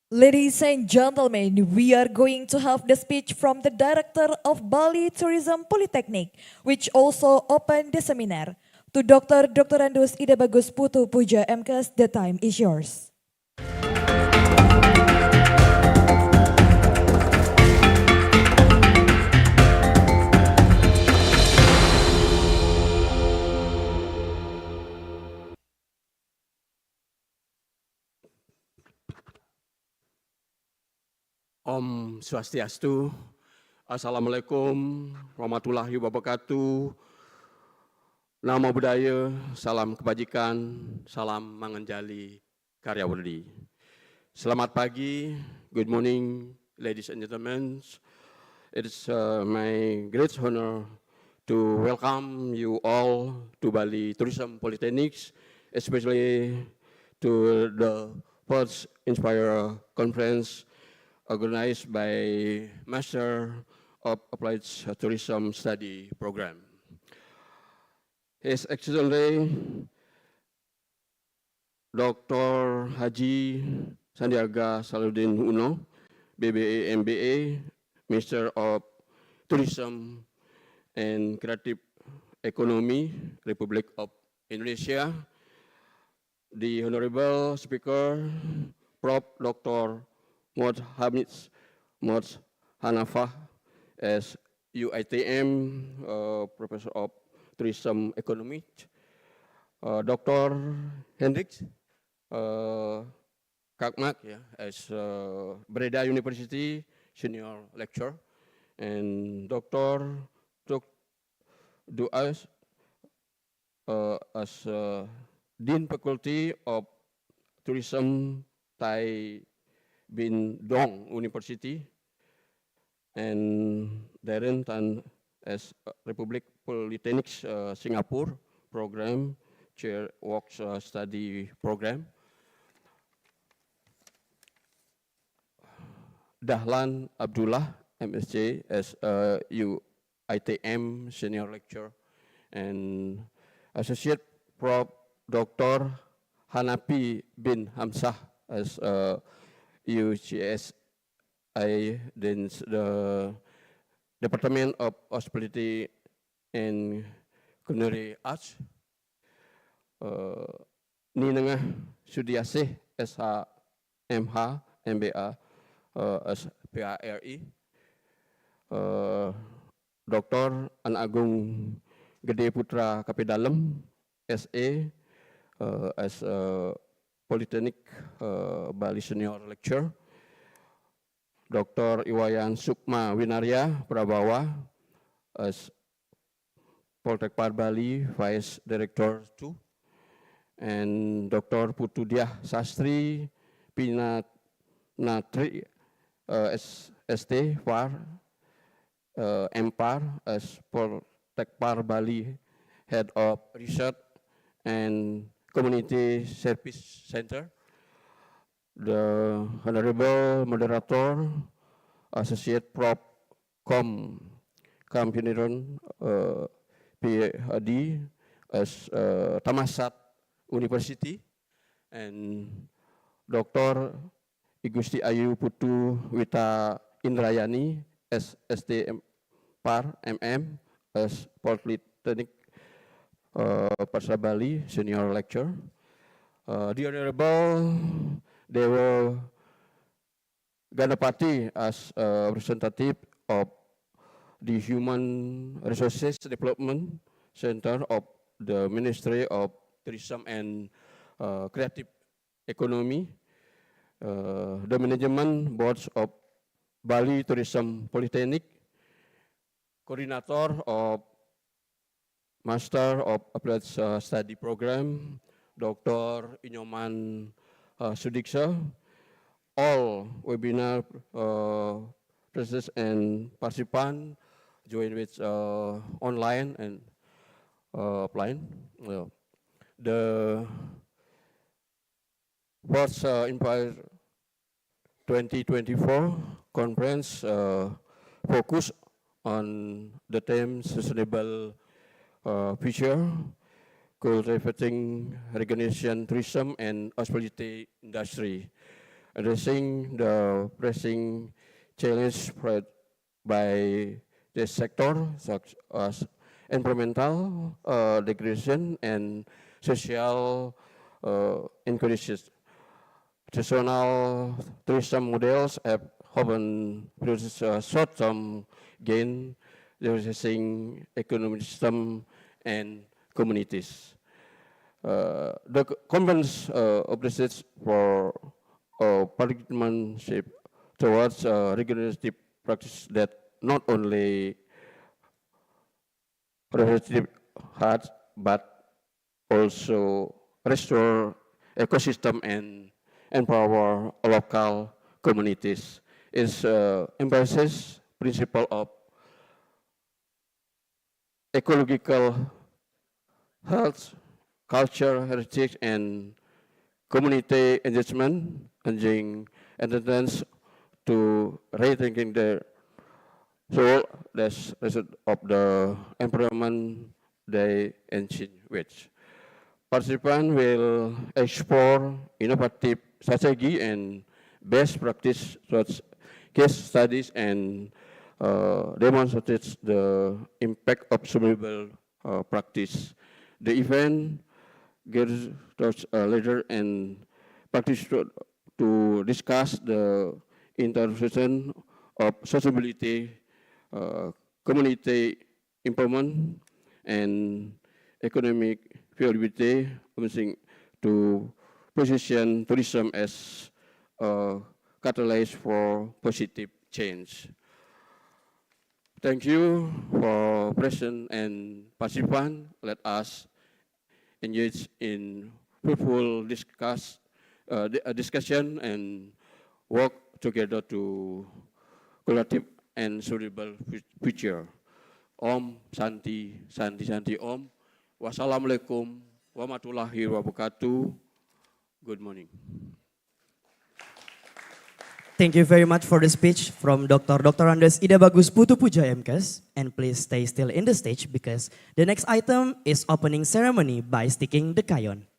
Ladies and gentlemen, we are going to have the speech from the director of Bali Tourism Polytechnic, which also opened the seminar. To Dr. Andus Ida Bagus Putu Puja MKS, the time is yours. Om Swastiastu, Assalamualaikum warahmatullahi wabarakatuh. Namo Buddhaya, salam kebajikan, salam manganjali karyawerdi. Selamat pagi, good morning, ladies and gentlemen. It is my great honor to welcome you all to Bali Tourism Polytechnics, especially to the first Inspire Conference organized by Master of Applied Tourism Study Program. His Excellency Dr. Haji Sandiaga Salahuddin Uno, BBA MBA, Minister of Tourism and Creative Economy, Republic of Indonesia, the Honorable Speaker, Prof. Dr. Mod Hamid Mod Hanafah as UITM Professor of Tourism Economy, Dr. Hendrik Kakmak as Breda University Senior Lecturer, and Dr. Duas as Dean Faculty of Tourism Thai Bin Dong University, and Darren Tan as Republic Polytechnics Singapore Program Chair Works Study Program. Dahlan Abdullah MSc as UITM Senior Lecturer, and Associate Prof. Dr. Hanapi bin Hamzah as UCSI, then the Department of Hospitality and Culinary Arts. Ninengah Sudiasih SH MH MBA as PARI. Dr. An Agung Gede Putra Kapidalem SA as Polytechnic Bali Senior Lecturer. Dr. Iwayan Sukma Winarya Prabawa as Poltekpar Bali Vice Director 2, and Dr. Putudiah Sastri Pinatri ST Par MPAR as Poltekpar Bali Head of Research and Community Service Center. The Honorable Moderator, Associate Prof. Kampiniron PhD as Tamasat University, and Dr. Igusti Ayu Putu Wita Indrayani SSTM Par MM as Polytechnic Pasar Bali Senior Lecturer. The Honorable Dewa Ganapati as representative of the Human Resources Development Center of the Ministry of Tourism and Creative Economy, the Management Boards of Bali Tourism Polytechnic, Coordinator of Master of Applied Study Program, Dr. Inyoman Sudiksa, all webinar presenters and participants join with online and offline. The first Empire 2024 conference focus on the theme sustainable future, cultivating regeneration tourism and hospitality industry. addressing the pressing challenge spread by the sector, such as environmental degradation and social inequalities. Traditional tourism models have often produced short-term gain, reducing economic system and communities. The conference operates for partnership towards regenerative practice that not only regenerative heart but also restore ecosystem and empower local communities. It embraces principle of ecological health, culture, heritage, and community engagement, urging attendance to rethinking the role as result of the environment they ancient which. Participants will explore innovative strategy and best practice such case studies and demonstrates the impact of sustainable practice. The event gives us a leader and participants to discuss the intersection of sustainability, community empowerment, and economic viability, promising to position tourism as a catalyst for positive change. Thank you for present and participant. Let us engage in fruitful discussion and work together to collaborative and suitable future. Om Santi Santi Santi Om. Wassalamualaikum warahmatullahi wabarakatuh. Good morning. Thank you very much for the speech from Dr. Andes Ida Bagus Putu Puja MKes. And please stay still in the stage because the next item is opening ceremony by sticking the kayon.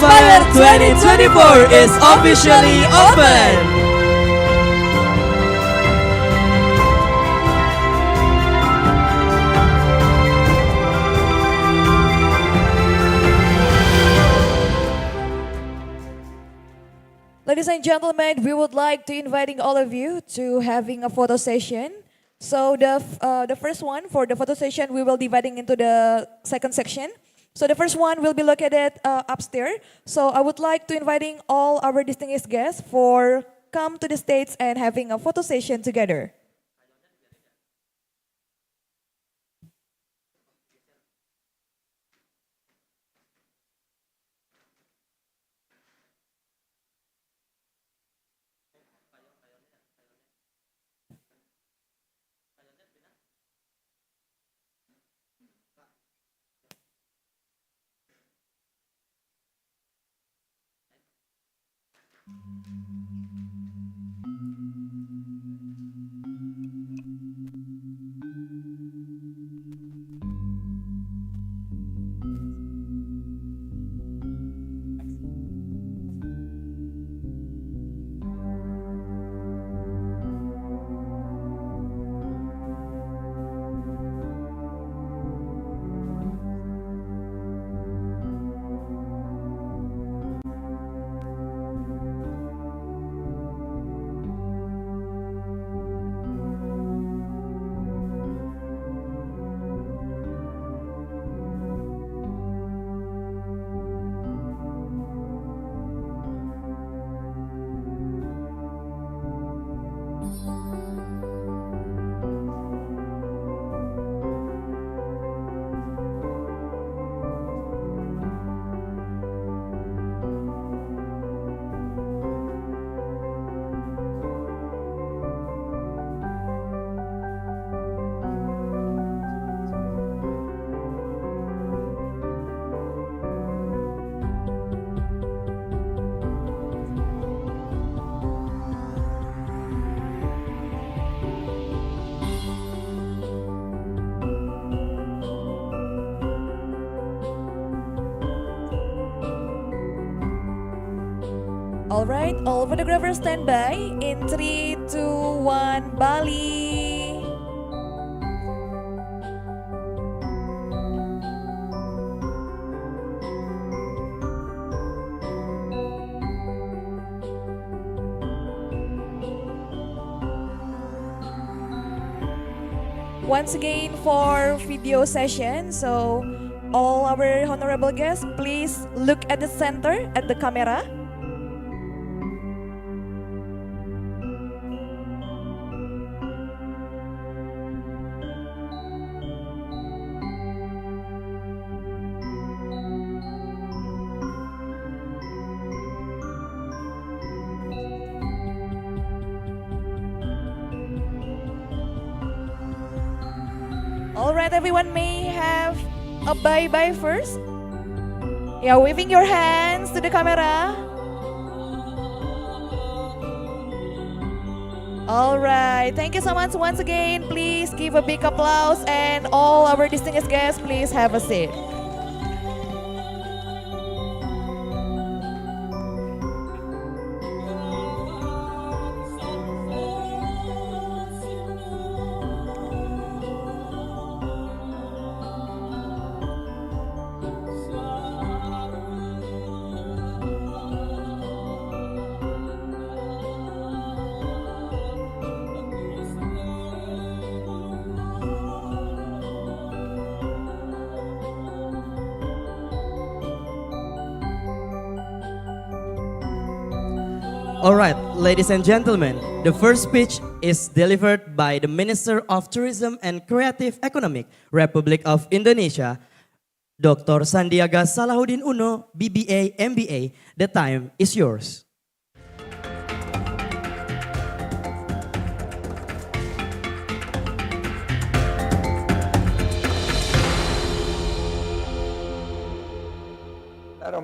Inspire 2024 is officially open! Ladies and gentlemen, we would like to inviting all of you to having a photo session. So the first one for the photo session, we will dividing into the second section. So the first one will be located upstairs. So I would like to inviting all our distinguished guests for come to the stage and having a photo session together. Alright, all photographers stand by in 3, 2, 1, Bali. Once again for video session, so all our honorable guests, please look at the center at the camera. Alright, everyone may have a bye-bye first. Yeah, waving your hands to the camera. Alright, thank you so much once again. Please give a big applause and all our distinguished guests, please have a seat. All right, ladies and gentlemen, the first speech is delivered by the Minister of Tourism and Creative Economic, Republic of Indonesia, Dr. Sandiaga Salahuddin Uno, BBA, MBA. The time is yours.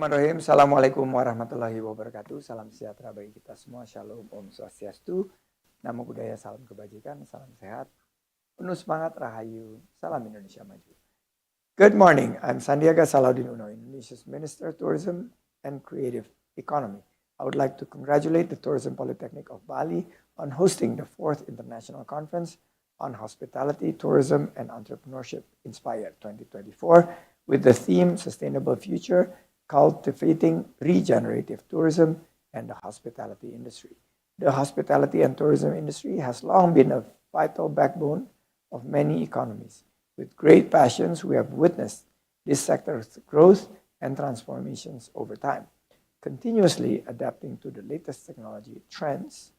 Bismillahirrahmanirrahim. Assalamualaikum warahmatullahi wabarakatuh. Salam sejahtera bagi kita semua. Shalom, Om Swastiastu. Namo Buddhaya, salam kebajikan, salam sehat. Penuh semangat, rahayu. Salam Indonesia Maju. Good morning. I'm Sandiaga Salahuddin Uno, Indonesia's Minister of Tourism and Creative Economy. I would like to congratulate the Tourism Polytechnic of Bali on hosting the 4th International Conference on Hospitality, Tourism, and Entrepreneurship Inspired 2024 with the theme Sustainable Future, Cultivating Regenerative Tourism and the Hospitality Industry. The hospitality and tourism industry has long been a vital backbone of many economies. With great passions, we have witnessed this sector's growth and transformations over time. Continuously adapting to the latest technology trends,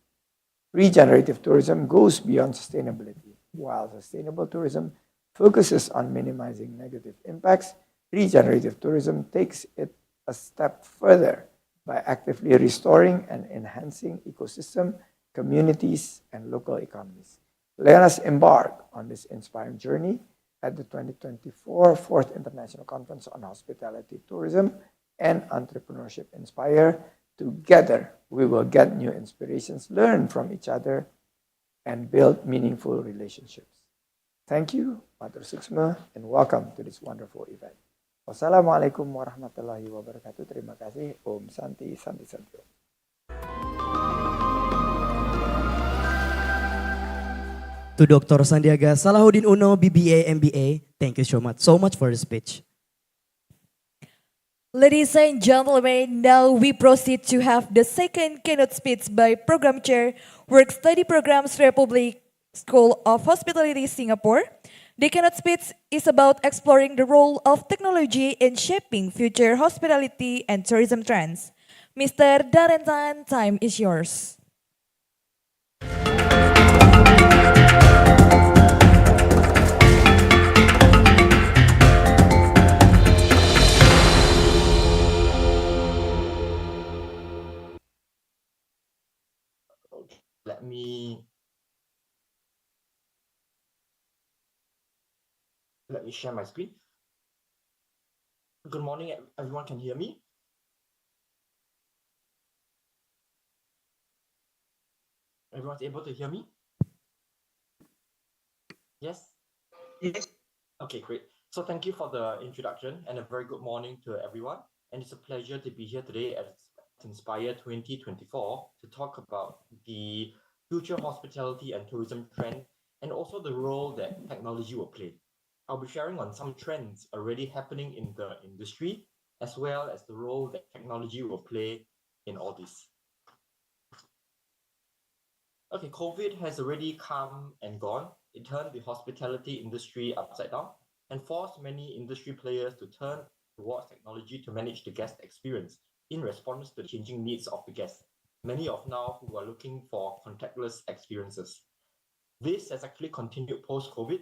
regenerative tourism goes beyond sustainability. While sustainable tourism focuses on minimizing negative impacts, regenerative tourism takes it a step further by actively restoring and enhancing ecosystem, communities, and local economies. Let us embark on this inspiring journey at the 2024 4th International Conference on Hospitality, Tourism, and Entrepreneurship Inspire. Together, we will get new inspirations, learn from each other, and build meaningful relationships. Thank you, Matur Suksma, and welcome to this wonderful event. Wassalamualaikum warahmatullahi wabarakatuh. Terima kasih. Om Santi, Santi Santi. To Dr. Sandiaga Salahuddin Uno, BBA, MBA, thank you so much for the speech. Ladies and gentlemen, now we proceed to have the second keynote speech by Program Chair, Work Study Programs Republic School of Hospitality, Singapore. The keynote speech is about exploring the role of technology in shaping future hospitality and tourism trends. Mr. Darentan, time is yours. Let me share my screen. Good morning, everyone. Can hear me? Everyone's able to hear me? Yes? Yes. Okay, great. So thank you for the introduction and a very good morning to everyone. And it's a pleasure to be here today at Inspire 2024 to talk about the future hospitality and tourism trend and also the role that technology will play. I'll be sharing on some trends already happening in the industry as well as the role that technology will play in all this. Okay, COVID has already come and gone. It turned the hospitality industry upside down and forced many industry players to turn towards technology to manage the guest experience in response to the changing needs of the guests, many of now who are looking for contactless experiences. This has actually continued post-COVID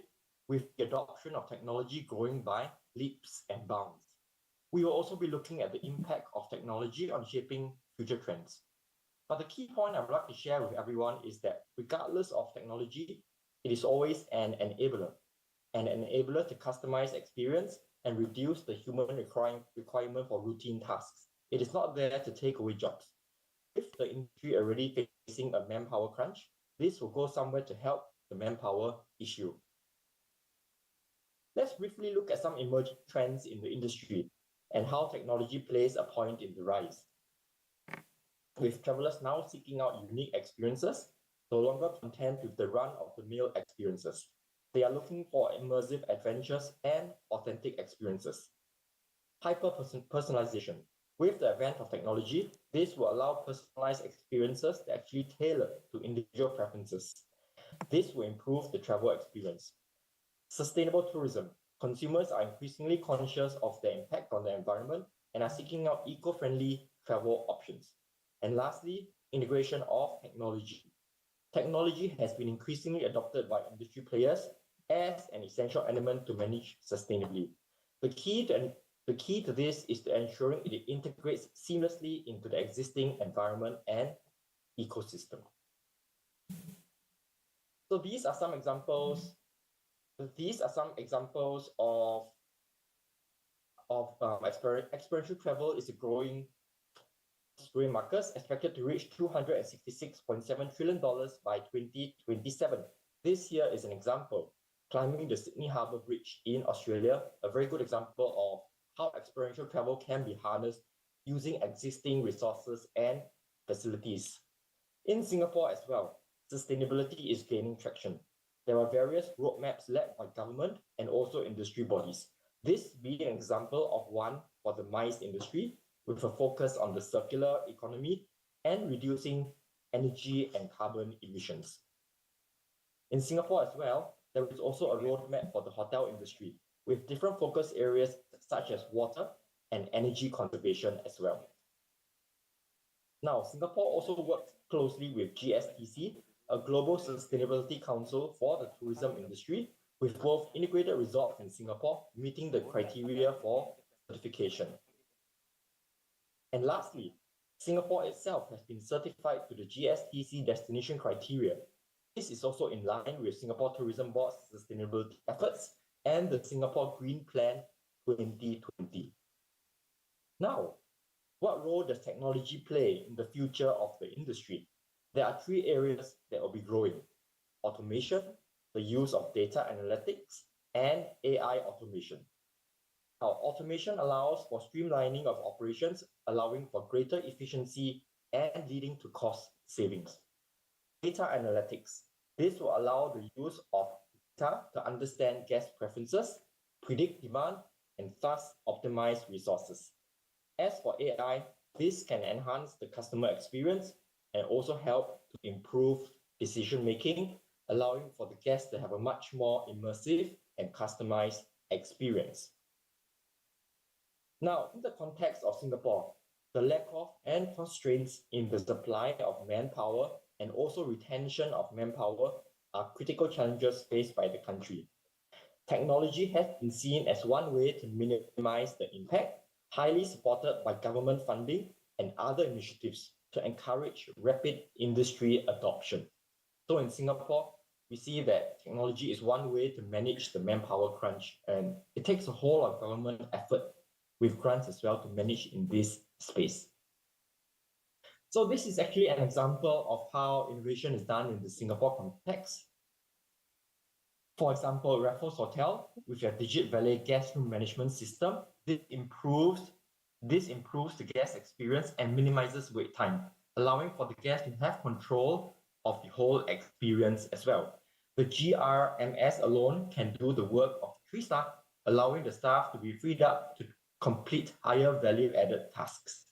with the adoption of technology growing by leaps and bounds. We will also be looking at the impact of technology on shaping future trends. But the key point I would like to share with everyone is that regardless of technology, it is always an enabler to customize experience and reduce the human requirement for routine tasks. It is not there to take away jobs. If the industry already facing a manpower crunch, this will go somewhere to help the manpower issue. Let's briefly look at some emerging trends in the industry and how technology plays a point in the rise. With travelers now seeking out unique experiences, no longer content with the run-of-the-mill experiences. They are looking for immersive adventures and authentic experiences. Hyper-personalization. With the advent of technology, this will allow personalized experiences that actually tailor to individual preferences. This will improve the travel experience. Sustainable tourism. Consumers are increasingly conscious of their impact on the environment and are seeking out eco-friendly travel options. And lastly, integration of technology. Technology has been increasingly adopted by industry players as an essential element to manage sustainably. The key to this is to ensuring it integrates seamlessly into the existing environment and ecosystem. So these are some examples of experiential travel is a growing market expected to reach $266.7 trillion by 2027. This here is an example. Climbing the Sydney Harbour Bridge in Australia, a very good example of how experiential travel can be harnessed using existing resources and facilities. In Singapore as well, sustainability is gaining traction. There are various roadmaps led by government and also industry bodies. This being an example of one for the MICE industry, with a focus on the circular economy and reducing energy and carbon emissions. In Singapore as well, there is also a roadmap for the hotel industry, with different focus areas such as water and energy conservation as well. Now, Singapore also works closely with GSTC, a global sustainability council for the tourism industry, with both integrated resorts in Singapore meeting the criteria for certification. And lastly, Singapore itself has been certified to the GSTC destination criteria. This is also in line with Singapore Tourism Board's sustainability efforts and the Singapore Green Plan 2020. Now, what role does technology play in the future of the industry? There are three areas that will be growing: automation, the use of data analytics, and AI automation. Now, automation allows for streamlining of operations, allowing for greater efficiency and leading to cost savings. Data analytics. This will allow the use of data to understand guest preferences, predict demand, and thus optimize resources. As for AI, this can enhance the customer experience and also help to improve decision-making, allowing for the guests to have a much more immersive and customized experience. Now, in the context of Singapore, the lack of and constraints in the supply of manpower and also retention of manpower are critical challenges faced by the country. Technology has been seen as one way to minimize the impact, highly supported by government funding and other initiatives to encourage rapid industry adoption. So in Singapore, we see that technology is one way to manage the manpower crunch, and it takes a whole lot of government effort with grants as well to manage in this space. So this is actually an example of how innovation is done in the Singapore context. For example, Raffles Hotel, with their Digit Valet guest room management system, this improves This improves the guest experience and minimizes wait time, allowing for the guest to have control of the whole experience as well. The GRMS alone can do the work of 3 staff, allowing the staff to be freed up to complete higher value added tasks.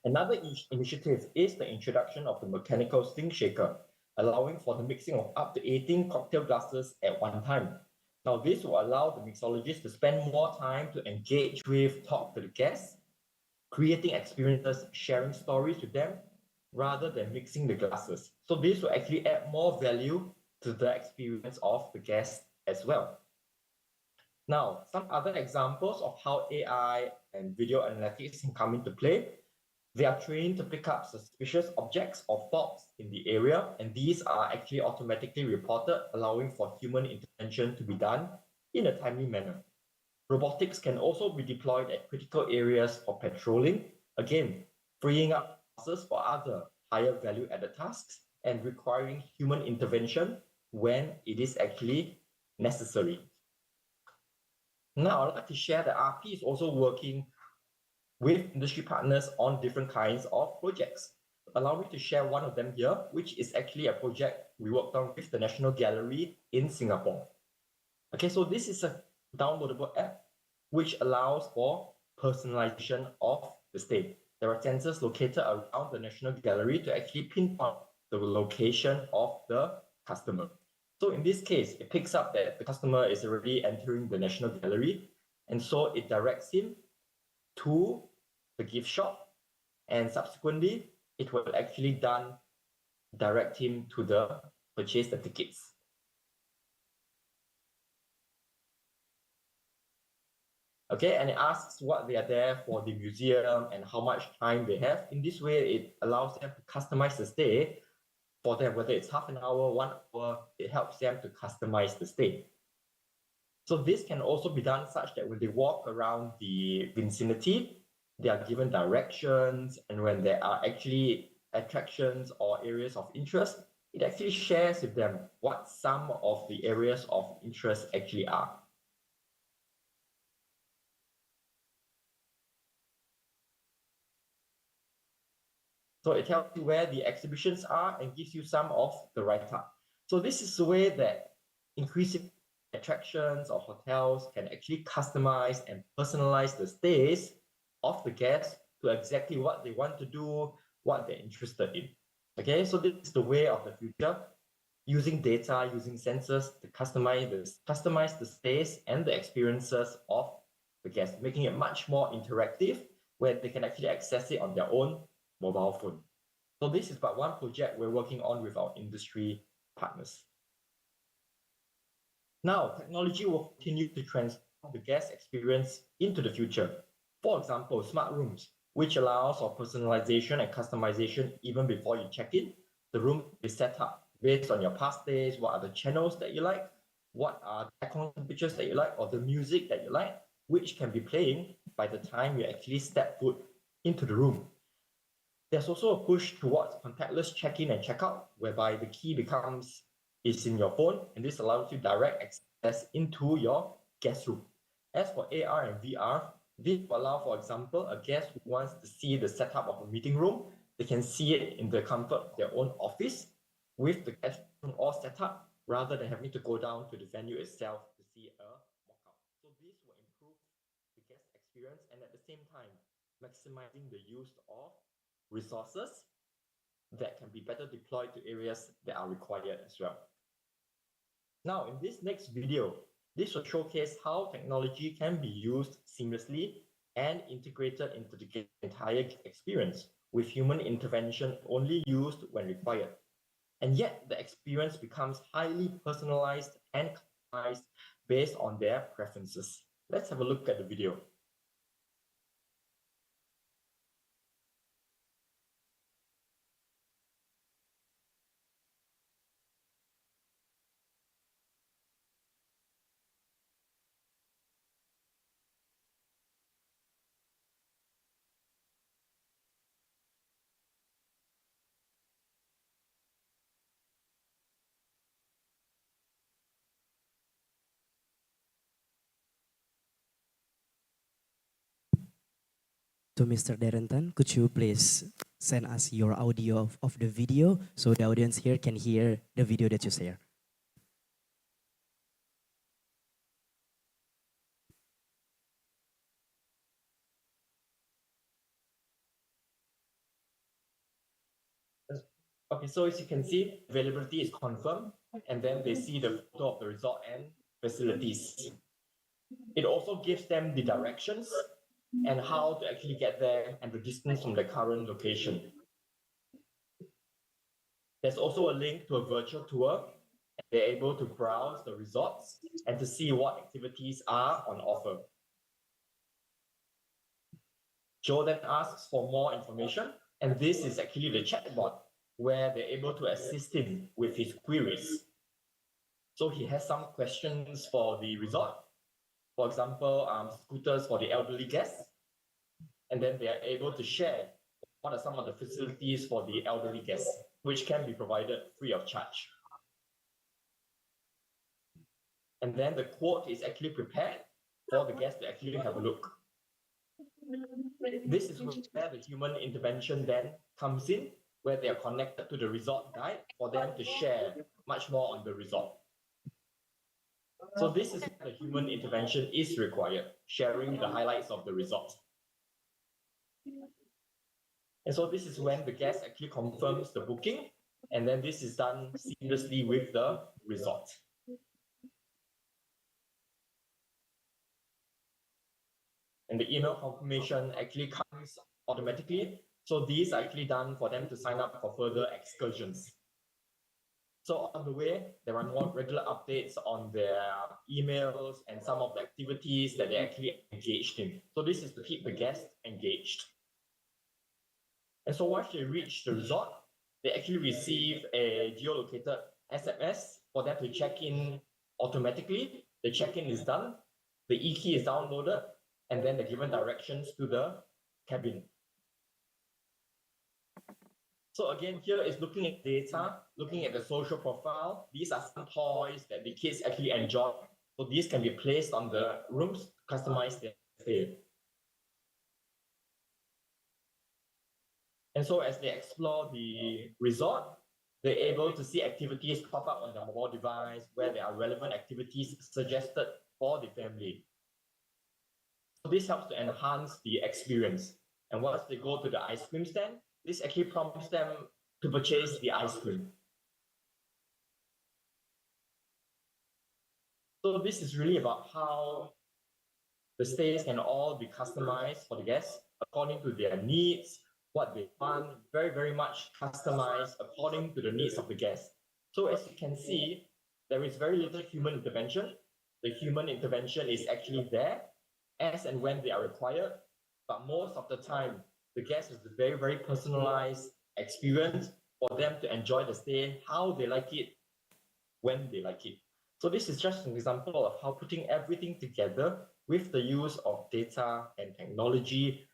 Another initiative is the introduction of the mechanical sting shaker, allowing for the mixing of up to 18 cocktail glasses at one time. Now, this will allow the mixologist to spend more time to engage with, talk to the guests, creating experiences, sharing stories with them, rather than mixing the glasses. So this will actually add more value to the experience of the guests as well. Now, some other examples of how AI and video analytics can come into play. They are trained to pick up suspicious objects or faults in the area, and these are actually automatically reported, allowing for human intervention to be done in a timely manner. Robotics can also be deployed at critical areas for patrolling, again, freeing up resources for other higher value added tasks and requiring human intervention when it is actually necessary. Now, I'd like to share that RP is also working with industry partners on different kinds of projects. Allow me to share one of them here, which is actually a project we worked on with the National Gallery in Singapore. Okay, so this is a downloadable app which allows for personalization of the stay. There are sensors located around the National Gallery to actually pinpoint the location of the customer. So in this case, it picks up that the customer is already entering the National Gallery, and so it directs him to the gift shop, and subsequently it will actually direct him to purchase the tickets. Okay, and it asks what they are there for the museum and how much time they have. In this way, it allows them to customize the stay for them, whether it's half an hour, 1 hour, it helps them to customize the stay. So this can also be done such that when they walk around the vicinity, they are given directions, and when there are actually attractions or areas of interest, it actually shares with them what some of the areas of interest actually are. So it tells you where the exhibitions are and gives you some of the write-up. So this is the way that increasing attractions or hotels can actually customize and personalize the stays of the guests to exactly what they want to do, what they're interested in. Okay, so this is the way of the future, using data, using sensors to customize the stays and the experiences of the guests, making it much more interactive, where they can actually access it on their own mobile phone. So this is but one project we're working on with our industry partners. Now, technology will continue to transform the guest experience into the future. For example, smart rooms, which allows for personalization and customization even before you check in. The room is set up based on your past stays, what are the channels that you like, what are the aircon temperatures that you like, or the music that you like, which can be playing by the time you actually step foot into the room. There's also a push towards contactless check-in and check-out, whereby the key is in your phone, and this allows you direct access into your guest room. As for AR and VR, this will allow, for example, a guest who wants to see the setup of a meeting room, they can see it in the comfort of their own office with the guest room all set up, rather than having to go down to the venue itself to see a mock-up. So this will improve the guest experience and at the same time, maximizing the use of resources that can be better deployed to areas that are required as well. Now, in this next video, this will showcase how technology can be used seamlessly and integrated into the entire experience, with human intervention only used when required. And yet, the experience becomes highly personalized and customized based on their preferences. Let's have a look at the video. To Mr. Darrenton, could you please send us your audio of the video so the audience here can hear the video that you share? Okay, so as you can see, availability is confirmed, and then they see the photo of the resort and facilities. It also gives them the directions and how to actually get there and the distance from the current location. There's also a link to a virtual tour. They're able to browse the resorts and to see what activities are on offer. Joe then asks for more information, and this is actually the chatbot where they're able to assist him with his queries. So he has some questions for the resort, for example, scooters for the elderly guests, and then they are able to share what are some of the facilities for the elderly guests, which can be provided free of charge. And then the quote is actually prepared for the guest to actually have a look. This is where the human intervention then comes in, where they are connected to the resort guide for them to share much more on the resort. So this is where the human intervention is required, sharing the highlights of the resort. And so this is when the guest actually confirms the booking, and then this is done seamlessly with the resort. And the email confirmation actually comes automatically. So these are actually done for them to sign up for further excursions. So on the way, there are more regular updates on their emails and some of the activities that they actually engaged in. So this is to keep the guests engaged. And so once they reach the resort, they actually receive a geolocated SMS for them to check in automatically. The check-in is done, the e-key is downloaded, and then they're given directions to the cabin. So again, here is looking at data, looking at the social profile. These are some toys that the kids actually enjoy. So these can be placed on the rooms, customize their stay. And so as they explore the resort, they're able to see activities pop up on their mobile device where there are relevant activities suggested for the family. So this helps to enhance the experience. And once they go to the ice cream stand, this actually prompts them to purchase the ice cream. So this is really about how the stays can all be customized for the guests according to their needs, what they want, very, very much customized according to the needs of the guests. So as you can see, there is very little human intervention. The human intervention is actually there as and when they are required, but most of the time, the guest is a very, very personalized experience for them to enjoy the stay, how they like it, when they like it. So this is just an example of how putting everything together with the use of data and technology,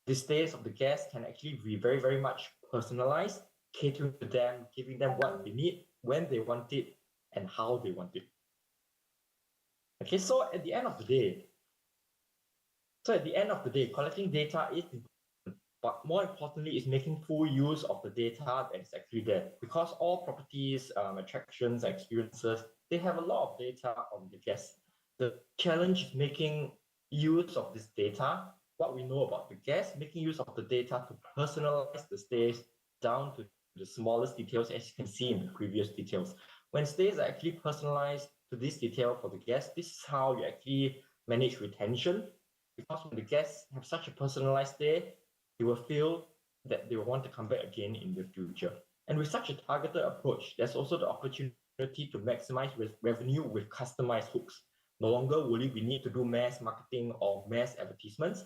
the stays of the guests can actually be very, very much personalized, catering to them, giving them what they need, when they want it, and how they want it. Okay, so at the end of the day, collecting data is important, but more importantly, is making full use of the data that is actually there. Because all properties, attractions, experiences, they have a lot of data on the guests. The challenge is making use of this data, what we know about the guests, making use of the data to personalize the stays down to the smallest details, as you can see in the previous details. When stays are actually personalized to this detail for the guests, this is how you actually manage retention. Because when the guests have such a personalized stay, they will feel that they will want to come back again in the future. And with such a targeted approach, there's also the opportunity to maximize revenue with customized hooks. No longer will we need to do mass marketing or mass advertisements.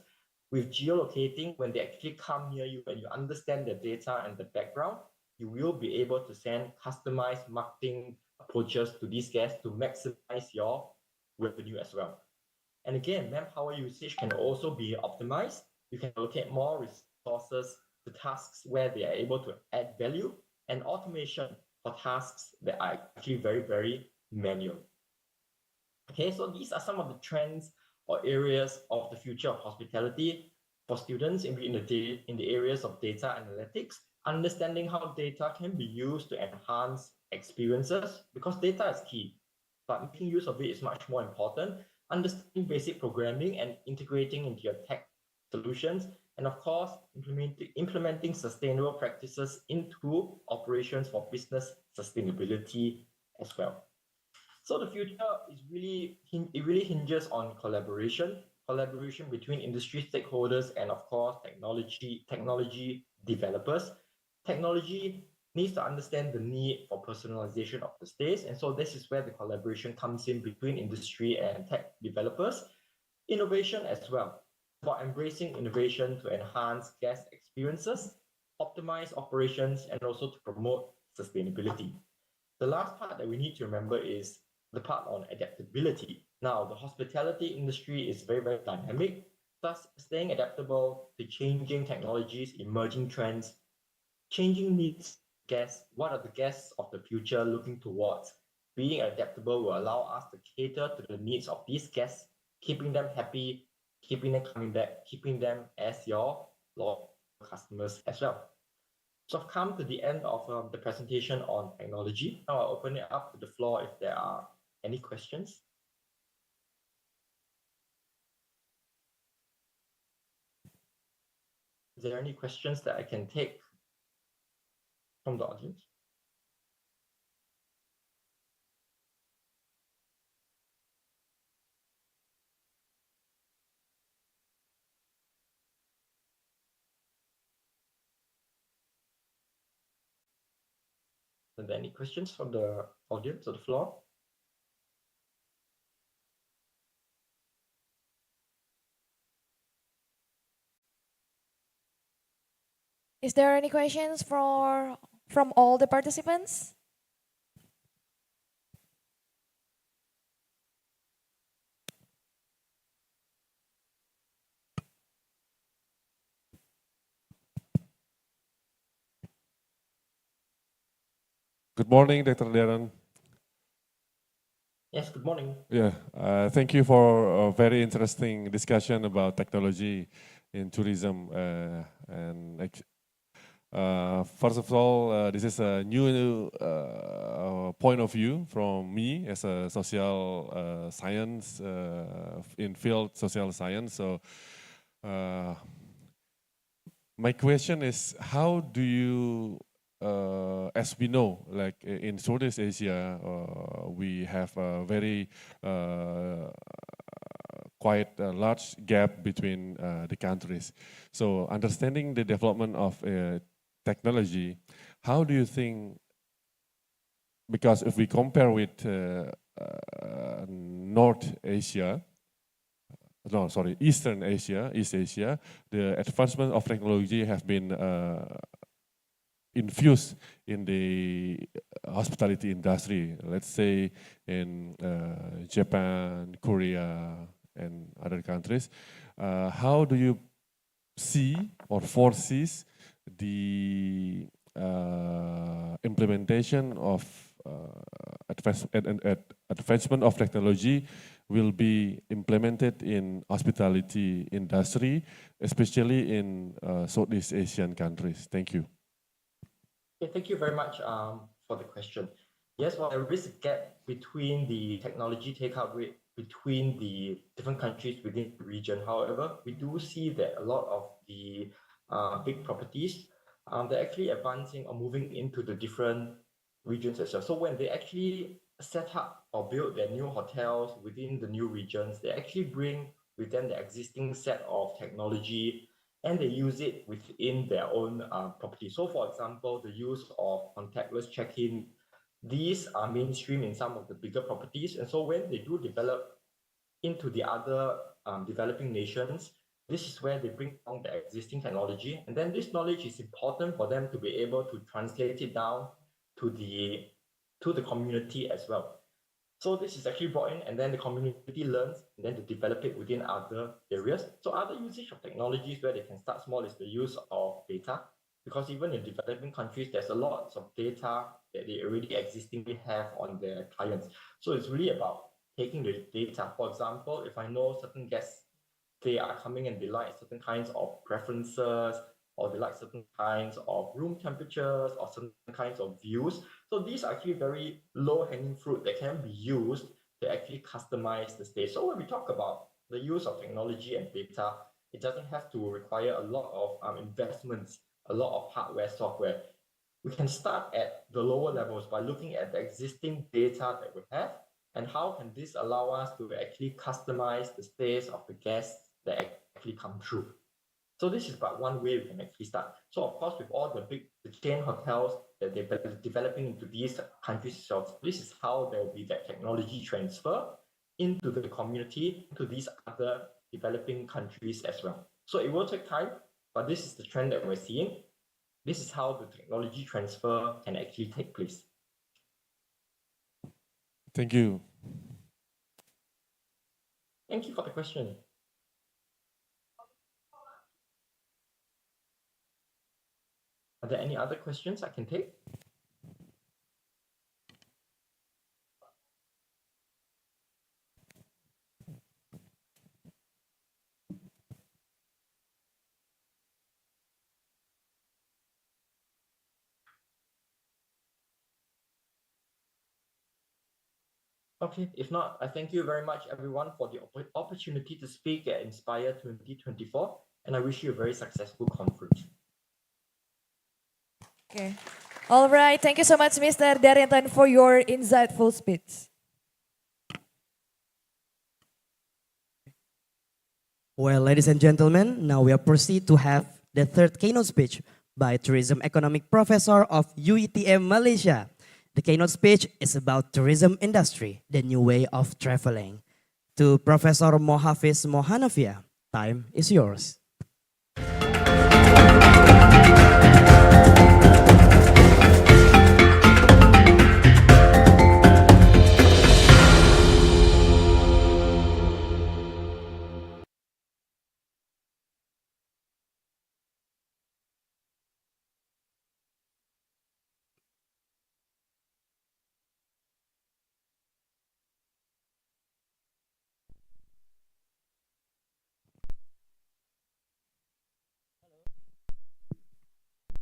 With geolocating, when they actually come near you and you understand the data and the background, you will be able to send customized marketing approaches to these guests to maximize your revenue as well. And again, manpower usage can also be optimized. You can allocate more resources to tasks where they are able to add value, and automation for tasks that are actually very, very manual. Okay, so these are some of the trends or areas of the future of hospitality. For students in the areas of data analytics, understanding how data can be used to enhance experiences, because data is key, but making use of it is much more important. Understanding basic programming and integrating into your tech solutions, and of course, implementing sustainable practices into operations for business sustainability as well. So the future is really hinges on collaboration between industry stakeholders and of course technology developers. Technology needs to understand the need for personalization of the stays, and so this is where the collaboration comes in between industry and tech developers. Innovation as well, about embracing innovation to enhance guest experiences, optimize operations, and also to promote sustainability. The last part that we need to remember is the part on adaptability. Now, the hospitality industry is very, very dynamic, thus staying adaptable to changing technologies, emerging trends, changing needs, guests. What are the guests of the future looking towards? Being adaptable will allow us to cater to the needs of these guests, keeping them happy, keeping them coming back, keeping them as your loyal customers as well. So I've come to the end of the presentation on technology. Now I'll open it up to the floor if there are any questions. Is there any questions that I can take from the audience? Are there any questions from the audience or the floor? Is there any questions from all the participants? Good morning, Dr. Darren. Yes, good morning. Yeah, thank you for a very interesting discussion about technology in tourism. First of all, this is a new point of view from me as a social science in field social science. So, my question is, how do you as we know, like in Southeast Asia, we have a very quite a large gap between the countries. So understanding the development of technology, how do you think, because if we compare with Eastern Asia, East Asia, the advancement of technology has been infused in the hospitality industry, let's say in Japan, Korea, and other countries. How do you see or foresee the implementation of advancement of technology will be implemented in hospitality industry, especially in Southeast Asian countries? Thank you. Okay, thank you very much for the question. Yes, well, there is a gap between the technology take-up rate between the different countries within the region. However, we do see that a lot of the big properties, they're actually advancing or moving into the different regions as well. So when they actually set up or build their new hotels within the new regions, they actually bring with them the existing set of technology and they use it within their own property. So for example, the use of contactless check-in, these are mainstream in some of the bigger properties. And so when they do develop into the other developing nations, this is where they bring along the existing technology. And then this knowledge is important for them to be able to translate it down to the community as well. So this is actually brought in and then the community learns and then to develop it within other areas. So other usage of technologies where they can start small is the use of data, because even in developing countries, there's a lot of data that they already existingly have on their clients. So it's really about taking the data. For example, if I know certain guests they are coming and they like certain kinds of preferences, or they like certain kinds of room temperatures, or certain kinds of views. So these are actually very low-hanging fruit that can be used to actually customize the stay. So when we talk about the use of technology and data, it doesn't have to require a lot of investments, a lot of hardware, software. We can start at the lower levels by looking at the existing data that we have, and how can this allow us to actually customize the stays of the guests that actually come through. So this is but one way we can actually start. So of course, with all the chain hotels that they're developing into these countries itself, this is how there will be that technology transfer into the community, into these other developing countries as well. So it will take time, but this is the trend that we're seeing. This is how the technology transfer can actually take place. Thank you. Thank you for the question. Are there any other questions I can take? Okay, if not, I thank you very much, everyone, for the opportunity to speak at Inspire 2024, and I wish you a very successful conference. Okay. All right. Thank you so much, Mr. Darrington, for your insightful speech. Well, ladies and gentlemen, now we'll proceed to have the third keynote speech by Tourism Economic Professor of UITM Malaysia. The keynote speech is about tourism industry, the new way of traveling. To Professor Mohafiz Mohanafia, time is yours.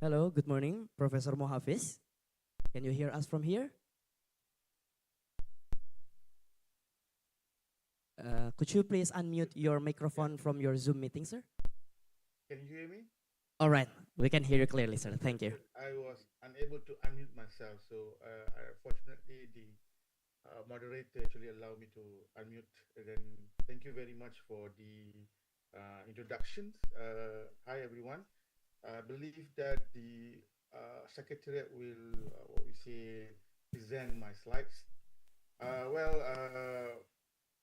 Hello, good morning, Professor Mohafiz. Can you hear us from here? Could you please unmute your microphone from your Zoom meeting, sir? Can you hear me? All right, we can hear you clearly, sir. Thank you. I was unable to unmute myself, so fortunately the moderator actually allowed me to unmute. And then thank you very much for the introductions. Hi everyone. I believe that the secretariat will, what we say, present my slides.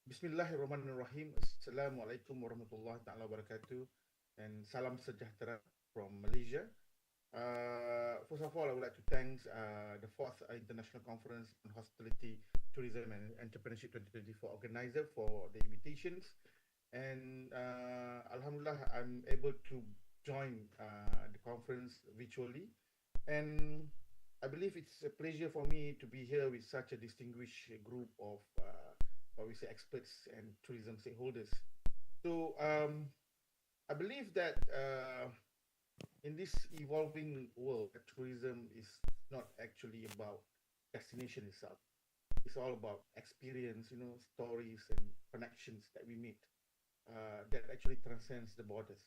Bismillahirrahmanirrahim. Assalamualaikum warahmatullahi taala wabarakatuh, and salam sejahtera from Malaysia. First of all, I would like to thank the fourth International Conference on Hospitality, Tourism and Entrepreneurship 2024 organizer for the invitations. And Alhamdulillah, I'm able to join the conference virtually. And I believe it's a pleasure for me to be here with such a distinguished group of what we say experts and tourism stakeholders. So I believe that in this evolving world, tourism is not actually about destination itself. It's all about experience, stories and connections that we meet that actually transcends the borders.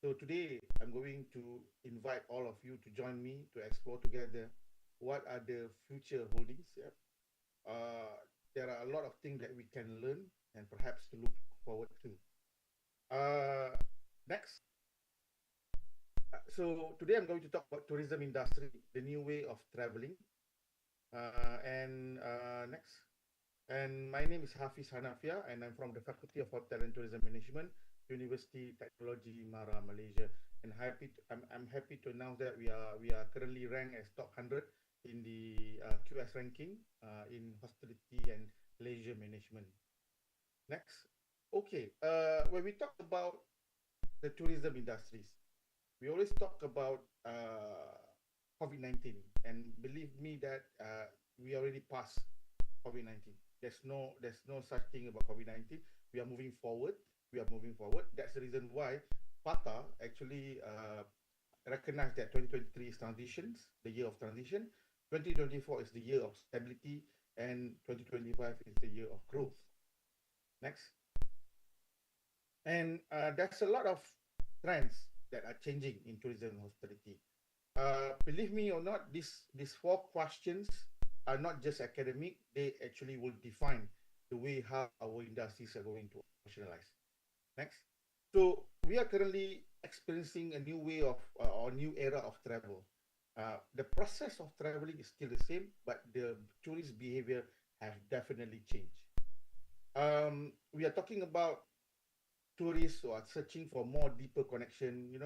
So today, I'm going to invite all of you to join me to explore together what are the future holdings. Yeah? There are a lot of things that we can learn and perhaps to look forward to. Next. So today I'm going to talk about tourism industry, the new way of traveling. Next. And my name is Hafiz Hanafia, and I'm from the Faculty of Hotel and Tourism Management, University Technology Mara, Malaysia. And I'm happy to announce that we are currently ranked as top 100 in the QS ranking in hospitality and leisure management. Next. Okay. When we talk about the tourism industries, we always talk about COVID-19, and believe me that we already passed COVID-19. There's no such thing about COVID-19. We are moving forward. we are moving forward. That's the reason why FATA actually recognized that 2023 is transitions, the year of transition. 2024 is the year of stability, and 2025 is the year of growth. Next. And there's a lot of trends that are changing in tourism and hospitality. Believe me or not, these four questions are not just academic, they actually will define the way how our industries are going to operationalize. Next. So we are currently experiencing a new way of or new era of travel. The process of traveling is still the same, but the tourist behavior have definitely changed. We are talking about tourists who are searching for more deeper connection,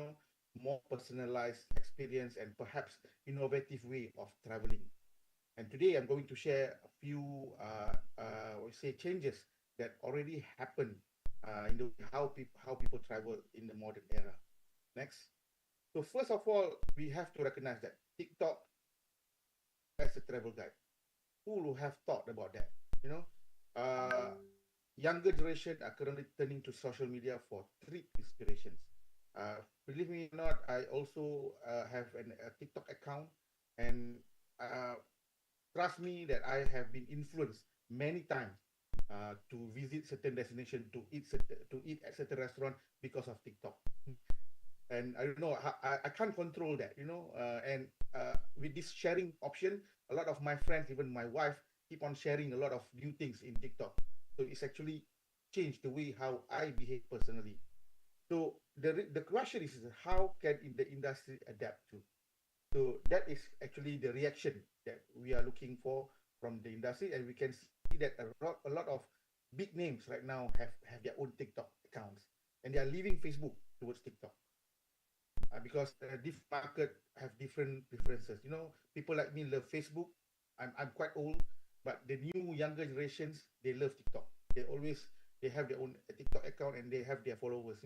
more personalized experience, and perhaps innovative way of traveling. And today I'm going to share a few, we say, changes that already happened in the how people travel in the modern era. Next. So first of all, we have to recognize that TikTok as a travel guide. Who would have thought about that? Uh, Younger generation are currently turning to social media for trip inspirations. Believe me or not, I also have a TikTok account, and uh, trust me that I have been influenced many times to visit certain destination to eat at certain restaurant because of TikTok. And I don't know, I can't control that, and with this sharing option, a lot of my friends, even my wife, keep on sharing a lot of new things in TikTok. So it's actually changed the way how I behave personally. So the question is, how can the industry adapt to? So that is actually the reaction that we are looking for from the industry, and we can see that a lot of big names right now have their own TikTok accounts, and they are leaving Facebook towards TikTok because different market have different preferences. People like me love Facebook. I'm quite old, but the new younger generations, they love TikTok. They have their own TikTok account, and they have their followers.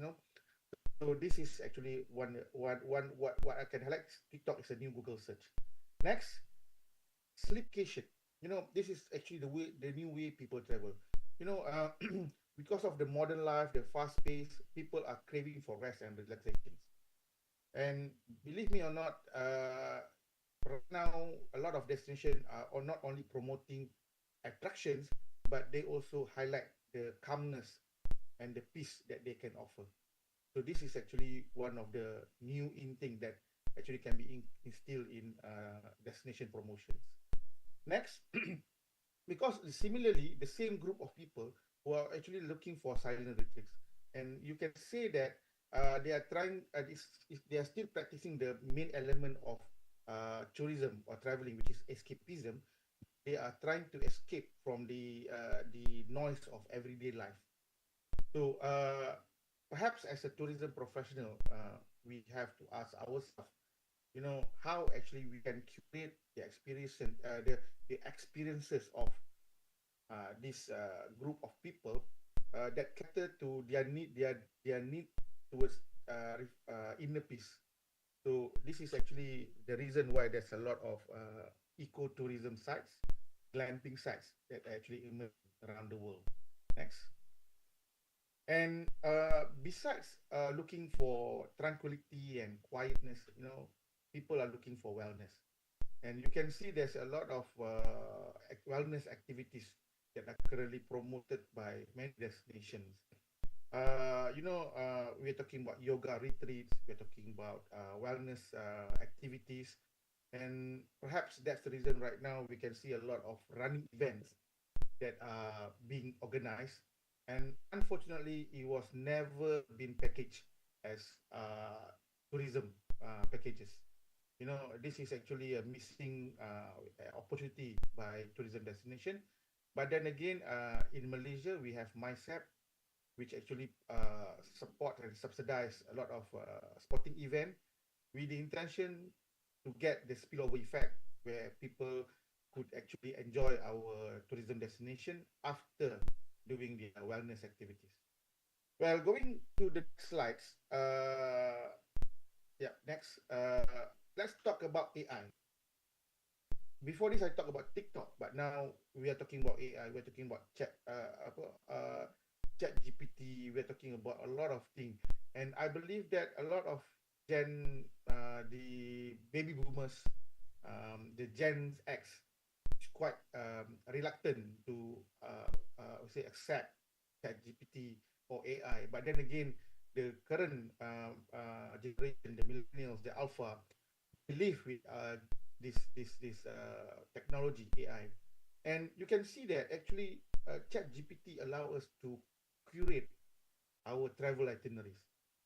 So this is actually what I can highlight. TikTok is a new Google search. Next, sleepcation. This is actually the new way people travel. Because of the modern life, the fast pace, people are craving for rest and relaxations. And believe me or not, right now a lot of destinations are not only promoting attractions, but they also highlight the calmness and the peace that they can offer. So this is actually one of the new in thing that actually can be instilled in destination promotions. Next, because similarly, the same group of people who are actually looking for silent retreats, and you can say that they are trying, they are still practicing the main element of tourism or traveling, which is escapism. They are trying to escape from the noise of everyday life. So perhaps as a tourism professional, we have to ask ourselves, how actually we can curate the experience, the experiences of this group of people that cater to their need towards inner peace. So this is actually the reason why there's a lot of ecotourism sites, glamping sites that actually emerge around the world. Next. And besides looking for tranquility and quietness, people are looking for wellness. And you can see there's a lot of wellness activities that are currently promoted by many destinations. We're talking about yoga retreats, we're talking about wellness activities, and perhaps that's the reason right now we can see a lot of running events that are being organized. And unfortunately, it was never been packaged as tourism packages. This is actually a missing opportunity by tourism destination. But then again, in Malaysia, we have MySap, which actually support and subsidize a lot of sporting event with the intention to get the spillover effect where people could actually enjoy our tourism destination after doing the wellness activities. Well, going to the next slides. Yeah, next. Let's talk about AI. Before this, I talk about TikTok, but now we are talking about AI. We're talking about ChatGPT. We're talking about a lot of things, and I believe that a lot of the baby boomers, the Gen X, is quite reluctant to say accept ChatGPT or AI. But then again, the current generation, the millennials, the alpha, believe with this technology AI, and you can see that actually ChatGPT allow us to curate our travel itineraries,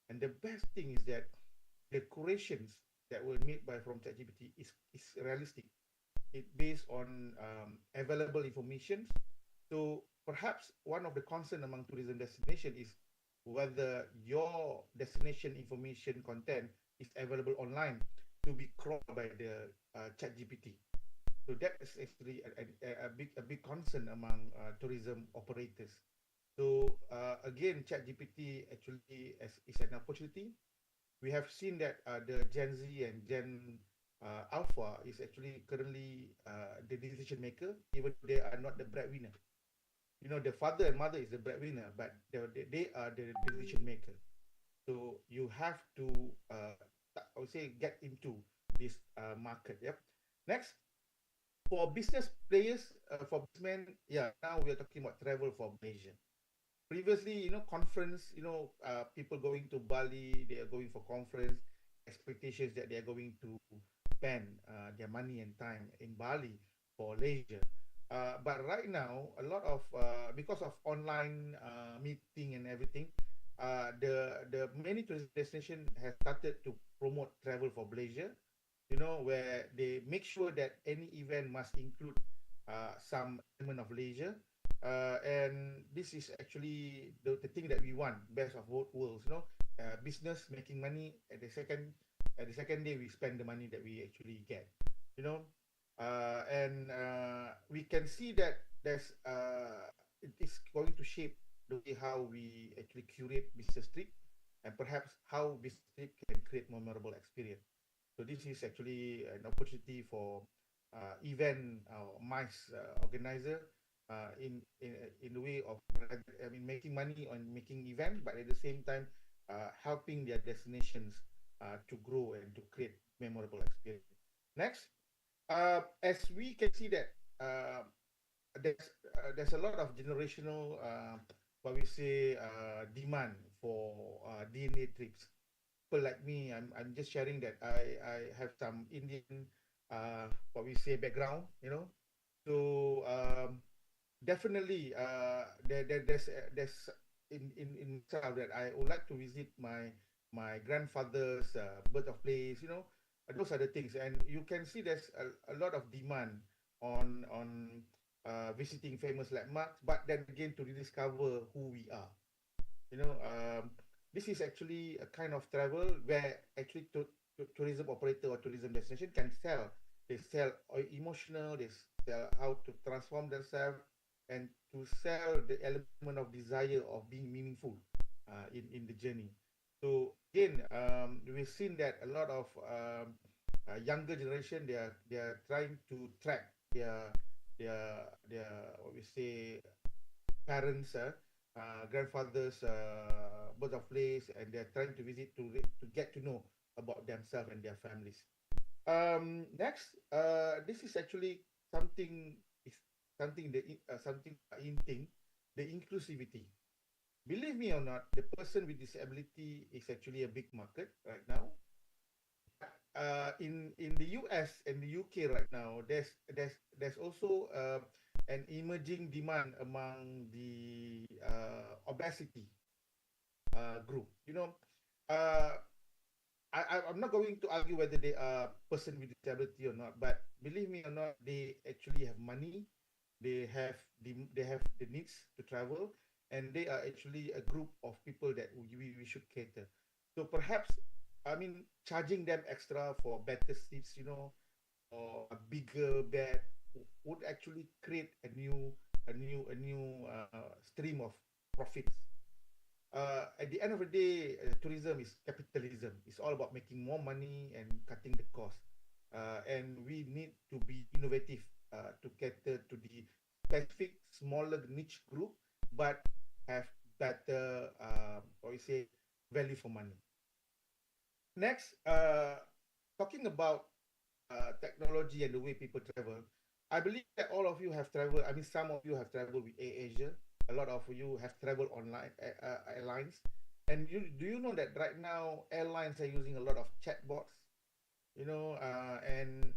and the best thing is that the curations that were made by from ChatGPT is realistic. It based on available information. So perhaps one of the concern among tourism destination is whether your destination information content is available online to be crawled by the ChatGPT. So that is actually a big concern among tourism operators. So again, ChatGPT actually is an opportunity. We have seen that the Gen Z and Gen Alpha is actually currently the decision maker, even though they are not the breadwinner. You know, the father and mother is the breadwinner, but they are the decision maker. So you have to, I would say, get into this market. Yep. Next, for business players, for businessmen, yeah, now we are talking about travel for Malaysia. Previously, conference, people going to Bali, they are going for conference, expectations that they are going to spend their money and time in Bali for leisure. But right now, a lot of because of online meeting and everything, the many tourist destination has started to promote travel for leisure. Where they make sure that any event must include some element of leisure. And this is actually the thing that we want, best of both worlds. Business making money at the second day we spend the money that we actually get. You know, and we can see that it is going to shape the way how we actually curate business trip, and perhaps how business trip can create memorable experience. So this is actually an opportunity for event MICE organizer in the way of, I mean, making money on making event, but at the same time helping their destinations to grow and to create memorable experience. Next, as we can see that there's a lot of generational what we say demand for DNA trips. People like me, I'm just sharing that I have some Indian what we say background, so definitely there's in myself that I would like to visit my grandfather's birthplace. Those are the things, and you can see there's a lot of demand on visiting famous landmarks, but then again to rediscover who we are. you know um, this is actually a kind of travel where actually tourism operator or tourism destination can sell. They sell emotional, they sell how to transform themselves, and to sell the element of desire of being meaningful in the journey. So again, we've seen that a lot of younger generation, they are trying to track their what we say parents, grandfathers, birthplace, and they're trying to visit to get to know about themselves and their families. Next, this is actually something is something something in thing, the inclusivity. Believe me or not, the person with disability is actually a big market right now. In the US and the UK right now, there's also an emerging demand among the obesity group. Uh, I'm not going to argue whether they are person with disability or not, but believe me or not, they actually have money, they have the needs to travel, and they are actually a group of people that we should cater. So perhaps, I mean, charging them extra for better seats, or a bigger bed would actually create a new stream of profits. At the end of the day, tourism is capitalism. It's all about making more money and cutting the cost. And we need to be innovative to cater to the specific smaller niche group, but have better, what we say, value for money. Next, talking about technology and the way people travel, I believe that all of you have traveled. I mean, some of you have traveled with AirAsia. A lot of you have traveled online airlines. And do you know that right now airlines are using a lot of chatbots? And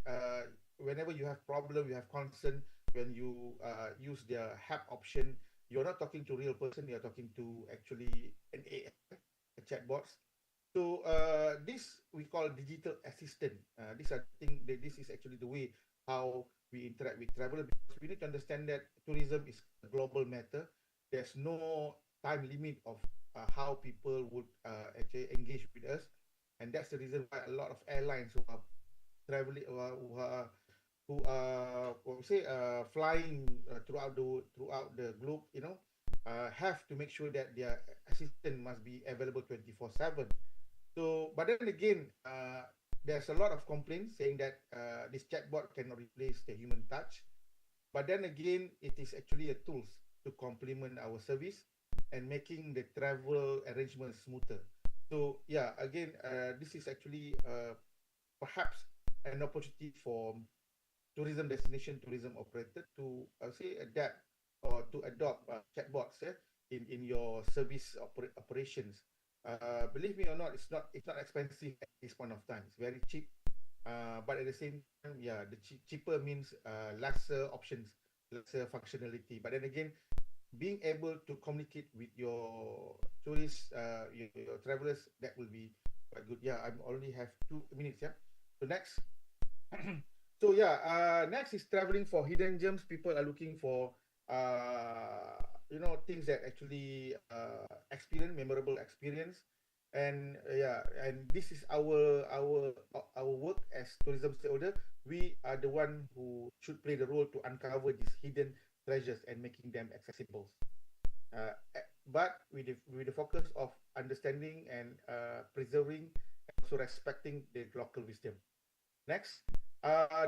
whenever you have problem, you have concern, when you use their help option, you're not talking to real person. You're talking to actually an AI, a chatbots. So this we call digital assistant. This I think that this is actually the way how we interact with travel, because we need to understand that tourism is a global matter. There's no time limit of how people would actually engage with us, and that's the reason why a lot of airlines who are traveling, what we say, flying throughout the globe, have to make sure that their assistant must be available 24/7. So, but then again, there's a lot of complaints saying that this chatbot cannot replace the human touch. But then again, it is actually a tool to complement our service and making the travel arrangement smoother. So yeah, again, this is actually perhaps an opportunity for tourism destination, tourism operator to say adapt or to adopt chatbots in your service operations. Believe me or not, it's not expensive at this point of time. It's very cheap. But at the same time, yeah, the cheaper means lesser options, lesser functionality. But then again, being able to communicate with your tourists, your travelers, that will be quite good. Yeah, I only have 2 minutes. Yeah. So next. So yeah, next is traveling for hidden gems. People are looking for things that actually experience memorable experience, and yeah, and this is our work as tourism stakeholder. We are the one who should play the role to uncover these hidden treasures and making them accessible. But with the focus of understanding and preserving, and also respecting the local wisdom. Next,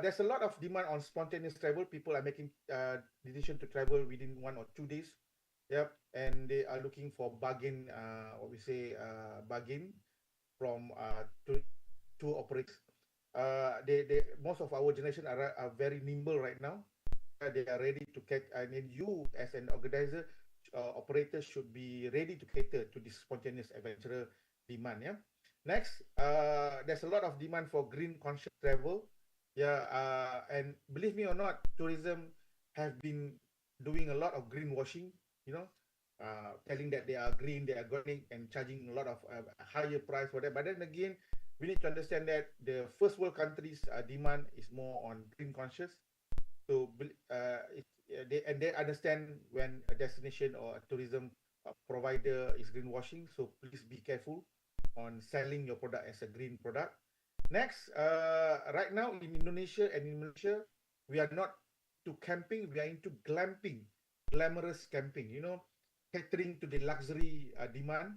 there's a lot of demand on spontaneous travel. People are making decision to travel within 1 or 2 days. Yep, and they are looking for bargain. What we say, bargain from tour operators. They most of our generation are very nimble right now. They are ready to catch. I mean, you as an organizer, operator should be ready to cater to this spontaneous adventurer demand. Yeah. Next, there's a lot of demand for green conscious travel. Yeah, and believe me or not, tourism have been doing a lot of greenwashing. You know, telling that they are green, they are organic, and charging a lot of higher price for that. But then again, we need to understand that the first world countries' demand is more on green conscious. So they understand when a destination or a tourism provider is greenwashing. So please be careful on selling your product as a green product. Next, right now in Indonesia and in Malaysia, we are not to camping, we are into glamping, glamorous camping, catering to the luxury demand.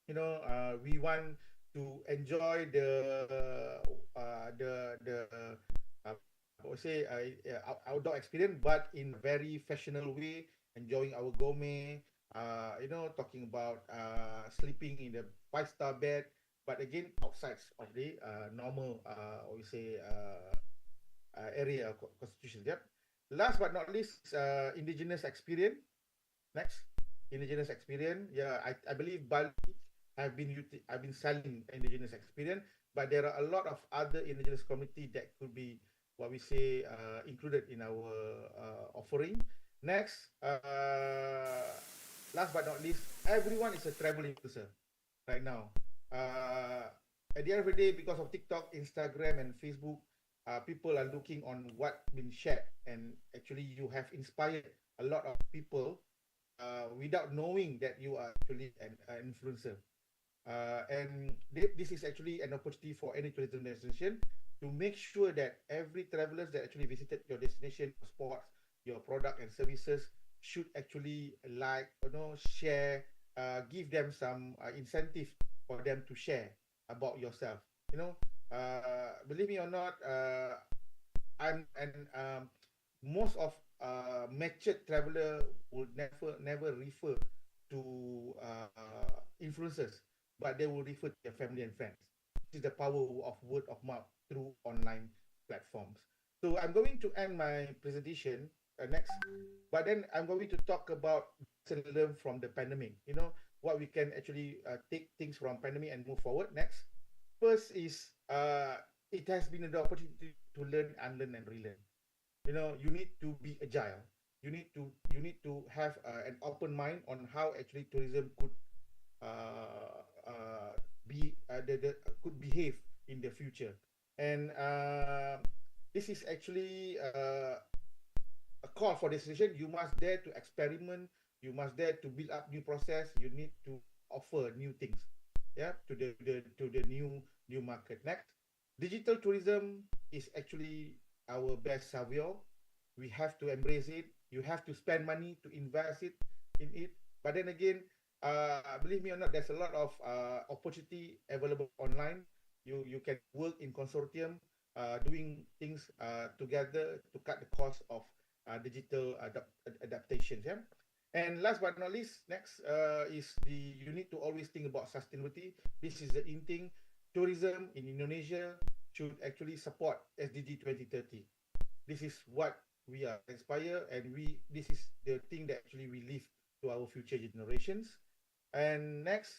We want to enjoy the uh, I would say outdoor experience, but in very fashionable way, enjoying our gourmet. Talking about sleeping in the 5-star bed, but again outside of the normal, we say area constitution. Yep. Last but not least, indigenous experience. Next, indigenous experience. Yeah, I believe Bali have been selling indigenous experience, but there are a lot of other indigenous community that could be what we say included in our offering. Next, last but not least, everyone is a travel influencer right now. At the end of the day, because of TikTok, Instagram, and Facebook, people are looking on what been shared, and actually you have inspired a lot of people without knowing that you are actually an influencer. And this is actually an opportunity for any tourism destination to make sure that every travelers that actually visited your destination, your sports, your product and services should actually share, give them some incentive for them to share about yourself. Believe me or not, I'm and most of matured traveler would never refer to influencers, but they will refer to their family and friends. This is the power of word of mouth through online platforms. So I'm going to end my presentation next, but then I'm going to talk about lesson learned from the pandemic. You know, what we can actually take things from pandemic and move forward. Next, first is it has been an opportunity to learn, unlearn, and relearn. You know, you need to be agile. You need to have an open mind on how actually tourism could could behave in the future. And this is actually a call for decision. You must dare to experiment. You must dare to build up new process. You need to offer new things, yeah, to the new market. Next, digital tourism is actually our best savior. We have to embrace it. You have to spend money to invest it in it. But then again, believe me or not, there's a lot of opportunity available online. You can work in consortium, doing things together to cut the cost of digital adaptations. Yeah. And last but not least, next is you need to always think about sustainability. This is the in thing. Tourism in Indonesia should actually support SDG 2030. This is what we are inspired, and this is the thing that actually we leave to our future generations. And next,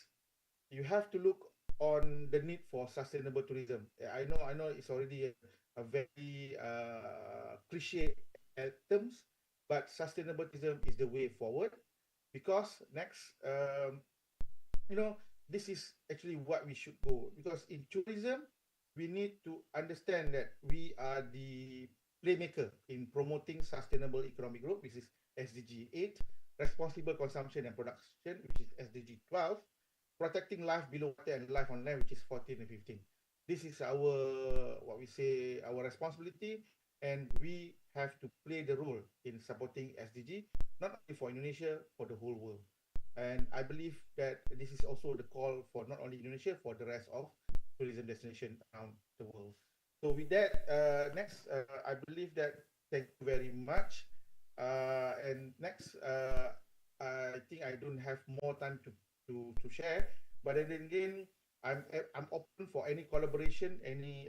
you have to look on the need for sustainable tourism. I know it's already a very cliche terms, but sustainable tourism is the way forward. Because next, you know, this is actually what we should go. Because in tourism, we need to understand that we are the playmaker in promoting sustainable economic growth, which is SDG 8, responsible consumption and production, which is SDG 12, protecting life below water and life on land, which is 14 and 15. This is our, what we say, our responsibility, and we have to play the role in supporting SDG, not only for Indonesia, for the whole world. And I believe that this is also the call for not only Indonesia, for the rest of tourism destination around the world. So with that, next, I believe that, thank you very much. And next, I think I don't have more time to share, but then again, I'm open for any collaboration, any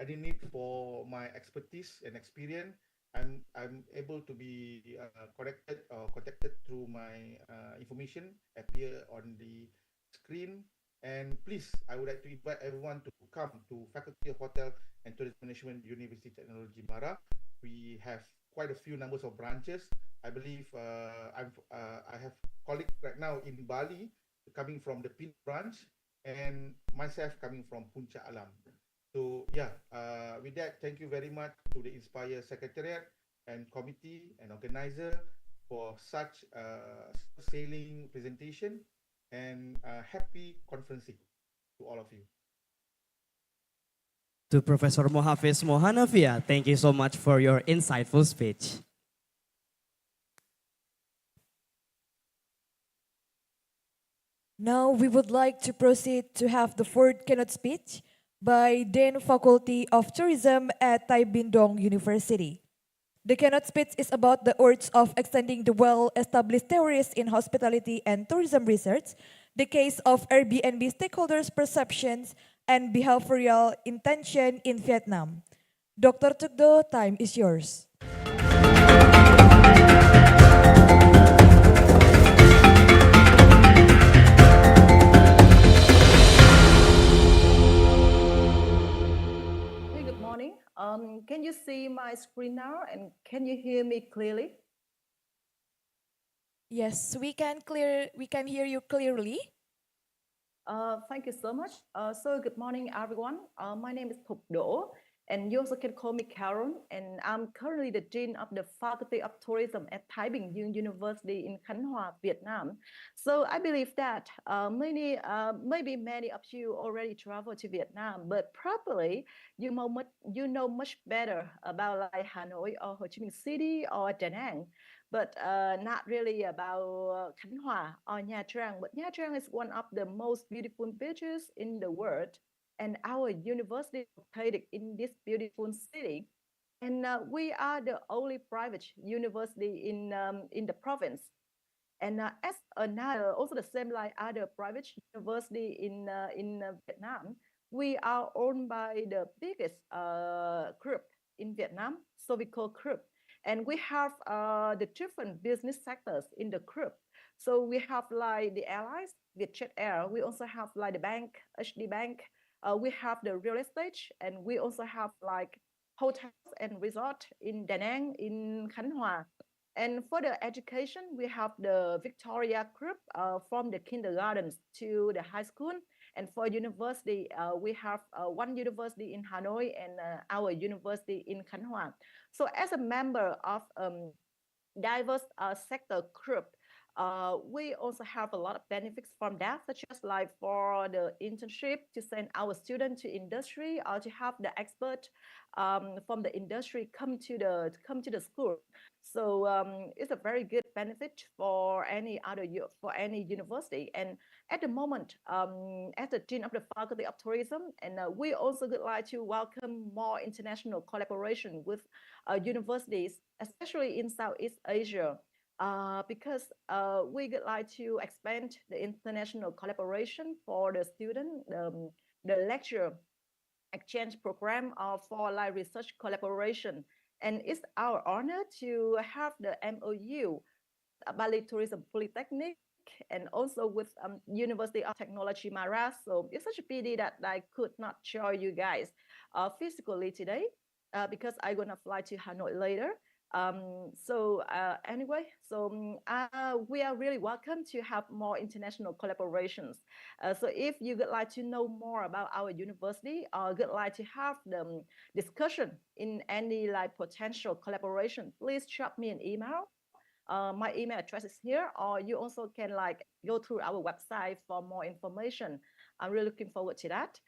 need for my expertise and experience. I'm able to be connected or contacted through my information appear on the screen. And please, I would like to invite everyone to come to Faculty of Hotel and Tourism Management, University Technology Mara. We have quite a few numbers of branches. I believe I have colleagues right now in Bali coming from the Pin branch, and myself coming from Puncak Alam. So yeah, with that, thank you very much to the Inspire Secretariat and committee and organizer for such sailing presentation, and happy conferencing to all of you. To Professor Mohafiz Mohanafia, thank you so much for your insightful speech. Now we would like to proceed to have the fourth keynote speech by Dean Faculty of Tourism at Tai Bindong University. The keynote speech is about the urge of extending the well-established theories in hospitality and tourism research, the case of Airbnb stakeholders' perceptions, and behavioral intention in Vietnam. Dr. Tukdo, time is yours. Hey, good morning. Can you see my screen now, and can you hear me clearly? Yes, we can hear you clearly. Thank you so much. So good morning, everyone. My name is Thục Do, and you also can call me Karen, and I'm currently the Dean of the Faculty of Tourism at Thái Bình Dương University in Khánh Hòa, Vietnam. So I believe that maybe many of you already traveled to Vietnam, but probably you know much better about like Hanoi or Ho Chi Minh City or Da Nang, but not really about Khánh Hòa or Nha Trang. But Nha Trang is one of the most beautiful beaches in the world, and our university is located in this beautiful city. And we are the only private university in the province. And as another, also the same like other private university in Vietnam, we are owned by the biggest group in Vietnam, so we call group. And we have the different business sectors in the group. So we have like the airlines, Vietjet Air. We also have like the bank, HD Bank. We have the real estate, and we also have like hotels and resort in Da Nang, in Khánh Hòa. And for the education, we have the Victoria group from the kindergartens to the high school. And for university, we have one university in Hanoi and our university in Khánh Hòa. So as a member of diverse sector group, we also have a lot of benefits from that, such as like for the internship to send our students to industry, or to have the expert from the industry come to the school. So it's a very good benefit for any university. And at the moment, as the dean of the Faculty of Tourism, and we also would like to welcome more international collaboration with universities, especially in Southeast Asia. Because we would like to expand the international collaboration for the student, the lecture exchange program for like research collaboration. And it's our honor to have the MOU, Bali Tourism Polytechnic, and also with University of Technology Maras. So it's such a pity that I could not join you guys physically today because I'm gonna fly to Hanoi later. Anyway, we are really welcome to have more international collaborations. So if you would like to know more about our university, or would like to have the discussion in any like potential collaboration, please drop me an email. My email address is here, or you also can like go through our website for more information. I'm really looking forward to that.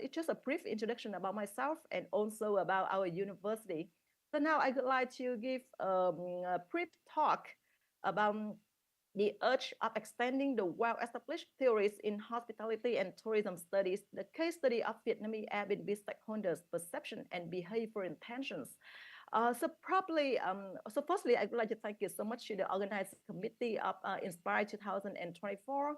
It's just a brief introduction about myself and also about our university. So now I would like to give a brief talk about the urge of extending the well-established theories in hospitality and tourism studies, the case study of Vietnamese Airbnb stakeholders' perception and behavior intentions. Firstly, I would like to thank you so much to the organizing committee of Inspire 2024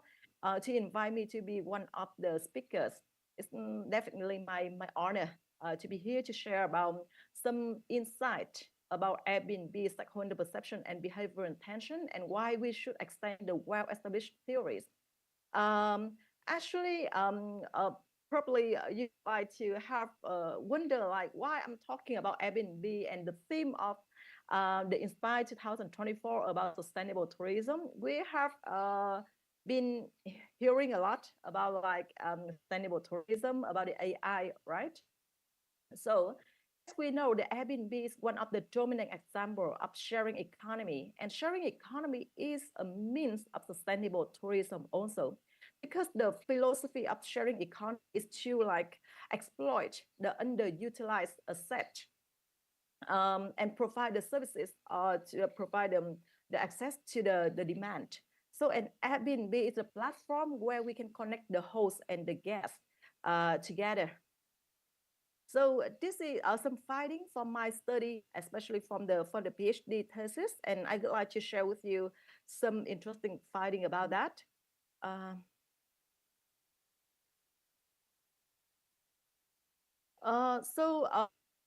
to invite me to be one of the speakers. It's definitely my honor to be here to share about some insight about Airbnb stakeholder perception and behavior intention, and why we should extend the well-established theories. Probably you like to have wonder like why I'm talking about Airbnb and the theme of the Inspire 2024 about sustainable tourism. We have been hearing a lot about like sustainable tourism, about the AI, right? So as we know, the Airbnb is one of the dominant example of sharing economy, and sharing economy is a means of sustainable tourism also, because the philosophy of sharing economy is to like exploit the underutilized asset and provide the services to provide the access to the demand. So an Airbnb is a platform where we can connect the host and the guest together. So this is some finding from my study, especially from the PhD thesis, and I would like to share with you some interesting finding about that.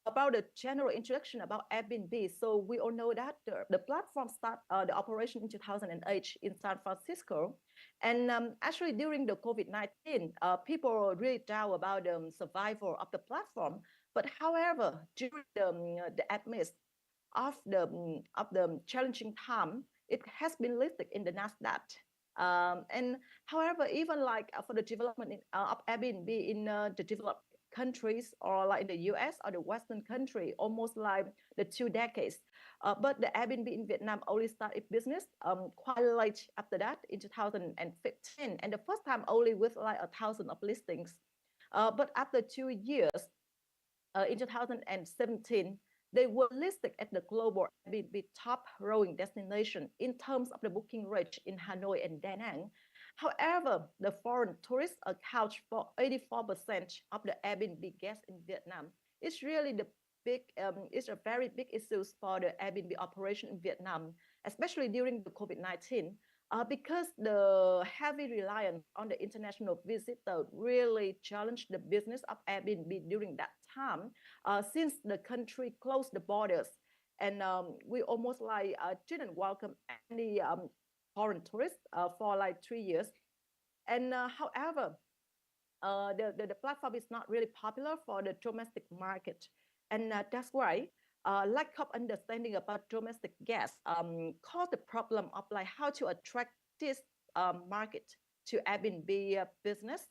About the general introduction about Airbnb. So we all know that the platform started the operation in 2008 in San Francisco. And actually during the COVID-19, people really doubt about the survival of the platform. But however, during the amidst of the challenging time, it has been listed in the NASDAQ. And however, even like for the development of Airbnb in the developed countries, or like in the US or the Western country, almost like the 2 decades. But the Airbnb in Vietnam only started business quite late after that in 2015. And the first time only with like 1,000 of listings. But after 2 years, in 2017, they were listed at the global Airbnb top growing destination in terms of the booking rate in Hanoi and Da Nang. However, the foreign tourists account for 84% of the Airbnb guests in Vietnam. It's really the very big issues for the Airbnb operation in Vietnam, especially during the COVID-19, because the heavy reliance on the international visitor really challenged the business of Airbnb during that time, since the country closed the borders, and we almost like didn't welcome any foreign tourists for like 3 years. And however, the platform is not really popular for the domestic market. And that's why lack of understanding about domestic guests caused the problem of like how to attract this market to Airbnb business.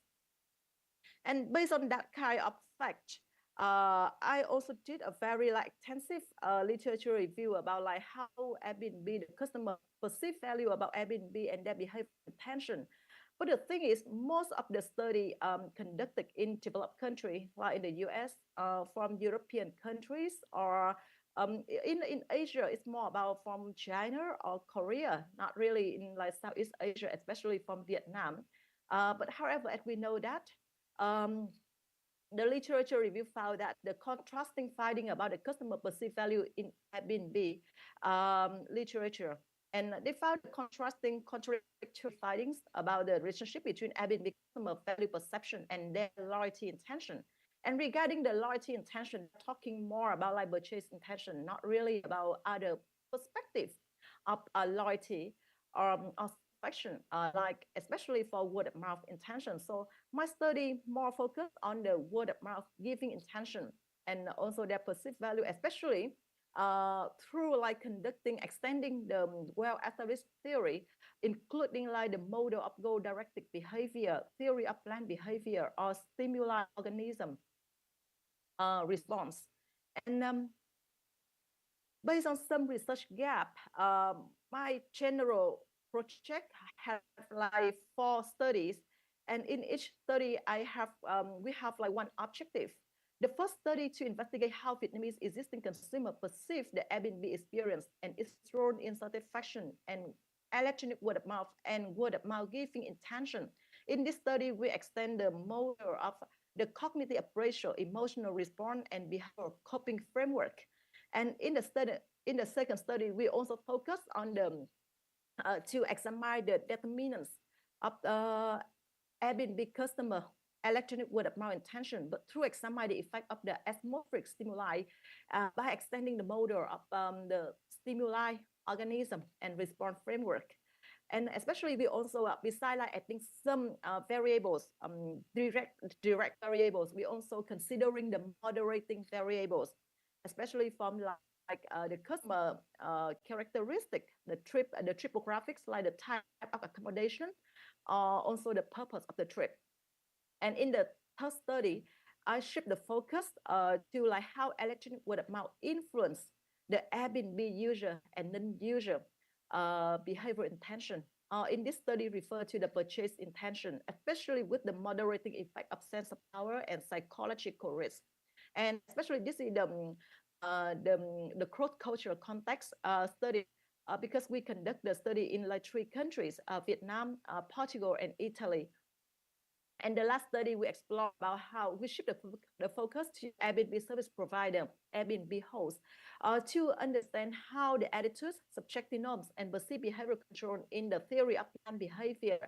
And based on that kind of fact, I also did a very like extensive literature review about like how Airbnb, the customer perceive value about Airbnb and their behavior intention. But the thing is, most of the study conducted in developed countries, like in the US, from European countries, or in Asia, it's more about from China or Korea, not really in like Southeast Asia, especially from Vietnam. But however, as we know that, the literature review found that the contrasting finding about the customer perceived value in Airbnb literature. And they found contrasting contradictory findings about the relationship between Airbnb customer value perception and their loyalty intention. And regarding the loyalty intention, talking more about like purchase intention, not really about other perspectives of loyalty or satisfaction, like especially for word of mouth intention. So my study more focused on the word of mouth giving intention and also their perceived value, especially through like extending the well-established theory, including like the model of goal-directed behavior, theory of planned behavior, or stimuli organism response. And based on some research gap, my general project have like 4 studies, and in each study we have like one objective. The first study to investigate how Vietnamese existing consumer perceive the Airbnb experience and its role in satisfaction and electronic word of mouth and word of mouth giving intention. In this study, we extend the model of the cognitive appraisal, emotional response, and behavioral coping framework. And in the second study, we also focus on the to examine the determinants of Airbnb customer electronic word of mouth intention, but through examine the effect of the atmospheric stimuli by extending the model of the stimuli organism and response framework. And especially we also, besides like adding some variables, direct variables, we also considering the moderating variables, especially from like the customer characteristic, the tripographics, like the type of accommodation, also the purpose of the trip. And in the third study, I shift the focus to like how electronic word of mouth influence the Airbnb user and non-user behavior intention. In this study, refer to the purchase intention, especially with the moderating effect of sense of power and psychological risk. And especially this is the cross-cultural context study, because we conduct the study in like 3 countries, Vietnam, Portugal, and Italy. And the last study, we explore about how we shift the focus to Airbnb service provider, Airbnb host, to understand how the attitudes, subjective norms, and perceived behavior control in the theory of planned behavior.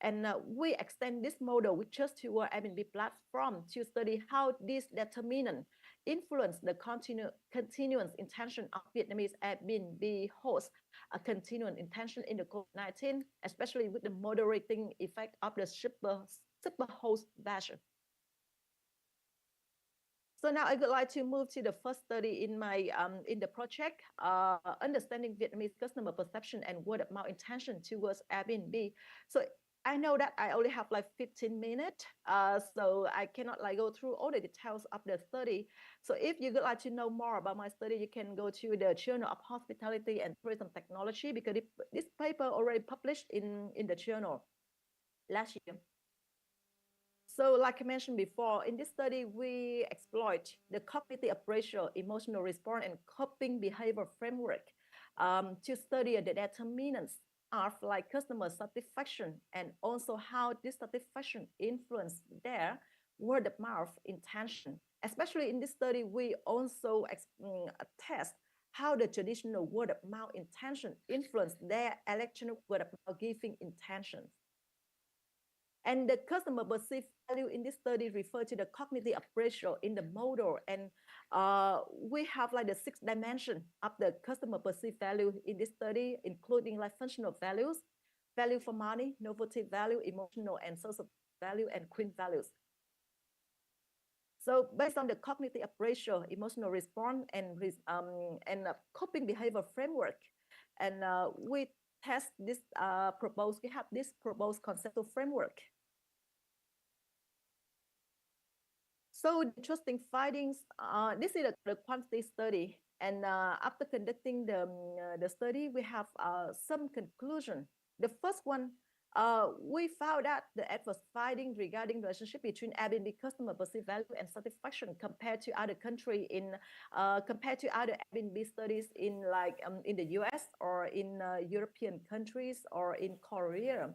And we extend this model with just to our Airbnb platform to study how this determinant influence the continuance intention of Vietnamese Airbnb hosts, a continuing intention in the COVID-19, especially with the moderating effect of the super host version. So now I would like to move to the first study in my in the project, understanding Vietnamese customer perception and word of mouth intention towards Airbnb. So I know that I only have like 15 minutes, so I cannot like go through all the details of the study. So if you would like to know more about my study, you can go to the Journal of Hospitality and Tourism Technology, because this paper already published in the journal last year. So like I mentioned before, in this study, we exploit the cognitive appraisal, emotional response, and coping behavior framework to study the determinants of like customer satisfaction and also how this satisfaction influence their word of mouth intention. Especially in this study, we also test how the traditional word of mouth intention influence their electronic word of mouth giving intentions. And the customer perceived value in this study refer to the cognitive appraisal in the model. And we have like the 6 dimension of the customer perceived value in this study, including like functional values, value for money, novelty value, emotional and social value, and queen values. So based on the cognitive appraisal, emotional response, and coping behavior framework, and we test this we have this proposed conceptual framework. So interesting findings. This is the quantity study, and after conducting the study, we have some conclusion. The first one, we found that the adverse finding regarding the relationship between Airbnb customer perceived value and satisfaction compared to other country compared to other Airbnb studies in in the US or in European countries or in Korea.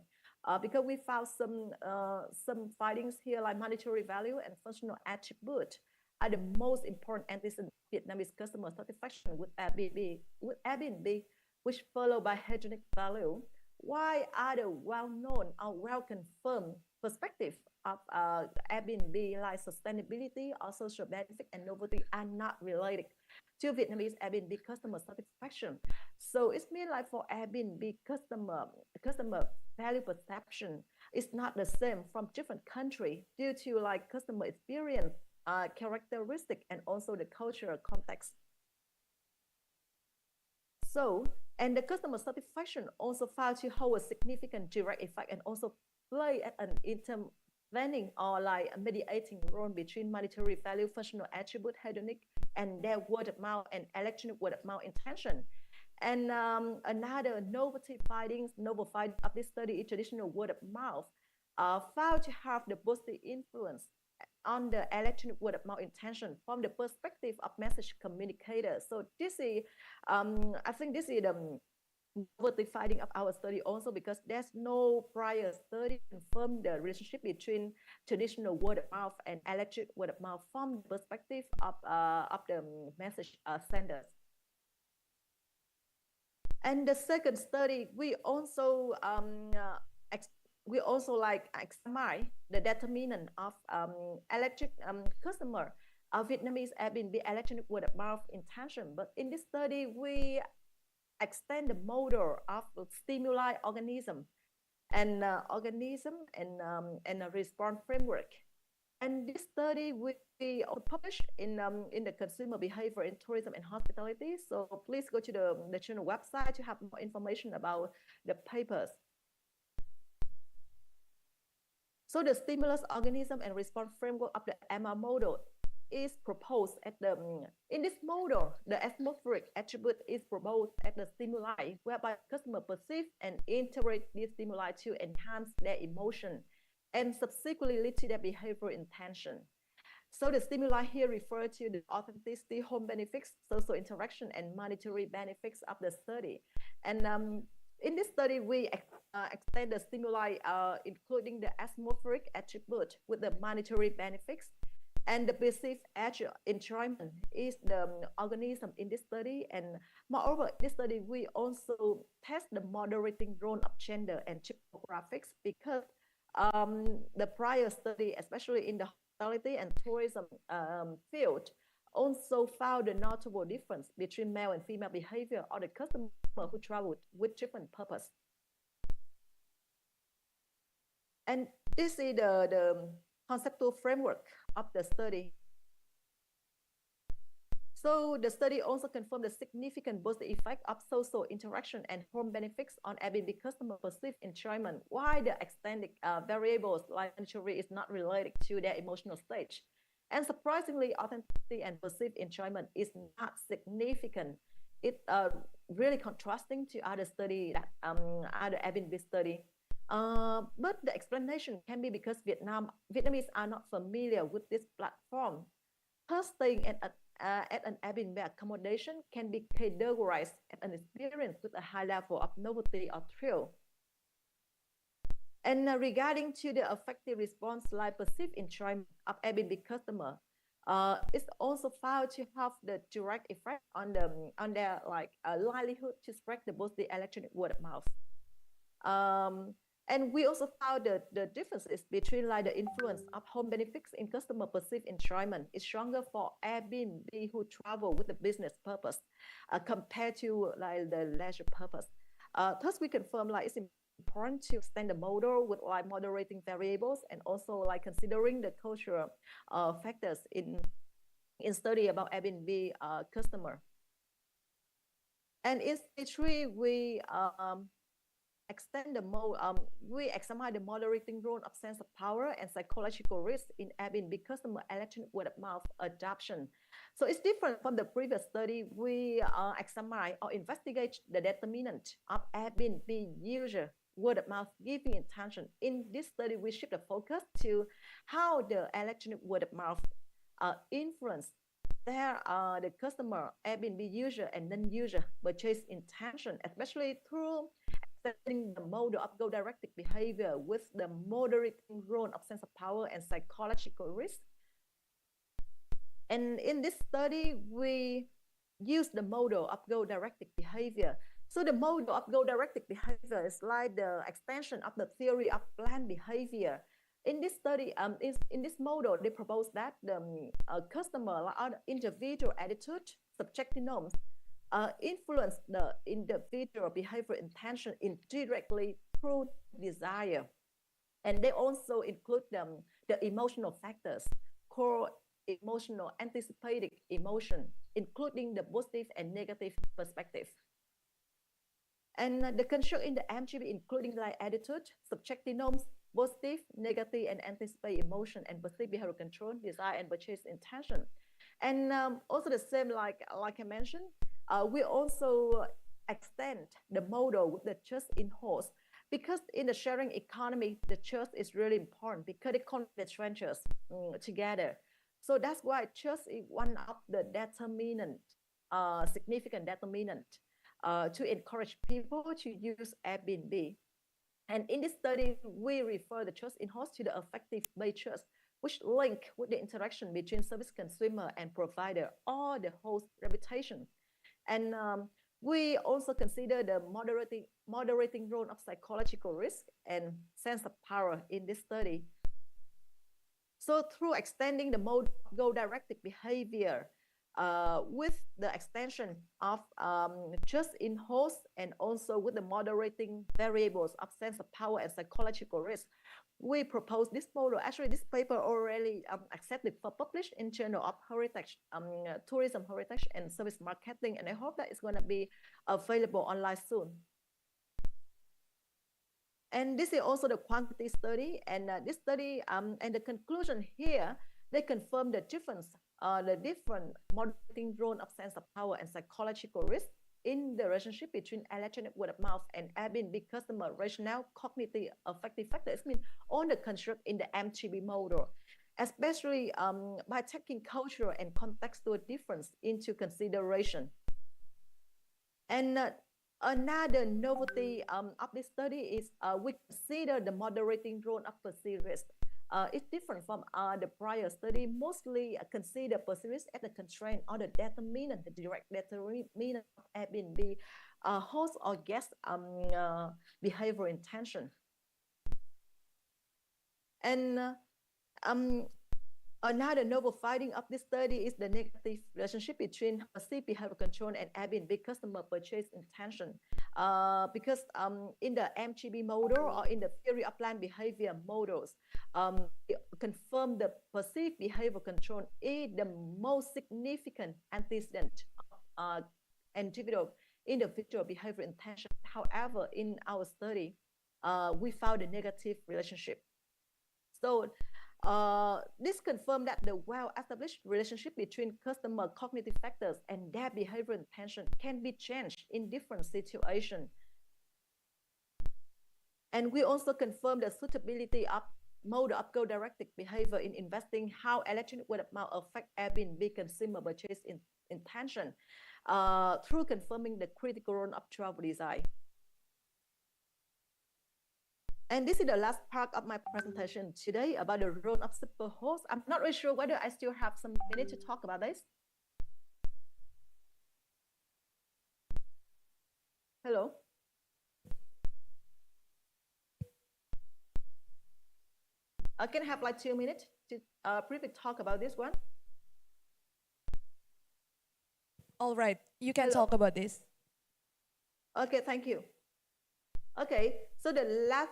Because we found some findings here like monetary value and functional attribute are the most important antecedent Vietnamese customer satisfaction with Airbnb, which followed by hygienic value. Why other well-known or well-confirmed perspective of Airbnb like sustainability or social benefit and novelty are not related to Vietnamese Airbnb customer satisfaction? So it means like for Airbnb customer value perception is not the same from different country due to like customer experience, characteristic, and also the cultural context. So, and the customer satisfaction also found to hold a significant direct effect and also play an intervening or like a mediating role between monetary value, functional attribute, hedonic, and their word of mouth and electronic word of mouth intention. And another novel finding of this study is traditional word of mouth found to have the positive influence on the electronic word of mouth intention from the perspective of message communicators. So this is, I think this is the novelty finding of our study also because there's no prior study confirm the relationship between traditional word of mouth and electronic word of mouth from the perspective of the message senders. And the second study, we also examine the determinant of electric customer Vietnamese Airbnb electronic word of mouth intention. But in this study, we extend the model of stimuli organism and a response framework. And this study will be published in the consumer behavior in tourism and hospitality. So please go to the channel website to have more information about the papers. So the stimulus organism and response framework of the MR model is proposed at in this model, the atmospheric attribute is proposed at the stimuli, whereby customer perceive and integrate these stimuli to enhance their emotion and subsequently lead to their behavioral intention. So the stimuli here refer to the authenticity, home benefits, social interaction, and monetary benefits of the study. And in this study, we extend the stimuli, including the atmospheric attribute with the monetary benefits. And the perceived enjoyment is the organism in this study. And moreover, in this study, we also test the moderating role of gender and typographics because the prior study, especially in the hospitality and tourism field, also found a notable difference between male and female behavior of the customer who traveled with different purpose. And this is the conceptual framework of the study. So the study also confirmed the significant positive effect of social interaction and home benefits on Airbnb customer perceived enjoyment, while the extended variables like monetary is not related to their emotional stage. And surprisingly, authenticity and perceived enjoyment is not significant. It's really contrasting to other study, other Airbnb study. But the explanation can be because Vietnamese are not familiar with this platform. Thus, staying at an Airbnb accommodation can be categorized as an experience with a high level of novelty or thrill. And regarding to the effective response like perceived enjoyment of Airbnb customer, it's also found to have the direct effect on their livelihood to spread the both the electronic word of mouth. And we also found the differences between like the influence of home benefits in customer perceived enjoyment is stronger for Airbnb who travel with the business purpose compared to like the leisure purpose. Thus, we confirm like it's important to extend the model with like moderating variables and also like considering the cultural factors in study about Airbnb customer. And in stage 3, we extend the we examine the moderating role of sense of power and psychological risk in Airbnb customer electronic word of mouth adoption. So it's different from the previous study. We examine or investigate the determinant of Airbnb user word of mouth giving intention. In this study, we shift the focus to how the electronic word of mouth influence the customer, Airbnb user and non-user purchase intention, especially through setting the model of goal-directed behavior with the moderating role of sense of power and psychological risk. And in this study, we use the model of goal-directed behavior. So the model of goal-directed behavior is like the extension of the theory of planned behavior. In this study, in this model, they propose that the customer or individual attitude, subjective norms, influence the individual behavior intention indirectly through desire. And they also include the emotional factors, core emotional, anticipated emotion, including the positive and negative perspective. And the construct in the MGB, including like attitude, subjective norms, positive, negative, and anticipate emotion, and perceived behavioral control, desire, and purchase intention. And also the same, like I mentioned, we also extend the model with the trust in host, because in the sharing economy, the trust is really important because it connects the strangers together. So that's why trust is one of the determinant, significant determinant to encourage people to use Airbnb. And in this study, we refer the trust in host to the affective based trust, which link with the interaction between service consumer and provider or the host reputation. And we also consider the moderating role of psychological risk and sense of power in this study. So through extending the mode goal-directed behavior with the extension of trust in host and also with the moderating variables of sense of power and psychological risk, we propose this model. Actually, this paper already accepted for published in Journal of Heritage, Tourism, Heritage, and Service Marketing, and I hope that it's going to be available online soon. And this is also the quantity study, and this study and the conclusion here, they confirm the difference, the different moderating role of sense of power and psychological risk in the relationship between electronic word of mouth and Airbnb customer rationale cognitive affective factors. I mean, all the construct in the MTB model, especially by taking cultural and contextual difference into consideration. And another novelty of this study is we consider the moderating role of perceived risk. It's different from the prior study, mostly consider perceived risk as a constraint or the determinant, the direct determinant of Airbnb host or guest behavior intention. And another novel finding of this study is the negative relationship between perceived behavior control and Airbnb customer purchase intention. Because in the MGB model or in the theory of planned behavior models, confirm the perceived behavior control is the most significant antecedent of individual behavior intention. However, in our study, we found a negative relationship. So this confirmed that the well-established relationship between customer cognitive factors and their behavioral intention can be changed in different situations. And we also confirmed the suitability of model of goal-directed behavior in investing how electronic word of mouth affect Airbnb consumer purchase intention through confirming the critical role of travel design. And this is the last part of my presentation today about the role of superhost. I'm not really sure whether I still have some minute to talk about this. Hello? I can have like 2 minutes to briefly talk about this one. All right, you can Hello. talk about this. Okay, thank you. Okay, so the last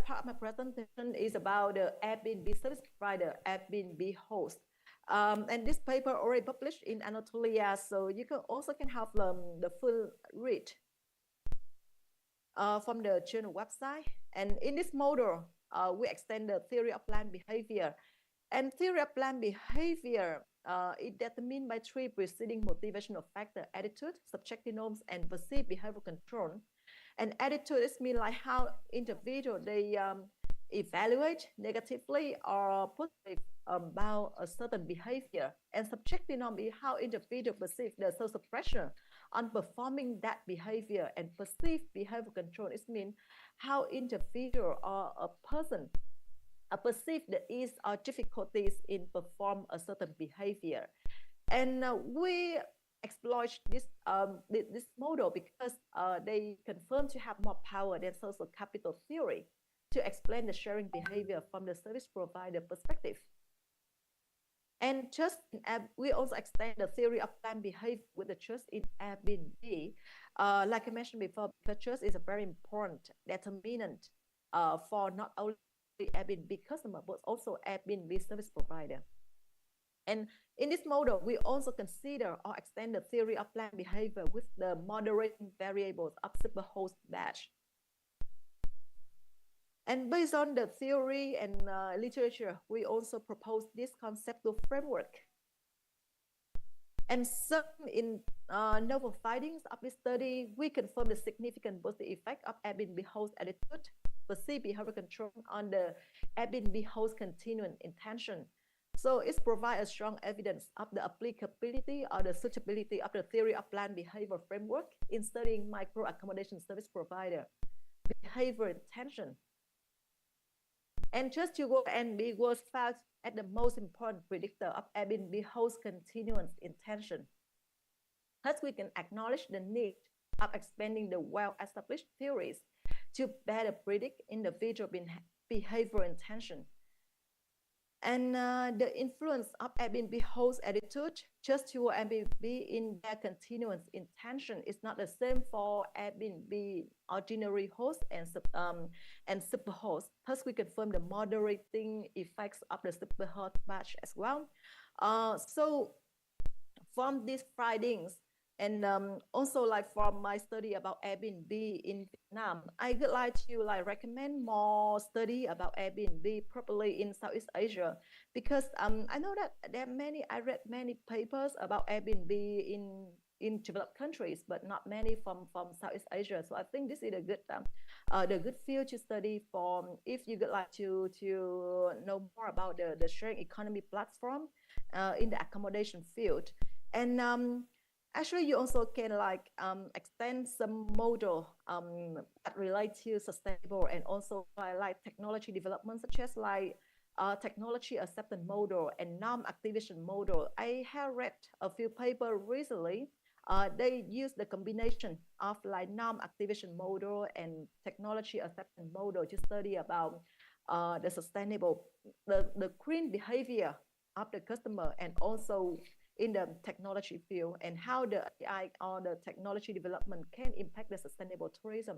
part of my presentation is about the Airbnb service provider, Airbnb host. And this paper already published in Anatolia, so you can also have the full read from the journal website. And in this model, we extend the theory of planned behavior. And theory of planned behavior is determined by three preceding motivational factors: attitude, subjective norms, and perceived behavior control. And attitude is mean like how individual they evaluate negatively or positive about a certain behavior. And subjective norm is how individual perceive the social pressure on performing that behavior. And perceived behavior control is mean how individual or a person perceive the ease or difficulties in perform a certain behavior. And we exploit this model because they confirm to have more power than social capital theory to explain the sharing behavior from the service provider perspective. And we also extend the theory of planned behavior with the trust in Airbnb. Like I mentioned before, because trust is a very important determinant for not only Airbnb customer, but also Airbnb service provider. And in this model, we also consider or extend the theory of planned behavior with the moderating variables of superhost batch. And based on the theory and literature, we also propose this conceptual framework. And some in novel findings of this study, we confirm the significant positive effect of Airbnb host attitude, perceived behavior control on the Airbnb host continuing intention. So it provides a strong evidence of the applicability or the suitability of the theory of planned behavior framework in studying micro accommodation service provider behavior intention. And just to go, Airbnb was found as the most important predictor of Airbnb host continuance intention. Thus, we can acknowledge the need of expanding the well-established theories to better predict individual behavior intention. And the influence of Airbnb host attitude just to Airbnb in their continuance intention is not the same for Airbnb ordinary host and superhost. Thus, we confirm the moderating effects of the superhost batch as well. So from these findings, and also like from my study about Airbnb in Vietnam, I would like to recommend more study about Airbnb probably in Southeast Asia, because I know that I read many papers about Airbnb in developed countries, but not many from Southeast Asia. So I think this is a good field to study for if you would like to know more about the sharing economy platform in the accommodation field. And actually, you also can extend some model that relate to sustainable and also like technology development, such as technology acceptance model and norm activation model. I have read a few papers recently. They use the combination of norm activation model and technology acceptance model to study about the sustainable, the green behavior of the customer, and also in the technology field, and how the AI or the technology development can impact the sustainable tourism.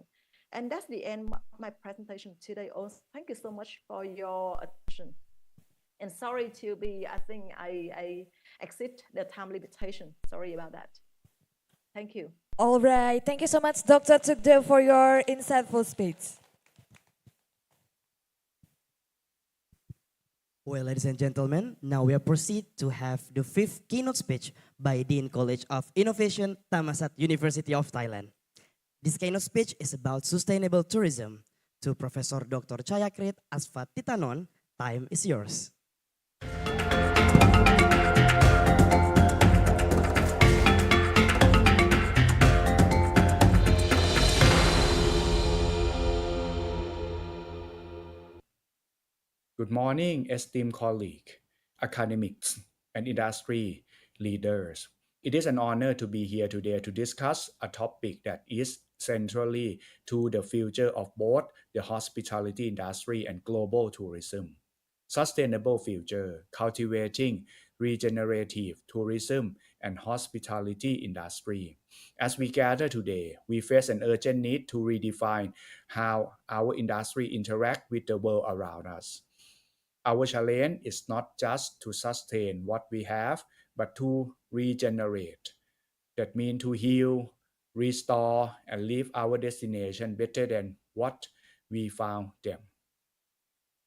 And that's the end of my presentation today. Also, thank you so much for your attention. And sorry to be, I think I exceed the time limitation. Sorry about that. Thank you. All right, thank you so much, Dr. Tukdev, for your insightful speech. Well, ladies and gentlemen, now we proceed to have the fifth keynote speech by Dean College of Innovation, Thammasat University of Thailand. This keynote speech is about sustainable tourism. To Professor Dr. Chayakrit Asfat Titanon, time is yours. morning, esteemed colleague, academics, and industry leaders. It is an honor to be here today to discuss a topic that is centrally to the future of both the hospitality industry and global tourism. Sustainable future, cultivating regenerative tourism and hospitality industry. As we gather today, we face an urgent need to redefine how our industry interact with the world around us. Our challenge is not just to sustain what we have, but to regenerate. That means to heal, restore, and leave our destination better than what we found them.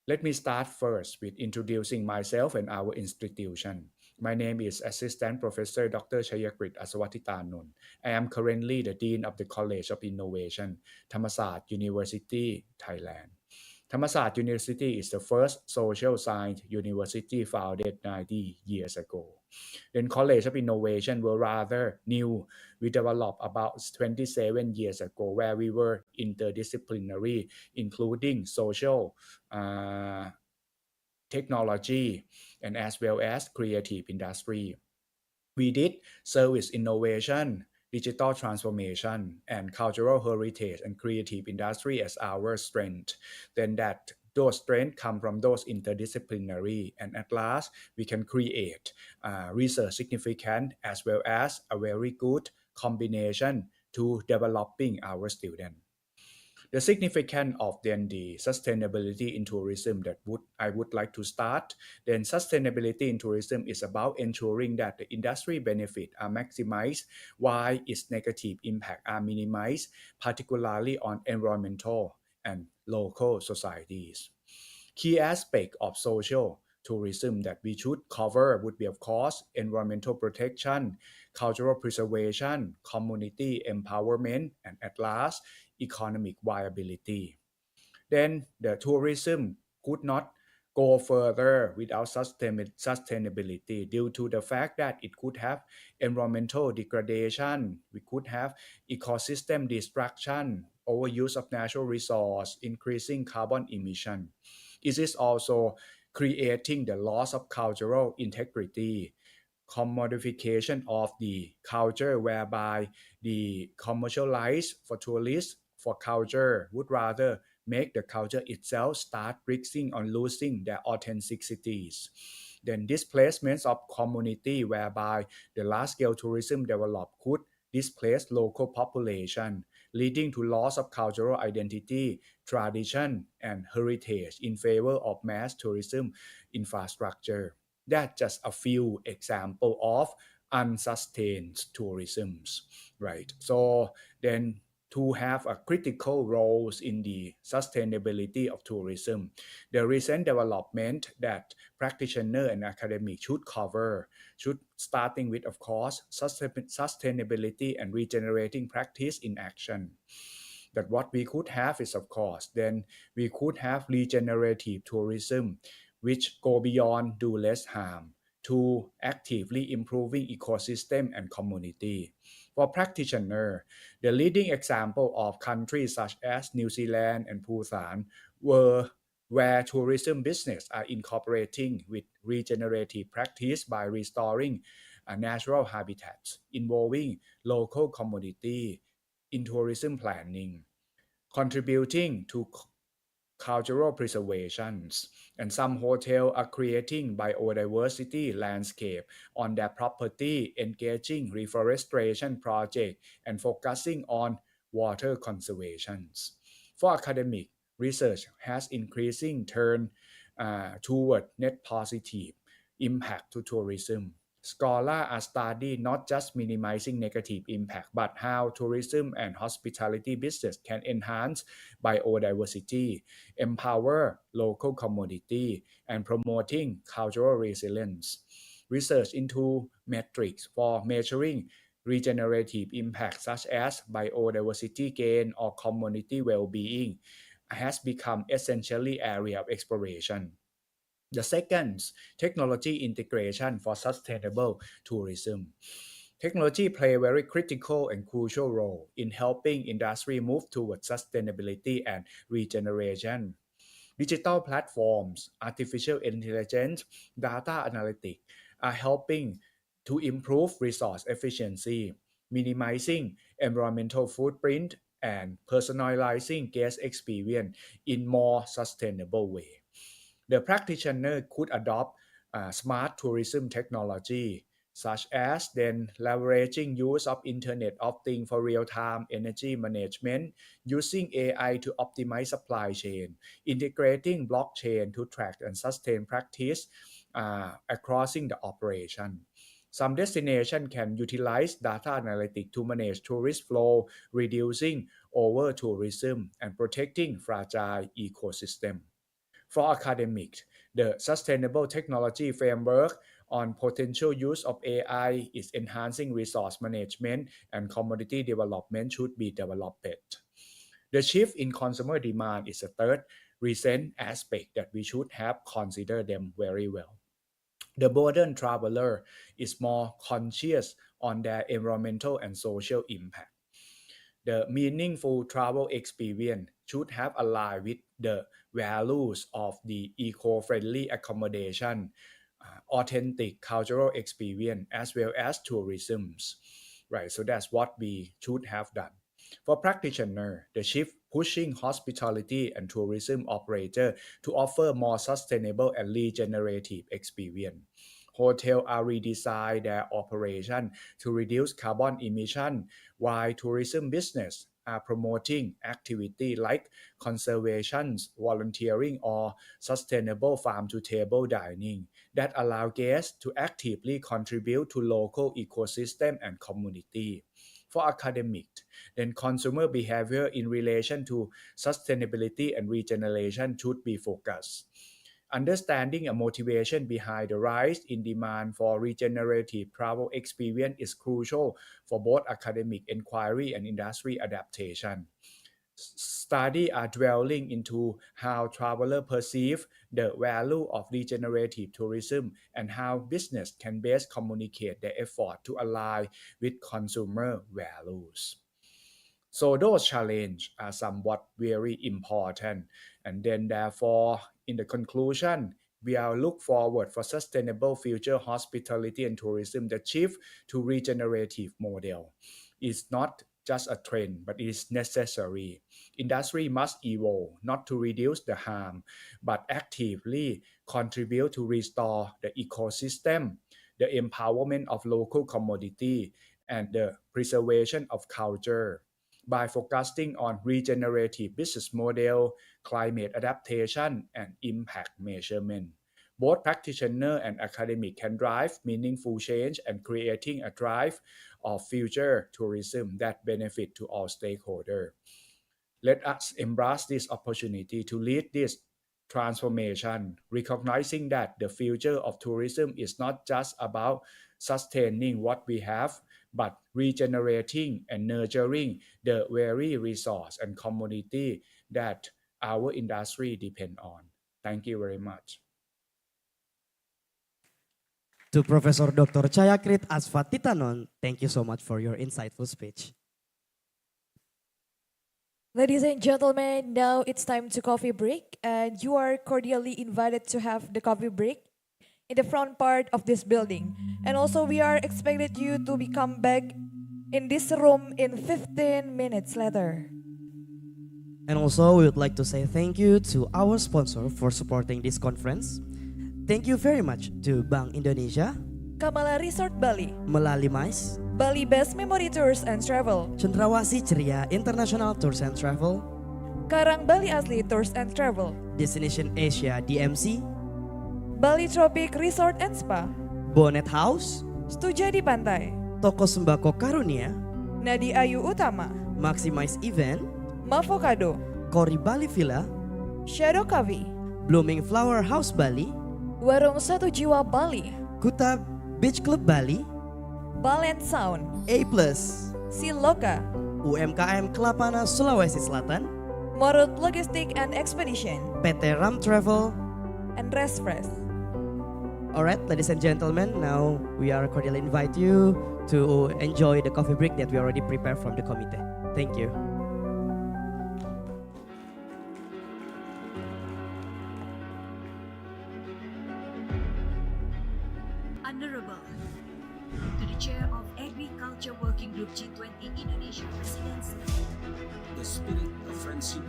Let me start first with introducing myself and our institution. My name is Assistant Professor Dr. Chayakrit Aswatitanun. I am currently the Dean of the College of Innovation, Thammasat University, Thailand. Thammasat University is the first social science university founded 90 years ago. Then College of Innovation were rather new. We developed about 27 years ago where we were interdisciplinary, including social, technology, and as well as creative industry. We did service innovation, digital transformation, and cultural heritage and creative industry as our strength. Then those strengths come from those interdisciplinary, and at last we can create research significant as well as a very good combination to developing our students. The significance of then the sustainability in tourism that I would like to start. Then sustainability in tourism is about ensuring that the industry benefits are maximized while its negative impact are minimized, particularly on environmental and local societies. Key aspect of social tourism that we should cover would be, of course, environmental protection, cultural preservation, community empowerment, and at last, economic viability. Then the tourism could not go further without sustainability due to the fact that it could have environmental degradation, we could have ecosystem destruction, overuse of natural resource, increasing carbon emission. It is also creating the loss of cultural integrity, commodification of the culture whereby the commercialized for tourists for culture would rather make the culture itself start risking on losing their authenticities. Then displacements of community whereby the large-scale tourism developed could displace local population, leading to loss of cultural identity, tradition, and heritage in favor of mass tourism infrastructure. That's just a few examples of unsustained tourism, right? So then to have a critical roles in the sustainability of tourism, the recent development that practitioner and academic should cover should starting with, of course, sustainability and regenerating practice in action. That what we could have is, of course, then we could have regenerative tourism, which go beyond do less harm to actively improving ecosystem and community. For practitioner, the leading example of countries such as New Zealand and Bhutan were where tourism business are incorporating with regenerative practice by restoring natural habitats, involving local community in tourism planning, contributing to cultural preservation, and some hotels are creating biodiversity landscape on their property, engaging reforestation project and focusing on water conservation. For academic, research has increasing turn toward net positive impact to tourism. Scholars are studying not just minimizing negative impact, but how tourism and hospitality business can enhance biodiversity, empower local community, and promoting cultural resilience. Research into metrics for measuring regenerative impact such as biodiversity gain or community well-being has become essentially area of exploration. The second, technology integration for sustainable tourism. Technology play a very critical and crucial role in helping industry move towards sustainability and regeneration. Digital platforms, artificial intelligence, data analytics are helping to improve resource efficiency, minimizing environmental footprint, and personalizing guest experience in more sustainable way. The practitioner could adopt smart tourism technology, such as then leveraging use of Internet of Things for real-time energy management, using AI to optimize supply chain, integrating blockchain to track and sustain practice across the operation. Some destination can utilize data analytics to manage tourist flow, reducing over tourism and protecting fragile ecosystem. For academics, the Sustainable Technology Framework on potential use of AI is enhancing resource management and commodity development should be developed. The shift in consumer demand is a third recent aspect that we should have considered them very well. The modern traveler is more conscious on their environmental and social impact. The meaningful travel experience should have aligned with the values of the eco-friendly accommodation, authentic cultural experience, as well as tourism. Right, so that's what we should have done. For practitioner, the shift pushing hospitality and tourism operator to offer more sustainable and regenerative experience. Hotels are redesign their operation to reduce carbon emission, while tourism business are promoting activity like conservation, volunteering, or sustainable farm-to-table dining that allow guests to actively contribute to local ecosystem and community. For academics, then consumer behavior in relation to sustainability and regeneration should be focused. Understanding a motivation behind the rise in demand for regenerative travel experience is crucial for both academic inquiry and industry adaptation. Studies are dwelling into how travelers perceive the value of regenerative tourism and how business can best communicate their effort to align with consumer values. So those challenges are somewhat very important. And then therefore, in the conclusion, we are look forward for sustainable future hospitality and tourism that shift to regenerative model. It's not just a trend, but it is necessary. Industry must evolve not to reduce the harm, but actively contribute to restore the ecosystem, the empowerment of local commodity, and the preservation of culture. By focusing on regenerative business model, climate adaptation, and impact measurement. Both practitioner and academic can drive meaningful change and creating a drive of future tourism that benefit to all stakeholders. Let us embrace this opportunity to lead this transformation, recognizing that the future of tourism is not just about sustaining what we have, but regenerating and nurturing the very resource and community that our industry depend on. Thank you very much. To Professor Dr. Chayakrit Asfatitanon, thank you so much for your insightful speech. Ladies and gentlemen, now it's time to coffee break, and you are cordially invited to have the coffee break in the front part of this building. And also we are expected you to be come back in this room in 15 minutes later. And also, we would like to say thank you to our sponsor for supporting this conference. Thank you very much to Bank Indonesia, Kamala Resort Bali, Melali Mais, Bali Best Memory Tours and Travel, Cendrawasih Ceria International Tours and Travel, Karang Bali Asli Tours and Travel, Destination Asia DMC, Bali Tropic Resort and Spa, Bonnet House, Stuja di Pantai, Toko Sembako Karunia, Nadi Ayu Utama, Maximize Event, Mavocado, Kori Bali Villa, Shadow Cafe, Blooming Flower House Bali, Warung Satu Jiwa Bali, Kuta Beach Club Bali, Balen Sound, A+, Siloka, UMKM Kelapana Sulawesi Selatan, Morut Logistik and Expedition, PT Ram Travel. and Rest Fresh. Alright, ladies and gentlemen, now we are cordially invite you to enjoy the coffee break that we already prepared from the committee. Thank you. the chair of Agriculture Working Group G20 Indonesia Presidency. The spirit of friendship.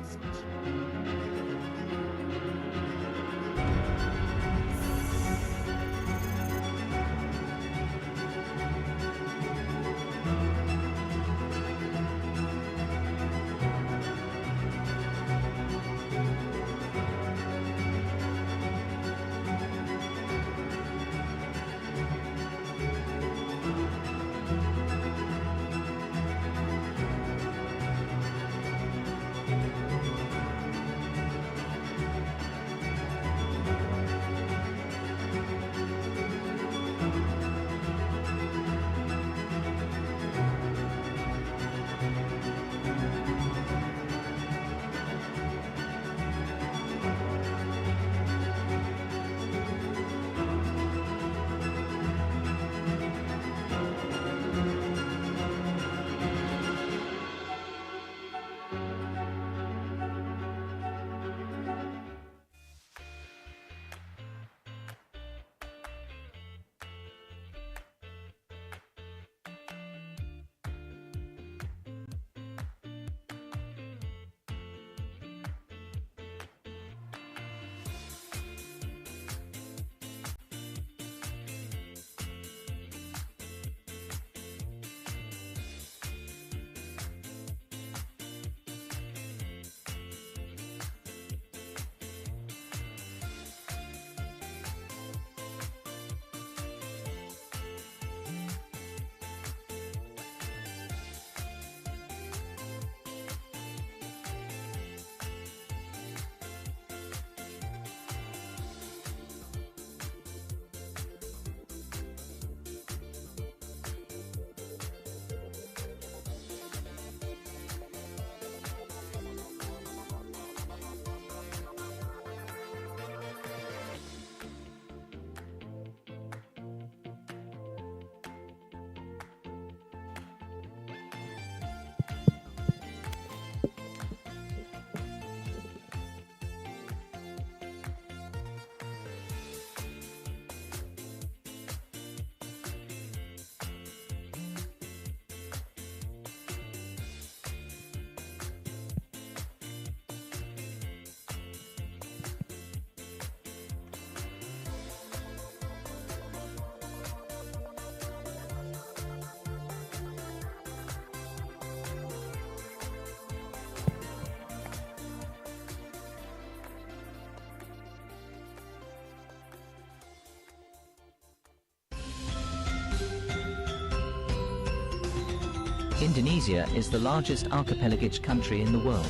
Indonesia is the largest archipelagic country in the world.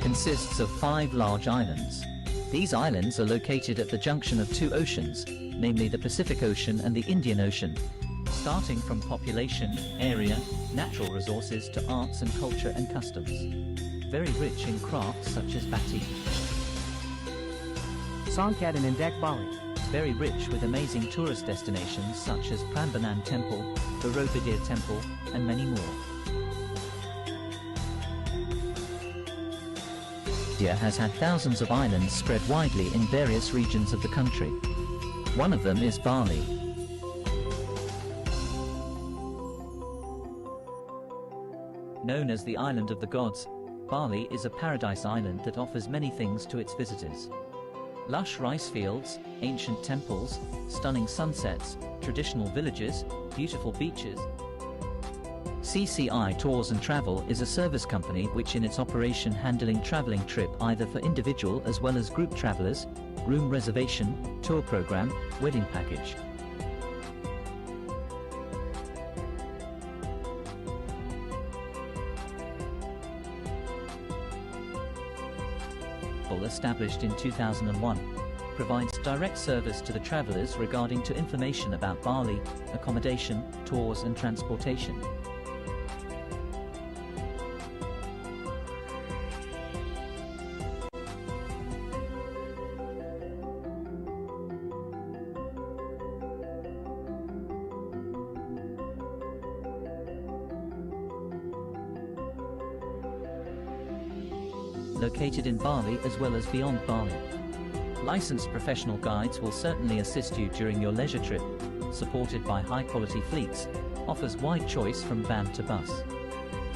Consists of 5 large islands. These islands are located at the junction of 2 oceans, namely the Pacific Ocean and the Indian Ocean. Starting from population, area, natural resources to arts and culture and customs. Very rich in crafts such as batik. Songket and Indek Bali. Very rich with amazing tourist destinations such as Prambanan Temple, Borobudur Temple, and many more. India has had thousands of islands spread widely in various regions of the country. One of them is Bali. Known as the Island of the Gods, Bali is a paradise island that offers many things to its visitors. Lush rice fields, ancient temples, stunning sunsets, traditional villages, beautiful beaches. CCI Tours and Travel is a service company which in its operation handling traveling trip either for individual as well as group travelers, room reservation, tour program, wedding package. Established in 2001, provides direct service to the travelers regarding to information about Bali, accommodation, tours and transportation. Located in Bali as well as beyond Bali. Licensed professional guides will certainly assist you during your leisure trip, supported by high-quality fleets, offers wide choice from van to bus.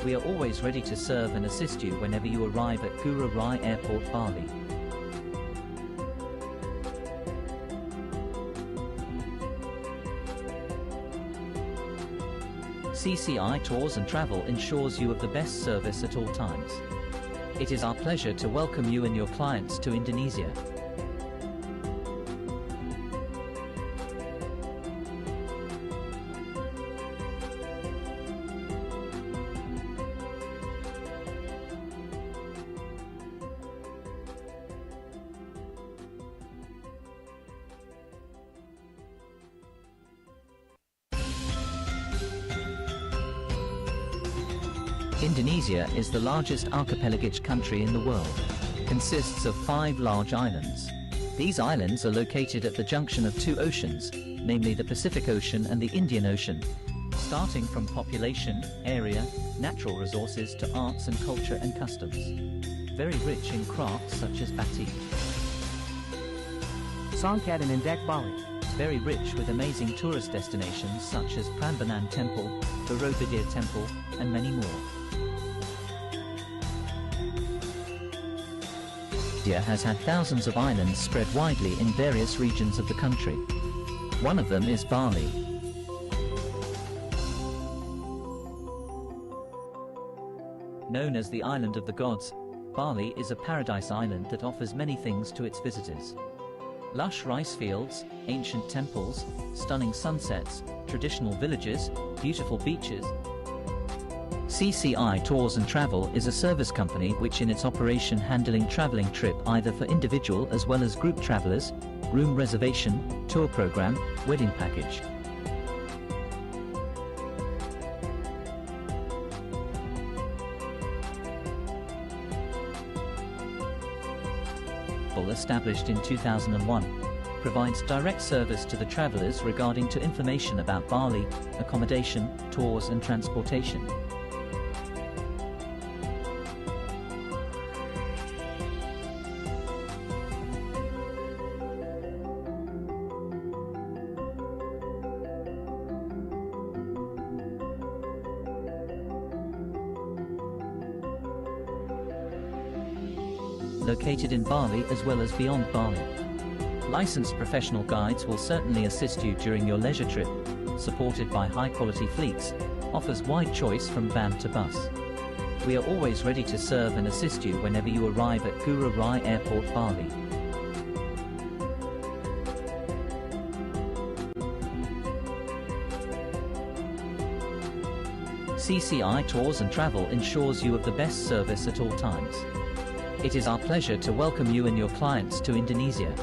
We are always ready to serve and assist you whenever you arrive at Ngurah Rai Airport, Bali. CCI Tours and Travel ensures you of the best service at all times. It is our pleasure to welcome you and your clients to Indonesia. Indonesia is the largest archipelagic country in the world. Consists of 5 large islands. These islands are located at the junction of 2 oceans, namely the Pacific Ocean and the Indian Ocean. Starting from population, area, natural resources to arts and culture and customs. Very rich in crafts such as batik. Songket and Indek Bali. Very rich with amazing tourist destinations such as Prambanan Temple, Borobudur Temple, and many more. India has had thousands of islands spread widely in various regions of the country. One of them is Bali. Known as the Island of the Gods, Bali is a paradise island that offers many things to its visitors. Lush rice fields, ancient temples, stunning sunsets, traditional villages, beautiful beaches. CCI Tours and Travel is a service company which in its operation handling traveling trip either for individual as well as group travelers, room reservation, tour program, wedding package. Established in 2001, provides direct service to the travelers regarding to information about Bali, accommodation, tours and transportation. Located in Bali as well as beyond Bali. Licensed professional guides will certainly assist you during your leisure trip, supported by high-quality fleets, offers wide choice from van to bus. We are always ready to serve and assist you whenever you arrive at Ngurah Rai Airport, Bali. CCI Tours and Travel ensures you of the best service at all times. It is our pleasure to welcome you and your clients to Indonesia.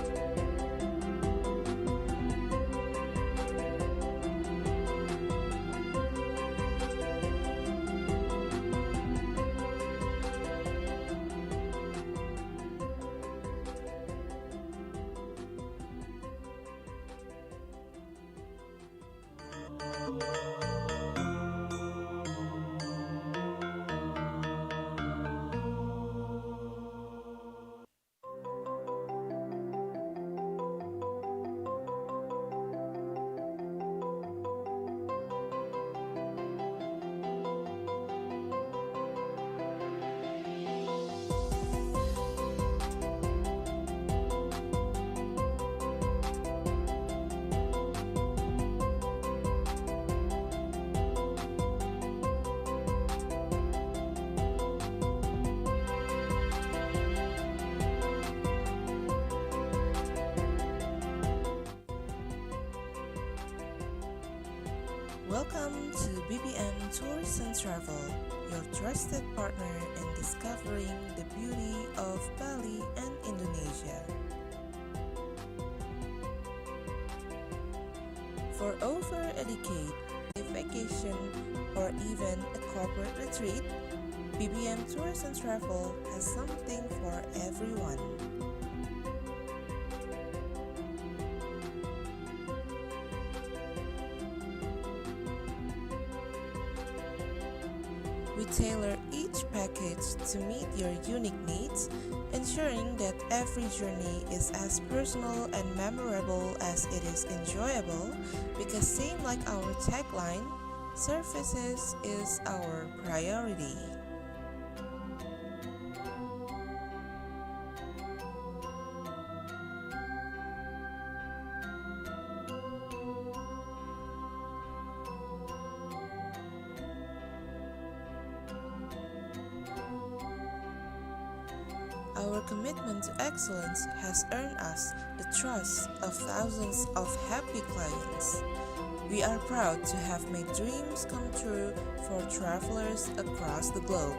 Welcome to BBM Tours and Travel, your trusted partner in discovering the beauty of Bali and Indonesia. For over a decade, a vacation, or even a corporate retreat, BBM Tours and Travel has something for everyone. We tailor each package to meet your unique needs, ensuring that every journey is as personal and memorable as it is enjoyable, because same like our tagline, Services is our priority. Our commitment to excellence has earned us the trust of thousands of happy clients. We are proud to have made dreams come true for travelers across the globe.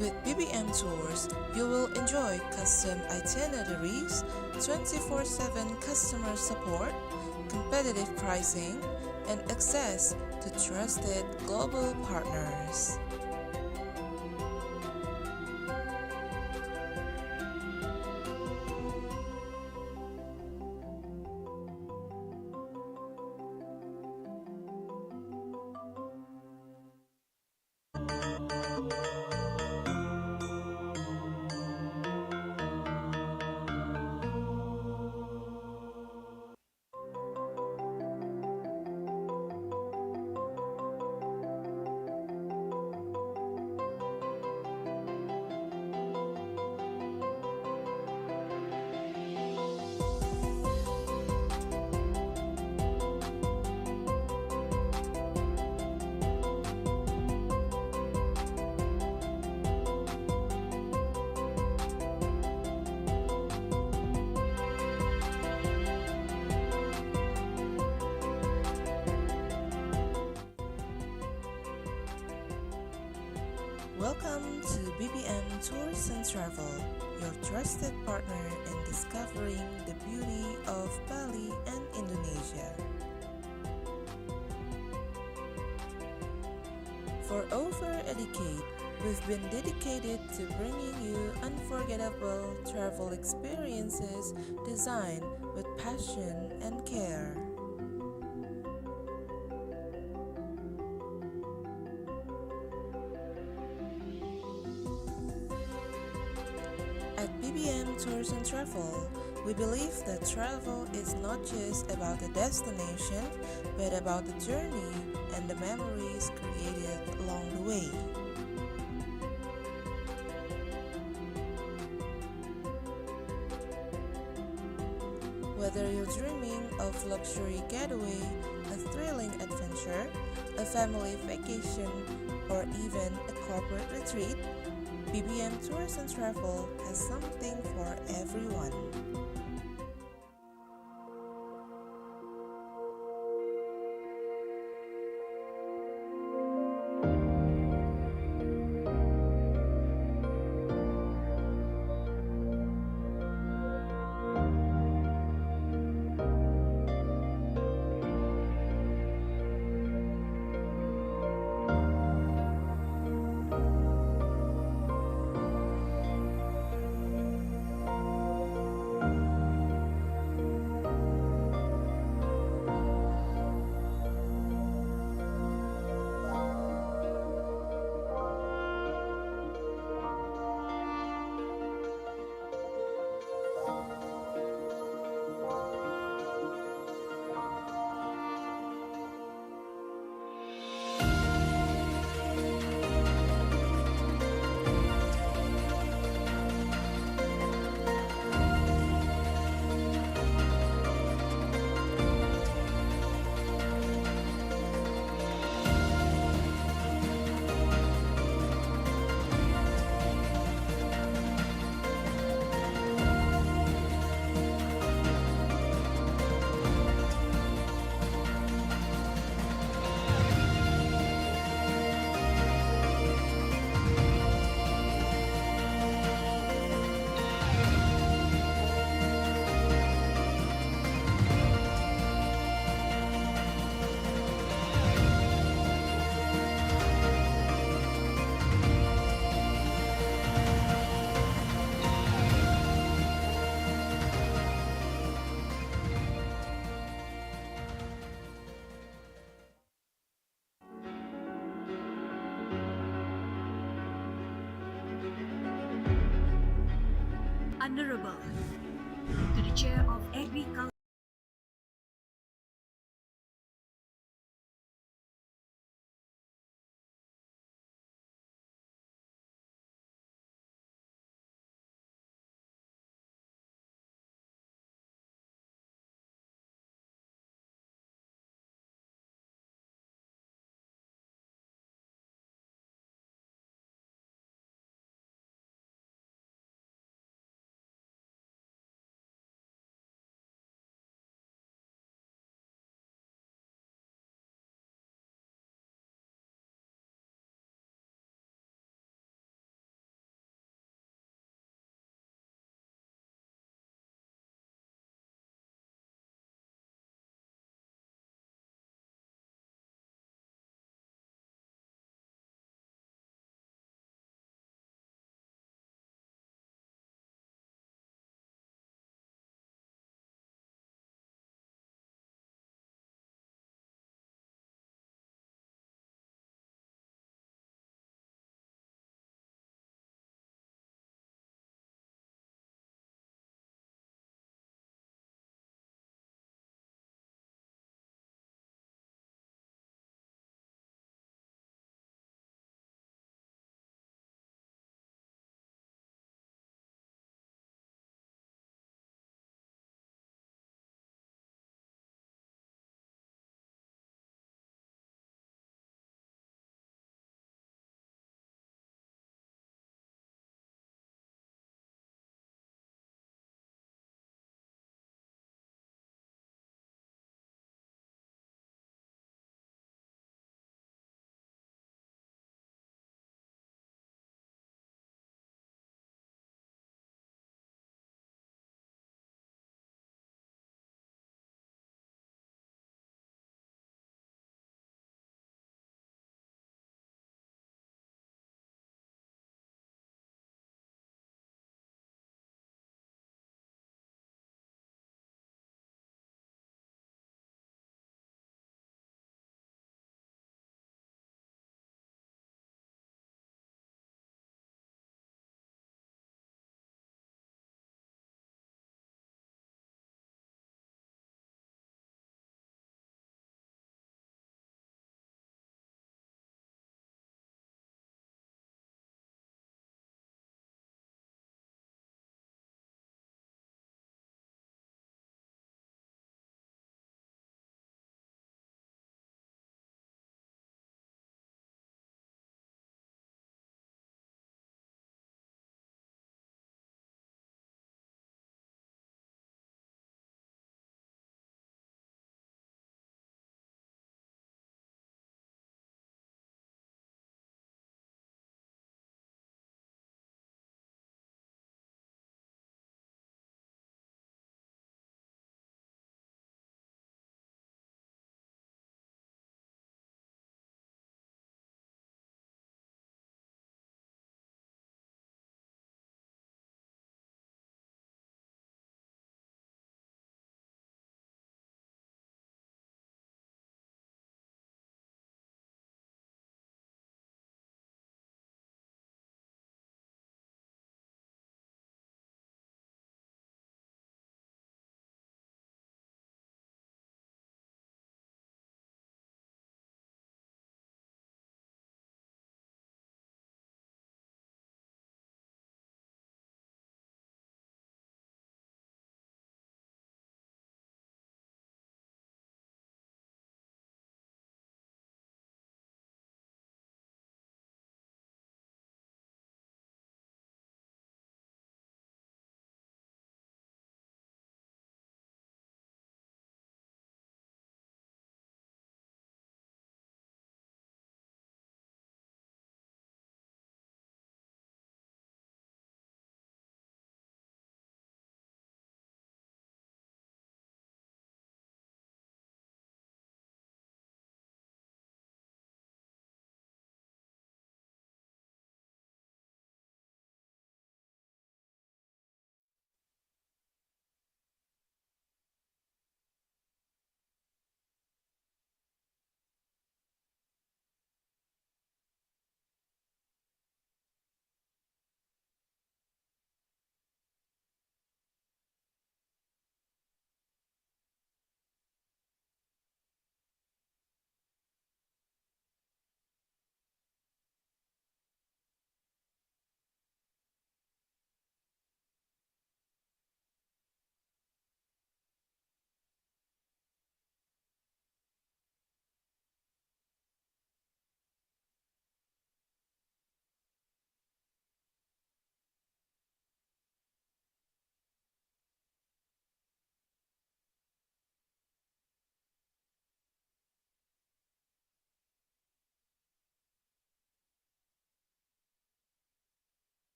With BBM Tours, you will enjoy custom itineraries, 24/7 customer support, competitive pricing, and access to trusted global partners. Welcome to BBM Tours and Travel, your trusted partner in discovering the beauty of Bali and Indonesia. For over a decade, we've been dedicated to bringing you unforgettable travel experiences designed with passion and care. At BBM Tours and Travel, we believe that travel is not just about the destination, but about the journey and the memories created along the way. Whether you're dreaming of luxury getaway, a thrilling adventure, a family vacation, or even a corporate retreat, BBM Tours and Travel has something for everyone. Honorable to the Chair of Agriculture.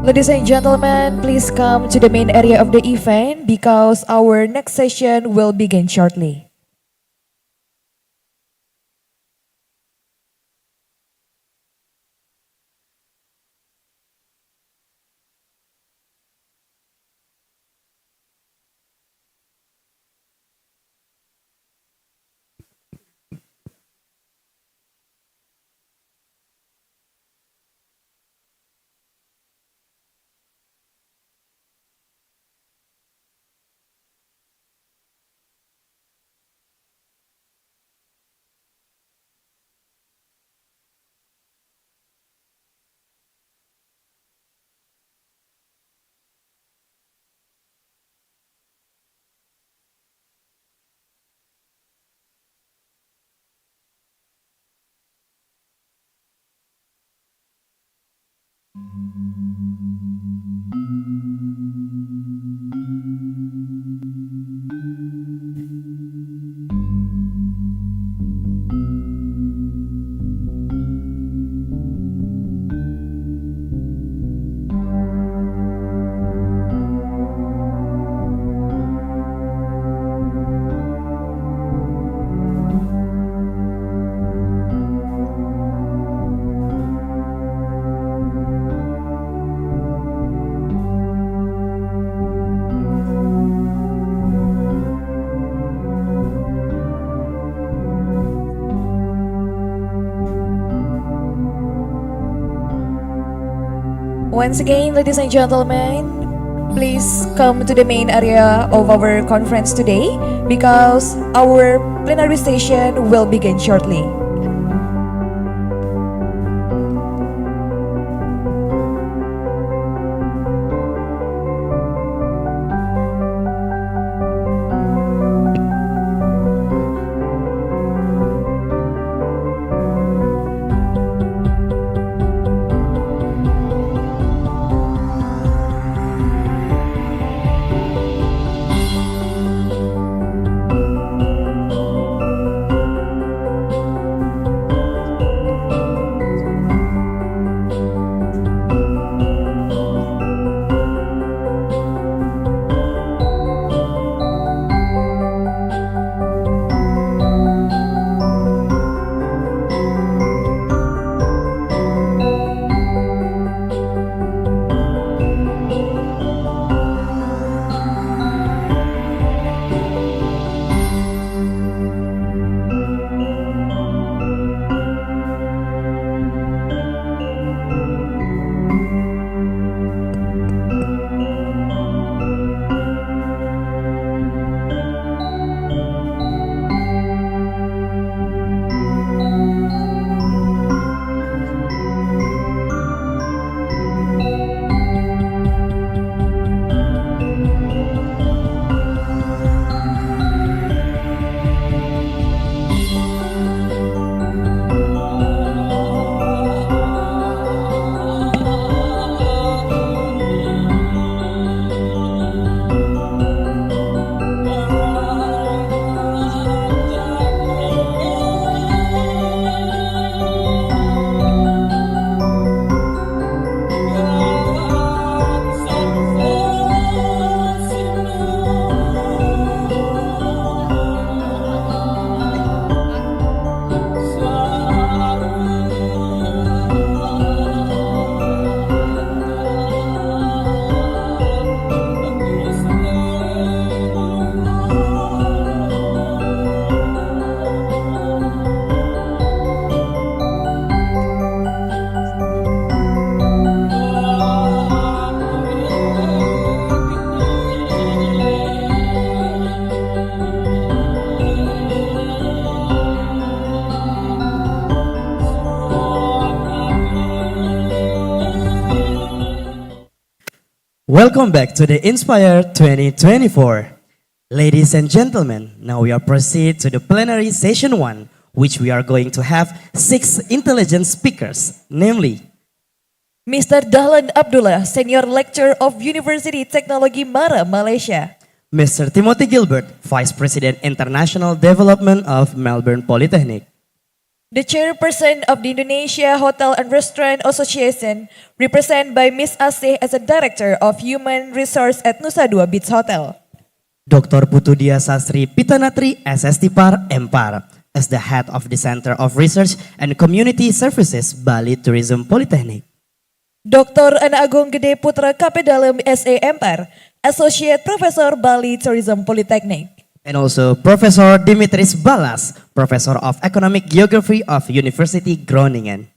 Ladies and gentlemen, please come to the main area of the event because our next session will begin shortly. Once again, ladies and gentlemen, please come to the main area of our conference today because our plenary session will begin shortly. Welcome back to the Inspire 2024. Ladies and gentlemen, now we are proceed to the plenary session 1, which we are going to have 6 intelligent speakers, namely Mr. Dahlan Abdullah, Senior Lecturer of University Technology Mara, Malaysia. Mr. Timothy Gilbert, Vice President International Development of Melbourne Polytechnic. The chairperson of the Indonesia Hotel and Restaurant Association, represented by Ms. Asih as a Director of Human Resource at Nusa Dua Beach Hotel. Dr. Putu Dia Sastri Pitanatri SST Par Empar as the head of the Center of Research and Community Services Bali Tourism Polytechnic. Dr. Ana Agung Gede Putra Kapedalem SE Empar, Associate Professor Bali Tourism Polytechnic. And also Professor Dimitris Balas, Professor of Economic Geography of University Groningen.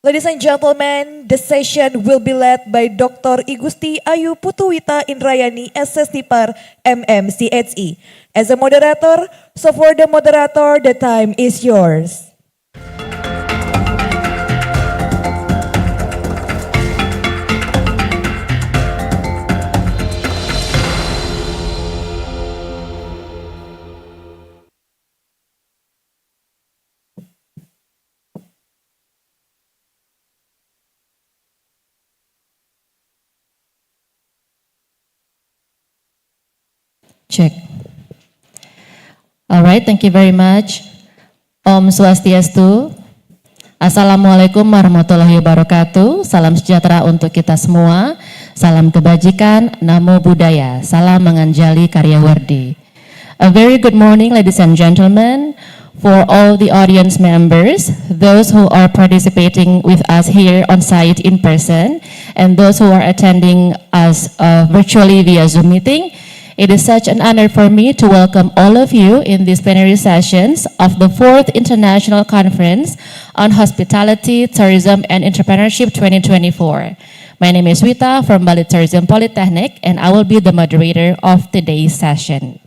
Ladies and gentlemen, the session will be led by Dr. Igusti Ayu Putuwita Indrayani SST Par MMCHE. As a moderator, so for the moderator, the time is yours. Check. All right, thank you very much. Om Swastiastu. Assalamualaikum warahmatullahi wabarakatuh. Salam sejahtera untuk kita semua. Salam kebajikan, namo buddhaya. Salam menganjali karya wardi. A very good morning, ladies and gentlemen. For all the audience members, those who are participating with us here on site in person, and those who are attending us virtually via Zoom meeting, it is such an honor for me to welcome all of you in these plenary sessions of the 4th International Conference on Hospitality, Tourism, and Entrepreneurship 2024. My name is Wita from Bali Tourism Polytechnic, and I will be the moderator of today's session.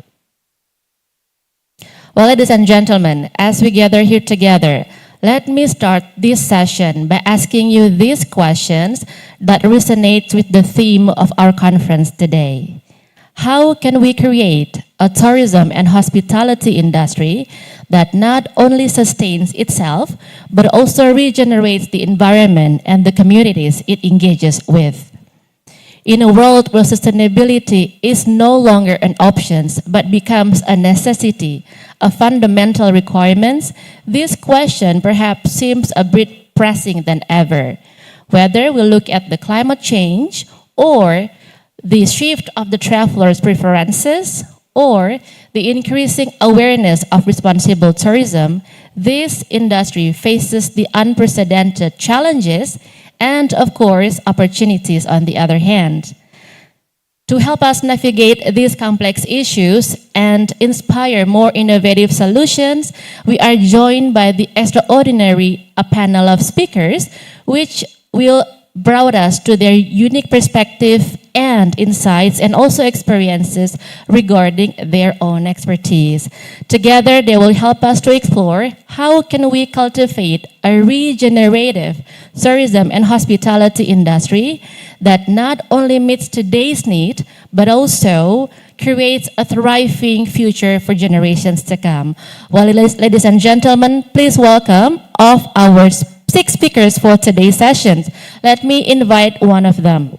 Well, ladies and gentlemen, as we gather here together, let me start this session by asking you these questions that resonate with the theme of our conference today. How can we create a tourism and hospitality industry that not only sustains itself, but also regenerates the environment and the communities it engages with? In a world where sustainability is no longer an option, but becomes a necessity, a fundamental requirement, this question perhaps seems a bit pressing than ever. Whether we look at the climate change or the shift of the traveler's preferences, or the increasing awareness of responsible tourism, this industry faces the unprecedented challenges and, of course, opportunities on the other hand. To help us navigate these complex issues and inspire more innovative solutions, we are joined by the extraordinary panel of speakers, which will brought us to their unique perspective and insights and also experiences regarding their own expertise. Together, they will help us to explore how can we cultivate a regenerative tourism and hospitality industry that not only meets today's need, but also creates a thriving future for generations to come. Well, ladies and gentlemen, please welcome of our 6 speakers for today's sessions. Let me invite one of them.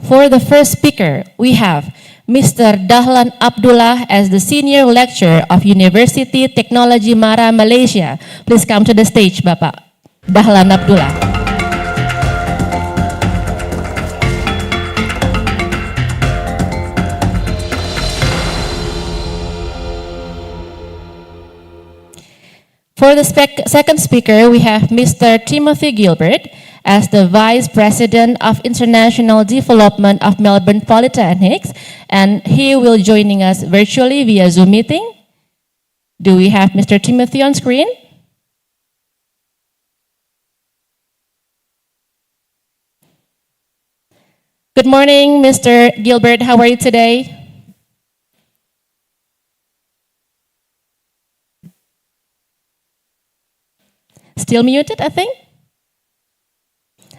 For the first speaker, we have Mr. Dahlan Abdullah as the Senior Lecturer of University Technology Mara, Malaysia. Please come to the stage, Bapak Dahlan Abdullah. For the second speaker, we have Mr. Timothy Gilbert as the Vice President of International Development of Melbourne Polytechnics, and he will joining us virtually via Zoom meeting. Do we have Mr. Timothy on screen? Good morning, Mr. Gilbert. How are you today? Still muted, I think?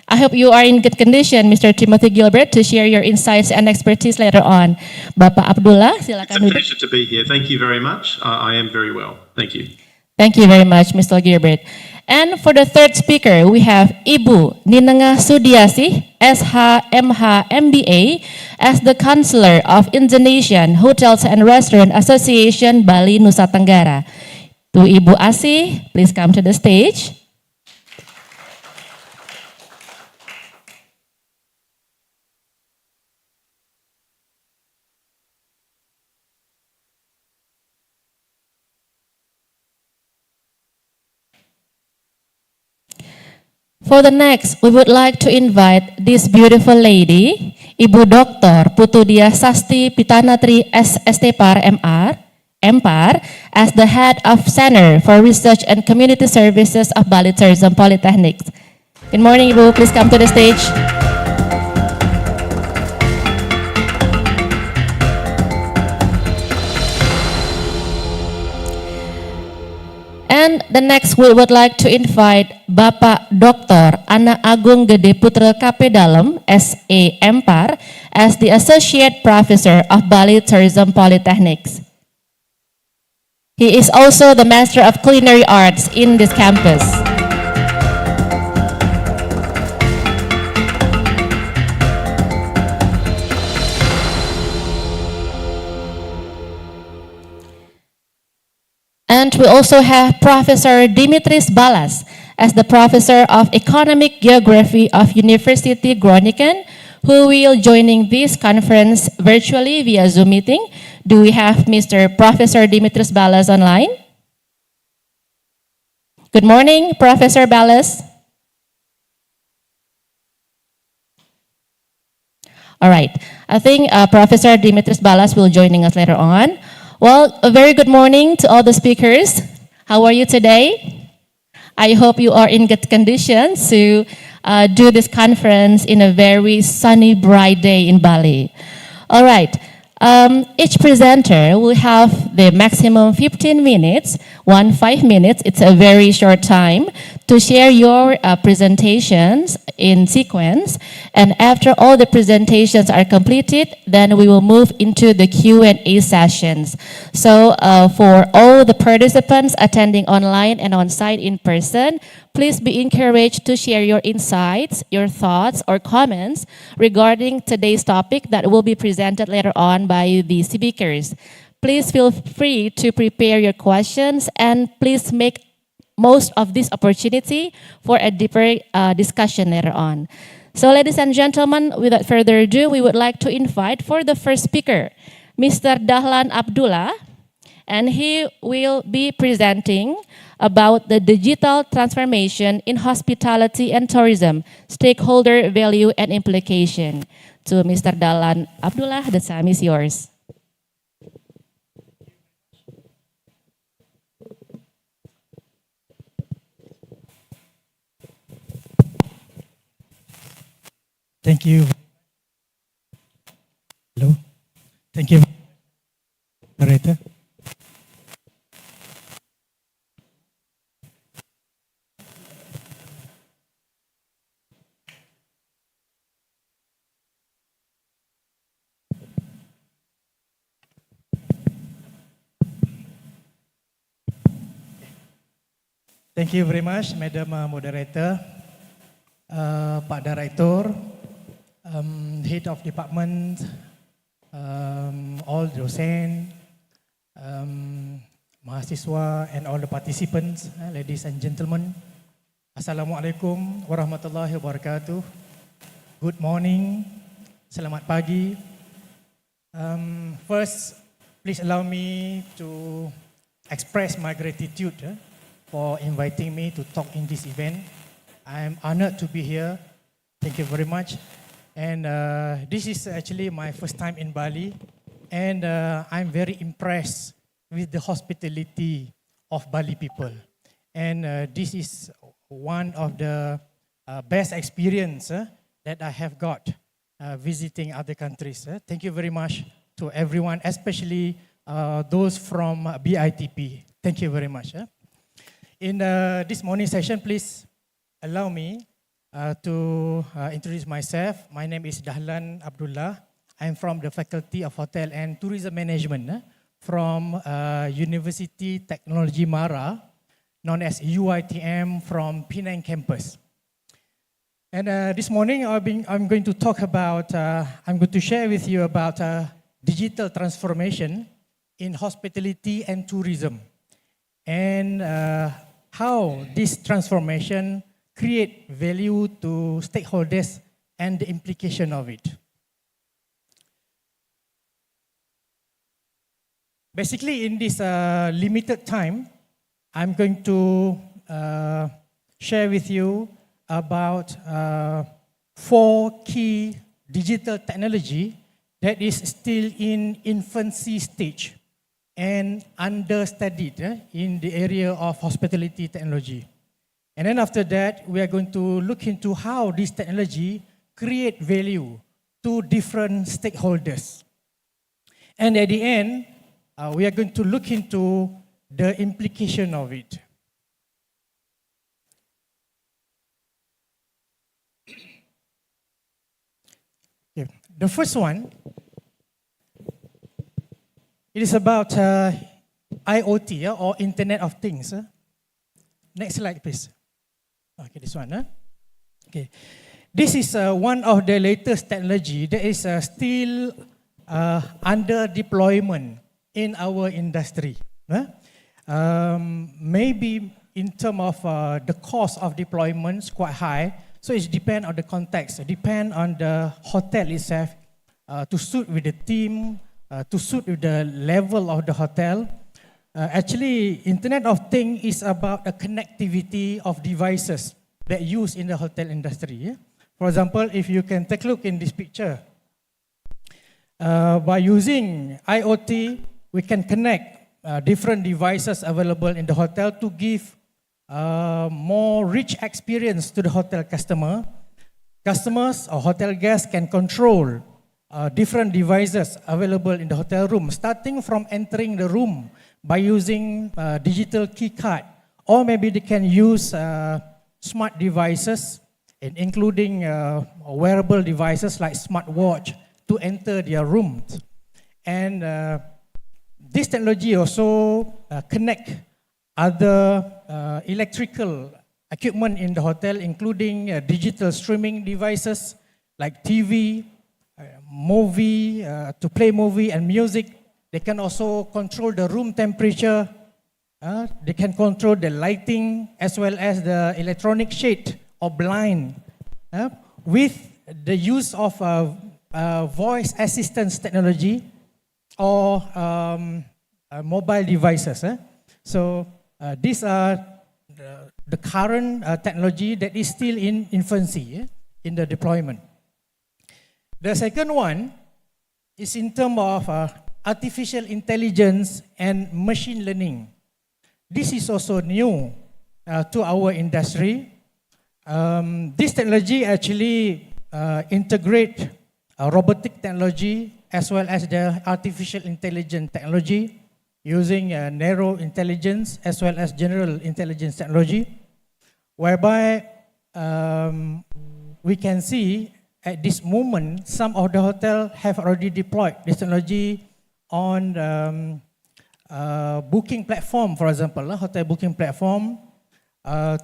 I hope you are in good condition, Mr. Timothy Gilbert, to share your insights and expertise later on. Bapak Abdullah, silakan. It's a pleasure to be here. Thank you very much. I am very well. Thank you. Thank you very much, Mr. Gilbert. And for the third speaker, we have Ibu Ninengah Sudiasih, SH, MBA, as the Counselor of Indonesian Hotels and Restaurant Association Bali Nusa Tenggara. To Ibu Asih, please come to the stage. For the next, we would like to invite this beautiful lady, Ibu Dr. Putudia Sasti Pitanatri Estepar MR, MPAR, as the head of Center for Research and Community Services of Bali Tourism Polytechnic. Good morning, Ibu. Please come to the stage. And the next, we would like to invite Bapak Dr. Ana Agung Gede Putra KP Dalem, SA MPAR, as the Associate Professor of Bali Tourism Polytechnics. He is also the Master of Culinary Arts in this campus. And we also have Professor Dimitris Balas as the Professor of Economic Geography of University Groningen, who will joining this conference virtually via Zoom meeting. Do we have Mr. Professor Dimitris Balas online? Good morning, Professor Balas. All right, I think Professor Dimitris Balas will joining us later on. Well, a very good morning to all the speakers. How are you today? I hope you are in good conditions to do this conference in a very sunny, bright day in Bali. All right. Each presenter will have the maximum 15 minutes, 5 minutes. It's a very short time to share your presentations in sequence. And after all the presentations are completed, then we will move into the Q&A sessions. So for all the participants attending online and on-site in person, please be encouraged to share your insights, your thoughts, or comments regarding today's topic that will be presented later on by the speakers. Please feel free to prepare your questions and please make most of this opportunity for a deeper discussion later on. So ladies and gentlemen, without further ado, we would like to invite for the first speaker, Mr. Dahlan Abdullah, and he will be presenting about the digital transformation in hospitality and tourism, stakeholder value and implication. To Mr. Dahlan Abdullah, the time is yours. Thank you. Hello. Thank you, moderator. Thank you very much, Madam Moderator, Pak Director, Head of Department, all docent, mahasiswa, and all the participants, ladies and gentlemen. Assalamualaikum warahmatullahi wabarakatuh. Good morning, selamat pagi. First, please allow me to express my gratitude for inviting me to talk in this event. I'm honored to be here. Thank you very much. And this is actually my first time in Bali. And I'm very impressed with the hospitality of Bali people. And this is one of the best experience that I have got visiting other countries. Thank you very much to everyone, especially those from BITP. Thank you very much. In this morning session, please allow me to introduce myself. My name is Dahlan Abdullah. I'm from the Faculty of Hotel and Tourism Management from University Technology Mara. known as UITM from Penang campus. And this morning I'm going to talk about, I'm going to share with you about digital transformation in hospitality and tourism, and how this transformation create value to stakeholders and the implication of it. Basically, in this limited time, I'm going to share with you about 4 key digital technology that is still in infancy stage and understudied in the area of hospitality technology. And then after that, we are going to look into how this technology create value to different stakeholders. And at the end, we are going to look into the implication of it. Okay. The first one, it is about IoT or Internet of Things. Next slide, please. Okay, this one. Okay, this is one of the latest technology that is still under deployment in our industry. Maybe in terms of the cost of deployments quite high, so it depends on the context, it depends on the hotel itself to suit with the theme, to suit with the level of the hotel. Actually, Internet of Things is about a connectivity of devices that used in the hotel industry. For example, if you can take a look in this picture, by using IoT, we can connect different devices available in the hotel to give more rich experience to the hotel customer. Customers or hotel guests can control different devices available in the hotel room, starting from entering the room by using digital key card, or maybe they can use smart devices, including wearable devices like smartwatch to enter their rooms. And this technology also connect other electrical equipment in the hotel, including digital streaming devices like TV, movie, to play movie and music. They can also control the room temperature. They can control the lighting as well as the electronic shade or blind. With the use of voice assistance technology or mobile devices. So these are the current technology that is still in infancy in the deployment. The second one is in terms of artificial intelligence and machine learning. This is also new to our industry. This technology actually integrate robotic technology as well as the artificial intelligence technology using narrow intelligence as well as general intelligence technology, whereby we can see at this moment some of the hotels have already deployed this technology on booking platform, for example, hotel booking platform,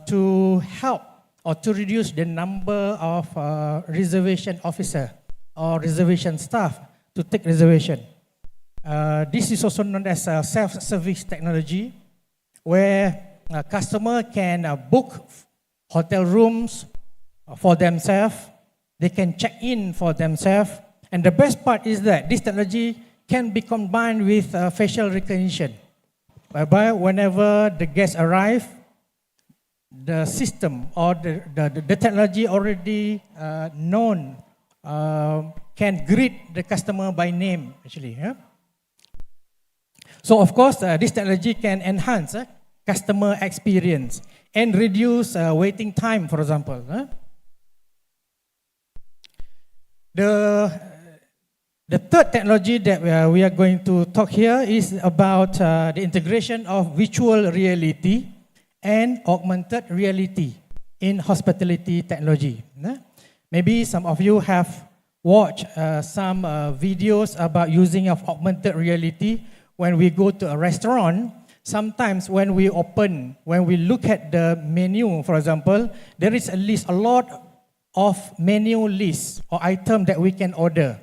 to help or to reduce the number of reservation officer or reservation staff to take reservation. This is also known as self-service technology, where a customer can book hotel rooms for themselves. They can check in for themselves. And the best part is that this technology can be combined with facial recognition, whereby whenever the guests arrive, the system or the technology already known can greet the customer by name, actually. So of course, this technology can enhance customer experience and reduce waiting time, for example. The third technology that we are going to talk here is about the integration of virtual reality and augmented reality in hospitality technology. Maybe some of you have watched some videos about using of augmented reality when we go to a restaurant. sometimes when we look at the menu, for example, there is a lot of menu lists or items that we can order.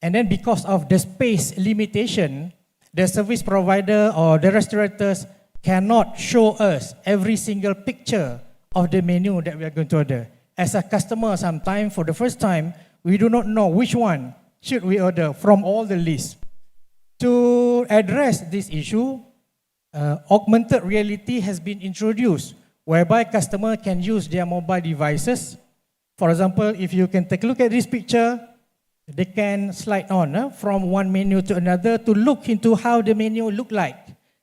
And then because of the space limitation, the service provider or the restaurateurs cannot show us every single picture of the menu that we are going to order. As a customer, sometimes for the first time, we do not know which one should we order from all the lists. To address this issue, augmented reality has been introduced, whereby customer can use their mobile devices. For example, if you can take a look at this picture, they can slide on from one menu to another to look into how the menu look like.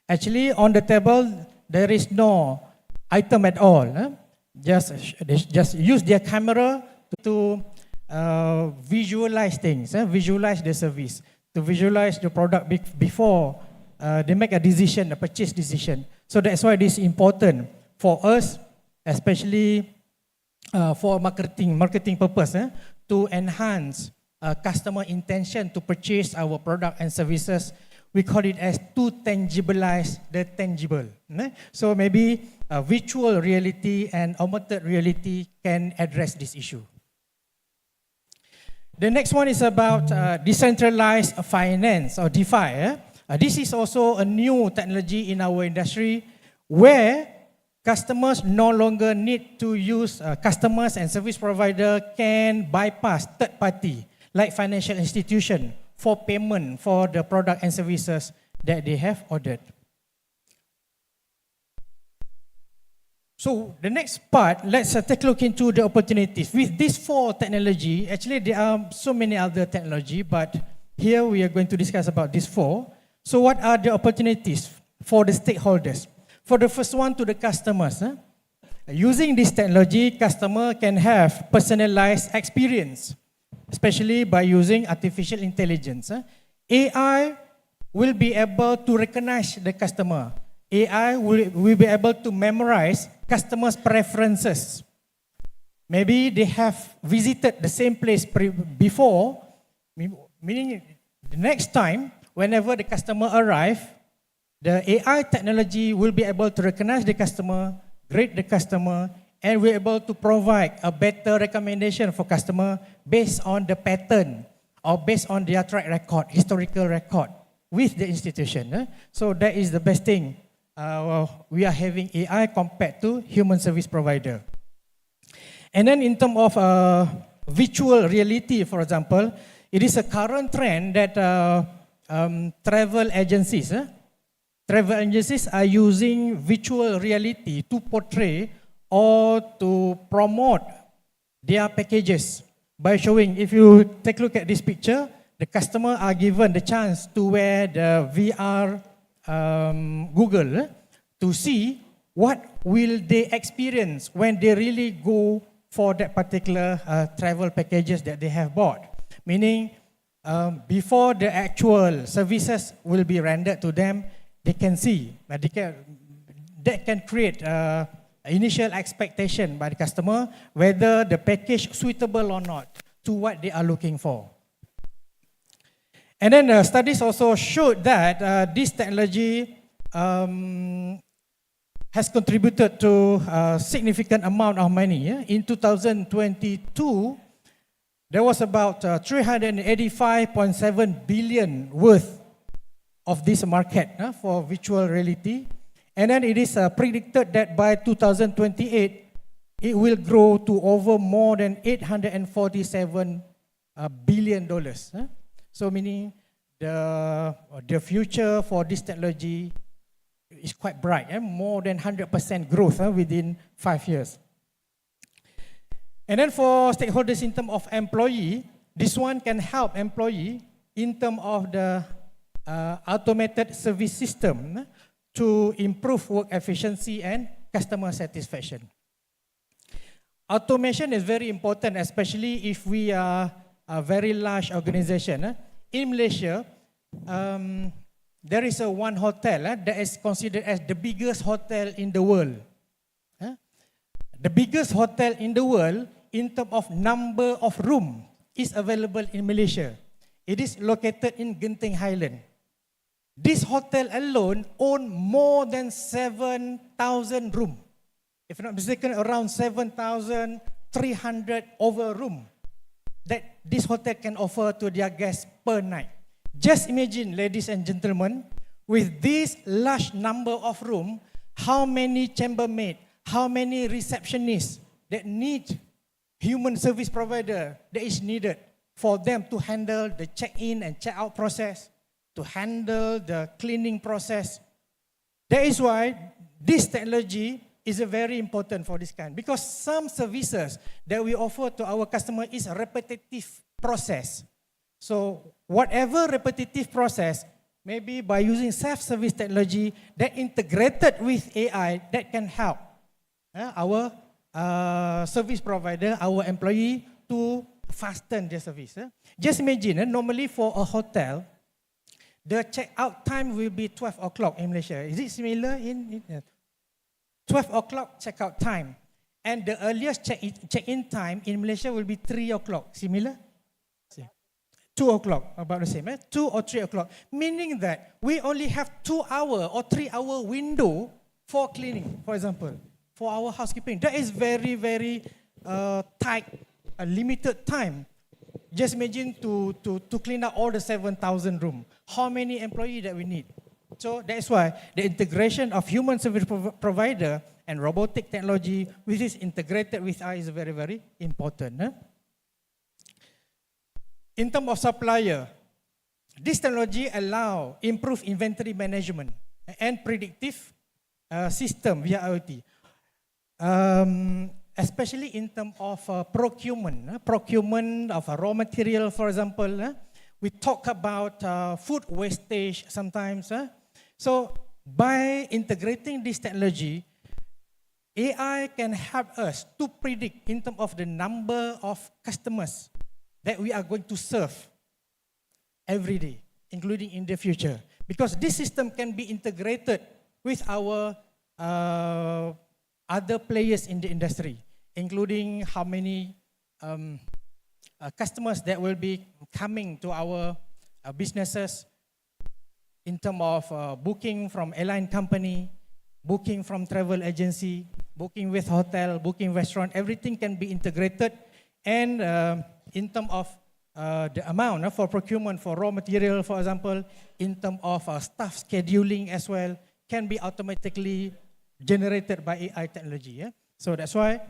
Actually, on the table, there is no item at all. Just use their camera to visualize things, visualize the service, to visualize the product before they make a decision, a purchase decision. So that's why it is important for us, especially for marketing purpose, to enhance customer intention to purchase our product and services. We call it as to tangibilize the tangible. So maybe virtual reality and augmented reality can address this issue. The next one is about decentralized finance or DeFi. This is also a new technology in our industry where customers no longer need to use, customers and service provider can bypass third party like financial institution for payment for the product and services that they have ordered. So the next part, let's take a look into the opportunities. With these four technology, actually there are so many other technology, but here we are going to discuss about these four. So what are the opportunities for the stakeholders? For the first one, to the customers. Using this technology, customer can have personalized experience, especially by using artificial intelligence. AI will be able to recognize the customer. AI will be able to memorize customers' preferences. Maybe they have visited the same place before, meaning the next time, whenever the customer arrives, the AI technology will be able to recognize the customer, grade the customer, and we're able to provide a better recommendation for customer based on the pattern or based on their track record, historical record with the institution. So that is the best thing. We are having AI compared to human service provider. And then in terms of virtual reality, for example, it is a current trend that travel agencies are using virtual reality to portray or to promote their packages by showing, if you take a look at this picture, the customer are given the chance to wear the VR Google to see what will they experience when they really go for that particular travel packages that they have bought. Meaning, before the actual services will be rendered to them, they can see, that can create initial expectation by the customer whether the package suitable or not to what they are looking for. And then studies also showed that this technology has contributed to a significant amount of money. In 2022, there was about 385.7 billion worth of this market for virtual reality. And then it is predicted that by 2028, it will grow to over more than $847 billion. So meaning the future for this technology is quite bright, more than 100% growth within 5 years. And then for stakeholders in terms of employee, this one can help employee in terms of the automated service system to improve work efficiency and customer satisfaction. Automation is very important, especially if we are a very large organization. In Malaysia, there is one hotel that is considered as the biggest hotel in the world. The biggest hotel in the world in terms of number of rooms is available in Malaysia. It is located in Genting Highland. This hotel alone own more than 7,000 rooms. If not mistaken, around 7,300 over room that this hotel can offer to their guests per night. Just imagine, ladies and gentlemen, with this large number of room, how many chambermaid, how many receptionists that need human service provider that is needed for them to handle the check-in and check-out process, to handle the cleaning process. That is why this technology is very important for this kind, because some services that we offer to our customer is a repetitive process. So whatever repetitive process, maybe by using self-service technology that integrated with AI, that can help our service provider, our employee to fasten their service. Just imagine, normally for a hotel, the check-out time will be 12 o'clock in Malaysia. Is it similar in 12 o'clock check-out time. And the earliest check-in time in Malaysia will be 3 o'clock. Similar? 2 o'clock, about the same. 2 or 3 o'clock. Meaning that we only have 2 hour or 3 hour window for cleaning, for example, for our housekeeping. That is very, very tight, limited time. Just imagine to clean up all the 7,000 rooms. How many employees that we need? So that's why the integration of human service provider and robotic technology, which is integrated with AI, is very, very important. In terms of supplier, this technology allow improved inventory management and predictive system via IoT. Especially in terms of procurement of raw material, for example. We talk about food wastage sometimes. So by integrating this technology, AI can help us to predict in terms of the number of customers that we are going to serve every day, including in the future. Because this system can be integrated with our other players in the industry, including how many customers that will be coming to our businesses in terms of booking from airline company, booking from travel agency, booking with hotel, booking restaurant, everything can be integrated. And in terms of the amount for procurement for raw material, for example, in terms of staff scheduling as well, can be automatically generated by AI technology. So that's why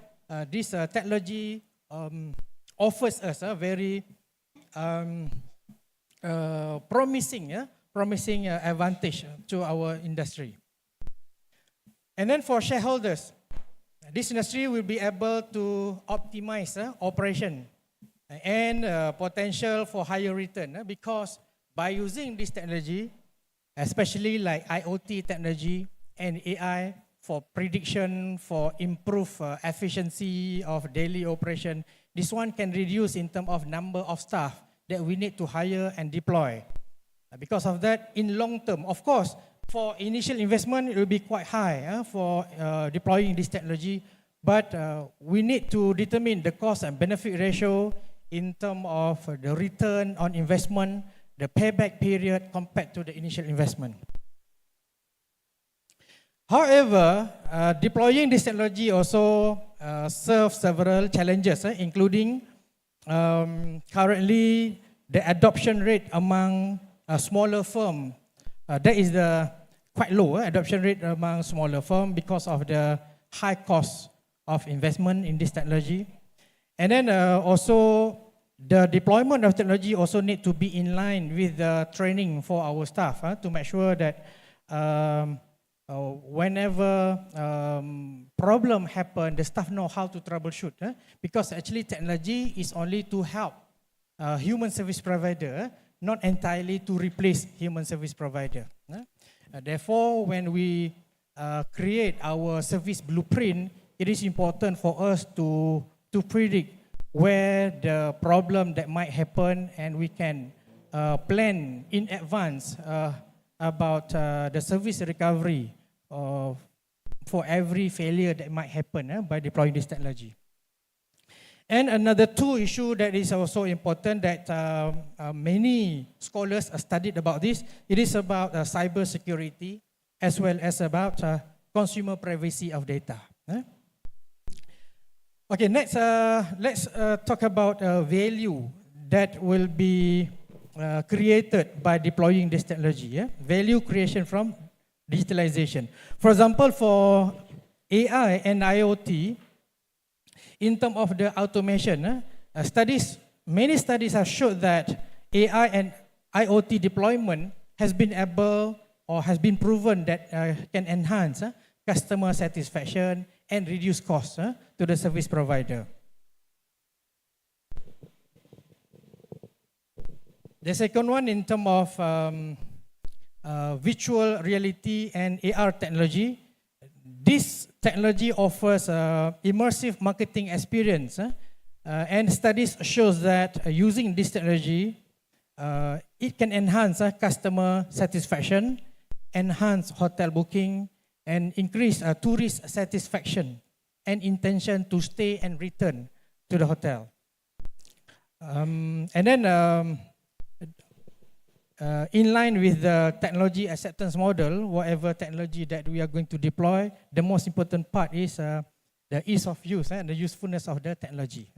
this technology offers us a very promising advantage to our industry. And then for shareholders, this industry will be able to optimize operation and potential for higher return because by using this technology, especially like IoT technology and AI for prediction, for improved efficiency of daily operation, this one can reduce in terms of number of staff that we need to hire and deploy. Because of that, in long term, of course, for initial investment, it will be quite high for deploying this technology, but we need to determine the cost and benefit ratio in terms of the return on investment, the payback period compared to the initial investment. However, deploying this technology also serves several challenges, including currently the adoption rate among smaller firms. That is the quite low adoption rate among smaller firms because of the high cost of investment in this technology. And then also the deployment of technology also need to be in line with the training for our staff to make sure that whenever problem happen, the staff know how to troubleshoot. Because actually technology is only to help human service provider, not entirely to replace human service provider. Therefore, when we create our service blueprint, it is important for us to predict where the problem that might happen, and we can plan in advance about the service recovery for every failure that might happen by deploying this technology. And another two issue that is also important that many scholars studied about this, it is about cyber security as well as about consumer privacy of data. Okay, next let's talk about value that will be created by deploying this technology. Value creation from digitalization. For example, for AI and IoT, in terms of the automation, many studies have showed that AI and IoT deployment has been able or has been proven that can enhance customer satisfaction and reduce costs to the service provider. The second one, in terms of virtual reality and AR technology, this technology offers immersive marketing experience, and studies shows that using this technology, it can enhance customer satisfaction, enhance hotel booking, and increase tourist satisfaction and intention to stay and return to the hotel. And then in line with the technology acceptance model, whatever technology that we are going to deploy, the most important part is the ease of use and the usefulness of the technology.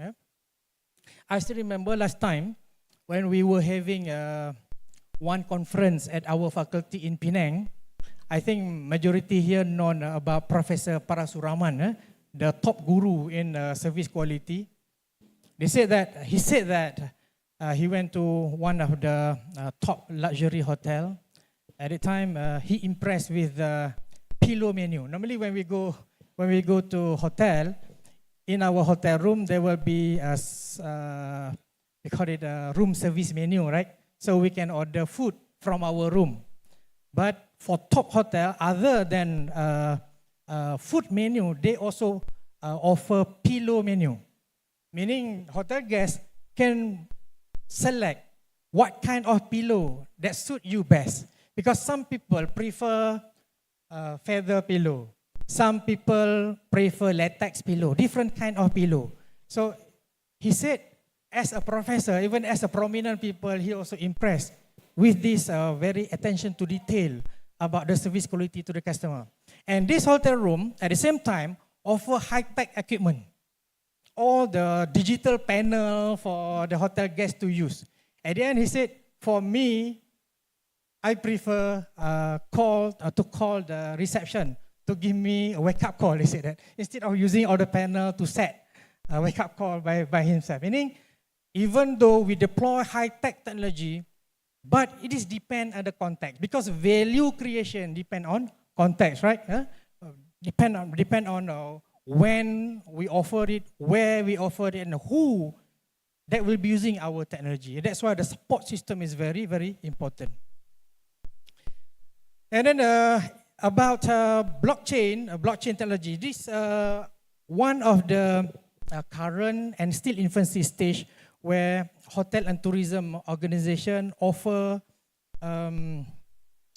I still remember last time when we were having one conference at our faculty in Penang. I think majority here known about Professor Parasuraman, the top guru in service quality. He said that he went to one of the top luxury hotel. At the time, he impressed with the pillow menu. Normally, when we go to hotel, in our hotel room there will be we call it a room service menu, right? So we can order food from our room. But for top hotel, other than food menu, they also offer pillow menu, meaning hotel guests can select what kind of pillow that suit you best. Because some people prefer feather pillow, some people prefer latex pillow, different kind of pillow. So he said, as a professor, even as a prominent people, he also impressed with this very attention to detail about the service quality to the customer. And this hotel room, at the same time, offer high-tech equipment. All the digital panel for the hotel guests to use. At the end, he said, for me, I prefer to call the reception to give me a wake-up call, he said that. Instead of using all the panel to set a wake-up call by himself. Meaning, even though we deploy high-tech technology, but it is depend on the context. Because value creation depend on context, right? Depend on when we offer it, where we offer it, and who that will be using our technology. That's why the support system is very, very important. And then about blockchain technology, this one of the current and still infancy stage where hotel and tourism organization offer,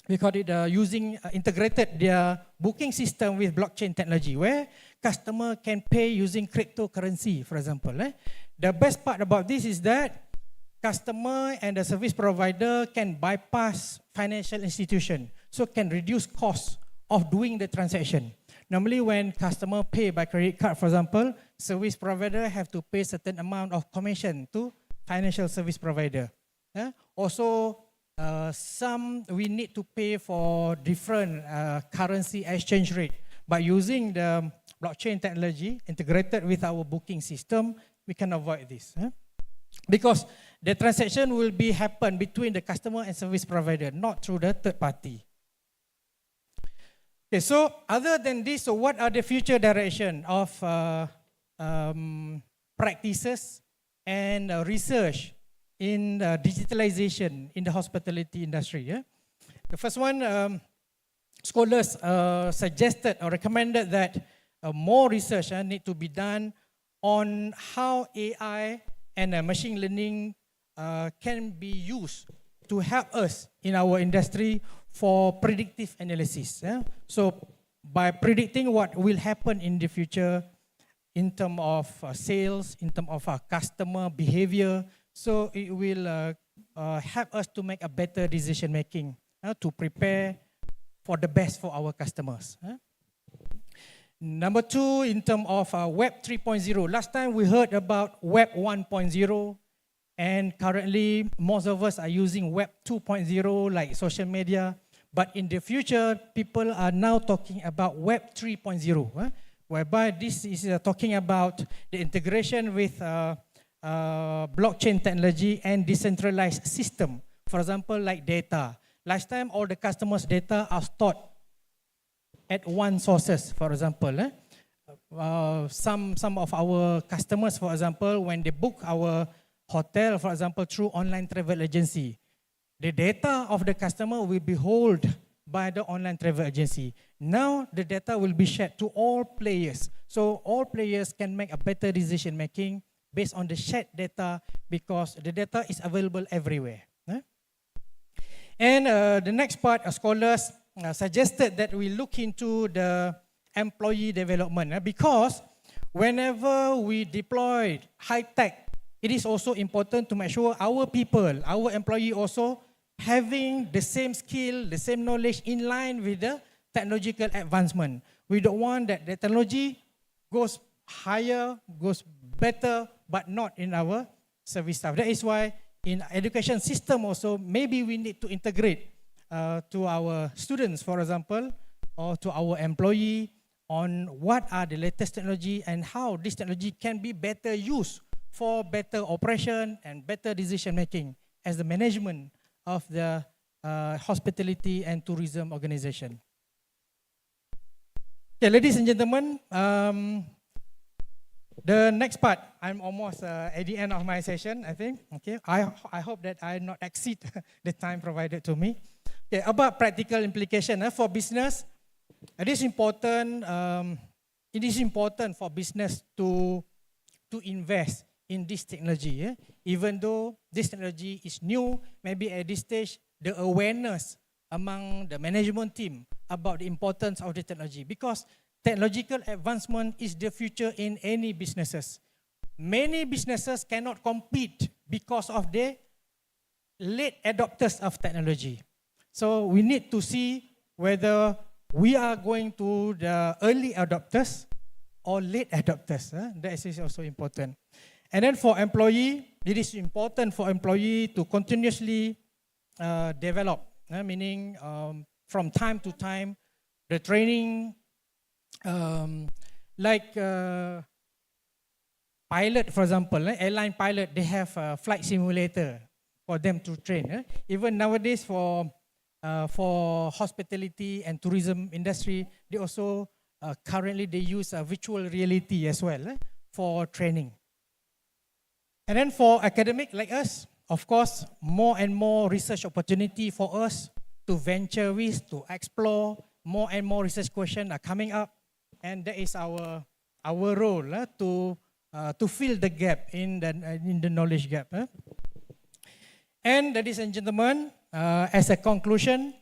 we call it using integrated their booking system with blockchain technology, where customer can pay using cryptocurrency, for example. The best part about this is that customer and the service provider can bypass financial institution, so can reduce costs of doing the transaction. Normally when customer pay by credit card, for example, service provider have to pay certain amount of commission to financial service provider. Also, some we need to pay for different currency exchange rate. By using the blockchain technology integrated with our booking system, we can avoid this. Because the transaction will be happen between the customer and service provider, not through the third party. Okay, so other than this, so what are the future direction of practices and research in digitalization in the hospitality industry? The first one, scholars suggested or recommended that more research need to be done on how AI and machine learning can be used to help us in our industry for predictive analysis. So by predicting what will happen in the future, in terms of sales, in terms of customer behavior. So it will help us to make a better decision making, to prepare for the best for our customers. Number two, in terms of Web 3.0. Last time we heard about Web 1.0, and currently most of us are using Web 2.0 like social media. But in the future, people are now talking about Web 3.0, whereby this is talking about the integration with blockchain technology and decentralized system. For example, like data. Last time, all the customers' data are stored at one sources, for example. Some of our customers, for example, when they book our hotel, for example, through online travel agency, the data of the customer will be held by the online travel agency. Now the data will be shared to all players. So all players can make a better decision making based on the shared data, because the data is available everywhere. And the next part, scholars suggested that we look into the employee development, because whenever we deploy high tech, it is also important to make sure our people, our employee also having the same skill, the same knowledge in line with the technological advancement. We don't want that the technology goes higher, goes better, but not in our service staff. That is why in education system also, maybe we need to integrate to our students, for example, or to our employee on what are the latest technology and how this technology can be better used for better operation and better decision making as the management of the hospitality and tourism organization. Okay, ladies and gentlemen, the next part, I'm almost at the end of my session, I think. Okay, I hope that I not exceed the time provided to me. Okay, about practical implication for business, it is important. It is important for business to invest in this technology. Even though this technology is new, maybe at this stage, the awareness among the management team about the importance of the technology, because technological advancement is the future in any businesses. Many businesses cannot compete because of the late adopters of technology. So we need to see whether we are going to the early adopters or late adopters. That is also important. And then for employee, it is important for employee to continuously develop, meaning from time to time, the training, like pilot, for example, airline pilot, they have a flight simulator for them to train. Even nowadays for hospitality and tourism industry, they also currently they use virtual reality as well for training. And then for academic like us, of course, more and more research opportunity for us to venture with, to explore. More and more research questions are coming up, and that is our role to fill the gap in the knowledge gap. And ladies and gentlemen, as a conclusion,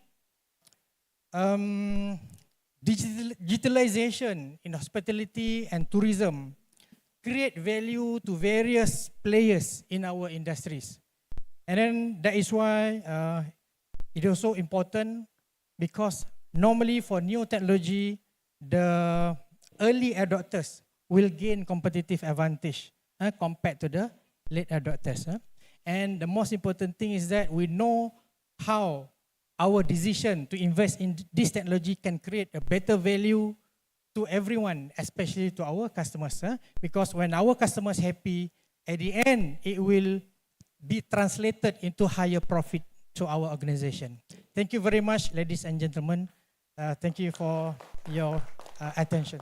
digitalization in hospitality and tourism create value to various players in our industries. And then that is why it is also important, because normally for new technology, the early adopters will gain competitive advantage compared to the late adopters. And the most important thing is that we know how our decision to invest in this technology can create a better value to everyone, especially to our customers. Because when our customers happy, at the end, it will be translated into higher profit to our organization. Thank you very much, ladies and gentlemen. Thank you for your attention.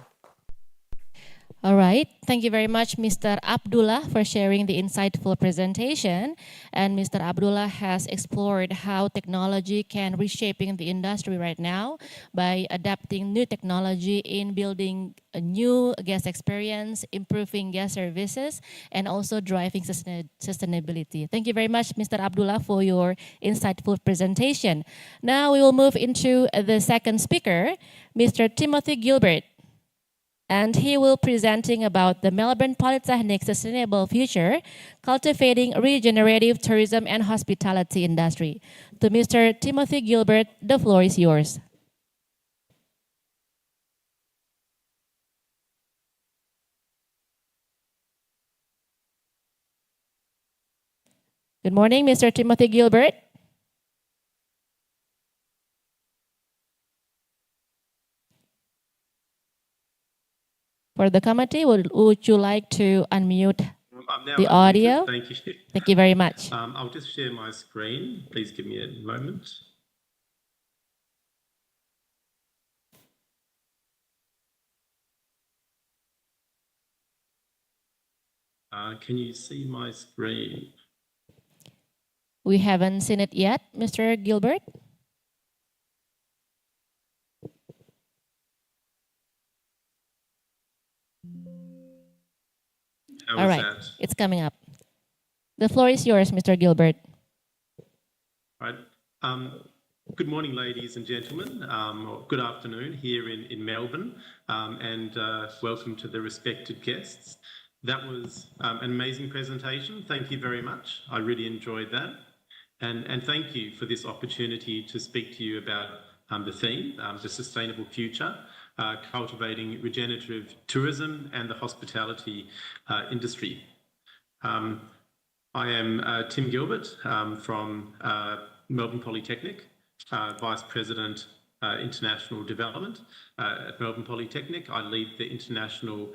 All right. Thank you very much, Mr. Abdullah, for sharing the insightful presentation. And Mr. Abdullah has explored how technology can reshaping the industry right now by adapting new technology in building a new guest experience, improving guest services, and also driving sustainability. Thank you very much, Mr. Abdullah, for your insightful presentation. Now we will move into the second speaker, Mr. Timothy Gilbert. And he will presenting about the Melbourne Polytechnic Sustainable Future, Cultivating Regenerative Tourism and Hospitality Industry. To Mr. Timothy Gilbert, the floor is yours. Good morning, Mr. Timothy Gilbert. For the committee, would you like to unmute the audio? Thank you. Thank you very much. I'll just share my screen. Please give me a moment. Can you see my screen? We haven't seen it yet, Mr. Gilbert. All right, it's coming up. The floor is yours, Mr. Gilbert. Right. Good morning, ladies and gentlemen, or good afternoon here in Melbourne, and welcome to the respected guests. That was an amazing presentation. Thank you very much. I really enjoyed that. And thank you for this opportunity to speak to you about the theme, the sustainable future, cultivating regenerative tourism and the hospitality industry. I am Tim Gilbert from Melbourne Polytechnic, Vice President International Development at Melbourne Polytechnic. I lead the international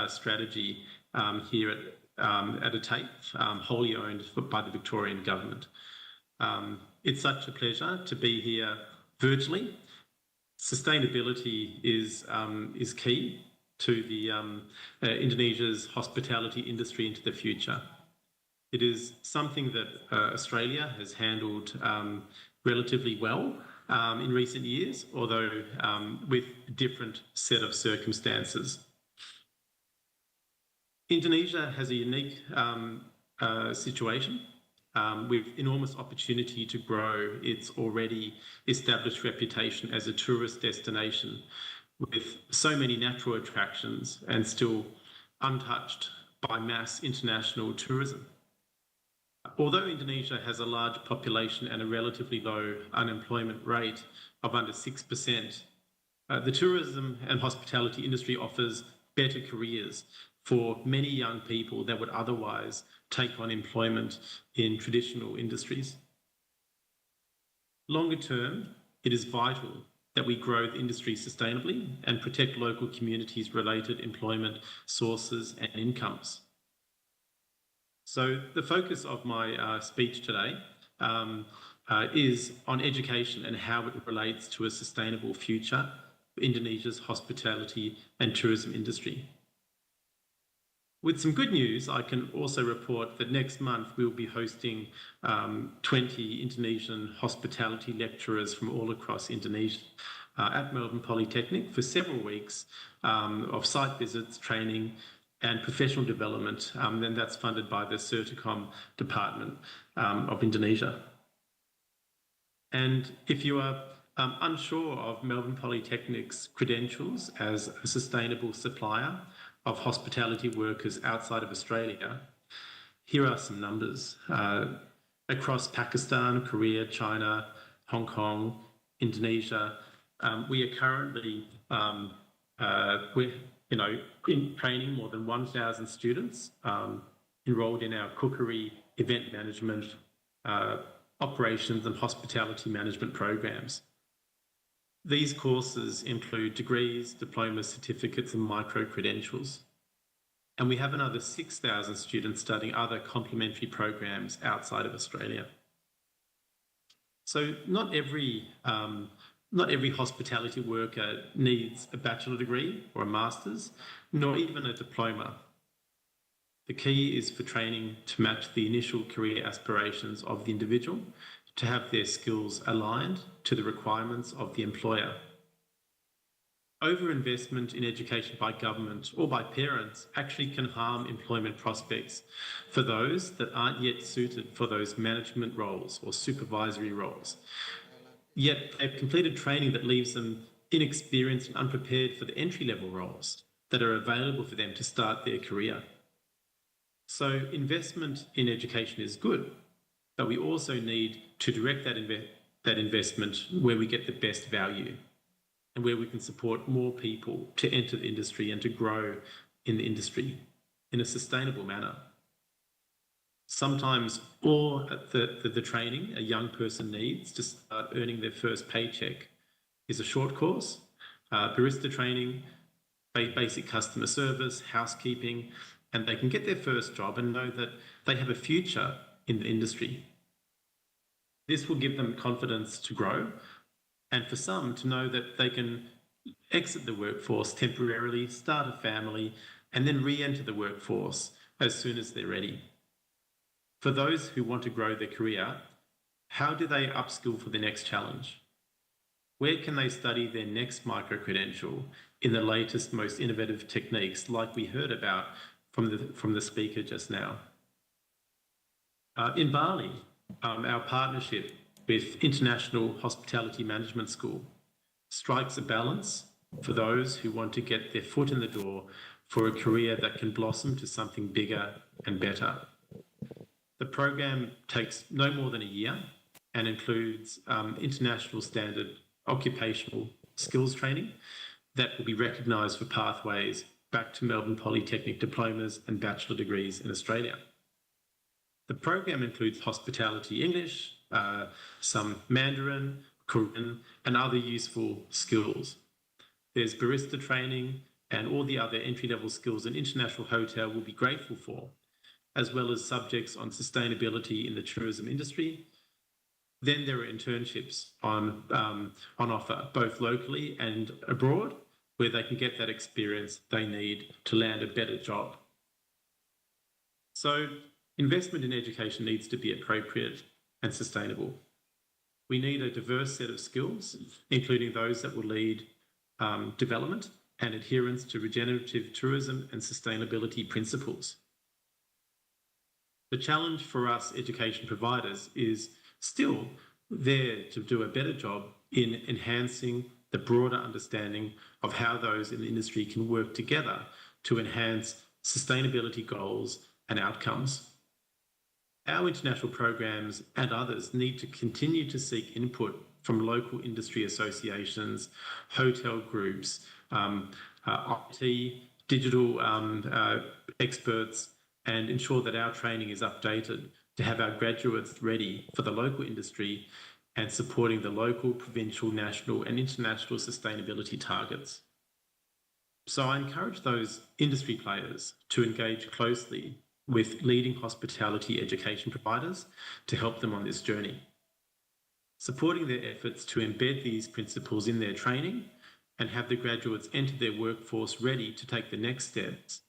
strategy here at a TAFE, wholly owned by the Victorian Government. It's such a pleasure to be here virtually. Sustainability is key to the Indonesia's hospitality industry into the future. It is something that Australia has handled relatively well in recent years, although with a different set of circumstances. Indonesia has a unique situation with enormous opportunity to grow its already established reputation as a tourist destination with so many natural attractions and still untouched by mass international tourism. Although Indonesia has a large population and a relatively low unemployment rate of under 6%, the tourism and hospitality industry offers better careers for many young people that would otherwise take on employment in traditional industries. Longer term, it is vital that we grow the industry sustainably and protect local communities' related employment sources and incomes. So the focus of my speech today is on education and how it relates to a sustainable future for Indonesia's hospitality and tourism industry. With some good news, I can also report that next month we'll be hosting 20 Indonesian hospitality lecturers from all across Indonesia at Melbourne Polytechnic for several weeks of site visits, training, and professional development. And that's funded by the Certicom Department of Indonesia. And if you are unsure of Melbourne Polytechnic's credentials as a sustainable supplier of hospitality workers outside of Australia, here are some numbers. Across Pakistan, Korea, China, Hong Kong, Indonesia, we are currently in training more than 1,000 students enrolled in our cookery, event management, operations and hospitality management programs. These courses include degrees, diplomas, certificates and micro-credentials. And we have another 6,000 students studying other complementary programs outside of Australia. So not every hospitality worker needs a bachelor degree or a master's, nor even a diploma. The key is for training to match the initial career aspirations of the individual, to have their skills aligned to the requirements of the employer. Overinvestment in education by government or by parents actually can harm employment prospects for those that aren't yet suited for those management roles or supervisory roles. Yet they've completed training that leaves them inexperienced and unprepared for the entry-level roles that are available for them to start their career. So investment in education is good, but we also need to direct that investment where we get the best value and where we can support more people to enter the industry and to grow in the industry in a sustainable manner. Sometimes all the training a young person needs to start earning their first paycheck is a short course, barista training, basic customer service, housekeeping, and they can get their first job and know that they have a future in the industry. This will give them confidence to grow, and for some to know that they can exit the workforce temporarily, start a family, and then re-enter the workforce as soon as they're ready. For those who want to grow their career, how do they upskill for the next challenge? Where can they study their next micro-credential in the latest, most innovative techniques like we heard about from the speaker just now? In Bali, our partnership with International Hospitality Management School strikes a balance for those who want to get their foot in the door for a career that can blossom to something bigger and better. The program takes no more than a year and includes international standard occupational skills training that will be recognised for pathways back to Melbourne Polytechnic diplomas and bachelor degrees in Australia. The program includes hospitality English, some Mandarin, Korean, and other useful skills. There's barista training and all the other entry-level skills an international hotel will be grateful for, as well as subjects on sustainability in the tourism industry. Then there are internships on offer, both locally and abroad, where they can get that experience they need to land a better job. So investment in education needs to be appropriate and sustainable. We need a diverse set of skills, including those that will lead development and adherence to regenerative tourism and sustainability principles. The challenge for us education providers is still there to do a better job in enhancing the broader understanding of how those in the industry can work together to enhance sustainability goals and outcomes. Our international programs and others need to continue to seek input from local industry associations, hotel groups, IT, digital experts, and ensure that our training is updated to have our graduates ready for the local industry and supporting the local, provincial, national, and international sustainability targets. So I encourage those industry players to engage closely with leading hospitality education providers to help them on this journey, supporting their efforts to embed these principles in their training and have the graduates enter their workforce ready to take the next steps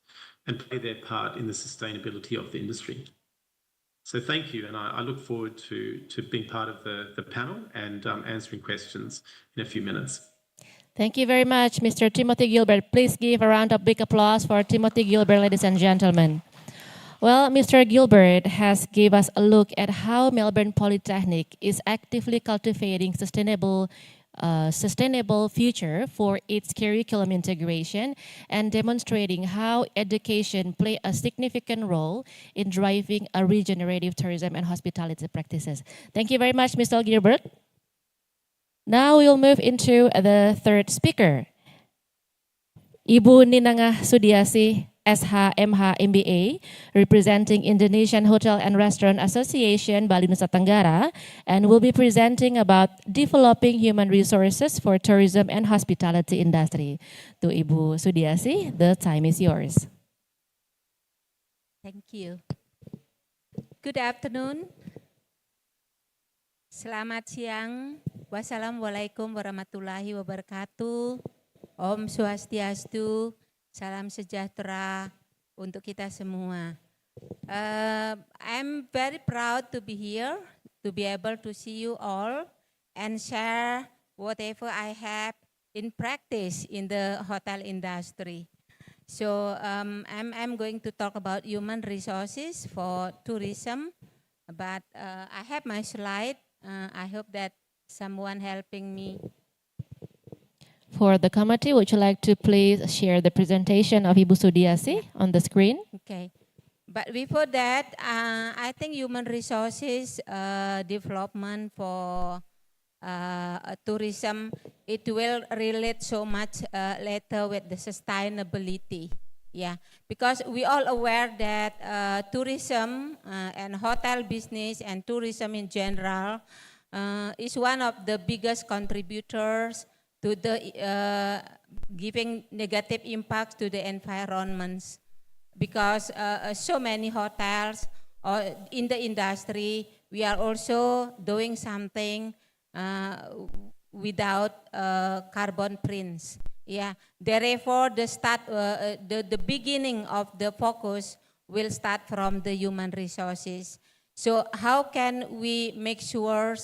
and play their part in the sustainability of the industry. So thank you, and I look forward to being part of the panel and answering questions in a few minutes. Thank you very much, Mr. Timothy Gilbert. Please give a round of big applause for Timothy Gilbert, ladies and gentlemen. Well, Mr. Gilbert has given us a look at how Melbourne Polytechnic is actively cultivating sustainable future for its curriculum integration and demonstrating how education play a significant role in driving a regenerative tourism and hospitality practices. Thank you very much, Mr. Gilbert. Now we'll move into the third speaker, Ibu Ninangah Sudiasi, SH-MH MBA, representing Indonesian Hotel and Restaurant Association Bali Nusa Tenggara, and will be presenting about developing human resources for tourism and hospitality industry. To Ibu Sudiasi, the time is yours. Thank you. Good afternoon. Selamat siang. Wassalamualaikum warahmatullahi wabarakatuh. Om Swastiastu. Salam sejahtera untuk kita semua. I'm very proud to be here, to be able to see you all and share whatever I have in practice in the hotel industry. So I'm going to talk about human resources for tourism, but I have my slide. I hope that someone helping me. For the committee, would you like to please share the presentation of Ibu Sudiasi on the screen? Okay. But before that, I think human resources development for tourism, it will relate so much later with the sustainability. Yeah, because we all aware that tourism and hotel business and tourism in general is one of the biggest contributors to the giving negative impacts to the environments, because so many hotels or in the industry, we are also doing something without carbon prints. Yeah, therefore the beginning of the focus will start from the human resources. So how can we make sure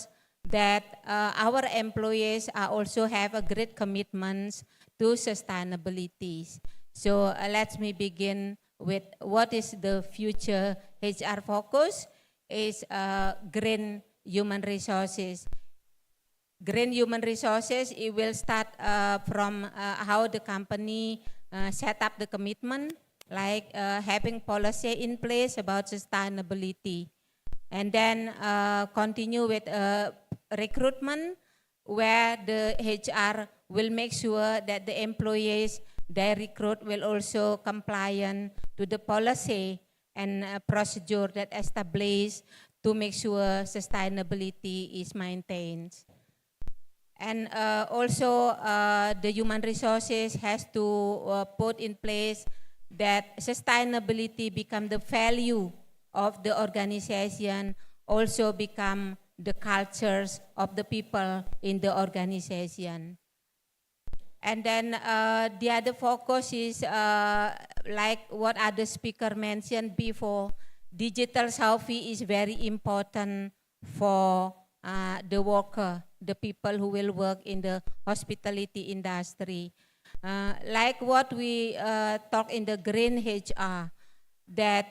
that our employees are also have a great commitments to sustainability? So let me begin with what is the future HR focus is green human resources. Green human resources, it will start from how the company set up the commitment, like having policy in place about sustainability. And then continue with recruitment, where the HR will make sure that the employees they recruit will also compliant to the policy and procedure that established to make sure sustainability is maintained. And also the human resources has to put in place that sustainability become the value of the organization, also become the cultures of the people in the organization. And then the other focus is like what other speaker mentioned before, digital savvy is very important for the worker, the people who will work in the hospitality industry. Like what we talk in the green HR, that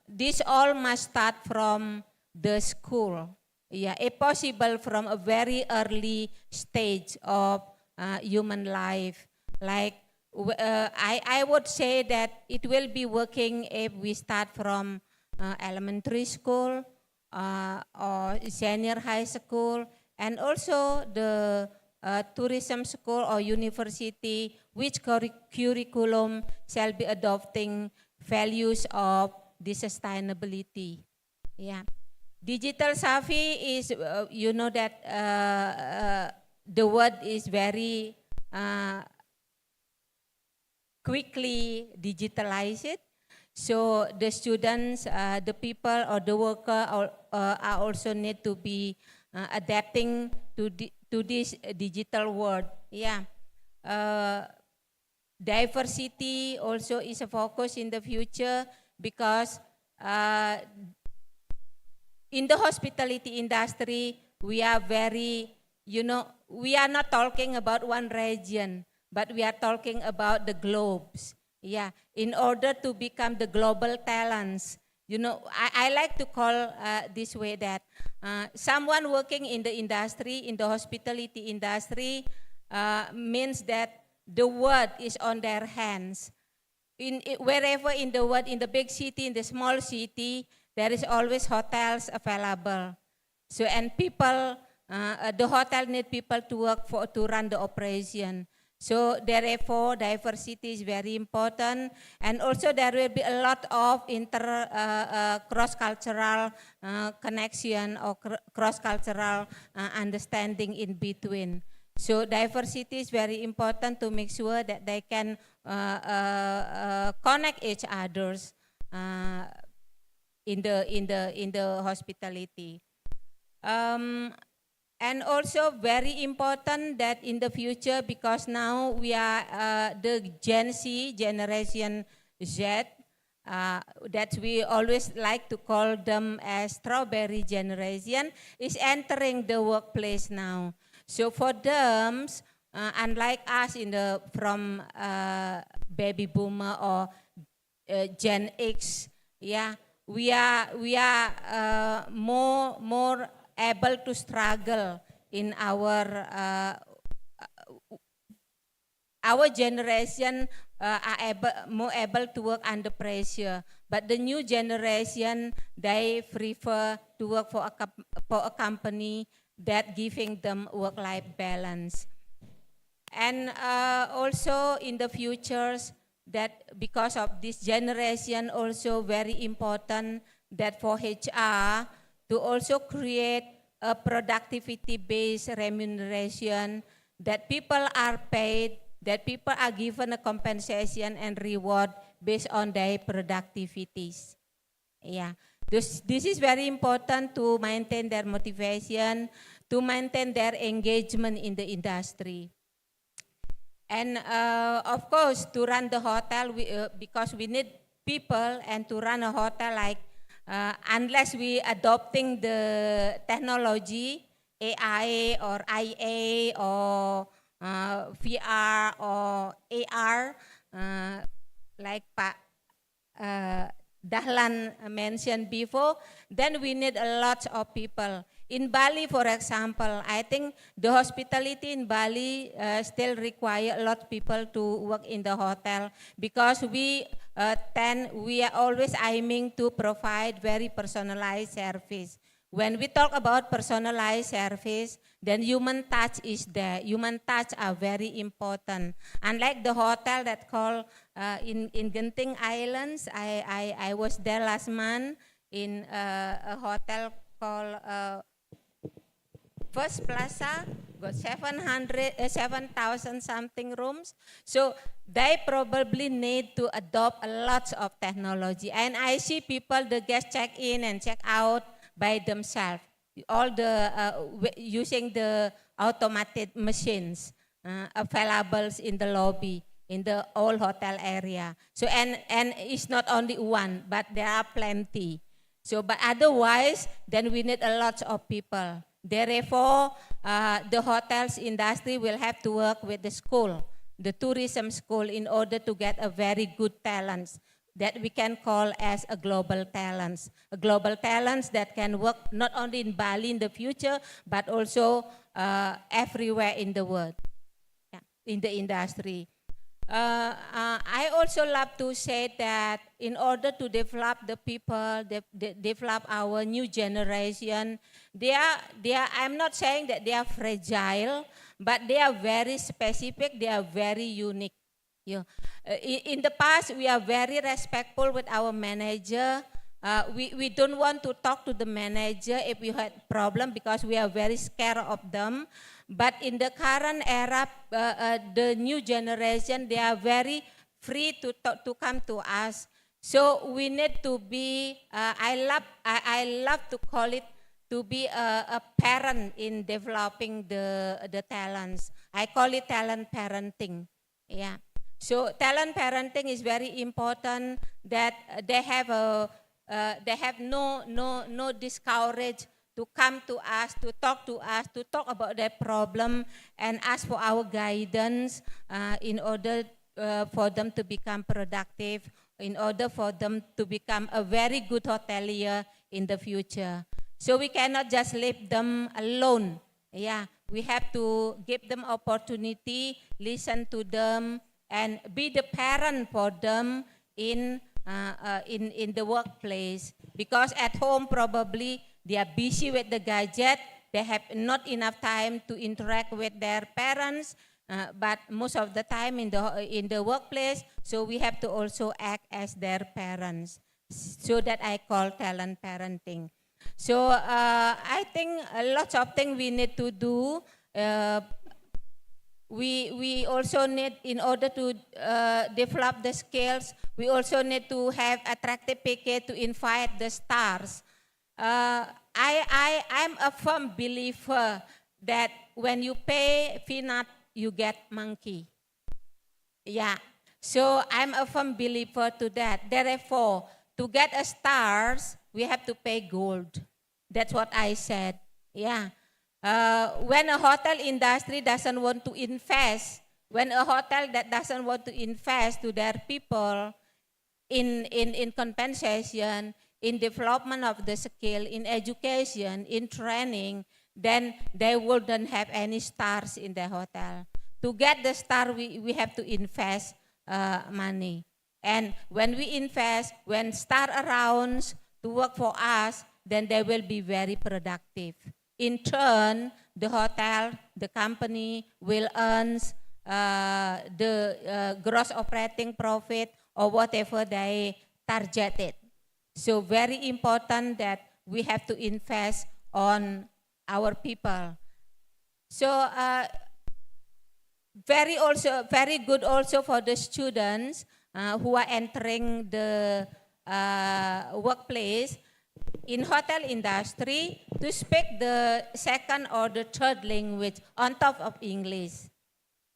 this all must start from the school. Yeah, if possible from a very early stage of human life. Like I would say that it will be working if we start from elementary school or senior high school, and also the tourism school or university, which curriculum shall be adopting values of the sustainability. Yeah, digital savvy is you know that the word is very quickly digitalized. So the students, the people or the worker are also need to be adapting to this digital world. Yeah. Diversity also is a focus in the future, because in the hospitality industry, we are very, we are not talking about one region, but we are talking about the globes. Yeah, in order to become the global talents, I like to call this way that someone working in the industry, in the hospitality industry, means that the world is on their hands. Wherever in the world, in the big city, in the small city, there is always hotels available. So, and people, the hotel need people to work to run the operation. So therefore, diversity is very important, and also there will be a lot of cross-cultural connection or cross-cultural understanding in between. So diversity is very important to make sure that they can connect each others in the hospitality. And also very important that in the future, because now we are the Gen Z, Generation Z, that we always like to call them as strawberry generation, is entering the workplace now. So for them, unlike us from baby boomer or Gen X, yeah, we are more able to struggle in our our generation are more able to work under pressure, but the new generation, they prefer to work for a company that giving them work-life balance. And also in the futures, that because of this generation, also very important that for HR to also create a productivity-based remuneration, that people are paid, that people are given a compensation and reward based on their productivities. Yeah, this is very important to maintain their motivation, to maintain their engagement in the industry. And of course, to run the hotel, because we need people, and to run a hotel, like unless we adopting the technology, AI or IA or VR or AR, like Pak Dahlan mentioned before, then we need a lot of people. In Bali, for example, I think the hospitality in Bali still require a lot of people to work in the hotel, because we are always aiming to provide very personalized service. When we talk about personalized service, then human touch is there. Human touch are very important. Unlike the hotel that called in Genting Islands, I was there last month in a hotel called First Plaza, got 7,000 something rooms. So they probably need to adopt a lot of technology. And I see people, the guests check in and check out by themselves, all the using the automated machines available in the lobby, in the whole hotel area. So and it's not only one, but there are plenty. So but otherwise, then we need a lot of people. Therefore, the hotels industry will have to work with the school, the tourism school, in order to get a very good talents that we can call as a global talents. A global talents that can work not only in Bali in the future, but also everywhere in the world, in the industry. I also love to say that in order to develop the people, develop our new generation, I'm not saying that they are fragile, but they are very specific, they are very unique. In the past, we are very respectful with our manager. We don't want to talk to the manager if we had problem, because we are very scared of them. But in the current era, the new generation, they are very free to come to us. So we need to be, I love to call it, to be a parent in developing the talents. I call it talent parenting. Yeah. So talent parenting is very important, that they have no discourage to come to us, to talk about their problem and ask for our guidance in order for them to become productive, in order for them to become a very good hotelier in the future. So we cannot just leave them alone. Yeah, we have to give them opportunity, listen to them, and be the parent for them in the workplace. Because at home probably they are busy with the gadget, they have not enough time to interact with their parents, but most of the time in the workplace, so we have to also act as their parents. So that I call talent parenting. So I think a lot of things we need to do. We also need, in order to develop the skills, we also need to have attractive package to invite the stars. I'm a firm believer that when you pay peanut, you get monkey. Yeah, so I'm a firm believer to that. Therefore, to get a stars, we have to pay gold. That's what I said. Yeah. When a hotel industry doesn't want to invest, when a hotel that doesn't want to invest to their people in compensation, in development of the skill, in education, in training, then they wouldn't have any stars in the hotel. To get the star, we have to invest money. And when we invest, when star around to work for us, then they will be very productive. In turn, the hotel, the company will earn the gross operating profit or whatever they targeted. So very important that we have to invest on our people. So very good also for the students who are entering the workplace in hotel industry to speak the second or the third language on top of English.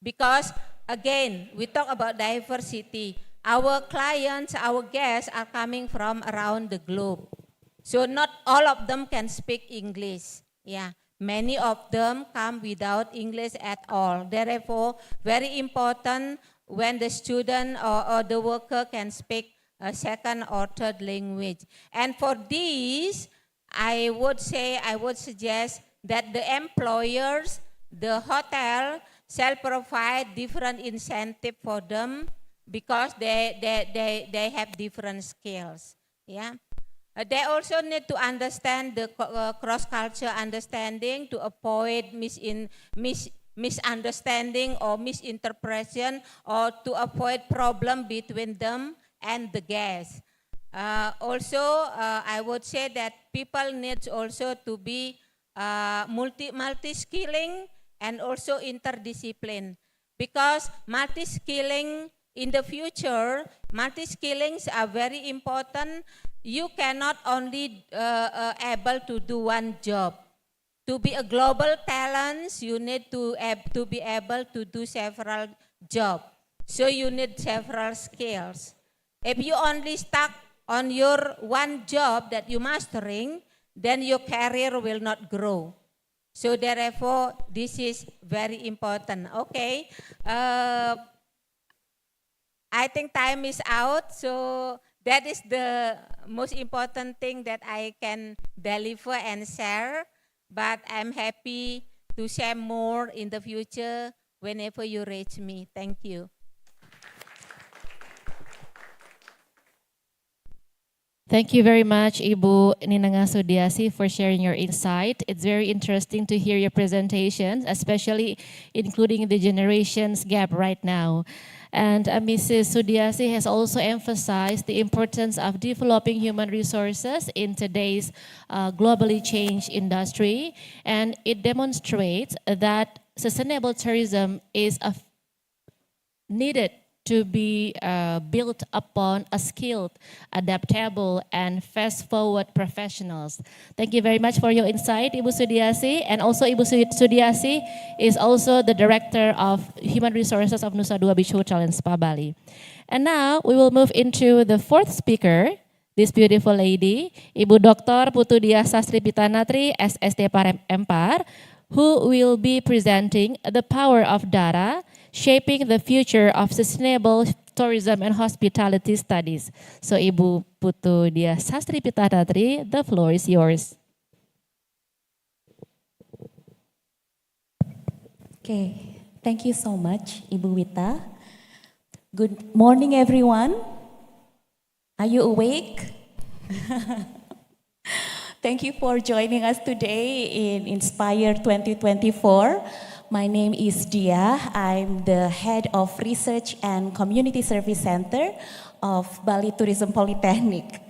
Because again, we talk about diversity. Our clients, our guests are coming from around the globe. So not all of them can speak English. Yeah, many of them come without English at all. Therefore, very important when the student or the worker can speak a second or third language. And for this, I would suggest that the employers, the hotel, shall provide different incentive for them because they have different skills. Yeah. They also need to understand the cross-culture understanding to avoid misunderstanding or misinterpretation or to avoid problem between them and the guests. Also, I would say that people need also to be multi-skilling and also interdiscipline, because multi-skilling in the future, multi-skillings are very important. You cannot only able to do one job. To be a global talent, you need to be able to do several jobs. So you need several skills. If you only stuck on your one job that you mastering, then your career will not grow. So therefore, this is very important. Okay, I think time is out. So that is the most important thing that I can deliver and share. But I'm happy to share more in the future whenever you reach me. Thank you. Thank you very much, Ibu Ninanga Sudiasi, for sharing your insight. It's very interesting to hear your presentations, especially including the generations gap right now. And Mrs. Sudiasi has also emphasized the importance of developing human resources in today's globally changed industry. And it demonstrates that sustainable tourism is needed to be built upon a skilled, adaptable, and fast-forward professionals. Thank you very much for your insight, Ibu Sudiasi. And also Ibu Sudiasi is also the Director of Human Resources of Nusa Dua Beach Hotel and Spa Bali. And now we will move into the fourth speaker, this beautiful lady, Ibu Dr. Putu Diah Sastri Pitanatri, SST Parem Empar, who will be presenting the power of data, shaping the future of sustainable tourism and hospitality studies. So Ibu Putu Diah Sastri Pitanatri, the floor is yours. Okay, thank you so much, Ibu Wita. Good morning, everyone. Are you awake? Thank you for joining us today in Inspire 2024. My name is Dia. I'm the head of Research and Community Service Center of Bali Tourism Polytechnic.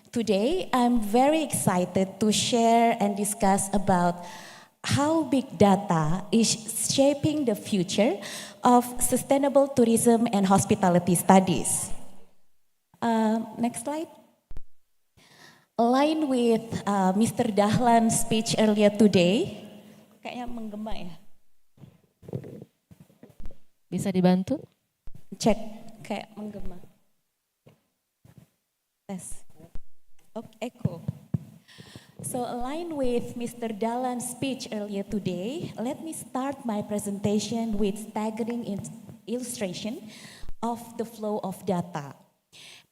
Today, I'm very excited to share and discuss about how big data is shaping the future of sustainable tourism and hospitality studies. Next slide. Aligned with Mr. Dahlan's speech earlier today, kayaknya menggema ya. Bisa dibantu? Cek, kayak menggema. Tes. Oh, echo. So aligned with Mr. Dahlan's speech earlier today, let me start my presentation with staggering illustration of the flow of data.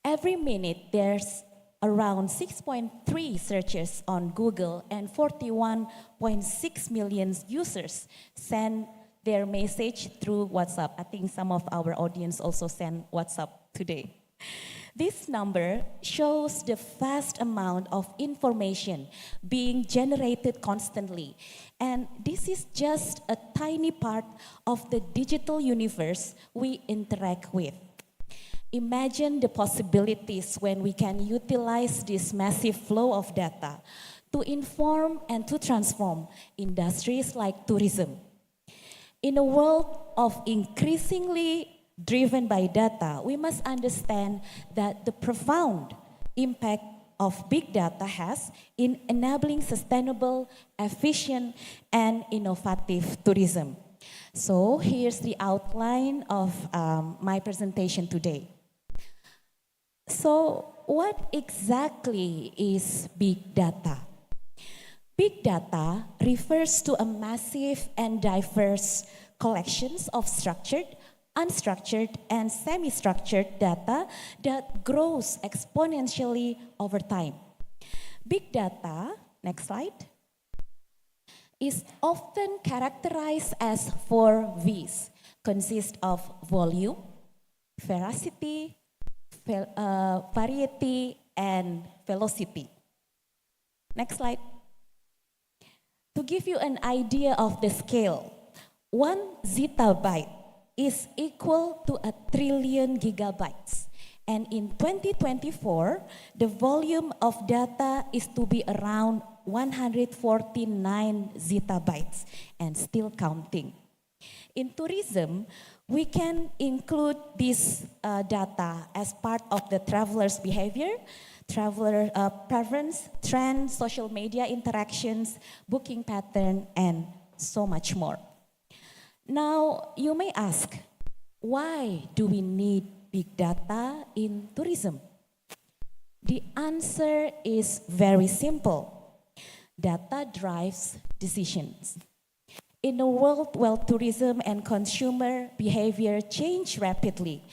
Every minute there's around 6.3 searches on Google and 41.6 million users send their message through WhatsApp. I think some of our audience also send WhatsApp today. This number shows the vast amount of information being generated constantly. And this is just a tiny part of the digital universe we interact with. Imagine the possibilities when we can utilize this massive flow of data to inform and to transform industries like tourism. In a world of increasingly driven by data, we must understand that the profound impact of big data has in enabling sustainable, efficient, and innovative tourism. So here's the outline of my presentation today. So what exactly is big data? Big data refers to a massive and diverse collections of structured, unstructured, and semi-structured data that grows exponentially over time. Big data, next slide, is often characterized as 4 V's, consist of volume, veracity, variety, and velocity. Next slide. To give you an idea of the scale, 1 zettabyte is equal to 1 trillion gigabytes. And in 2024, the volume of data is to be around 149 zettabytes and still counting. In tourism, we can include this data as part of the traveler's behavior, traveler preference, trends, social media interactions, booking pattern, and so much more. Now, you may ask, why do we need big data in tourism? The answer is very simple. Data drives decisions. In a world where tourism and consumer behavior change rapidly,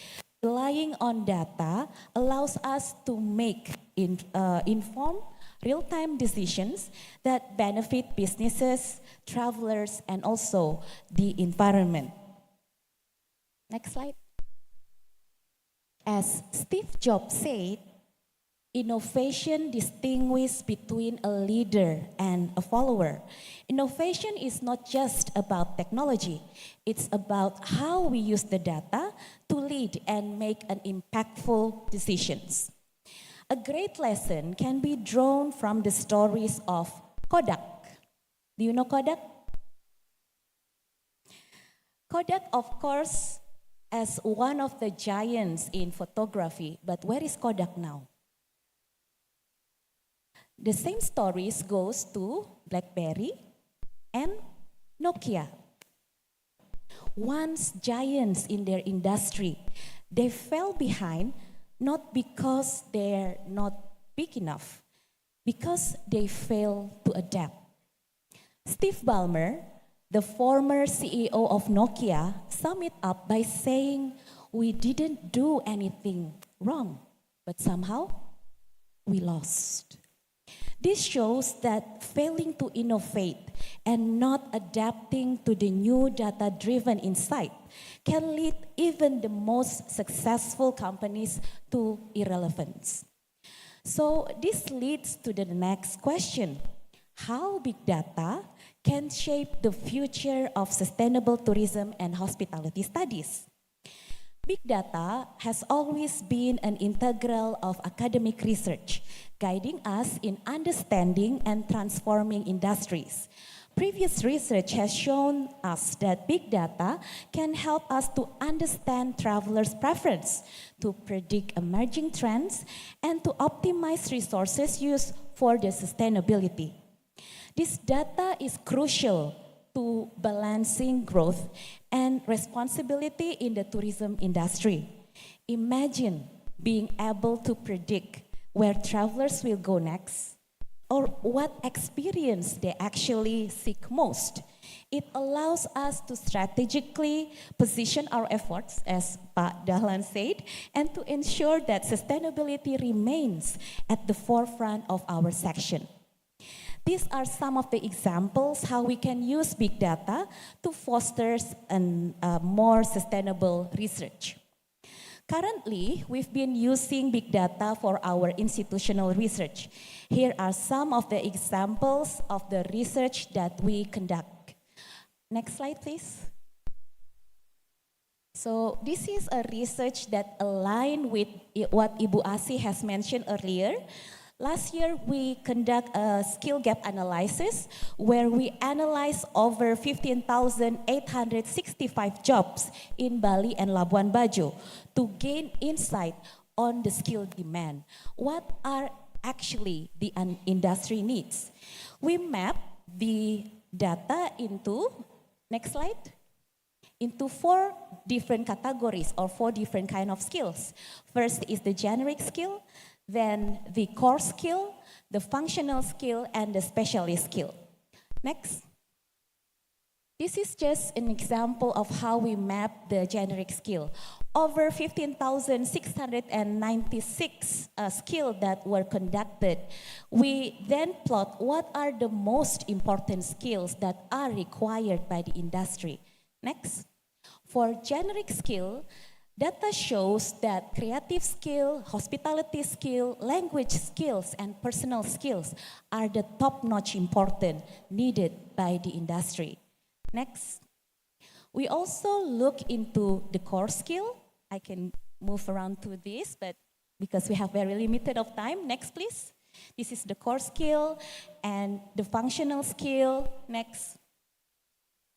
relying on data allows us to make informed, real-time decisions that benefit businesses, travelers, and also the environment. Next slide. As Steve Jobs said, innovation distinguishes between a leader and a follower. Innovation is not just about technology. It's about how we use the data to lead and make an impactful decisions. A great lesson can be drawn from the stories of Kodak. Do you know Kodak? Kodak, of course, as one of the giants in photography, but where is Kodak now? The same stories goes to BlackBerry and Nokia. Once giants in their industry, they fell behind not because they're not big enough, because they fail to adapt. Steve Ballmer, the former CEO of Nokia, summed it up by saying, "We didn't do anything wrong, but somehow we lost." This shows that failing to innovate and not adapting to the new data-driven insight can lead even the most successful companies to irrelevance. So this leads to the next question: how big data can shape the future of sustainable tourism and hospitality studies? Big data has always been an integral of academic research, guiding us in understanding and transforming industries. Previous research has shown us that big data can help us to understand travelers' preference, to predict emerging trends, and to optimize resources used for the sustainability. This data is crucial to balancing growth and responsibility in the tourism industry. Imagine being able to predict where travelers will go next or what experience they actually seek most. It allows us to strategically position our efforts, as Pak Dahlan said, and to ensure that sustainability remains at the forefront of our section. These are some of the examples how we can use big data to foster more sustainable research. Currently, we've been using big data for our institutional research. Here are some of the examples of the research that we conduct. Next slide, please. So this is a research that aligns with what Ibu Asi has mentioned earlier. Last year, we conduct a skill gap analysis where we analyze over 15,865 jobs in Bali and Labuan Bajo to gain insight on the skill demand. What are actually the industry needs? We map the data into, next slide, into 4 different categories or 4 different kind of skills. First is the generic skill, then the core skill, the functional skill, and the specialist skill. Next. This is just an example of how we map the generic skill. Over 15,696 skills that were conducted. We then plot what are the most important skills that are required by the industry. Next. For generic skill, data shows that creative skill, hospitality skill, language skills, and personal skills are the top-notch important needed by the industry. Next. We also look into the core skill. I can move around to this, but because we have very limited of time. Next, please. This is the core skill and the functional skill. Next.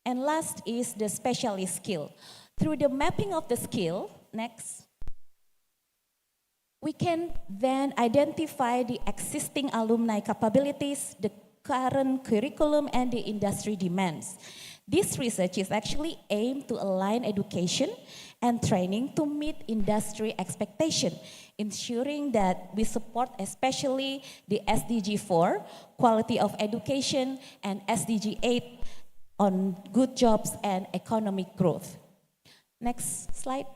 And last is the specialist skill. Through the mapping of the skill, next, we can then identify the existing alumni capabilities, the current curriculum, and the industry demands. This research is actually aimed to align education and training to meet industry expectation, ensuring that we support especially the SDG 4, quality of education, and SDG 8 on good jobs and economic growth. Next slide.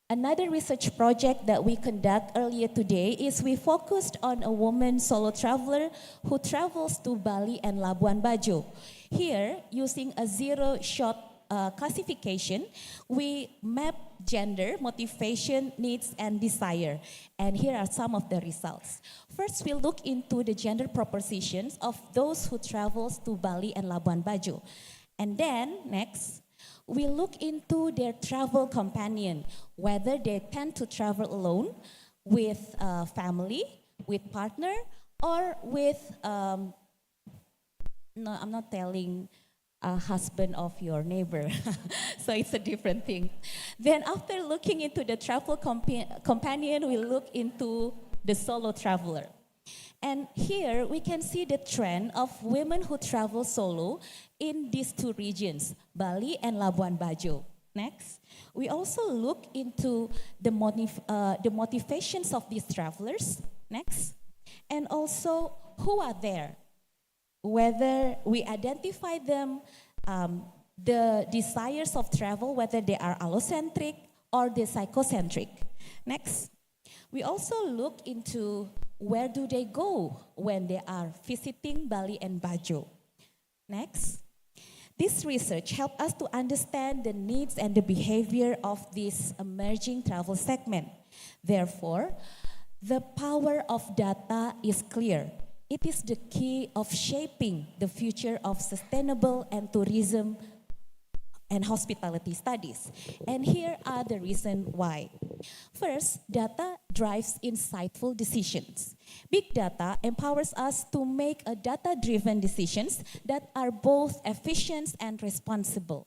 Another research project that we conduct earlier today is we focused on a woman solo traveler who travels to Bali and Labuan Bajo. Here, using a zero-shot classification, we map gender, motivation, needs, and desire. And here are some of the results. First, we look into the gender propositions of those who travels to Bali and Labuan Bajo. And then, next, we look into their travel companion, whether they tend to travel alone, with family, with partner, or with, no, I'm not telling a husband of your neighbor, so it's a different thing. Then after looking into the travel companion, we look into the solo traveler. And here we can see the trend of women who travel solo in these 2 regions, Bali and Labuan Bajo. Next, we also look into the motivations of these travelers. Next, and also who are there, whether we identify them, the desires of travel, whether they are allocentric or the psychocentric. Next, we also look into where do they go when they are visiting Bali and Bajo. Next, this research helped us to understand the needs and the behavior of this emerging travel segment. Therefore, the power of data is clear. It is the key of shaping the future of sustainable and tourism and hospitality studies. And here are the reasons why. First, data drives insightful decisions. Big data empowers us to make data-driven decisions that are both efficient and responsible.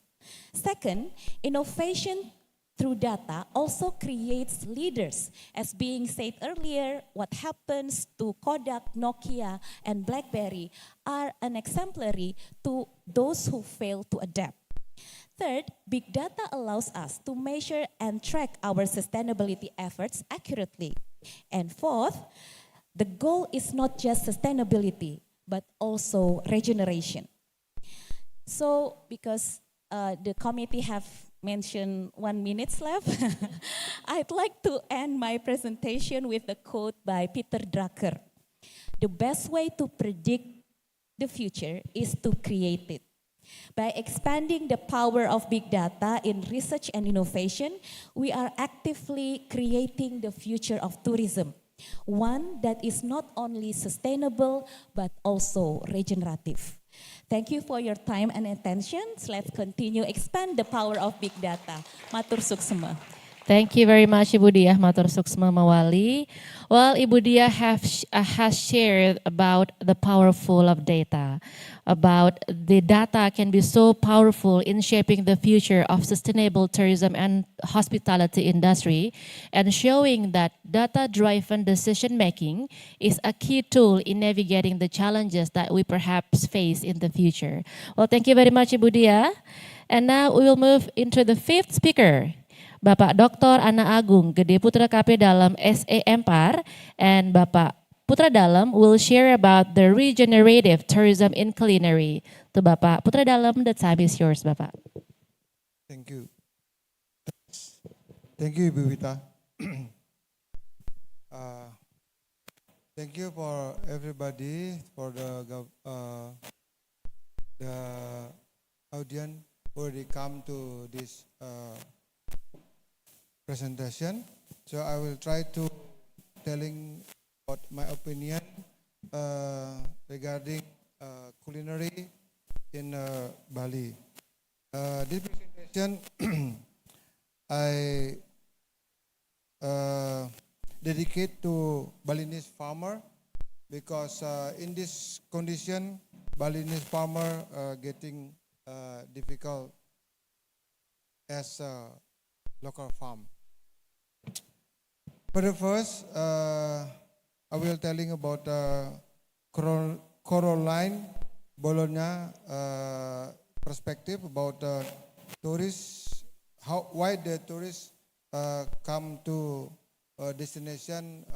Second, innovation through data also creates leaders. As being said earlier, what happens to Kodak, Nokia, and BlackBerry are an exemplary to those who fail to adapt. Third, big data allows us to measure and track our sustainability efforts accurately. And fourth, the goal is not just sustainability, but also regeneration. So, because the committee have mentioned 1 minute left, I'd like to end my presentation with a quote by Peter Drucker. The best way to predict the future is to create it. By expanding the power of big data in research and innovation, we are actively creating the future of tourism, one that is not only sustainable but also regenerative. Thank you for your time and attention. Let's continue expand the power of big data. Matur suksema. Thank you very much, Ibu Diah Matur Suksma Mawali. Well, Ibu Diah has shared about the powerful of data, about the data can be so powerful in shaping the future of sustainable tourism and hospitality industry, and showing that data-driven decision-making is a key tool in navigating the challenges that we perhaps face in the future. Well, thank you very much, Ibu Diah. And now we will move into the fifth speaker. Bapak Dr. Ana Agung, Gede Putra KP Dalam SE Empar, and Bapak Putra Dalam will share about the regenerative tourism in Culinary. To Bapak Putra Dalam, the time is yours, Bapak. Thank you. Thank you, Ibu Wita. Thank you for everybody, for the audience who already come to this presentation. So I will try to telling about my opinion regarding culinary in Bali. This presentation I dedicate to Balinese farmer because in this condition Balinese farmer getting difficult as a local farm. But first, I will telling about Caroline Bologna perspective about tourists, why the tourists come to a destination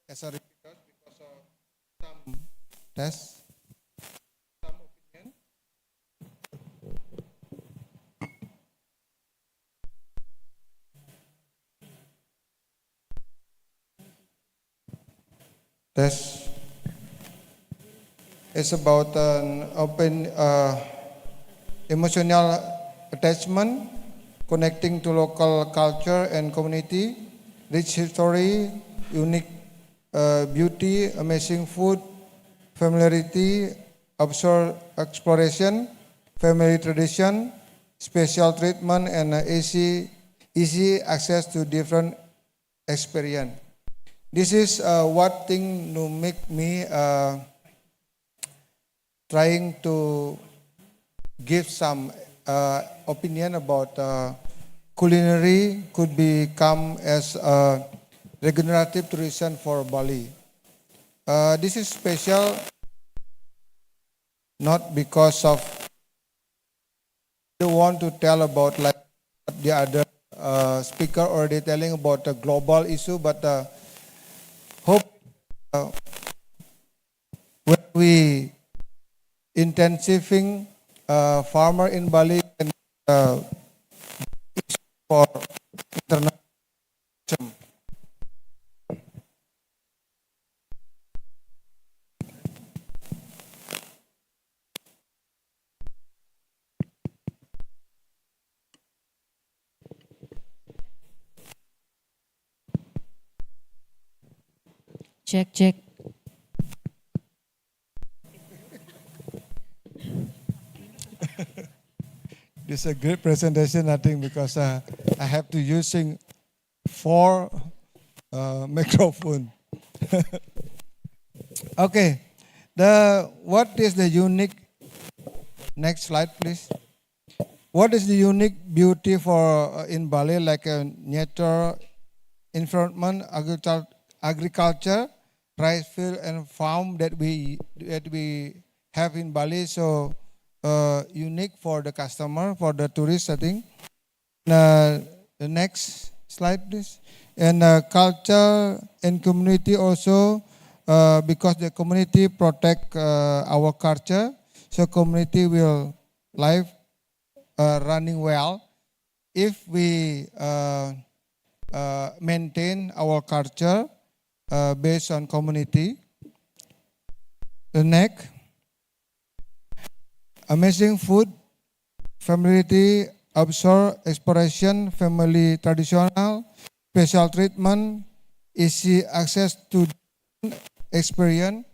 as a repeater because of some tests, some opinion. Test. It's about an open emotional attachment, connecting to local culture and community, rich history, unique beauty, amazing food, familiarity, absurd exploration, family tradition, special treatment, and easy access to different experience. This is what thing to make me trying to give some opinion about culinary could become as a regenerative tourism for Bali. This is special not because of I want to tell about like the other speaker already telling about the global issue, but hope when we intensifying farmer in Bali and for international. Check. This is a great presentation, I think, because I have to using 4 microphone. Okay, what is the unique? Next slide, please. What is the unique beauty for in Bali, like a nature, environment, agriculture, rice field and farm that we have in Bali? So unique for the customer, for the tourist, I think. The next slide, please. And culture and community also, because the community protect our culture, so community will live running well if we maintain our culture based on community. The next. amazing food, familiarity, absorb, exploration, family traditional, special treatment, easy access to experience.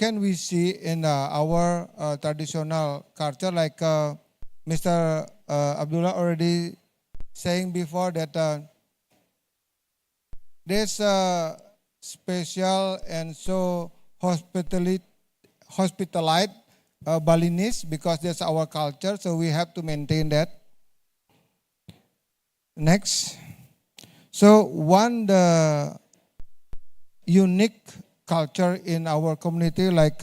Can we see in our traditional culture, like Mr. Abdullah already saying before, that there's a special and so hospitalite Balinese, because that's our culture, so we have to maintain that. Next. So the unique culture in our community, like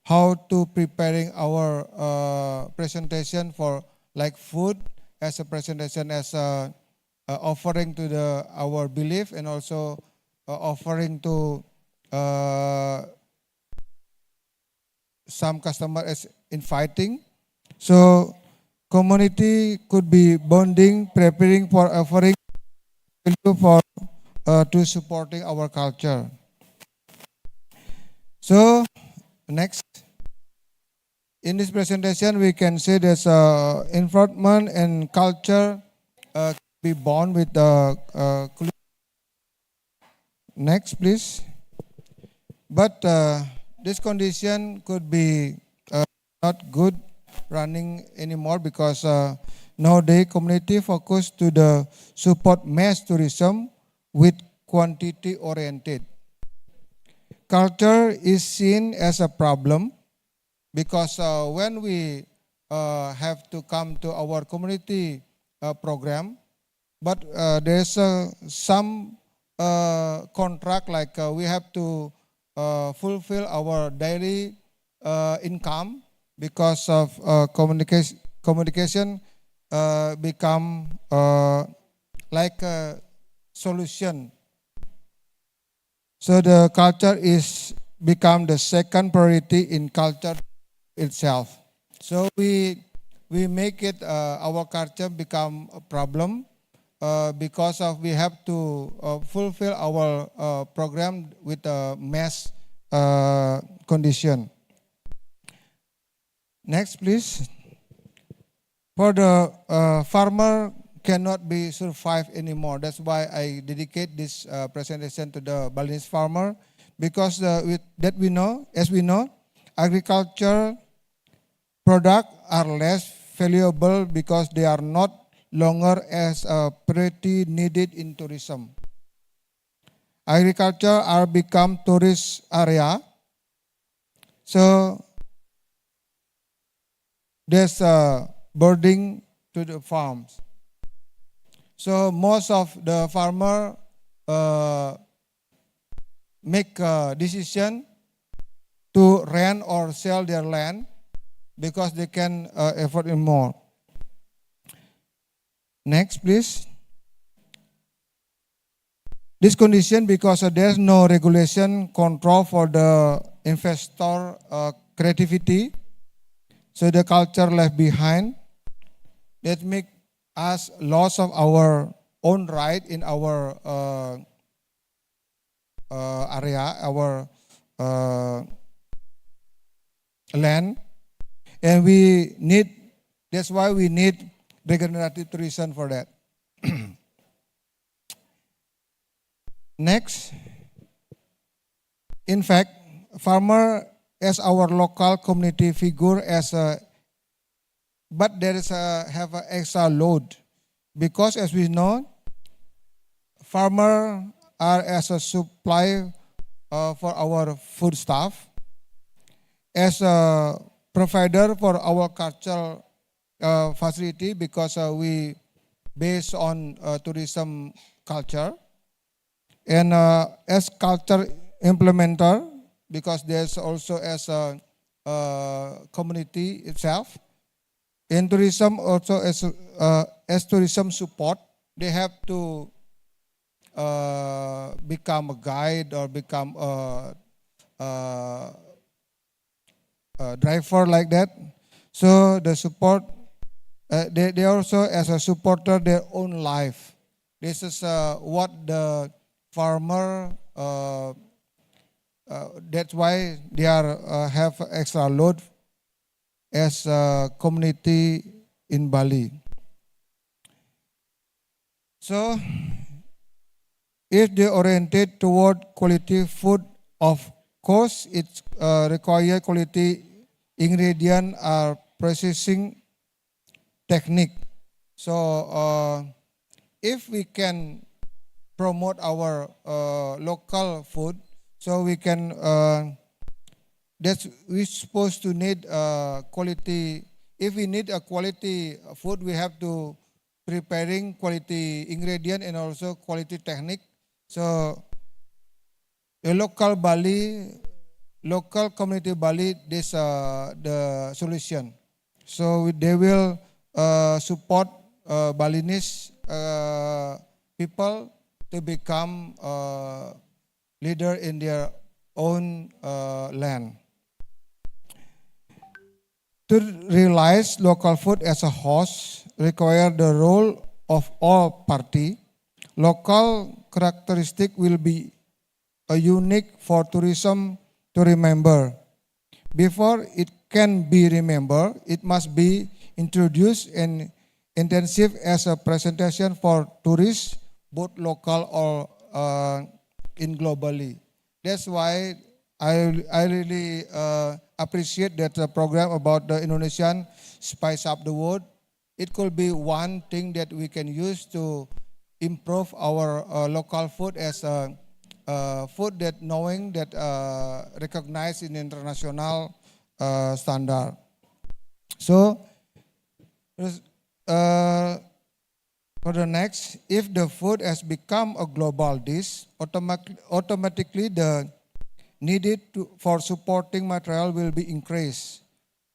how to preparing our presentation for like food as a presentation, as a offering to our belief, and also offering to some customer as inviting. So community could be bonding, preparing for offering for to supporting our culture. So next, in this presentation we can say there's environment and culture be born with the next, please. But this condition could be not good running anymore, because nowadays community focus to the support mass tourism with quantity oriented. Culture is seen as a problem, because when we have to come to our community program, but there's some contract, like we have to fulfill our daily income, because of communication become like a solution. So the culture is become the second priority in culture itself. So we make it our culture become a problem, because of we have to fulfill our program with a mass condition. Next, please. For the farmer cannot be survived anymore. That's why I dedicate this presentation to the Balinese farmer, because as we know, agriculture products are less valuable, because they are not longer as pretty needed in tourism. Agriculture are become tourist area, so there's burden to the farms. So most of the farmer make a decision to rent or sell their land, because they can afford it more. Next, please. This condition, because there's no regulation control for the investor creativity, so the culture left behind, that make us loss of our own right in our area, our land, and that's why we need regenerative tourism for that. Next, in fact, farmer as our local community figure but there is have an extra load, because as we know, farmer are as a supply for our food stuff, as a provider for our cultural facility, because we based on tourism culture, and as culture implementer, because there's also as a community itself. In tourism also as tourism support, they have to become a guide or become a driver like that. So the support, they also as a supporter their own life. This is what the farmer that's why they are have extra load as a community in Bali. So, if they oriented toward quality food, of course, it require quality ingredient or processing technique. So, if we can promote our local food, so we can that's we supposed to need quality. If we need a quality food, we have to preparing quality ingredient and also quality technique. So the local community Bali, this the solution. So they will support Balinese people to become leader in their own land. To realize local food as a host require the role of all party. Local characteristic will be a unique for tourism to remember. Before it can be remembered, it must be introduced and intensive as a presentation for tourists, both local or in globally. That's why I really appreciate that program about the Indonesian Spice Up the World. It could be one thing that we can use to improve our local food as a food that knowing that recognized in international standard. So for the next, if the food has become a global dish, automatically the needed for supporting material will be increased,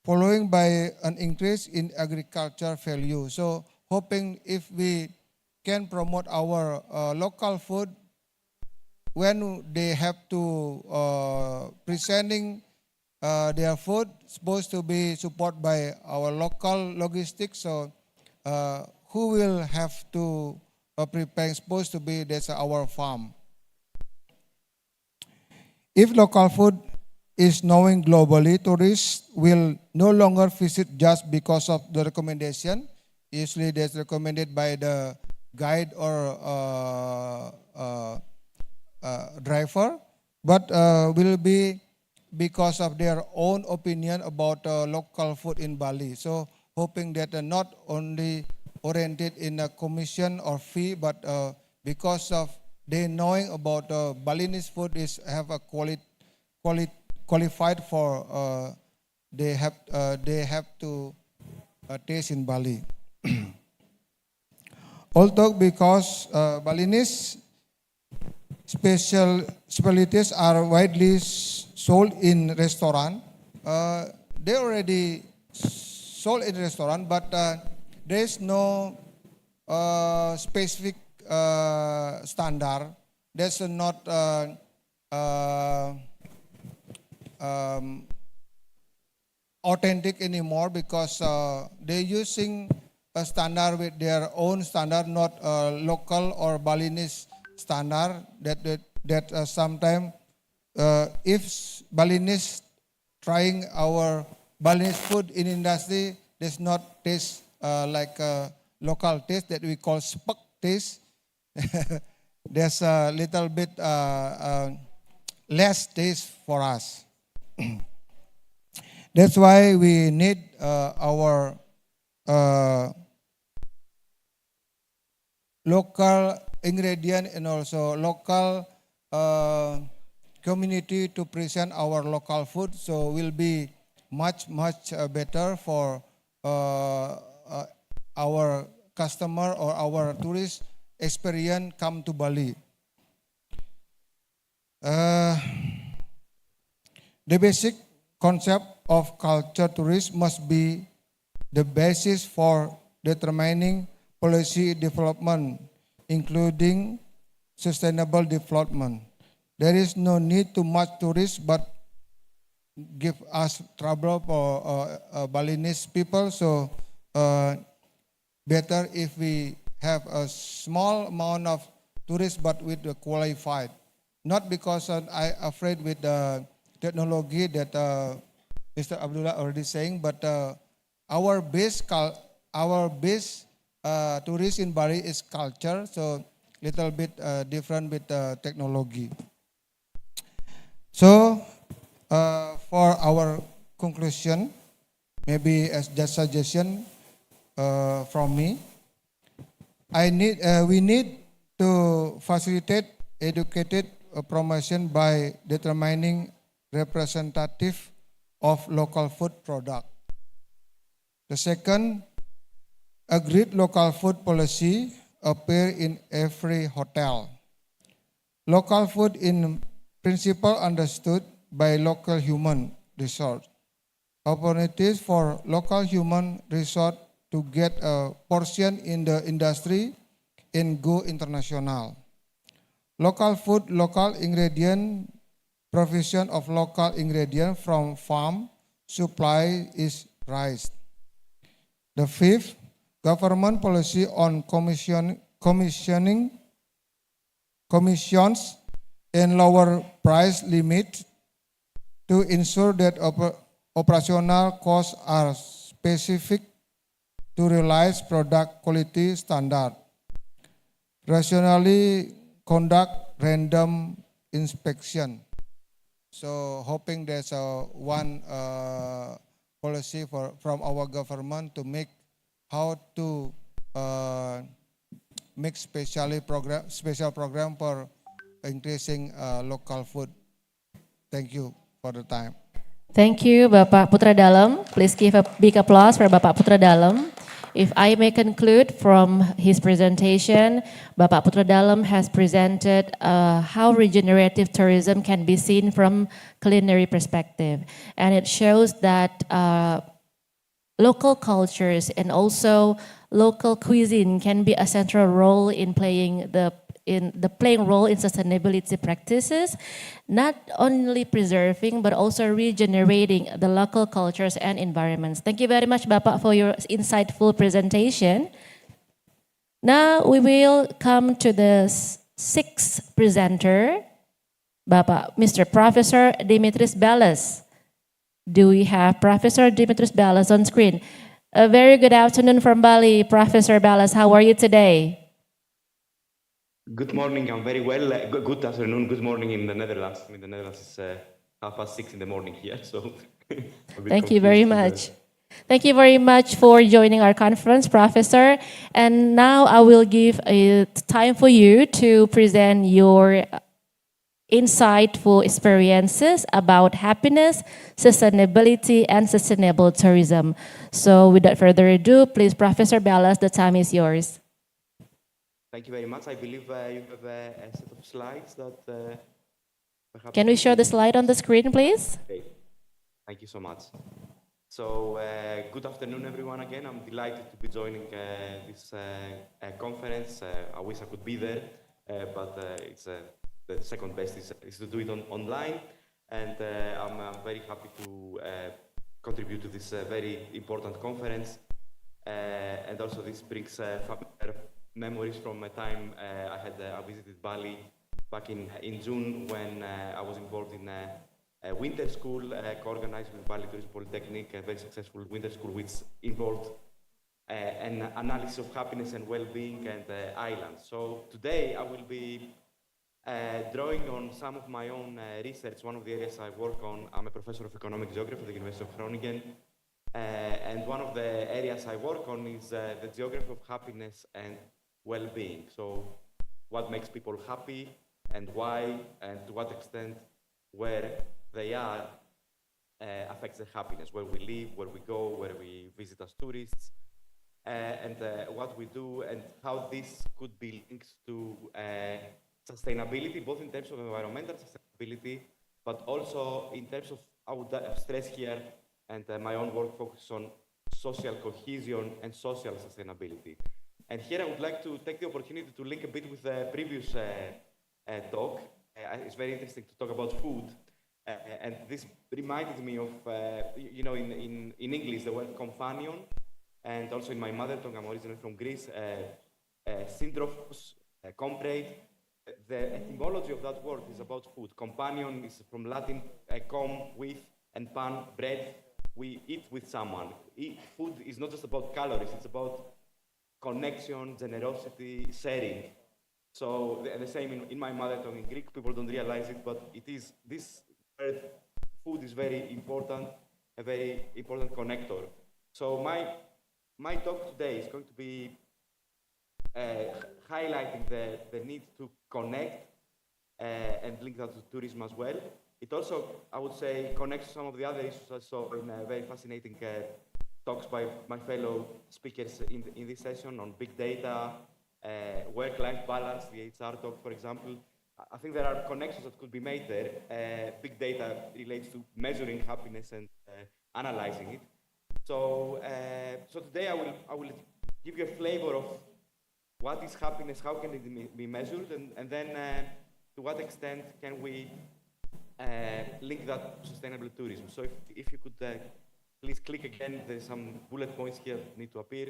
following by an increase in agriculture value. So hoping if we can promote our local food, when they have to presenting their food, supposed to be supported by our local logistics. So who will have to prepare, supposed to be that's our farm. If local food is known globally, tourists will no longer visit just because of the recommendation. Usually that's recommended by the guide or driver, but will be because of their own opinion about local food in Bali. So hoping that not only oriented in a commission or fee, but because of they knowing about Balinese food is have a qualified for they have to taste in Bali. Although because Balinese specialties are widely sold in restaurant, they already sold in restaurant, but there is no specific standard. There's not authentic anymore because they're using a standard with their own standard, not local or Balinese standard. That sometimes if Balinese trying our Balinese food in industry, does not taste like a local taste that we call spuk taste. There's a little bit less taste for us. That's why we need our local ingredient and also local community to present our local food. So will be much better for our customer or our tourist experience come to Bali. The basic concept of culture tourism must be the basis for determining policy development, including sustainable development. There is no need to much tourists, but give us trouble for Balinese people. So better if we have a small amount of tourists, but with the qualified, not because I afraid with the technology that Mr. Abdullah already saying, but our base tourist in Bali is culture, so little bit different with technology. So for our conclusion, maybe as just suggestion from me, we need to facilitate educated promotion by determining representative of local food product. The second, agreed local food policy appear in every hotel. Local food in principle understood by local human resource. Opportunities for local human resource to get a portion in the industry and go international. Local food, local ingredient, provision of local ingredient from farm, supply is raised. The fifth, government policy on commissions and lower price limit to ensure that operational costs are specific to realize product quality standard. Rationally conduct random inspection. So hoping there's one policy from our government to make how to make special program for increasing local food. Thank you for the time. Thank you, Bapak Putra Dalam. Please give a big applause for Bapak Putra Dalam. If I may conclude from his presentation, Bapak Putra Dalam has presented how regenerative tourism can be seen from culinary perspective. And it shows that local cultures and also local cuisine can be a central role in playing role in sustainability practices, not only preserving but also regenerating the local cultures and environments. Thank you very much, Bapak, for your insightful presentation. Now we will come to the sixth presenter, Bapak, Mr. Professor Dimitris Balas. Do we have Professor Dimitris Balas on screen? A very good afternoon from Bali, Professor Balas. How are you today? Good morning, I'm very well. Good afternoon, good morning in the Netherlands. In the Netherlands, it's 6:30 in the morning here, so. Thank you very much. Thank you very much for joining our conference, Professor. And now I will give time for you to present your insightful experiences about happiness, sustainability, and sustainable tourism. So without further ado, please, Professor Balas, the time is yours. Thank you very much. I believe you have a set of slides that perhaps... Can we show the slide on the screen, please? Okay. Thank you so much. So, good afternoon, everyone, again. I'm delighted to be joining this conference. I wish I could be there, but it's the second best is to do it online. And I'm very happy to contribute to this very important conference. And also this brings memories from my time I visited Bali back in June when I was involved in a winter school co-organized with Bali Tourism Polytechnic, a very successful winter school which involved an analysis of happiness and well-being and islands. So today I will be drawing on some of my own research, one of the areas I work on. I'm a professor of economic geography at the University of Groningen. And one of the areas I work on is the geography of happiness and well-being. So what makes people happy and why, and to what extent where they are affects their happiness, where we live, where we go, where we visit as tourists, and what we do and how this could be linked to sustainability, both in terms of environmental sustainability, but also in terms of, I would stress here, and my own work focuses on social cohesion and social sustainability. And here I would like to take the opportunity to link a bit with the previous talk. It's very interesting to talk about food. And this reminded me of, you know, in English, the word companion, and also in my mother tongue, I'm originally from Greece, syndrophos, comrade. the etymology of that word is about food. Companion is from Latin, com, with, and pan, bread. We eat with someone. Food is not just about calories, it's about connection, generosity, sharing. So the same in my mother tongue in Greek, people don't realize it, but it is, this word, food is very important, a very important connector. So my talk today is going to be highlighting the need to connect and link that to tourism as well. It also, I would say, connects some of the other issues I saw in very fascinating talks by my fellow speakers in this session on big data, work-life balance, the HR talk, for example. I think there are connections that could be made there. Big data relates to measuring happiness and analyzing it. So, so today I will give you a flavor of what is happiness, how can it be measured, and then to what extent can we link that to sustainable tourism. So if you could please click again, there's some bullet points here that need to appear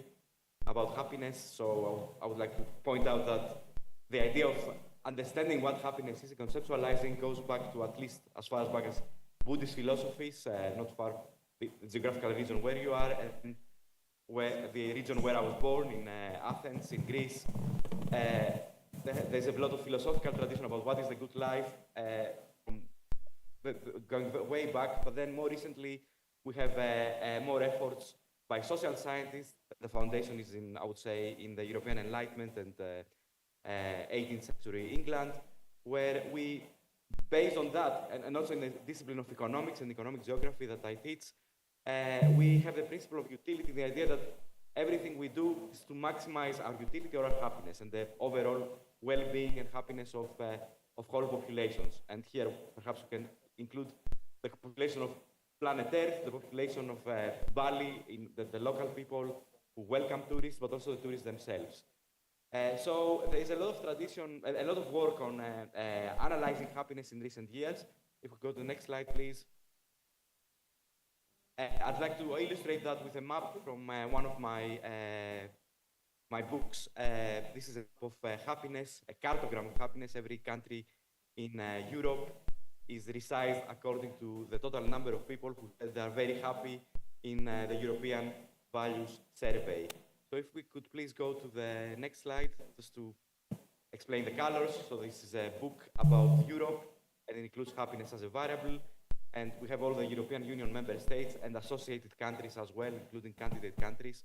about happiness. So I would like to point out that the idea of understanding what happiness is, conceptualizing, goes back to at least as far back as Buddhist philosophies, not far the geographical region where you are, and where the region where I was born, in Athens, in Greece. There's a lot of philosophical tradition about what is the good life, going way back, but then more recently we have more efforts by social scientists. The foundation is in, I would say, in the European Enlightenment and 18th century England, where we, based on that, and also in the discipline of economics and economic geography that I teach, we have the principle of utility, the idea that everything we do is to maximize our utility or our happiness and the overall well-being and happiness of whole populations. And here, perhaps we can include the population of planet Earth, the population of Bali, in the local people who welcome tourists, but also the tourists themselves. So there is a lot of tradition, a lot of work on analyzing happiness in recent years. If we go to the next slide, please. I'd like to illustrate that with a map from one of my my books. This is a map of happiness, a cartogram of happiness. Every country in Europe is resized according to the total number of people who they are very happy in the European Values Survey. So if we could please go to the next slide, just to explain the colors. So this is a book about Europe, and it includes happiness as a variable. And we have all the European Union member states and associated countries as well, including candidate countries,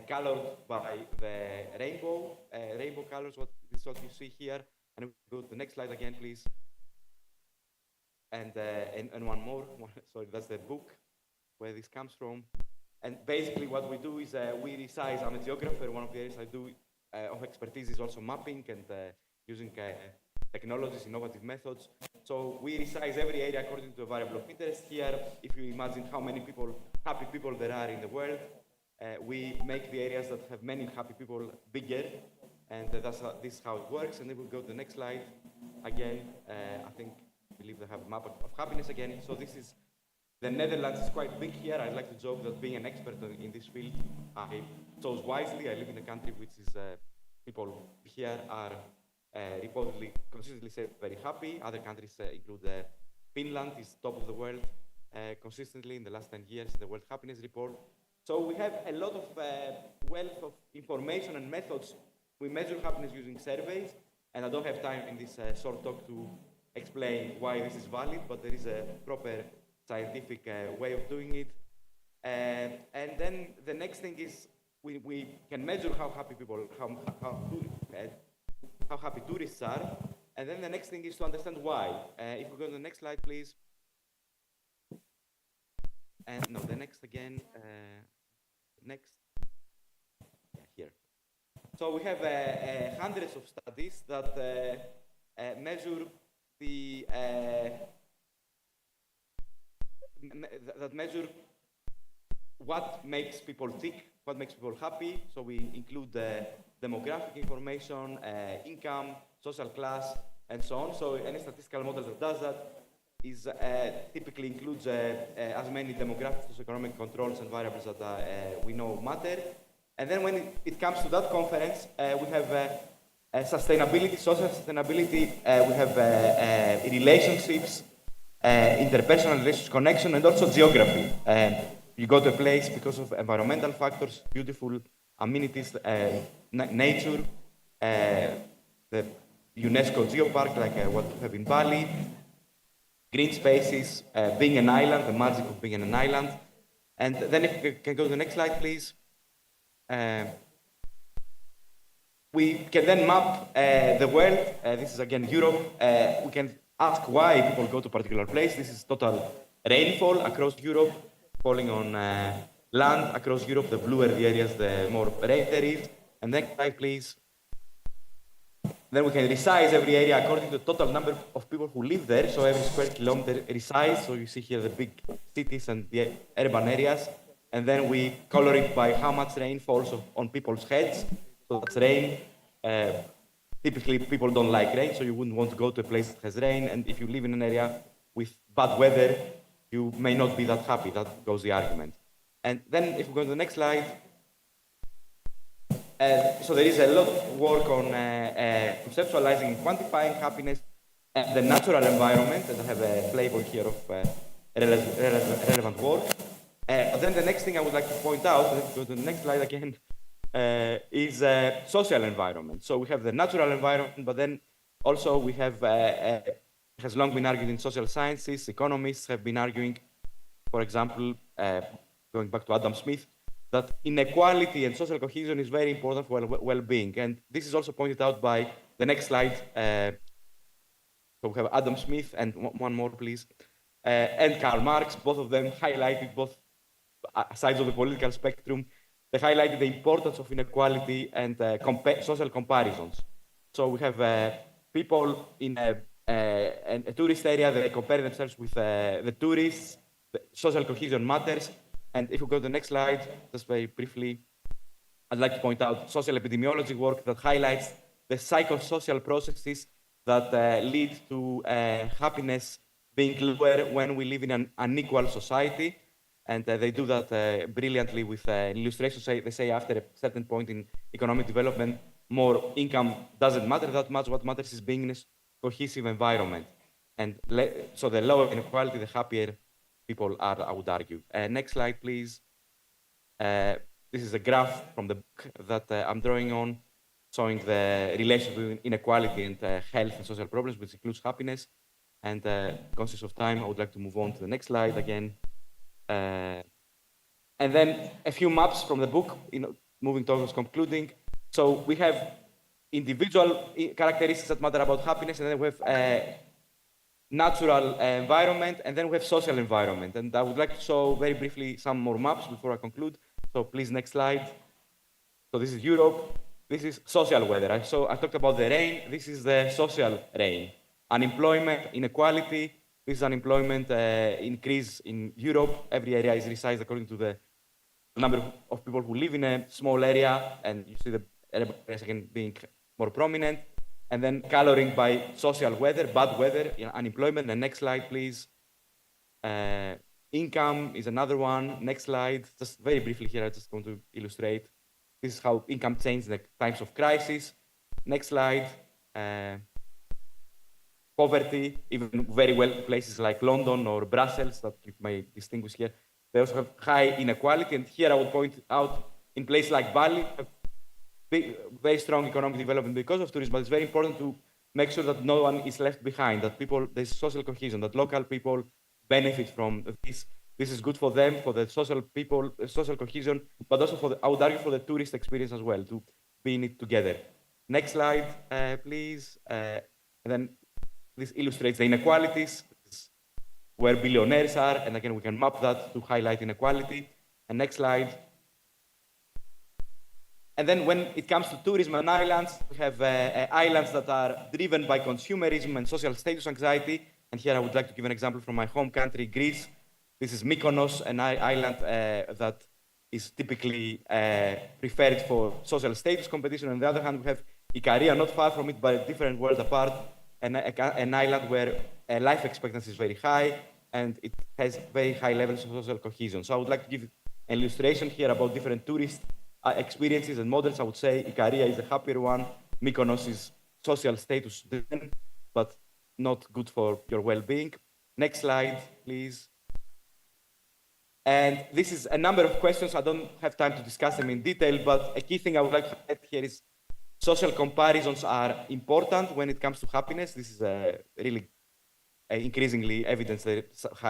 colored by the rainbow colors. This is what you see here. And we go to the next slide again, please. And one more. Sorry, that's the book where this comes from. And basically what we do is we resize. I'm a geographer. One of the areas I do of expertise is also mapping and using technologies, innovative methods. So we resize every area according to a variable of interest. Here, if you imagine how many people, happy people there are in the world, we make the areas that have many happy people bigger, and this is how it works. And then we'll go to the next slide. Again, I believe they have a map of happiness again. So this is, the Netherlands is quite big here. I like to joke that being an expert in this field, I chose wisely. I live in a country which is, people here are reportedly consistently say very happy. Other countries include Finland is top of the world consistently in the last 10 years, the World Happiness Report. So we have a lot of wealth of information and methods. We measure happiness using surveys, and I don't have time in this short talk to explain why this is valid, but there is a proper scientific way of doing it. And then the next thing is we can measure how happy people, how happy tourists are. And then the next thing is to understand why. If we go to the next slide, please. And no, the next again. Next. Yeah, here. So we have hundreds of studies that measure the that measure what makes people tick, what makes people happy. So we include demographic information, income, social class, and so on. So any statistical model that does that is typically includes as many demographic, socioeconomic controls and variables that we know matter. And then when it comes to that conference, we have sustainability, social sustainability, we have relationships, interpersonal relationships, connection, and also geography. You go to a place because of environmental factors, beautiful amenities, nature, the UNESCO geopark, like what we have in Bali, green spaces, being an island, the magic of being an island. And then if we can go to the next slide, please. We can then map the world. This is again Europe. We can ask why people go to a particular place. This is total rainfall across Europe, falling on land across Europe. The bluer the areas, the more rain there is. And next slide, please. Then we can resize every area according to the total number of people who live there. So every square kilometer resize. So you see here the big cities and the urban areas. And then we color it by how much rain falls on people's heads. So that's rain. Typically, people don't like rain, so you wouldn't want to go to a place that has rain. And if you live in an area with bad weather, you may not be that happy. That goes the argument. And then if we go to the next slide, so there is a lot of work on conceptualizing and quantifying happiness and the natural environment, and I have a flavor here of relevant work. But then the next thing I would like to point out, let's go to the next slide again, is social environment. So we have the natural environment, but then also we have, has long been argued in social sciences, economists have been arguing, for example, going back to Adam Smith, that inequality and social cohesion is very important for well-being. And this is also pointed out by the next slide. So we have Adam Smith and one more, please, and Karl Marx. Both of them highlighted both sides of the political spectrum. They highlighted the importance of inequality and social comparisons. So we have people in a tourist area, they compare themselves with the tourists. The social cohesion matters. And if we go to the next slide, just very briefly, I'd like to point out social epidemiology work that highlights the psychosocial processes that lead to happiness being lower when we live in an unequal society. And they do that brilliantly with an illustration. They say after a certain point in economic development, more income doesn't matter that much. What matters is being in a cohesive environment. And so the lower inequality, the happier people are, I would argue. Next slide, please. This is a graph from the book that I'm drawing on, showing the relation between inequality and health and social problems, which includes happiness. And conscious of time, I would like to move on to the next slide again. And then a few maps from the book, moving towards concluding. So we have individual characteristics that matter about happiness, and then we have natural environment, and then we have social environment. And I would like to show very briefly some more maps before I conclude. So please, next slide. So this is Europe. This is social weather. So I talked about the rain. This is the social rain. Unemployment, inequality. This is unemployment increase in Europe. Every area is resized according to the number of people who live in a small area, and you see the areas again being more prominent. And then coloring by social weather, bad weather, unemployment. The next slide, please. Income is another one. Next slide. Just very briefly here, I just want to illustrate. This is how income changes in the times of crisis. Next slide. Poverty, even very wealthy places like London or Brussels that you may distinguish here, they also have high inequality. And here I would point out in places like Bali, very strong economic development because of tourism, but it's very important to make sure that no one is left behind, that there's social cohesion, that local people benefit from this. This is good for them, for the social people, social cohesion, but also I would argue for the tourist experience as well, to be in it together. Next slide, please. And then this illustrates the inequalities, where billionaires are, and again, we can map that to highlight inequality. And next slide. And then when it comes to tourism and islands, we have islands that are driven by consumerism and social status anxiety. And here I would like to give an example from my home country, Greece. This is Mykonos, an island that is typically preferred for social status competition. On the other hand, we have Ikaria, not far from it, but a different world apart, an island where life expectancy is very high, and it has very high levels of social cohesion. So I would like to give an illustration here about different tourist experiences and models. I would say Ikaria is the happier one, Mykonos' social status, but not good for your well-being. Next slide, please. And this is a number of questions. I don't have time to discuss them in detail, but a key thing I would like to add here is social comparisons are important when it comes to happiness. This is really increasingly evidence that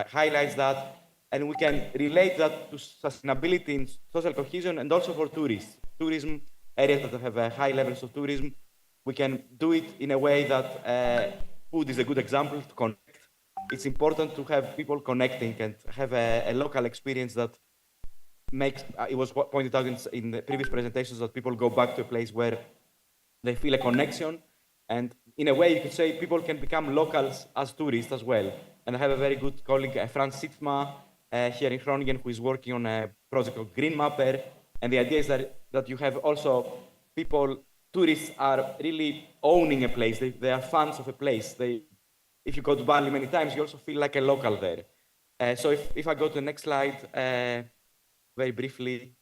highlights that. And we can relate that to sustainability in social cohesion and also for tourists. Tourism, areas that have high levels of tourism, we can do it in a way that food is a good example to connect. It's important to have people connecting and have a local experience that makes, it was pointed out in the previous presentations, that people go back to a place where they feel a connection. And in a way, you could say people can become locals as tourists as well. And I have a very good colleague, Franz Sittma, here in Groningen, who is working on a project called Green Mapper. And the idea is that you have also people, tourists are really owning a place. They are fans of a place. If you go to Bali many times, you also feel like a local there. So if I go to the next slide, very briefly,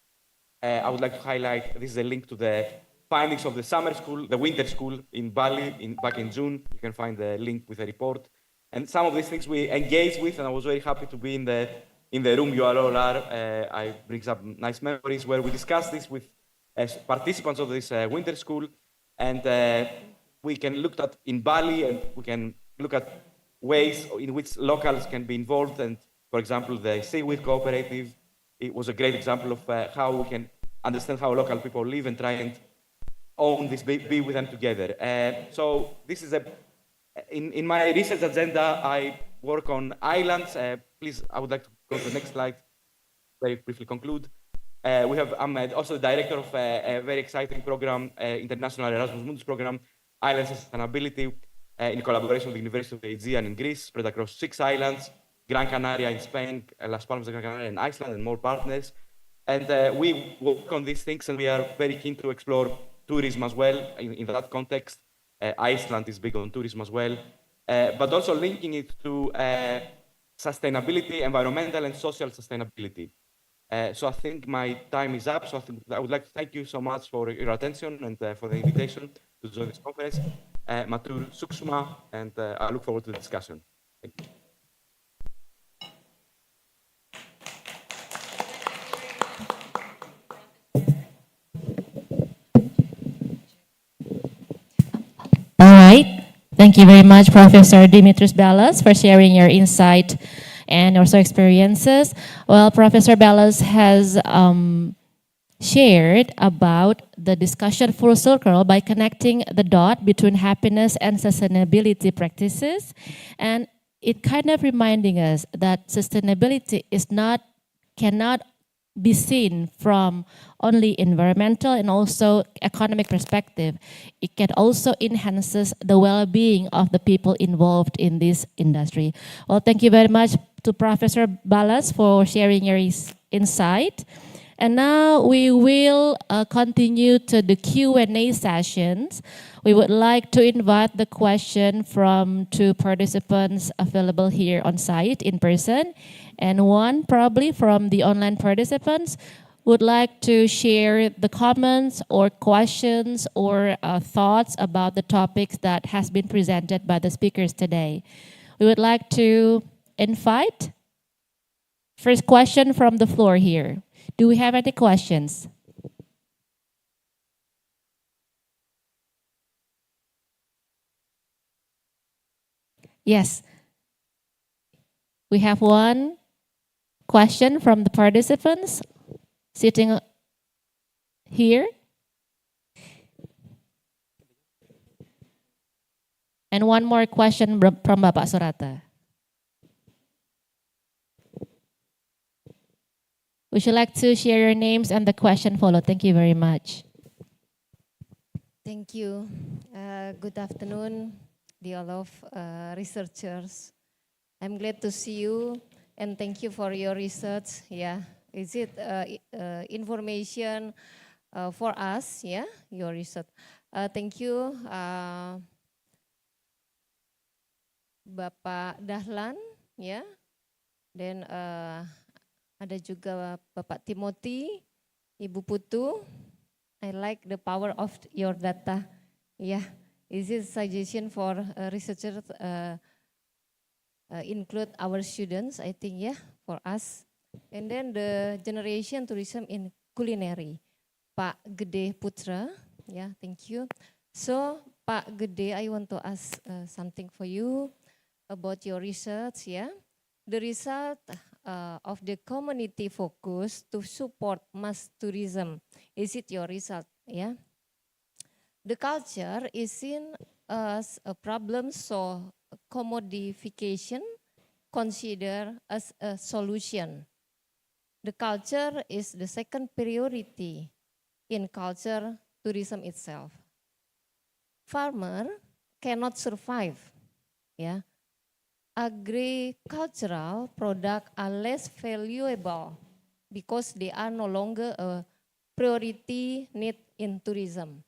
I would like to highlight, this is a link to the findings of the summer school, the winter school in Bali back in June. You can find the link with the report. And some of these things we engaged with, and I was very happy to be in the room you all are. I brings up nice memories where we discussed this with participants of this winter school. And we can look at in Bali, and we can look at ways in which locals can be involved. And for example, the Seaweed Cooperative, it was a great example of how we can understand how local people live and try and own this, be with them together. So this is in my research agenda, I work on islands. Please, I would like to go to the next slide, very briefly conclude. I'm also the director of a very exciting program, International Erasmus Mundus program, Islands and Sustainability, in collaboration with the University of the Aegean in Greece, spread across 6 islands, Gran Canaria in Spain, Las Palmas de Gran Canaria in Iceland, and more partners. And we work on these things, and we are very keen to explore tourism as well in that context. Iceland is big on tourism as well, but also linking it to sustainability, environmental and social sustainability. So I think my time is up. So I would like to thank you so much for your attention and for the invitation to join this conference. Matur Suksma, and I look forward to the discussion. Thank you. All right. Thank you very much, Professor Dimitris Ballas, for sharing your insight and also experiences. Well, Professor Ballas has shared about the discussion full circle by connecting the dot between happiness and sustainability practices. And it kind of reminding us that sustainability cannot be seen from only environmental and also economic perspective. It can also enhances the well-being of the people involved in this industry. Well, thank you very much to Professor Ballas for sharing your insight. And now we will continue to the Q&A sessions. We would like to invite the question from 2 participants available here on site in person, and 1 probably from the online participants would like to share the comments or questions or thoughts about the topics that has been presented by the speakers today. We would like to invite first question from the floor here. Do we have any questions? Yes. We have 1 question from the participants sitting here. And 1 more question from Bapak Surata. Would you like to share your names and the question followed? Thank you very much. Thank you. Good afternoon, dear all of researchers. I'm glad to see you and thank you for your research. Yeah, is it information for us? Yeah, your research. Thank you, Bapak Dahlan. Yeah, then ada juga Bapak Timothy, Ibu Putu. I like the power of your data. Yeah, is it suggestion for researchers include our students, I think, yeah, for us. And then the generation tourism in culinary. Pak Gede Putra, yeah, thank you. So, Pak Gede, I want to ask something for you about your research, yeah. The result of the community focus to support mass tourism, is it your result, yeah? The culture is seen as a problem, so commodification considered as a solution. The culture is the second priority in culture tourism itself. Farmer cannot survive, yeah. Agricultural products are less valuable because they are no longer a priority need in tourism.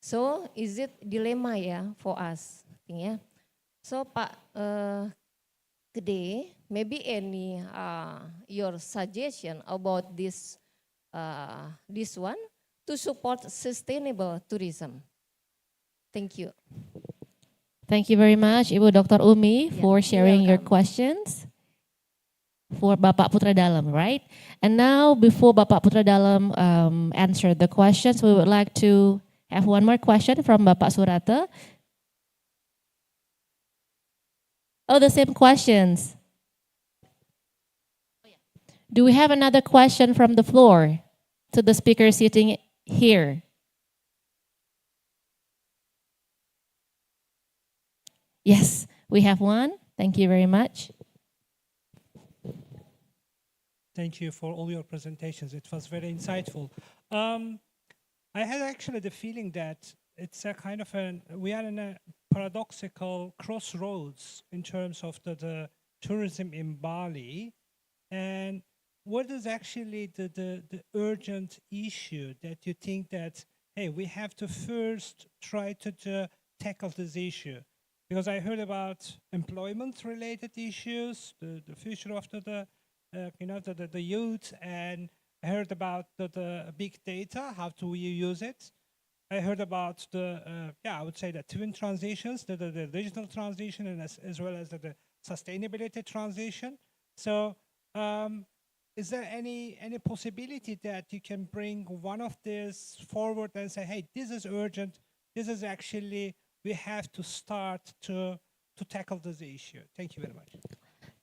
So is it dilemma ya for us? Yeah. So Pak Gede, maybe any your suggestion about this one to support sustainable tourism? Thank you. Thank you very much, Ibu Dr. Umi, Yeah, for you're sharing your welcome. questions for Bapak Putra Dalam, right? And now, before Bapak Putra Dalam answer the questions, we would like to have one more question from Bapak Surata. Oh, the same questions. Do we have another question from the floor to the speaker sitting here? Yes, we have one. Thank you very much. Thank you for all your presentations. It was very insightful. I had actually the feeling that it's a kind of we are in a paradoxical crossroads in terms of the tourism in Bali. And what is actually the urgent issue that you think that, hey, we have to first try to tackle this issue? Because I heard about employment-related issues, the future of the youth, and I heard about the big data, how do we use it? I heard about I would say the twin transitions, the digital transition, and as well as the sustainability transition. So is there any possibility that you can bring one of these forward and say, hey, this is urgent, this is actually, we have to start to tackle this issue? Thank you very much.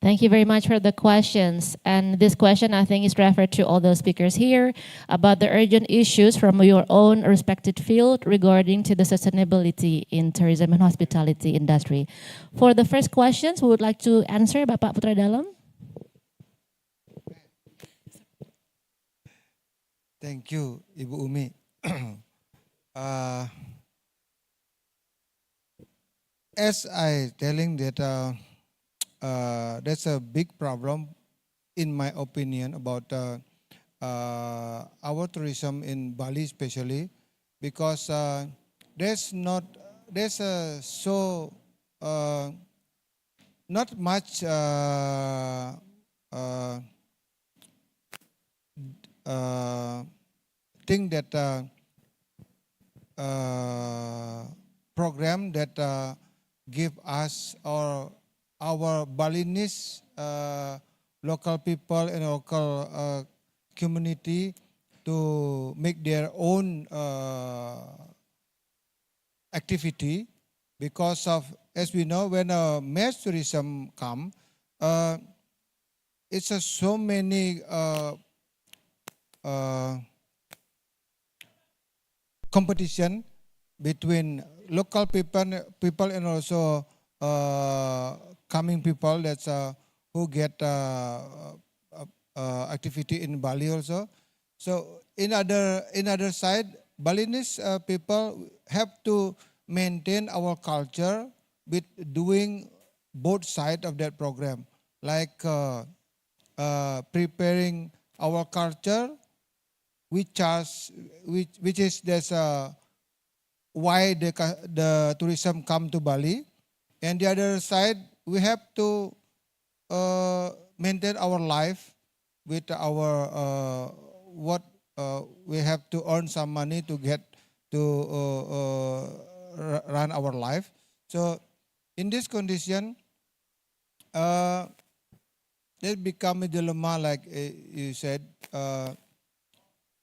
Thank you very much for the questions. And this question, I think, is referred to all the speakers here about the urgent issues from your own respected field regarding to the sustainability in tourism and hospitality industry. For the first questions, we would like to answer Bapak Putra Dalam. Thank you, Ibu Umi. As I telling that that's a big problem, in my opinion, about our tourism in Bali, especially because there's not much thing that program that give us or our Balinese local people and local community to make their own activity, because of, as we know, when mass tourism come, it's so many competition between local people and also coming people that's who get activity in Bali also. So in other side, Balinese people have to maintain our culture with doing both sides of that program, like preparing our culture, which is that's why the tourism come to Bali, and the other side we have to maintain our life with our what we have to earn some money to get to run our life. So in this condition, it become a dilemma, like you said,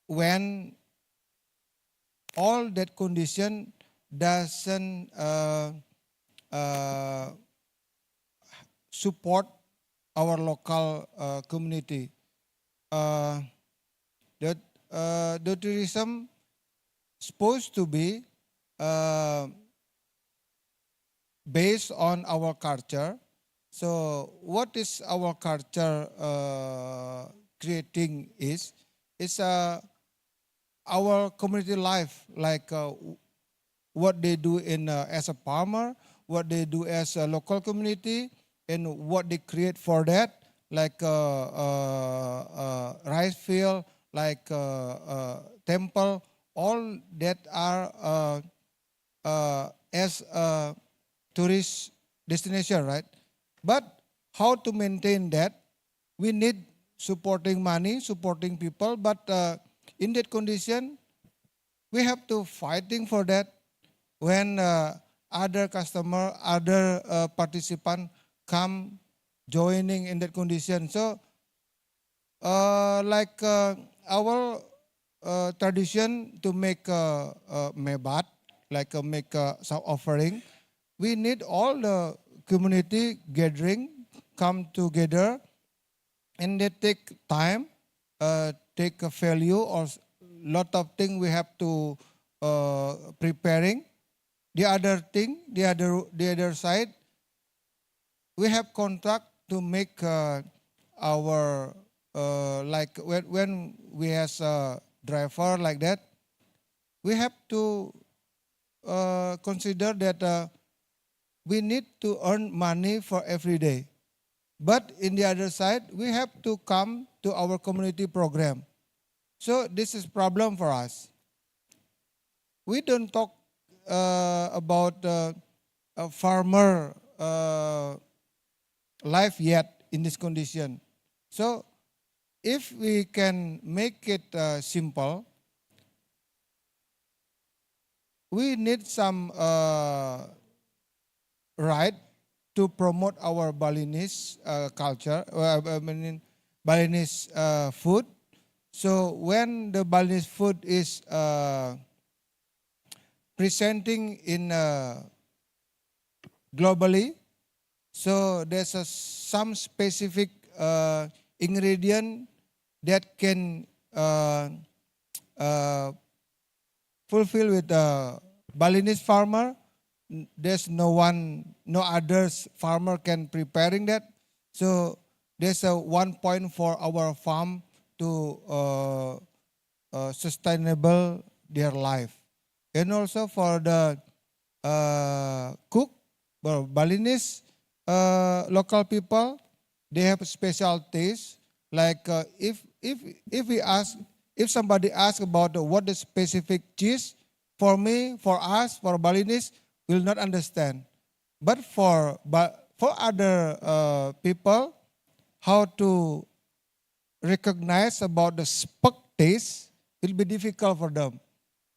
when all that condition doesn't support our local community. The tourism supposed to be based on our culture. So what is our culture creating is our community life, like what they do in as a farmer, what they do as a local community, and what they create for that, like rice field, like temple, all that are as a tourist destination, right? But how to maintain that? We need supporting money, supporting people, but in that condition, we have to fighting for that when other customer, other participant come joining in that condition. So like our tradition to make mebat, like make some offering, we need all the community gathering come together, and they take time, take a value or lot of things we have to preparing. The other thing, the other side, we have contract to make our like when we has a driver like that, we have to consider that we need to earn money for every day. But in the other side, we have to come to our community program. So this is problem for us. We don't talk about a farmer life yet in this condition. So if we can make it simple, we need some right to promote our Balinese culture, Balinese food. So when the Balinese food is presenting in globally, so there's some specific ingredient that can fulfill with the Balinese farmer. There's no other farmer can preparing that. So there's a 1 point for our farm to sustainable their life. And also for the cook, Balinese local people, they have special taste. Like if somebody asks about what is specific cheese, for me, for us, for Balinese, will not understand. But for other people, how to recognize about the spoke taste will be difficult for them.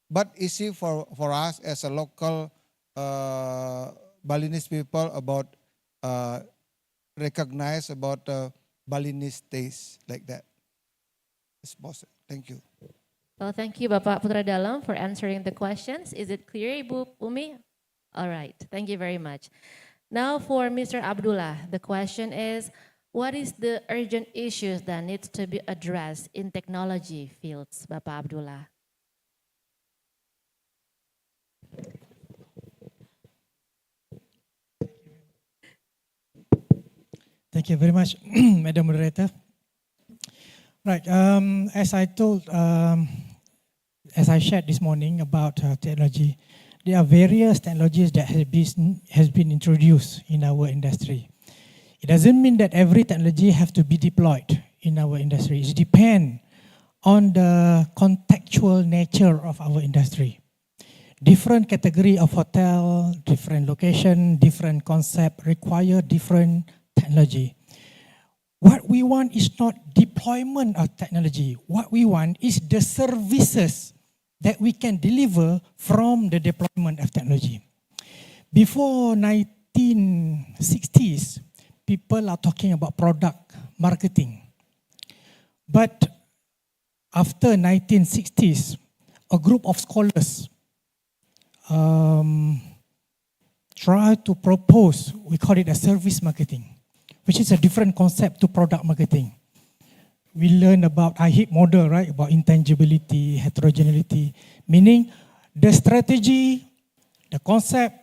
But easy for us as a local Balinese people about recognize about Balinese taste like that. It's possible. Thank you. Well, thank you, Bapak Putra Dalam, for answering the questions. Is it clear, Ibu Umi? All right, thank you very much. Now for Mr. Abdullah, the question is, what is the urgent issues that needs to be addressed in technology fields, Bapak Abdullah? Thank you very much, Madam Moderator. Right, as I shared this morning about technology, there are various technologies that has been introduced in our industry. It doesn't mean that every technology have to be deployed in our industry. It depends on the contextual nature of our industry. Different category of hotel, different location, different concept require different technology. What we want is not deployment of technology. What we want is the services that we can deliver from the deployment of technology. Before 1960s, people are talking about product marketing. But after 1960s, a group of scholars try to propose, we call it a service marketing, which is a different concept to product marketing. We learn about IHIP model, right? About intangibility, heterogeneity, meaning the strategy, the concept,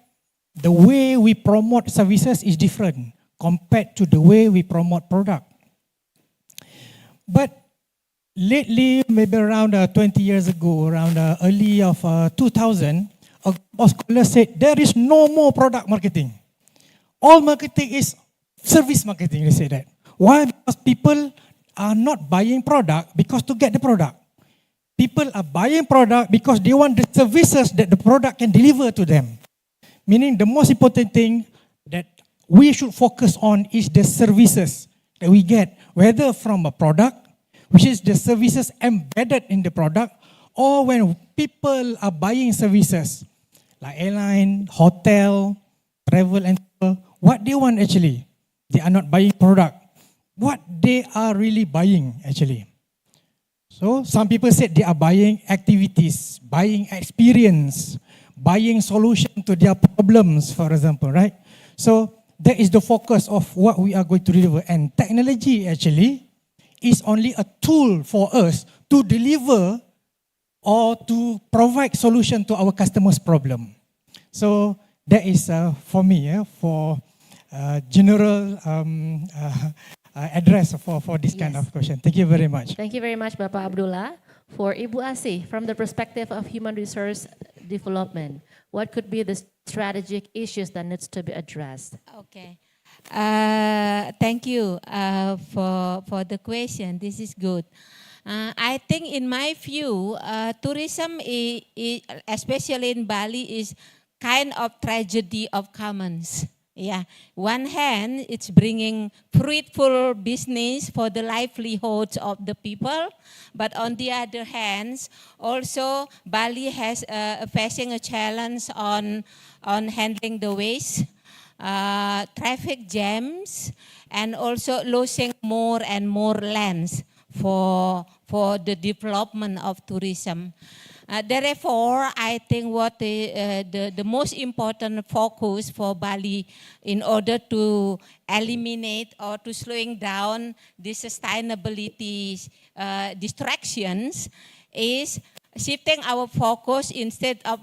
the way we promote services is different compared to the way we promote product. But lately, maybe around 20 years ago, around early of 2000, a group of scholars said there is no more product marketing. All marketing is service marketing, they say that. Why? Because people are not buying product because to get the product. People are buying product because they want the services that the product can deliver to them. Meaning the most important thing that we should focus on is the services that we get, whether from a product, which is the services embedded in the product, or when people are buying services like airline, hotel, travel, and what they want actually. They are not buying product. What they are really buying actually. So some people said they are buying activities, buying experience, buying solution to their problems, for example, right? So that is the focus of what we are going to deliver. And technology actually is only a tool for us to deliver or to provide solution to our customers' problem. So that is for me, for general address for this kind of question. Thank you very much. Thank you very much, Bapak Abdullah. For Ibu Asih, from the perspective of human resource development, what could be the strategic issues that needs to be addressed? Okay. Thank you for the question. This is good. I think in my view, tourism, especially in Bali, is kind of tragedy of commons. Yeah, one hand, it's bringing fruitful business for the livelihoods of the people, but on the other hand, also Bali has facing a challenge on handling the waste, traffic jams, and also losing more and more lands for the development of tourism. Therefore, I think what the most important focus for Bali in order to eliminate or to slowing down the sustainability distractions is shifting our focus instead of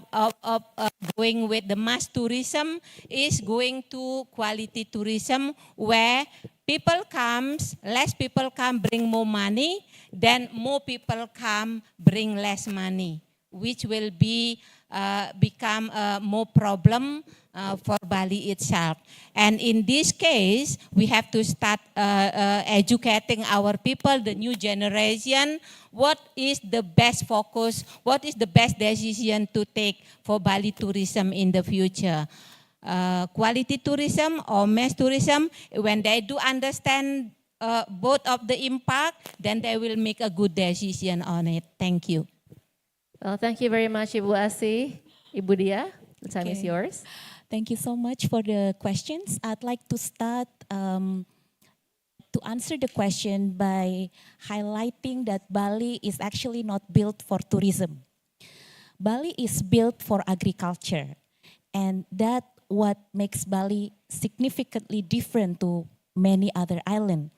going with the mass tourism is going to quality tourism where people comes, less people come, bring more money, then more people come, bring less money, which will be become more problem for Bali itself. And in this case, we have to start educating our people, the new generation, what is the best focus, what is the best decision to take for Bali tourism in the future. Quality tourism or mass tourism, when they do understand both of the impact, then they will make a good decision on it. Thank you. Well, thank you very much, Ibu Asih. Ibu Dia, the time is yours. Thank you so much for the questions. I'd like to start to answer the question by highlighting that Bali is actually not built for tourism. Bali is built for agriculture, and that what makes Bali significantly different to many other islands.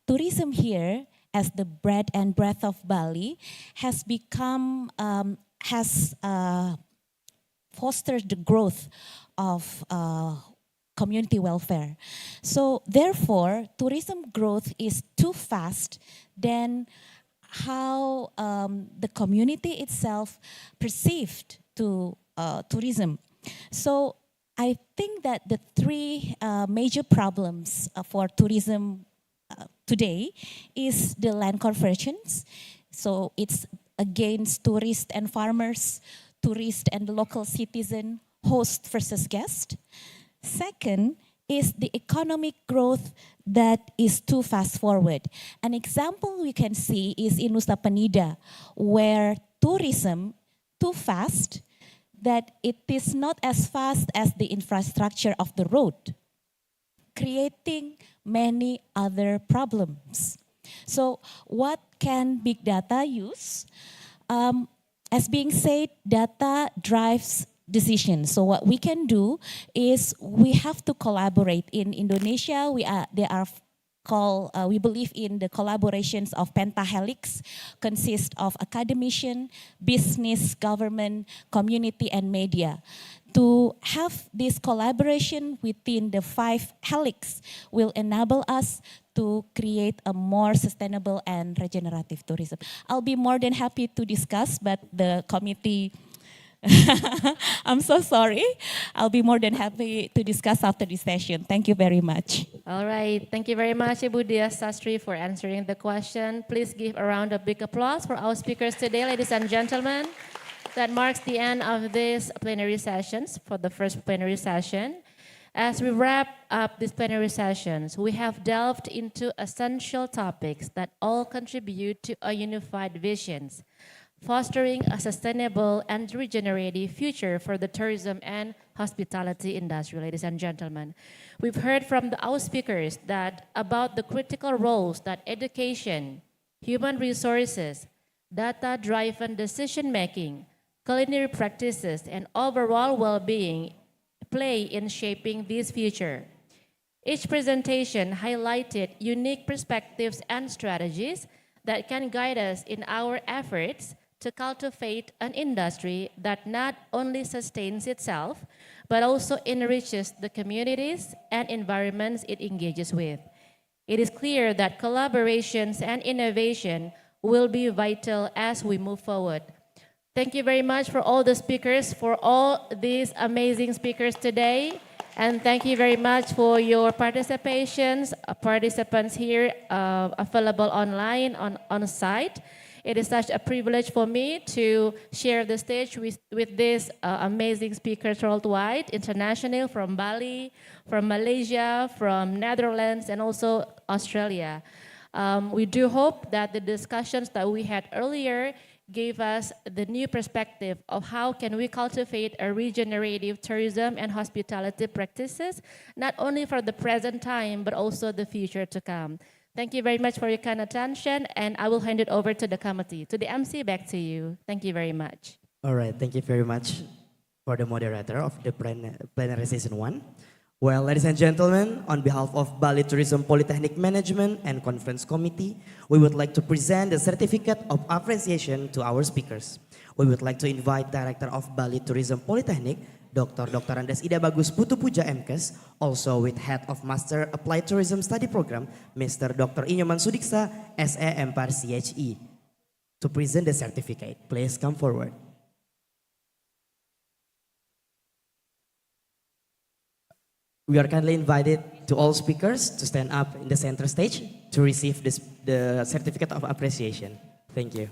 Tourism here, as the bread and breath of Bali, has become, fostered the growth of community welfare. So therefore, tourism growth is too fast than how the community itself perceived to tourism. So I think that the three major problems for tourism today is the land conversions. So it's against tourists and farmers, tourist and local citizen, host versus guest. Second is the economic growth that is too fast forward. An example we can see is in Nusa Penida, where tourism too fast that it is not as fast as the infrastructure of the road, creating many other problems. So what can big data use? As being said, data drives decisions. So what we can do is we have to collaborate. In Indonesia, we believe in the collaborations of pentahelix, consist of academician, business, government, community, and media. To have this collaboration within the 5 helix will enable us to create a more sustainable and regenerative tourism. I'll be more than happy to discuss, but the committee, I'm so sorry. I'll be more than happy to discuss after this session. Thank you very much. All right, thank you very much, Ibu Dia Sastry, for answering the question. Please give a round of big applause for our speakers today, ladies and gentlemen. That marks the end of this plenary sessions, for the first plenary session. As we wrap up these plenary sessions, we have delved into essential topics that all contribute to a unified vision, fostering a sustainable and regenerative future for the tourism and hospitality industry, ladies and gentlemen. We've heard from our speakers about the critical roles that education, human resources, data-driven decision-making, culinary practices, and overall well-being play in shaping this future. Each presentation highlighted unique perspectives and strategies that can guide us in our efforts to cultivate an industry that not only sustains itself, but also enriches the communities and environments it engages with. It is clear that collaborations and innovation will be vital as we move forward. Thank you very much for all the speakers, for all these amazing speakers today. And thank you very much for your participations, participants here available online on site. It is such a privilege for me to share the stage with these amazing speakers worldwide, international, from Bali, from Malaysia, from Netherlands, and also Australia. We do hope that the discussions that we had earlier gave us the new perspective of how can we cultivate a regenerative tourism and hospitality practices, not only for the present time, but also the future to come. Thank you very much for your kind attention, and I will hand it over to the committee. To the MC, back to you. Thank you very much. All right, thank you very much for the moderator of the plenary session 1. Well, ladies and gentlemen, on behalf of Bali Tourism Polytechnic Management and Conference Committee, we would like to present the certificate of appreciation to our speakers. We would like to invite Director of Bali Tourism Polytechnic, Dr. Andes Ida Bagus Putu Puja MKes, also with Head of Master Applied Tourism Study Program, Mr. Dr. Inyoman Sudiksa, SE Empire CHE, to present the certificate. Please come forward. We are kindly invited to all speakers to stand up in the center stage to receive the certificate of appreciation. Thank you.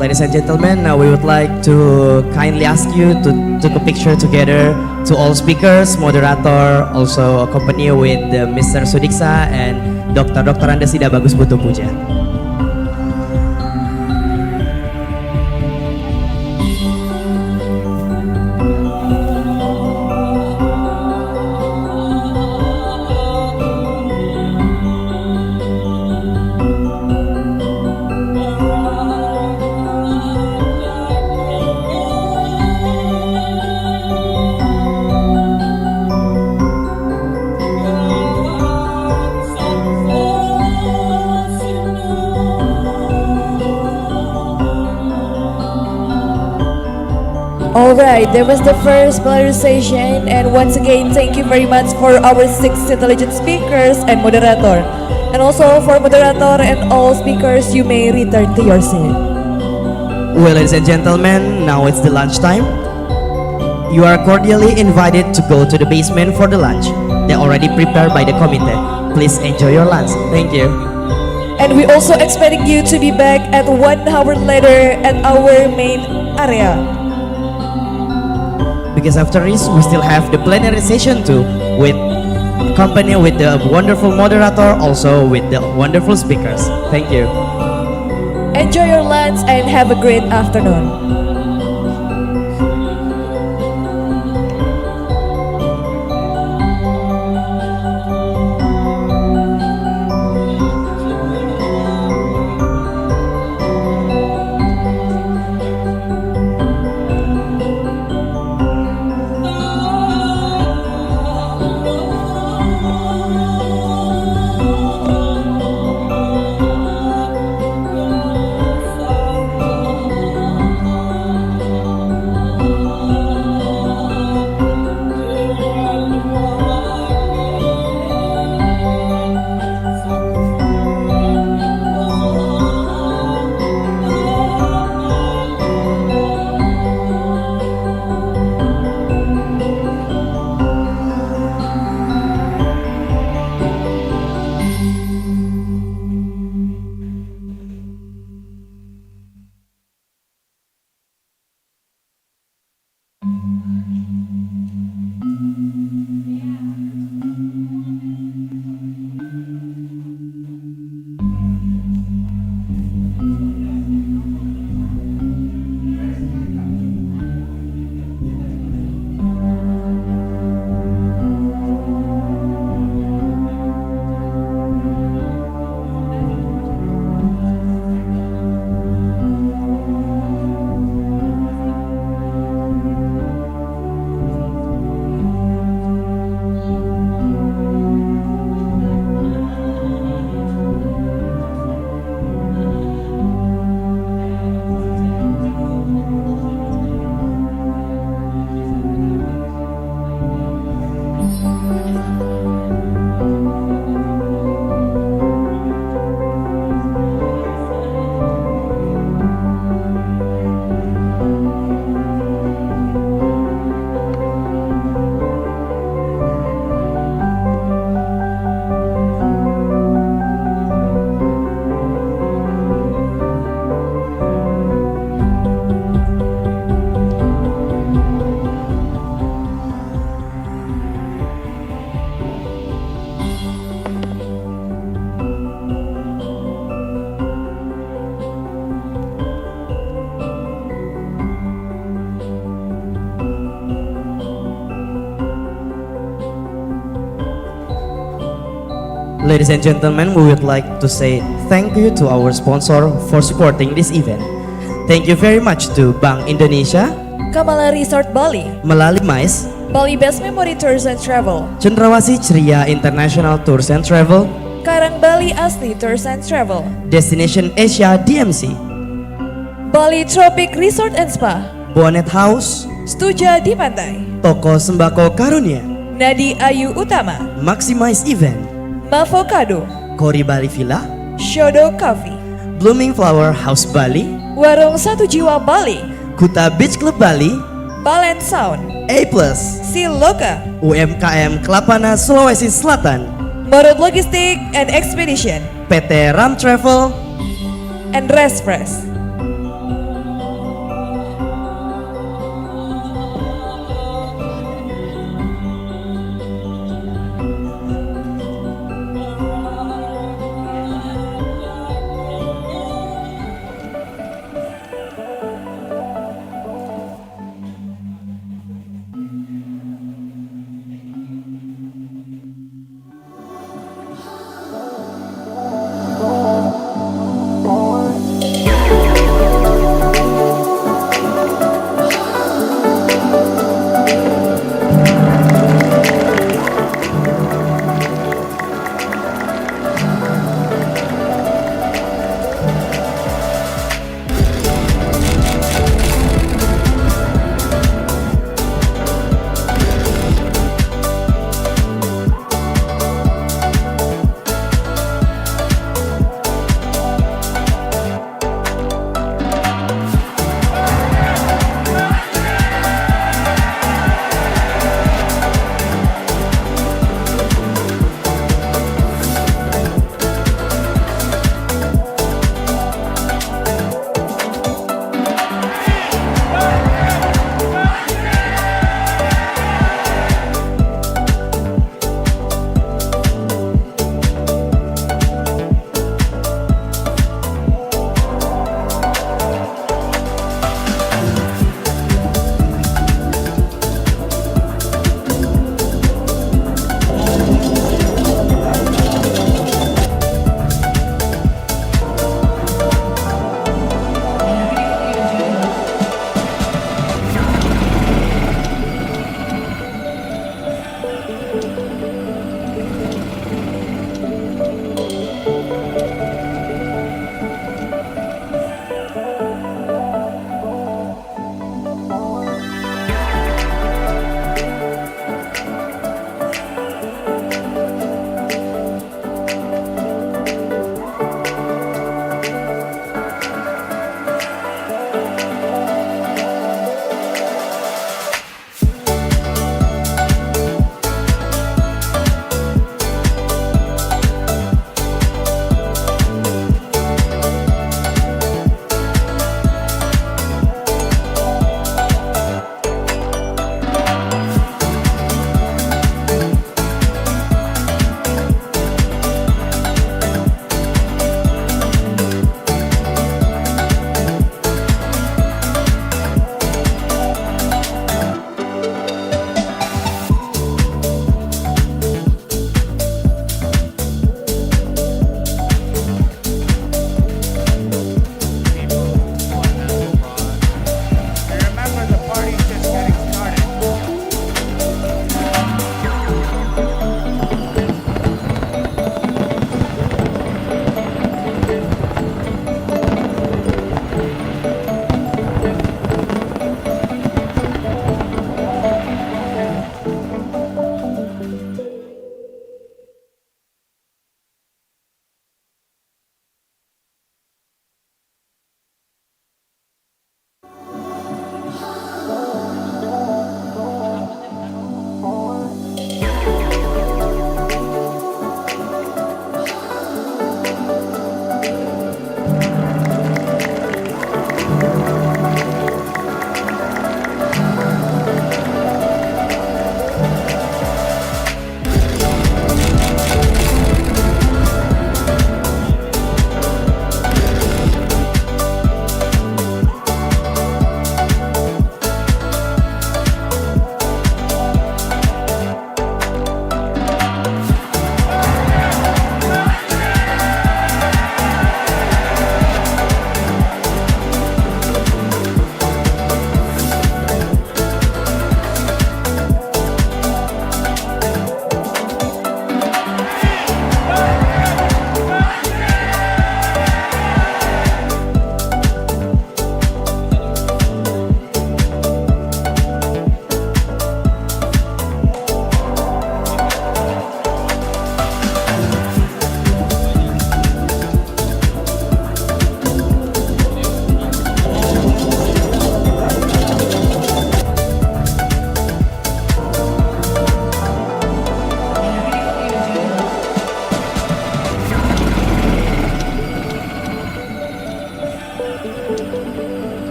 ladies and gentlemen, now we would like to kindly ask you to take a picture together to all speakers, moderator, also accompany with Mr. Sudiksa and Dr. Andes Ida Bagus Putu Puja. Alright, that was the first polarization, and once again thank you very much for our 6 intelligent speakers and moderator. And also for moderator and all speakers, you may return to your seat. Well, ladies and gentlemen, now it's the lunch time. You are cordially invited to go to the basement for the lunch. They're already prepared by the committee. Please enjoy your lunch. Thank you. And we also expecting you to be back at 1 hour later at our main area. Because after this, we still have the plenary session too, with company with the wonderful moderator, also with the wonderful speakers. Thank you. Enjoy your lunch and have a great afternoon. Ladies and gentlemen, we would like to say thank you to our sponsor for supporting this event. Thank you very much to Bank Indonesia, Kamala Resort Bali, Melali Mais, Bali Best Memory Tours and Travel, Cendrawasih Ceria International Tours and Travel, Karang Bali Asli Tours and Travel, Destination Asia DMC, Bali Tropic Resort and Spa, Bonnet House, Stuja di Pantai, Toko Sembako Karunia, Nadi Ayu Utama, Maximize Event, Mavocado, Kori Bali Villa, Shodo Coffee, Blooming Flower House Bali, Warung Satu Jiwa Bali, Kuta Beach Club Bali, Balance Sound, A+, Siloka, UMKM Kelapana Sulawesi Selatan, Marut Logistik and Expedition, PT Ram Travel, and Rest Press.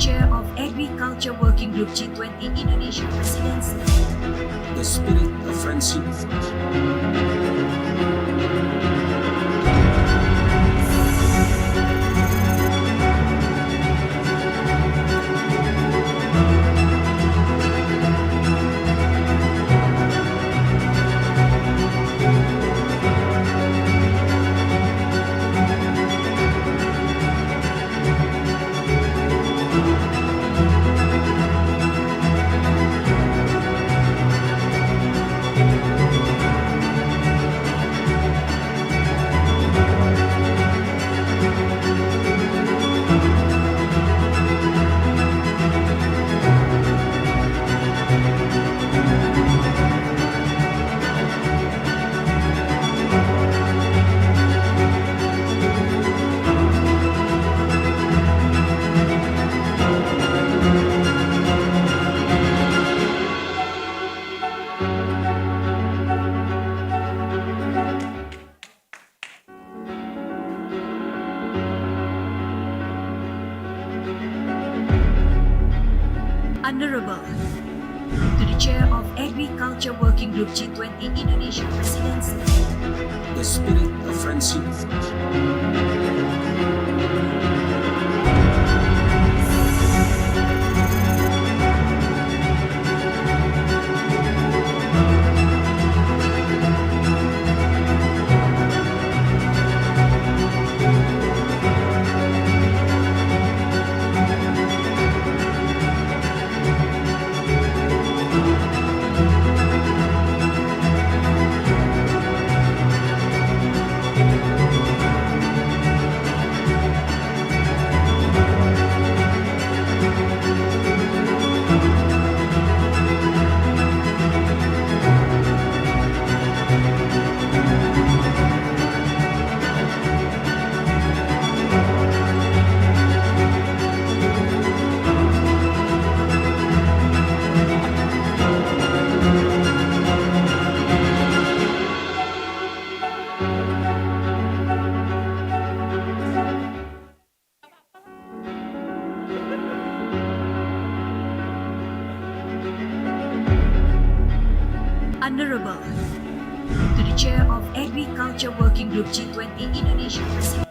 Chair of Agriculture Working Group G20 Indonesia Presidency. The spirit of friendship. Honorable to the Chair of Agriculture Working Group G20 Indonesia Presidency. The spirit of friendship. Honorable to the Chair of Agriculture Working Group G20 Indonesia Presidency.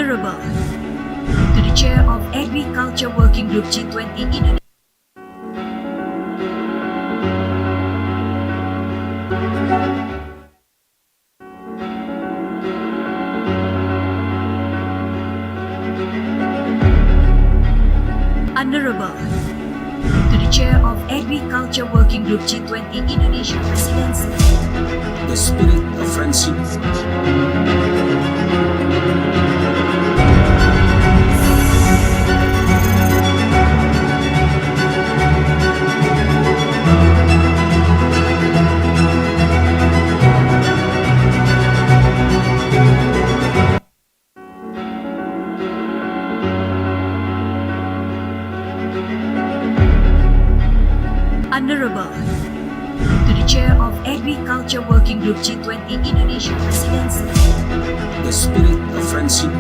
Honorable to the Chair of Agriculture Working Group G20 Indonesia. Honorable to the Chair of Agriculture Working Group G20 Indonesia Presidency. The spirit of friendship. Honorable to the Chair of Agriculture Working Group G20 Indonesia Presidency. The spirit of friendship.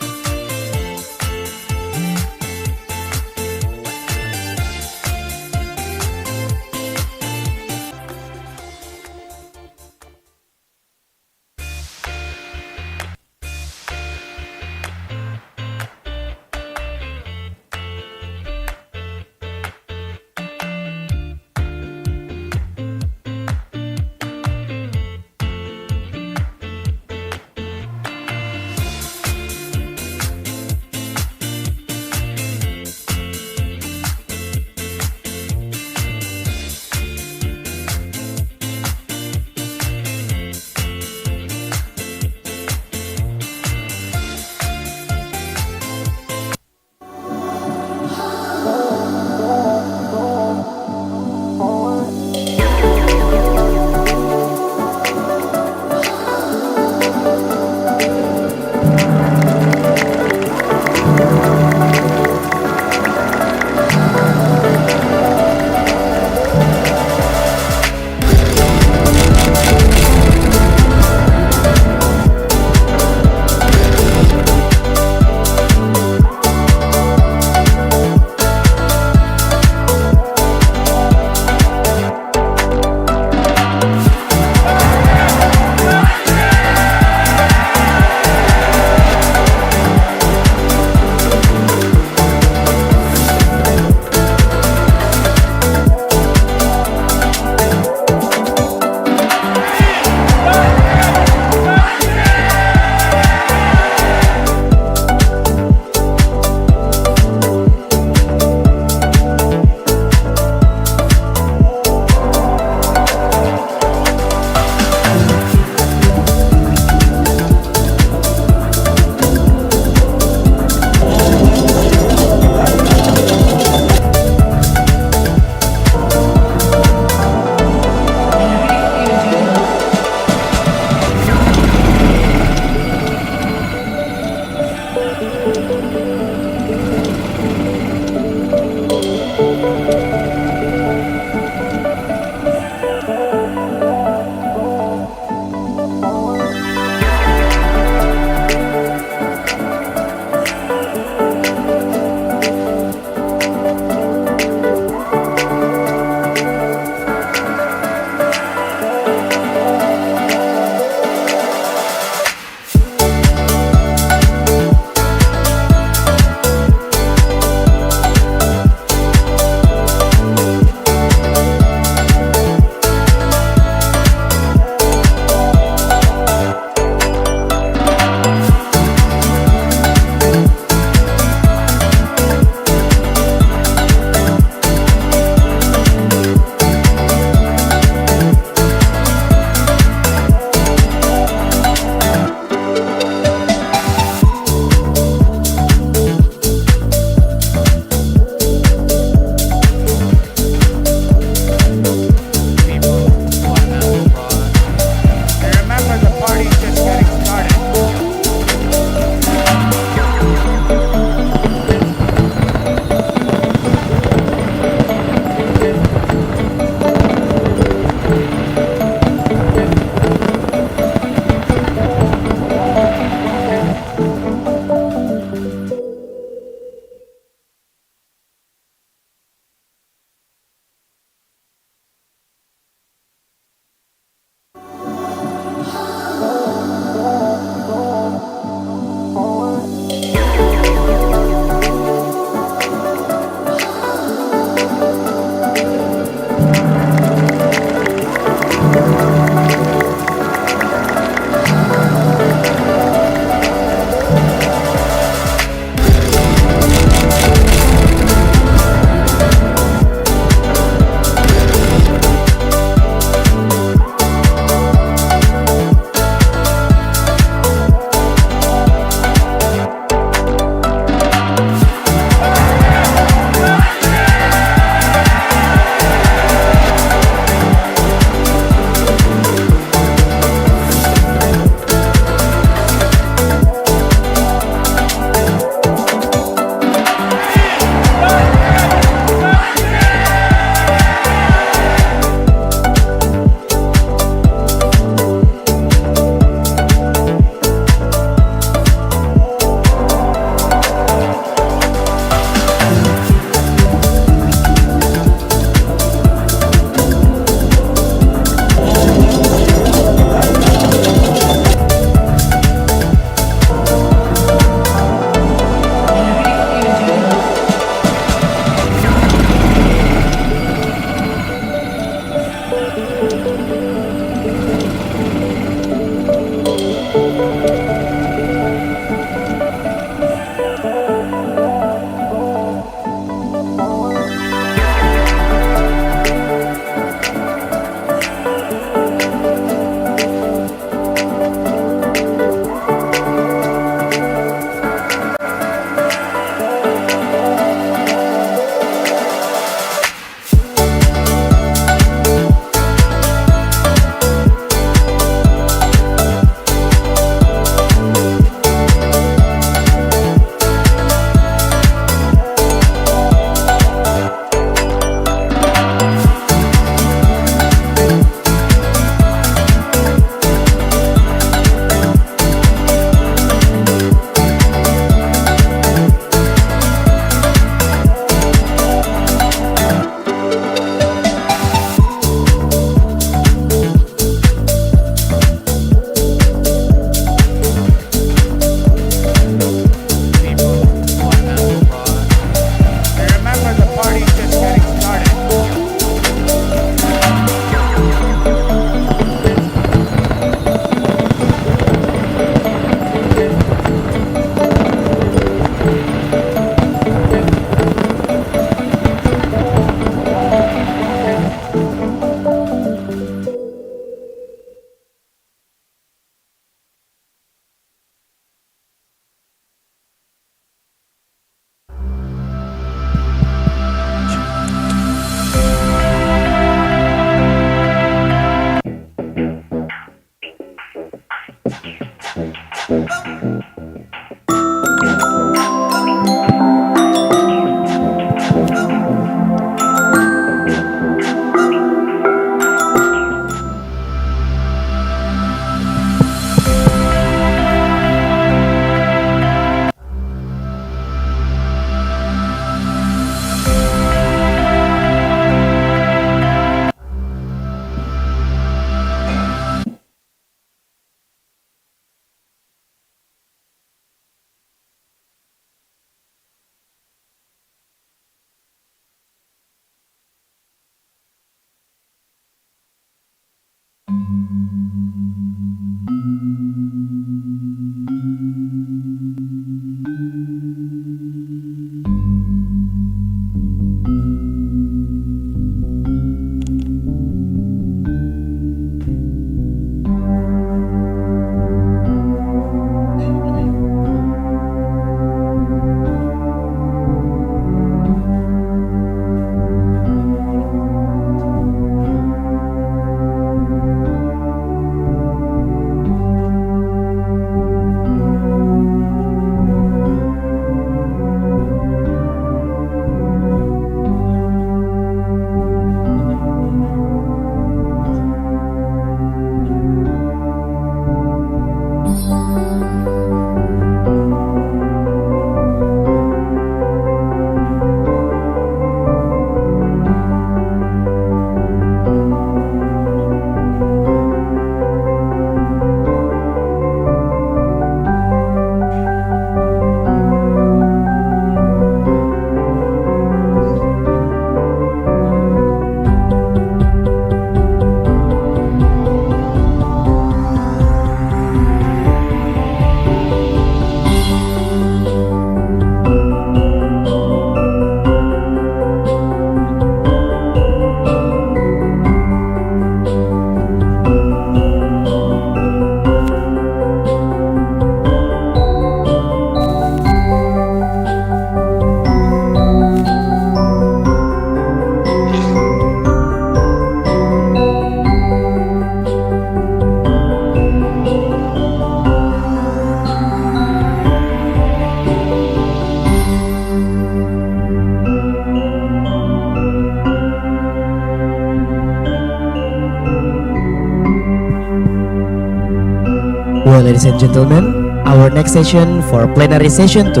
Well, ladies and gentlemen, our next session for plenary session 2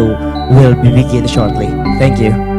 will be begin shortly. Thank you.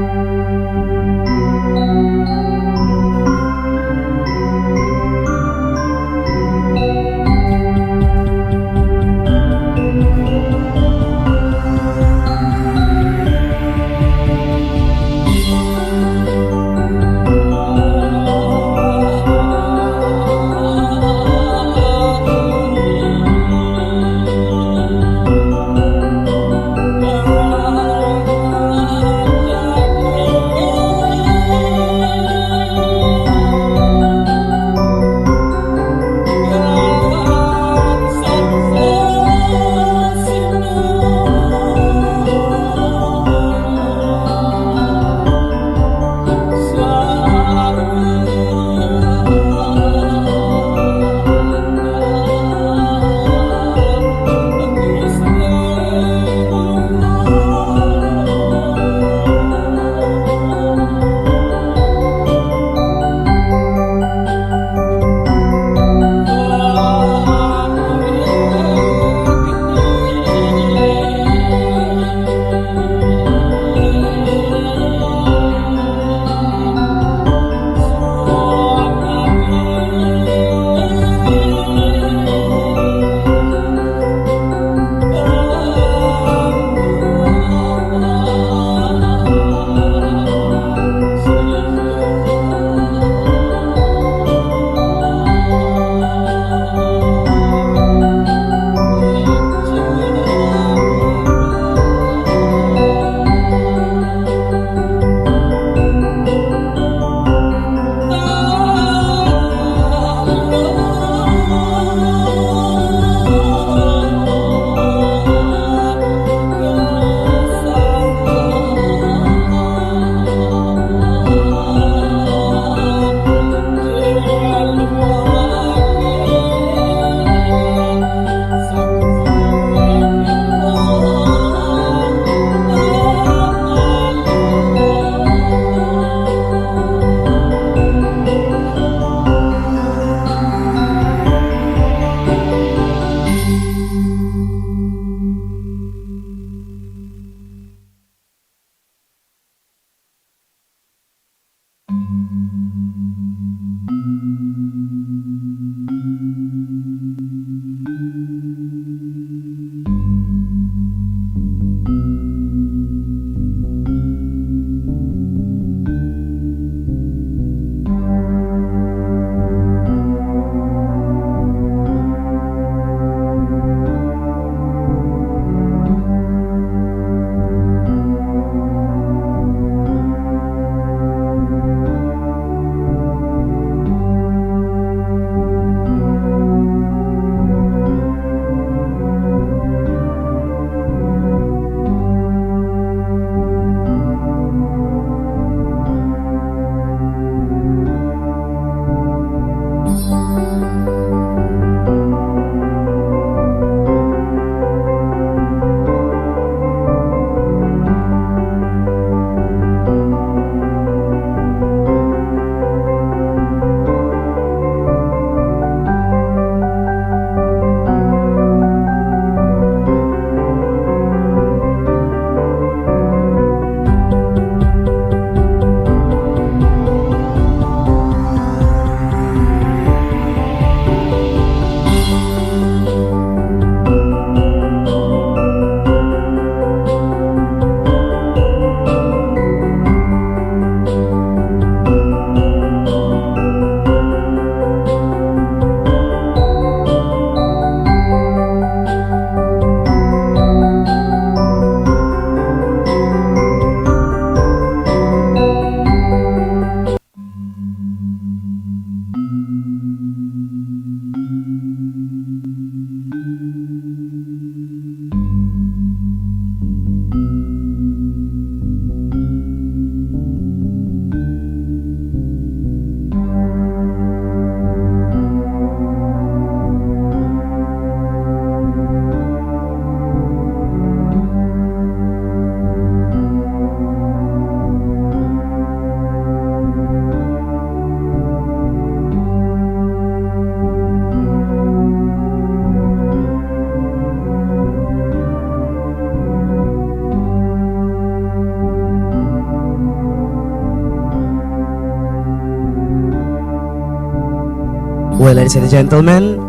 Well, ladies and gentlemen,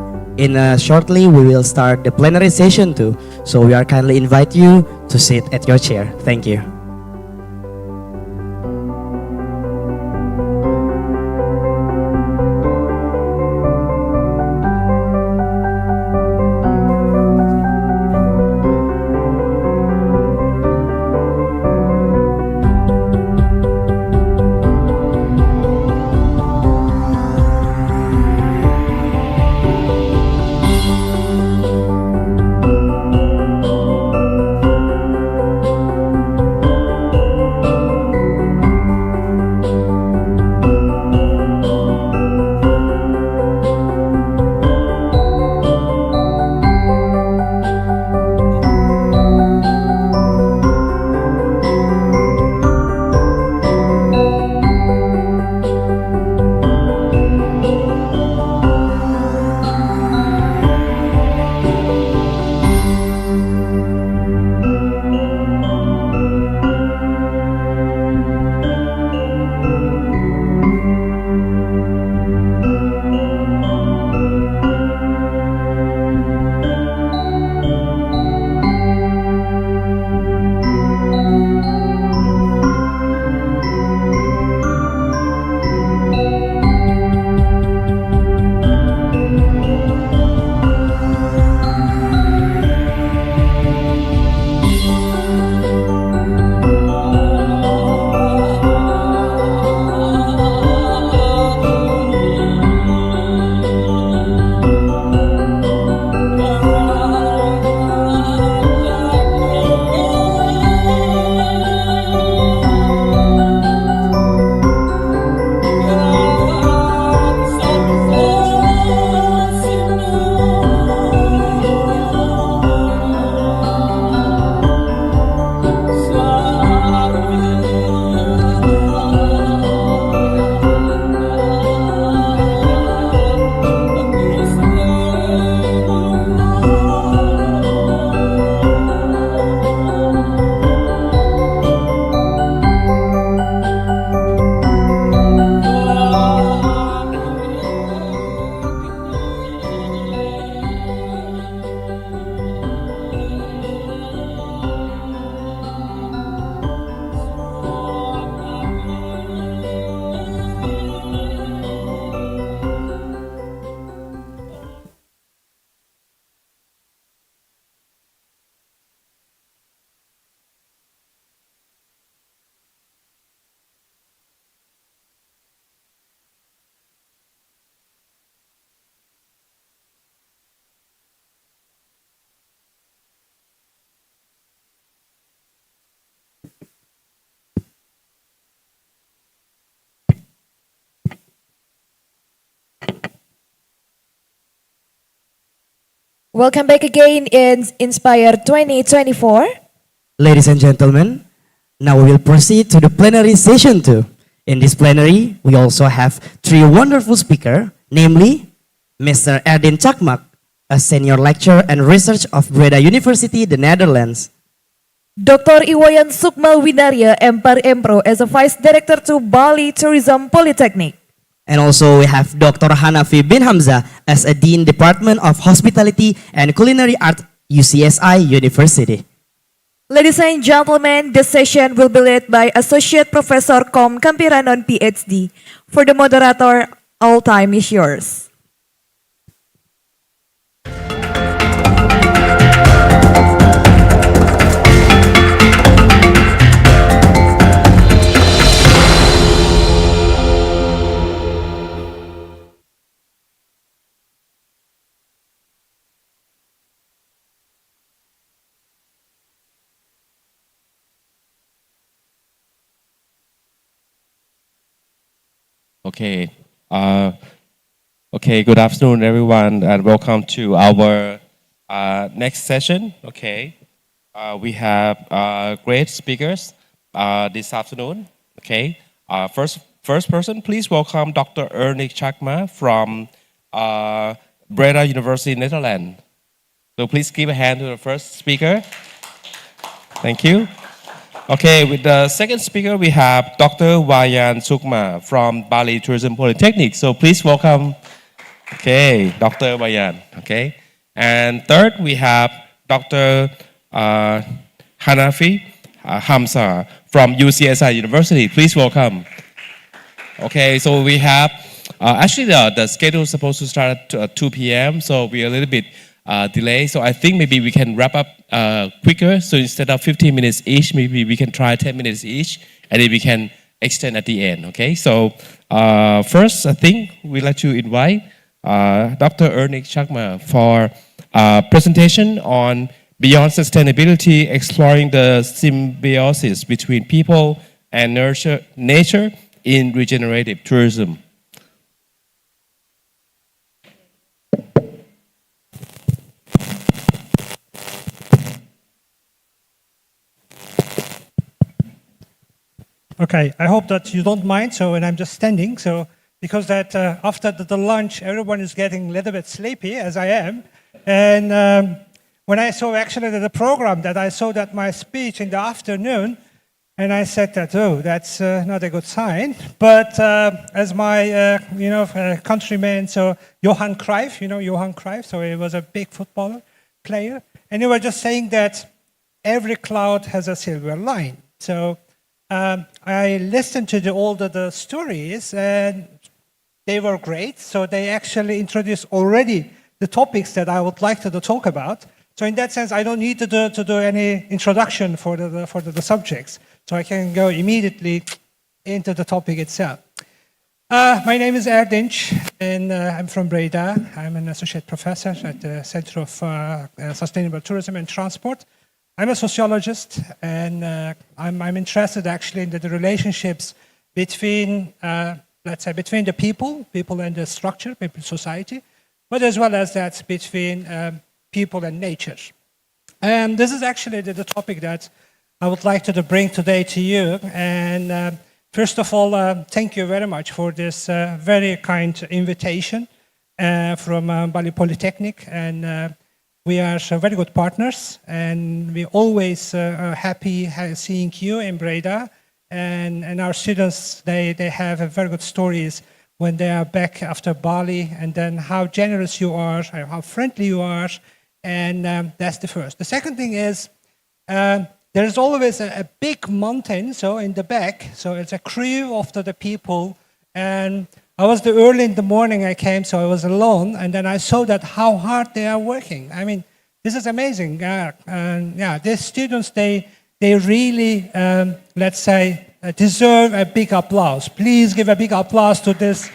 shortly we will start the plenary session too. So we are kindly invite you to sit at your chair. Thank you. Welcome back again in Inspire 2024. Ladies and gentlemen, now we will proceed to the plenary session 2. In this plenary, we also have 3 wonderful speakers, namely Mr. Erdin Cakmak, a senior lecturer and researcher of Breda University, the Netherlands. Dr. Iwayan Sukma Winarya, MPar Empro, as a Vice Director to Bali Tourism Polytechnic. And also we have Dr. Hanafi bin Hamzah as a Dean Department of Hospitality and Culinary Art, UCSI University. Ladies and gentlemen, this session will be led by Associate Professor Kom Kampiranon PhD. For the moderator, all time is yours. Okay. Good afternoon, everyone, and welcome to our next session. Okay. We have great speakers this afternoon. Okay. First person, please welcome Dr. Ernest Chakma from Breda University, Netherlands. So please give a hand to the first speaker. Thank you. Okay, with the second speaker, we have Dr. Wayan Sukma from Bali Tourism Polytechnic. So please welcome Okay, Dr. Bayan. Okay. And third, we have Dr. Hanafi Hamza from UCSI University. Please welcome. Okay, so we have, actually the schedule is supposed to start at 2 p.m., so we're a little bit delayed. So I think maybe we can wrap up quicker. So instead of 15 minutes each, maybe we can try 10 minutes each, and then we can extend at the end, okay? So first, I think we'd like to invite Dr. Ernik Chakma for a presentation on Beyond Sustainability, Exploring the Symbiosis Between People and Nature in Regenerative Tourism. Okay, I hope that you don't mind. So, and I'm just standing. So, because that after the lunch, everyone is getting a little bit sleepy, as I am. And when I saw actually the program, that I saw that my speech in the afternoon, and I said that, oh, that's not a good sign. But as my, countryman, so Johan Cruyff, Johan Cruyff, so he was a big footballer player, and he was just saying that every cloud has a silver line. So I listened to all the stories, and they were great. So they actually introduced already the topics that I would like to talk about. So in that sense, I don't need to do any introduction for the subjects. So I can go immediately into the topic itself. My name is Erdinç, and I'm from Breda. I'm an associate professor at the Center of Sustainable Tourism and Transport. I'm a sociologist, and I'm interested actually in the relationships between, let's say, between the people and the structure, people, society, but as well as that between people and nature. And this is actually the topic that I would like to bring today to you. And first of all, thank you very much for this very kind invitation from Bali Polytechnic. And we are very good partners, and we always are happy seeing you in Breda. And our students, they have very good stories when they are back after Bali, and then how generous you are, how friendly you are, and that's the first. The second thing is, there is always a big mountain, so in the back, so it's a crew of the people, and I was early in the morning I came, so I was alone, and then I saw that how hard they are working. I mean, this is amazing. These students, they really, let's say, deserve a big applause. Please give a big applause to this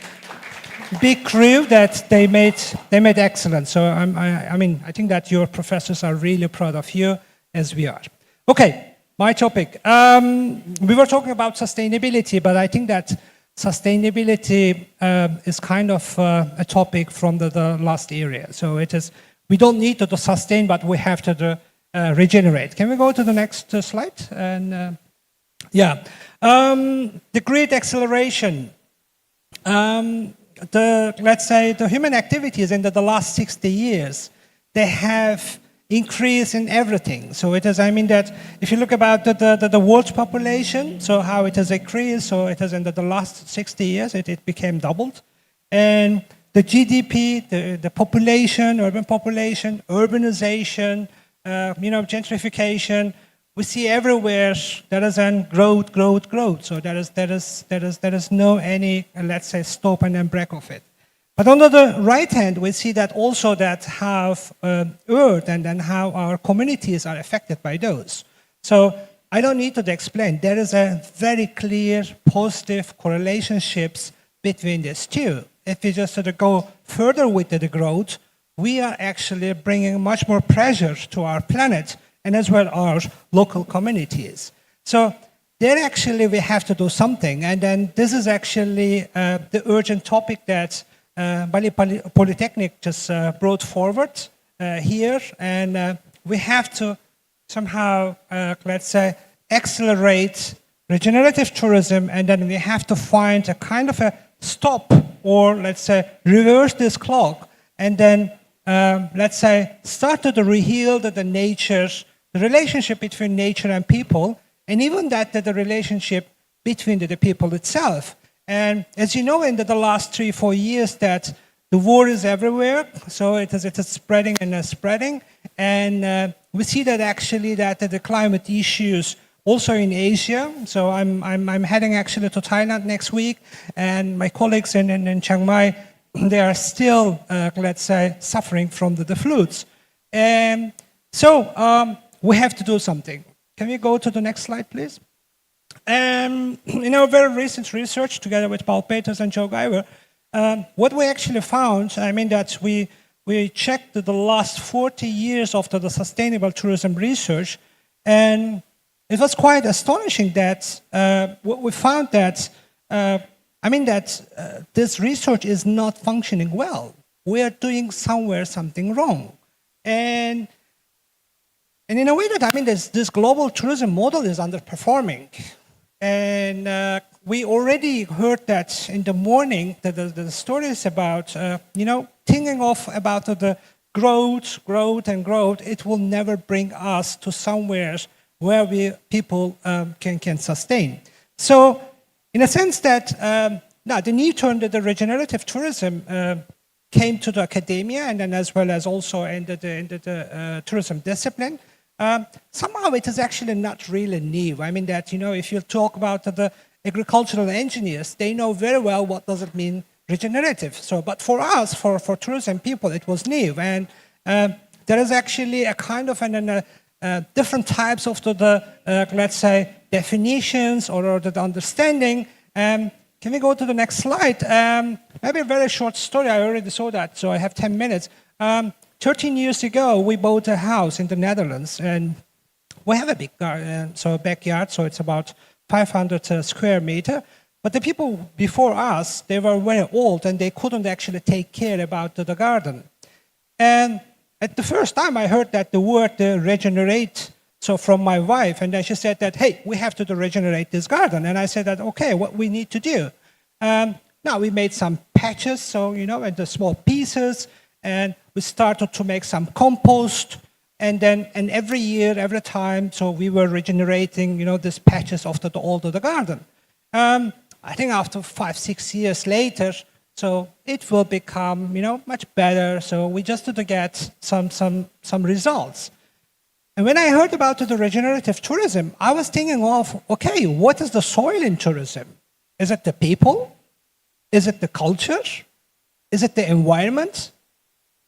big crew that they made excellent. So I think that your professors are really proud of you, as we are. Okay, my topic. We were talking about sustainability, but I think that sustainability is kind of a topic from the last area. So it is, we don't need to sustain, but we have to regenerate. Can we go to the next slide? And the great acceleration. Let's say the human activities in the last 60 years, they have increase in everything. So it is, I mean that if you look about the world's population, so how it has increased, so it has in the last 60 years, it became doubled. And the GDP, the population, urban population, urbanization, gentrification, we see everywhere there is a growth. So there is no any, let's say, stop and then break of it. But on the right hand, we see that also that how Earth and then how our communities are affected by those. So I don't need to explain. There is a very clear positive correlationships between these two. If we just go further with the growth, we are actually bringing much more pressure to our planet and as well our local communities. So there actually we have to do something. And then this is actually the urgent topic that Bali Polytechnic just brought forward here, and we have to somehow, let's say, accelerate regenerative tourism, and then we have to find a kind of a stop, or let's say, reverse this clock, and then, let's say, start to reheal the nature, the relationship between nature and people, and even that the relationship between the people itself. And as you know, in the last 3-4 years, that The war is everywhere, so it is spreading and spreading. And we see that actually that the climate issues also in Asia. So I'm heading actually to Thailand next week, and my colleagues in Chiang Mai, they are still, let's say, suffering from the floods. And so we have to do something. Can we go to the next slide, please? In our very recent research, together with Paul Peters and Joe Guyver, what we actually found, I mean, that we checked the last 40 years of the sustainable tourism research, and it was quite astonishing that what we found that, this research is not functioning well. We are doing something wrong. And in a way that, this global tourism model is underperforming. And we already heard that in the morning, the stories about, thinking about the growth, it will never bring us to somewhere where people can sustain. So, in a sense that, the new turn that the regenerative tourism came to the academia, and then as well as also in the tourism discipline, somehow it is actually not really new. I mean that, if you talk about the agricultural engineers, they know very well what does it mean regenerative. So, but for us, for tourism people, it was new. And there is actually a kind of different types of let's say, definitions or the understanding. Can we go to the next slide? Maybe a very short story. I already saw that, so I have 10 minutes. 13 years ago, we bought a house in the Netherlands, and we have a big garden, so a backyard, so it's about 500 square meter. But the people before us, they were very old, and they couldn't actually take care about the garden. And at the first time, I heard that the word regenerate, so from my wife, and then she said that, hey, we have to regenerate this garden. And I said that, okay, what we need to do? Now we made some patches, so, and the small pieces, and we started to make some compost, and every year, every time, so we were regenerating, these patches of all the garden. I think after 5-6 years later, so it will become, much better. So we just need to get some results. And when I heard about the regenerative tourism, I was thinking of, okay, what is the soil in tourism? Is it the people? Is it the culture? Is it the environment?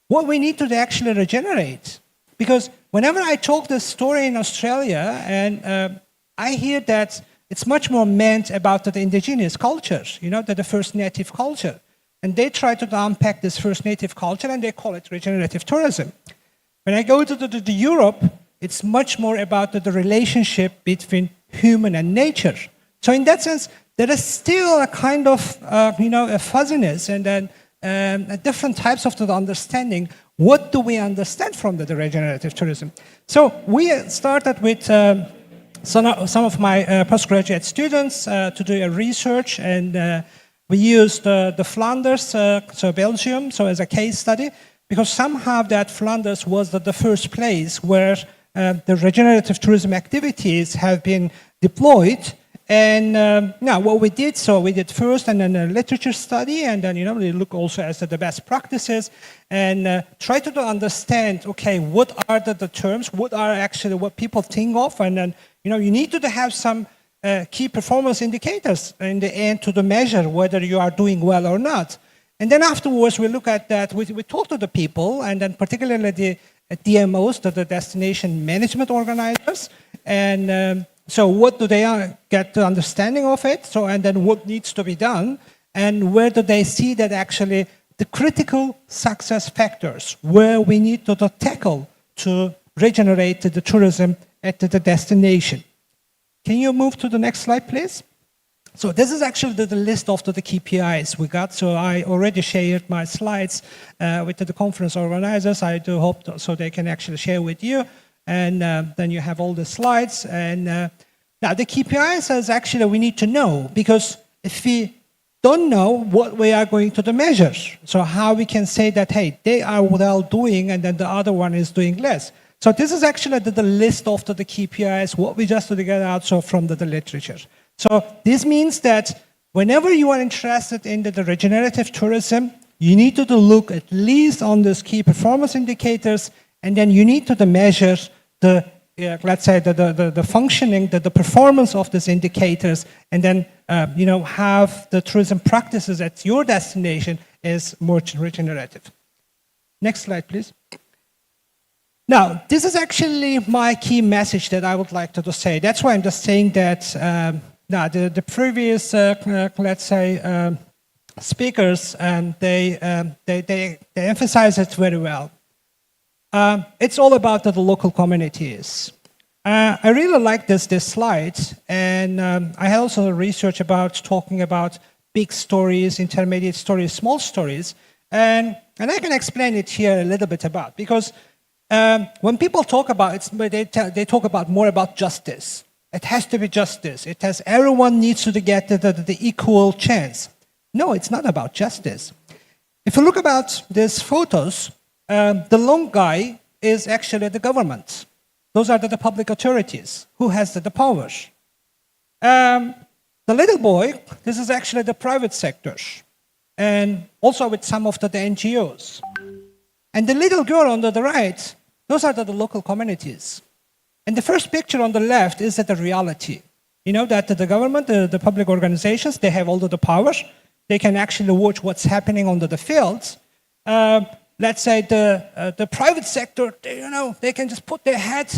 What we need to actually regenerate? Because whenever I talk this story in Australia, and I hear that it's much more meant about the indigenous cultures, the first native culture. And they try to unpack this first native culture, and they call it regenerative tourism. When I go to Europe, it's much more about the relationship between human and nature. So in that sense, there is still a kind of, a fuzziness and then different types of the understanding. What do we understand from the regenerative tourism? So we started with some of my postgraduate students to do a research, and we used the Flanders, so Belgium, so as a case study, because somehow that Flanders was the first place where the regenerative tourism activities have been deployed. And now what we did, so we did first and then a literature study, and then, we look also at the best practices and try to understand, okay, what are the terms, what are actually what people think of, and then, you need to have some key performance indicators in the end to measure whether you are doing well or not. And then afterwards, we look at that, we talk to the people, and then particularly the DMOs, the destination management organizers, and so what do they get the understanding of it? So, and then what needs to be done, and where do they see that actually the critical success factors where we need to tackle to regenerate the tourism at the destination. Can you move to the next slide, please? So this is actually the list of the KPIs we got. So I already shared my slides with the conference organizers. I do hope so they can actually share with you. And then you have all the slides. And now the KPIs is actually we need to know, because if we don't know what we are going to measure, so how we can say that, hey, they are well doing and then the other one is doing less. So this is actually the list of the KPIs, what we just get out so from the literature. So this means that whenever you are interested in the regenerative tourism, you need to look at least on those key performance indicators, and then you need to measure the, let's say, the functioning, the performance of these indicators, and then, have the tourism practices at your destination is more regenerative. Next slide, please. Now, this is actually my key message that I would like to say. That's why I'm just saying that now the previous, let's say, speakers, they emphasize it very well. It's all about the local communities. I really like this slide, and I had also research about talking about big stories, intermediate stories, small stories, and I can explain it here a little bit about, because when people talk about it, they talk about more about justice. It has to be justice. It has, everyone needs to get the equal chance. No, it's not about justice. If you look about these photos, the long guy is actually the government. Those are the public authorities who has the power. The little boy, this is actually the private sector, and also with some of the NGOs. And the little girl on the right, those are the local communities. And the first picture on the left is the reality. You know that the government, the public organizations, they have all the power. They can actually watch what's happening on the fields. Let's say the private sector, they can just put their head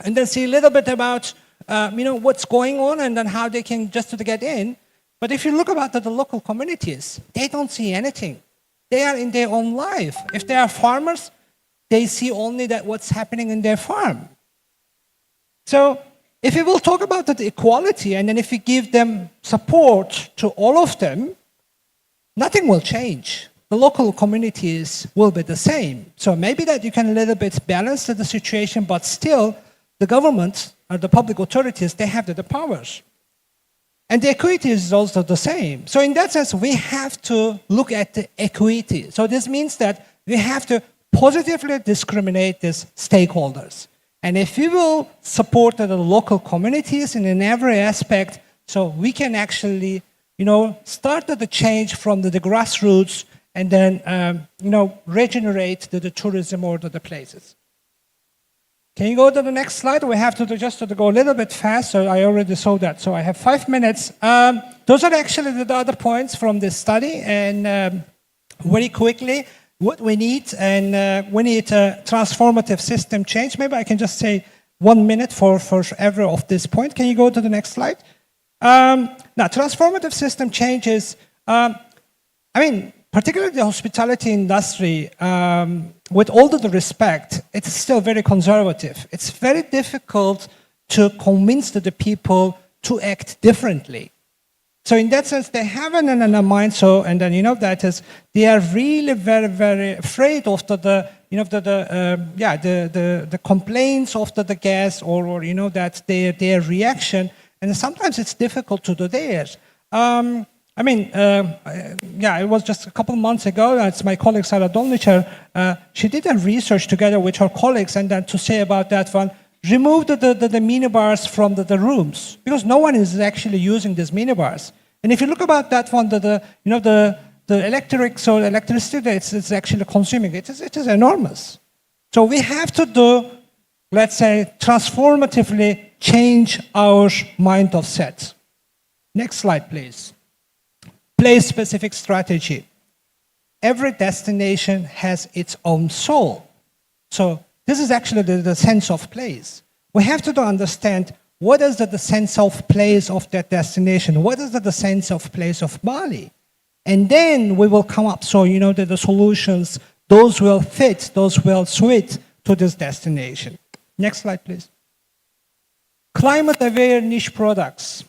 and then see a little bit about, what's going on and then how they can just get in. But if you look about the local communities, they don't see anything. They are in their own life. If they are farmers, they see only that what's happening in their farm. So if we will talk about the equality, and then if we give them support to all of them, nothing will change. The local communities will be the same. So maybe that you can a little bit balance the situation, but still the government or the public authorities, they have the powers. And the equity is also the same. So in that sense, we have to look at the equity. So this means that we have to positively discriminate these stakeholders. And if we will support the local communities in every aspect, so we can actually, start the change from the grassroots and then, regenerate the tourism or the places. Can you go to the next slide? We have to just go a little bit fast, so I already saw that. So I have 5 minutes. Those are actually the other points from this study, and very quickly, what we need, and we need a transformative system change. Maybe I can just say 1 minute for every of this point. Can you go to the next slide? Now, transformative system changes, particularly the hospitality industry, with all the respect, it's still very conservative. It's very difficult to convince the people to act differently. So in that sense, they have it in their mind. So, and then that is, they are really very, very afraid of the complaints of the guests, or that their reaction, and sometimes it's difficult to do theirs. It was just a couple of months ago. It's my colleague Sarah Dolnicher. She did a research together with her colleagues, and then to say about that one, remove the minibars from the rooms, because no one is actually using these minibars. And if you look about that one, the electricity it's actually consuming, it is enormous. So we have to do, let's say, transformatively change our mind of set. Next slide, please. Place-specific strategy. Every destination has its own soul. So this is actually the sense of place. We have to understand what is the sense of place of that destination. What is the sense of place of Bali? And then we will come up, so that the solutions, those will fit, those will suit to this destination. Next slide, please. Climate-aware niche products.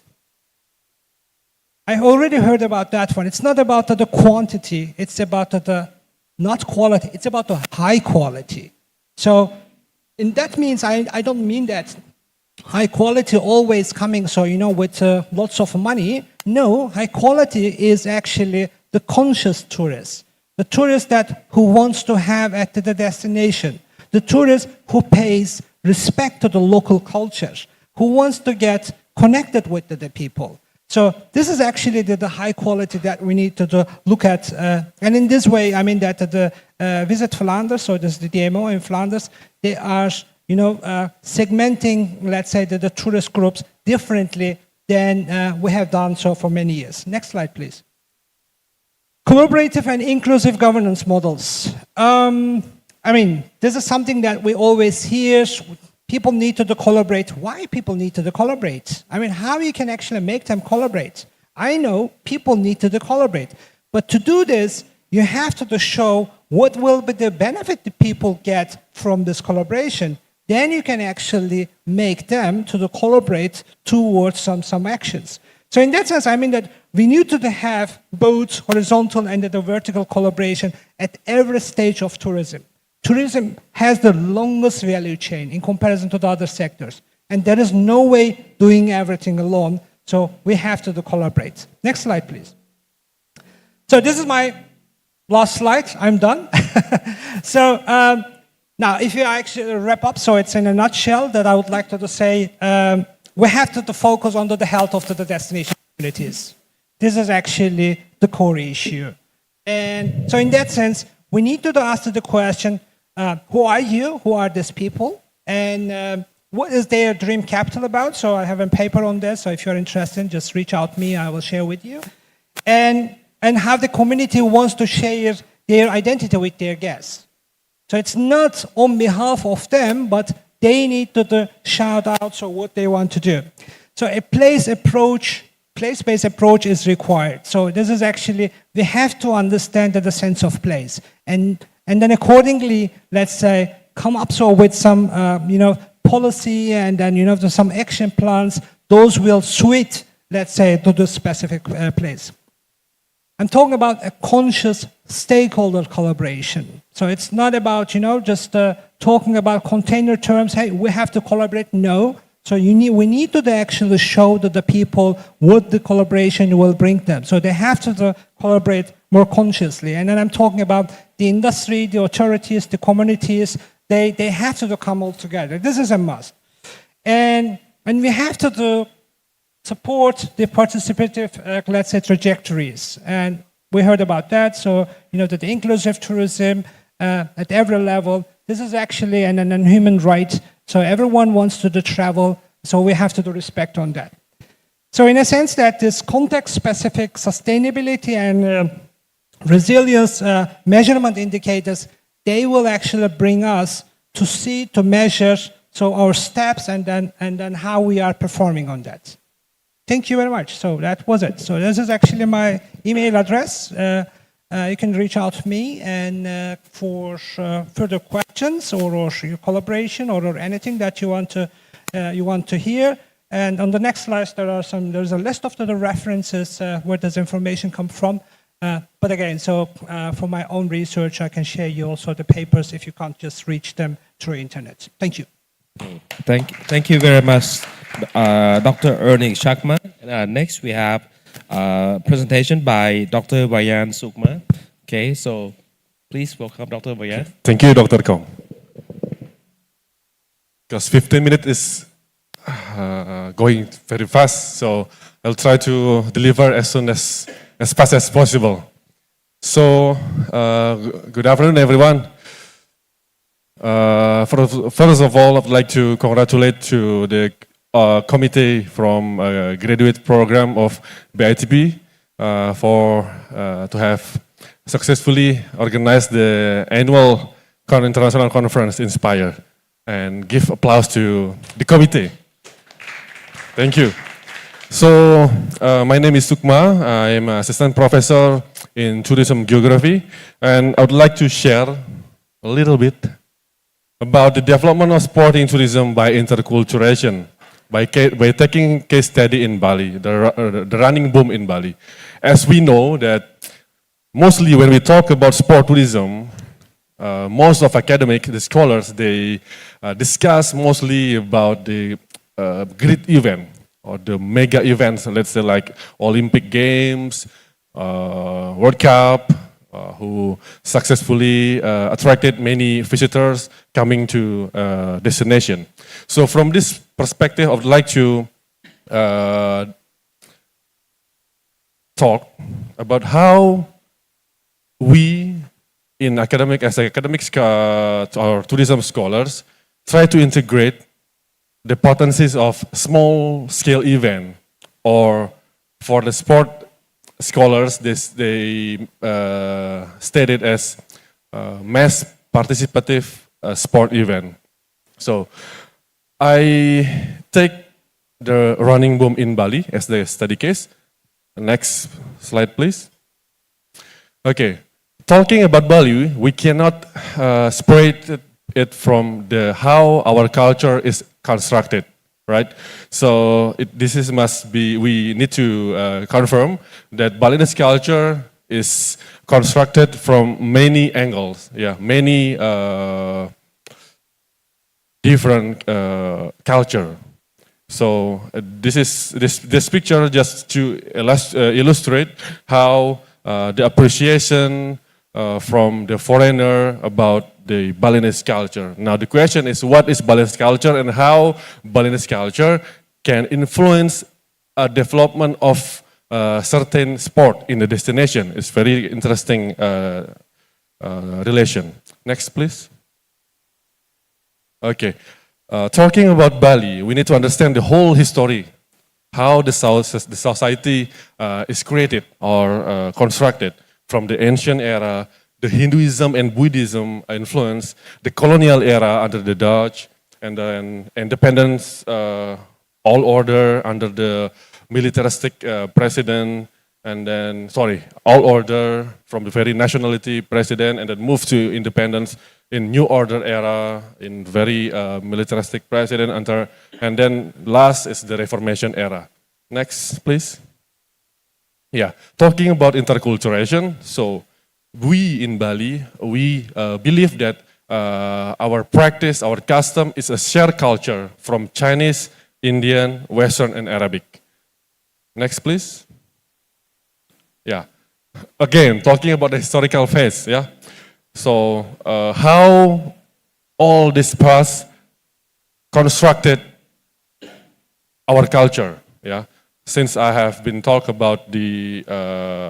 I already heard about that one. It's not about the quantity, it's about the not quality, it's about the high quality. So, and that means, I don't mean that high quality always coming, so with lots of money. No, high quality is actually the conscious tourist. The tourist who wants to have at the destination. The tourist who pays respect to the local culture, who wants to get connected with the people. So this is actually the high quality that we need to look at. And in this way, I mean that the Visit Flanders, so this is the DMO in Flanders, they are segmenting, let's say, the tourist groups differently than we have done so for many years. Next slide, please. Collaborative and inclusive governance models. I mean, this is something that we always hear. People need to collaborate. Why people need to collaborate? I mean, how you can actually make them collaborate? I know people need to collaborate. But to do this, you have to show what will be the benefit the people get from this collaboration. Then you can actually make them to collaborate towards some actions. So in that sense, I mean that we need to have both horizontal and the vertical collaboration at every stage of tourism. Tourism has the longest value chain in comparison to the other sectors. And there is no way doing everything alone. So we have to collaborate. Next slide, please. So this is my last slide. I'm done. So now, if you actually wrap up, so it's in a nutshell that I would like to say, we have to focus on the health of the destination communities. This is actually the core issue. And so in that sense, we need to ask the question, who are you? Who are these people? And what is their dream capital about? So I have a paper on this. So if you're interested, just reach out to me. I will share with you. And how the community wants to share their identity with their guests. So it's not on behalf of them, but they need to shout out so what they want to do. So a place-based approach is required. So this is actually, we have to understand the sense of place. And then accordingly, let's say, come up with some, policy and then, some action plans. Those will suit, let's say, to the specific place. I'm talking about a conscious stakeholder collaboration. So it's not about, just talking about container terms. Hey, we have to collaborate. No. So we need to actually show to the people what the collaboration will bring them. So they have to collaborate more consciously. And then I'm talking about the industry, the authorities, the communities. They have to come all together. This is a must. And we have to support the participative, let's say, trajectories. And we heard about that. So, that the inclusive tourism at every level, this is actually an human right. So everyone wants to travel. So we have to respect on that. So in a sense that this context-specific sustainability and resilience measurement indicators, they will actually bring us to see, to measure, so our steps and then how we are performing on that. Thank you very much. So that was it. So this is actually my email address. You can reach out to me and for further questions or your collaboration or anything that you want to hear. And on the next slide, there's a list of the references where this information comes from. But again, so for my own research, I can share you also the papers if you can't just reach them through internet. Thank you. Thank you very much, Dr. Ernie Chakma. Next, we have a presentation by Dr. Vayan Sukma. Okay, so please welcome Dr. Vayan. Thank you, Dr. Kong. Because 15 minutes is going very fast, so I'll try to deliver as fast as possible. So, good afternoon, everyone. First of all, I'd like to congratulate to the committee from graduate program of BITB to have successfully organized the annual international conference Inspire, and give applause to the committee. Thank you. So, my name is Sukma. I'm an assistant professor in tourism geography, and I would like to share a little bit about the development of sporting tourism by interculturation, by taking case study in Bali, the running boom in Bali. As we know that mostly when we talk about sport tourism, most of the scholars, they discuss mostly about the great event or the mega events, let's say like Olympic Games, World Cup, who successfully attracted many visitors coming to destination. So from this perspective, I would like to talk about how we as academics or tourism scholars try to integrate the potencies of small-scale event, or for the sport scholars, they state it as mass participative sport event. So I take the running boom in Bali as the study case. Next slide, please. Okay, talking about Bali, we cannot separate it from how our culture is constructed, right? So we need to confirm that Balinese culture is constructed from many angles, many different culture. So this picture just to illustrate how the appreciation from the foreigner about the Balinese culture. Now the question is, what is Balinese culture and how Balinese culture can influence a development of certain sport in the destination? It's very interesting relation. Next, please. Okay, talking about Bali, we need to understand the whole history, how the society is created or constructed from the ancient era, the Hinduism and Buddhism influence, the colonial era under the Dutch, and then independence, all order under the militaristic president, and then, all order from the very nationality president, and then move to independence in New Order era, in very militaristic president, and then last is the Reformation era. Next, please. Yeah, talking about interculturation, so we in Bali, we believe that our practice, our custom is a shared culture from Chinese, Indian, Western, and Arabic. Next, please. Yeah, again, talking about the historical phase, yeah. So how all this past constructed our culture, yeah. Since I have been talking about the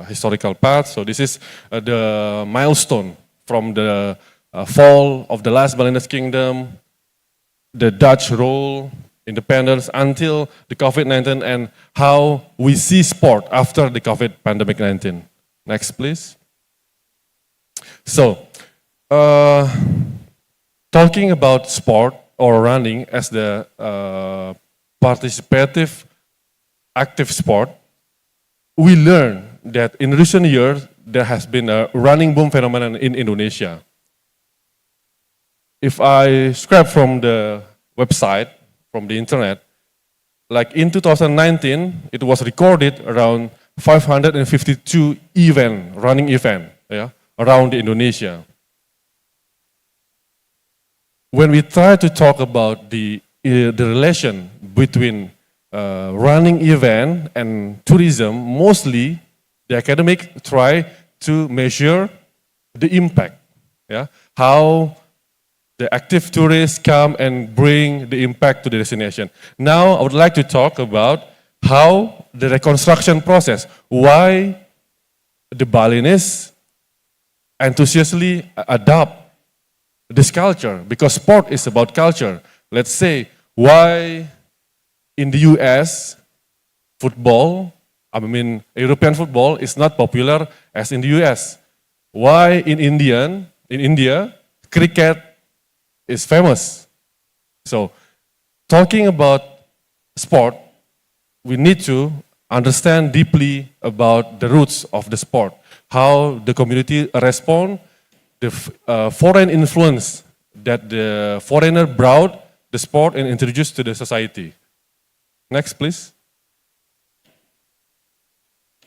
historical path, so this is the milestone from the fall of the last Balinese kingdom, the Dutch rule, independence, until the COVID-19, and how we see sport after the COVID pandemic-19. Next, please. So, talking about sport or running as the participative active sport, we learn that in recent years, there has been a running boom phenomenon in Indonesia. If I scrap from the website, from the internet, like in 2019, it was recorded around 552 running event, yeah, around Indonesia. When we try to talk about the relation between running event and tourism, mostly the academic try to measure the impact, yeah, how the active tourists come and bring the impact to the destination. Now I would like to talk about how the reconstruction process, why the Balinese enthusiastically adopt this culture, because sport is about culture. Let's say why in the US, European football is not popular as in the US. Why in India, cricket is famous. So, talking about sport, we need to understand deeply about the roots of the sport, how the community respond, the foreign influence that the foreigner brought the sport and introduced to the society. Next, please.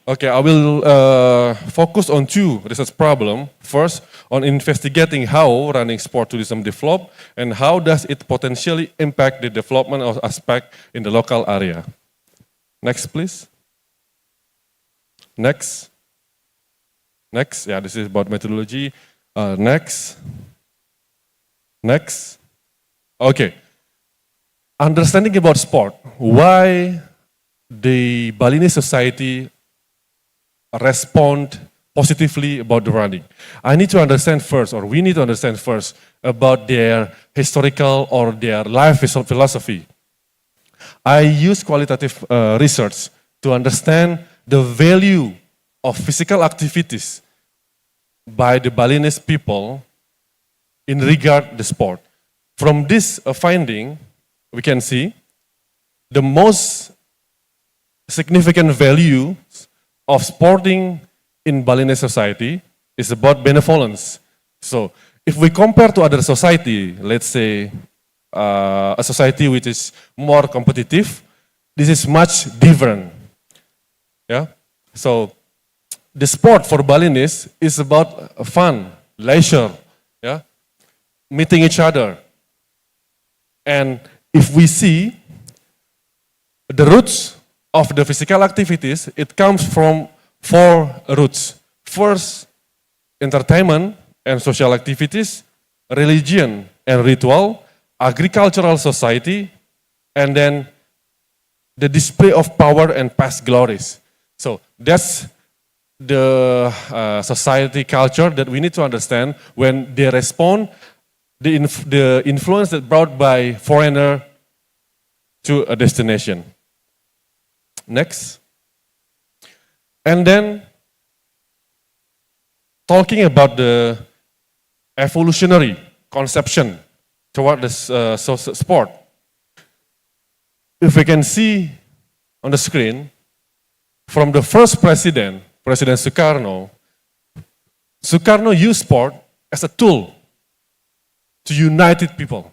Okay, I will focus on two research problems. First, on investigating how running sport tourism develop and how does it potentially impact the development of aspect in the local area. Next, please. Next. Yeah, this is about methodology. Next. Okay. Understanding about sport, why the Balinese society respond positively about the running. I need to understand first, or we need to understand first, about their historical or their life philosophy. I use qualitative research to understand the value of physical activities by the Balinese people in regard the sport. From this finding, we can see the most significant value of sporting in Balinese society is about benevolence. So if we compare to other society, let's say a society which is more competitive, this is much different. Yeah. So the sport for Balinese is about fun, leisure, yeah, meeting each other. And if we see the roots of the physical activities, it comes from 4 roots. First, entertainment and social activities, religion and ritual, agricultural society, and then the display of power and past glories. So that's the society culture that we need to understand when they respond the influence that brought by foreigner to a destination. Next. And then talking about the evolutionary conception toward this sport. If we can see on the screen, from the first president, President Sukarno used sport as a tool to unite people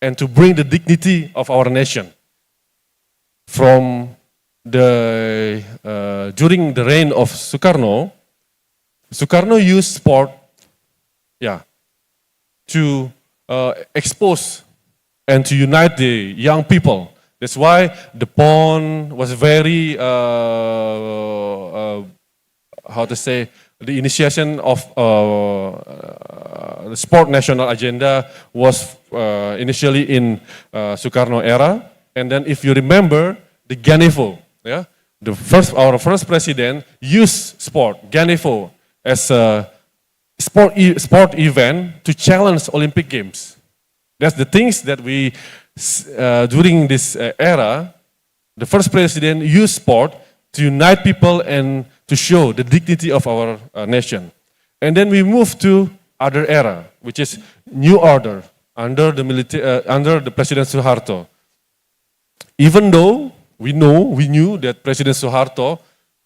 and to bring the dignity of our nation. From the during the reign of Sukarno used sport, to expose and to unite the young people. That's why the pond was very, the initiation of the sport national agenda was initially in Sukarno era. And then if you remember, the Ganevo, our first president used sport, Ganevo, as a sport event to challenge Olympic Games. That's the things that we, during this era, the first president used sport to unite people and to show the dignity of our nation. And then we move to other era, which is New Order under the President Suharto. Even though we knew that President Suharto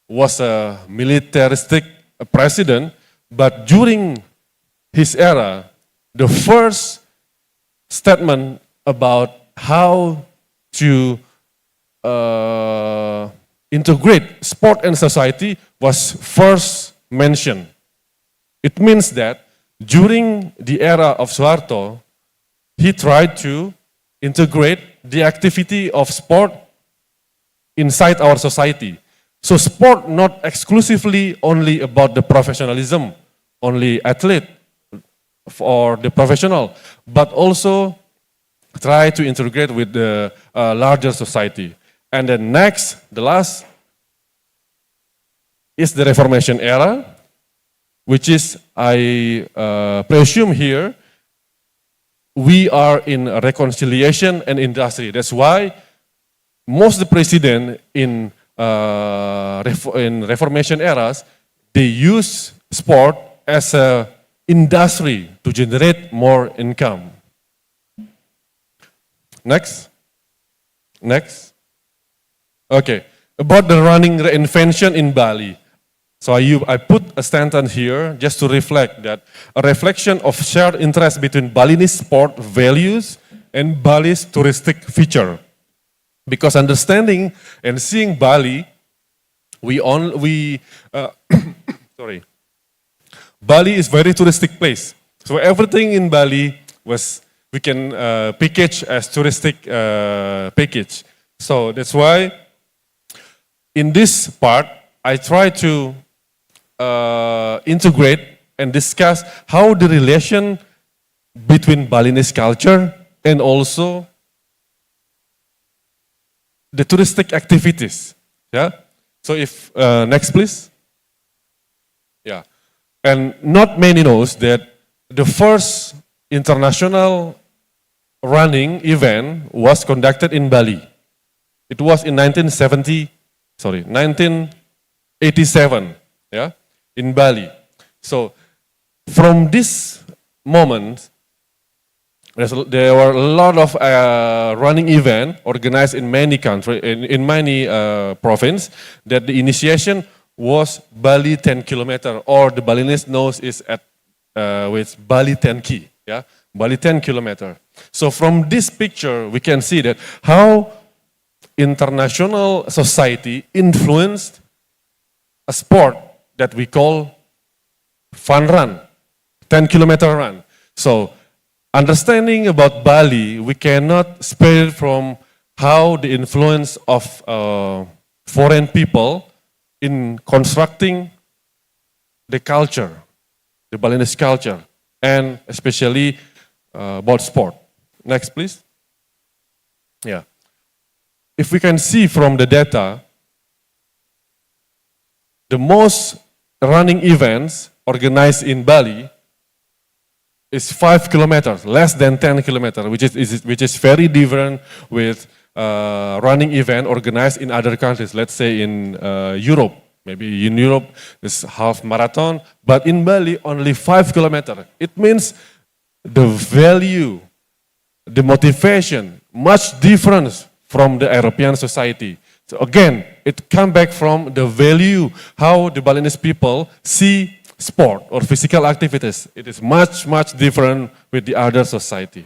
was a militaristic president, but during his era, the first statement about how to integrate sport and society was first mentioned. It means that during the era of Suharto, he tried to integrate the activity of sport inside our society. So sport not exclusively only about the professionalism, only athlete or the professional, but also try to integrate with the larger society. And then next, the last, is the Reformation era, which is, I presume here, we are in reconciliation and industry. That's why most of the president in Reformation eras, they use sport as a industry to generate more income. Next. Okay, about the running reinvention in Bali. So I put a sentence here just to reflect that a reflection of shared interest between Balinese sport values and Bali's touristic feature. Because understanding and seeing Bali, Bali is very touristic place. So everything in Bali we can package as touristic package. So that's why in this part, I try to integrate and discuss how the relation between Balinese culture and also the touristic activities. Yeah. So if, next please. Yeah. And not many knows that the first international running event was conducted in Bali. It was in 1987, yeah, in Bali. So from this moment, there were a lot of running events organized in many countries, in many provinces, that the initiation was Bali 10 kilometer, or the Balinese knows is at with Bali 10 ki, yeah, Bali 10 kilometer. So from this picture, we can see that how international society influenced a sport that we call fun run, 10-kilometer run. So understanding about Bali, we cannot spare it from how the influence of foreign people in constructing the culture, the Balinese culture, and especially about sport. Next, please. Yeah. If we can see from the data, the most running events organized in Bali is 5 kilometers, less than 10 kilometers, which is very different with running event organized in other countries. Let's say in Europe, maybe in Europe it's half marathon, but in Bali only 5 kilometers. It means the value, the motivation, much different from the European society. So again, it comes back from the value, how the Balinese people see sport or physical activities. It is much, much different with the other society.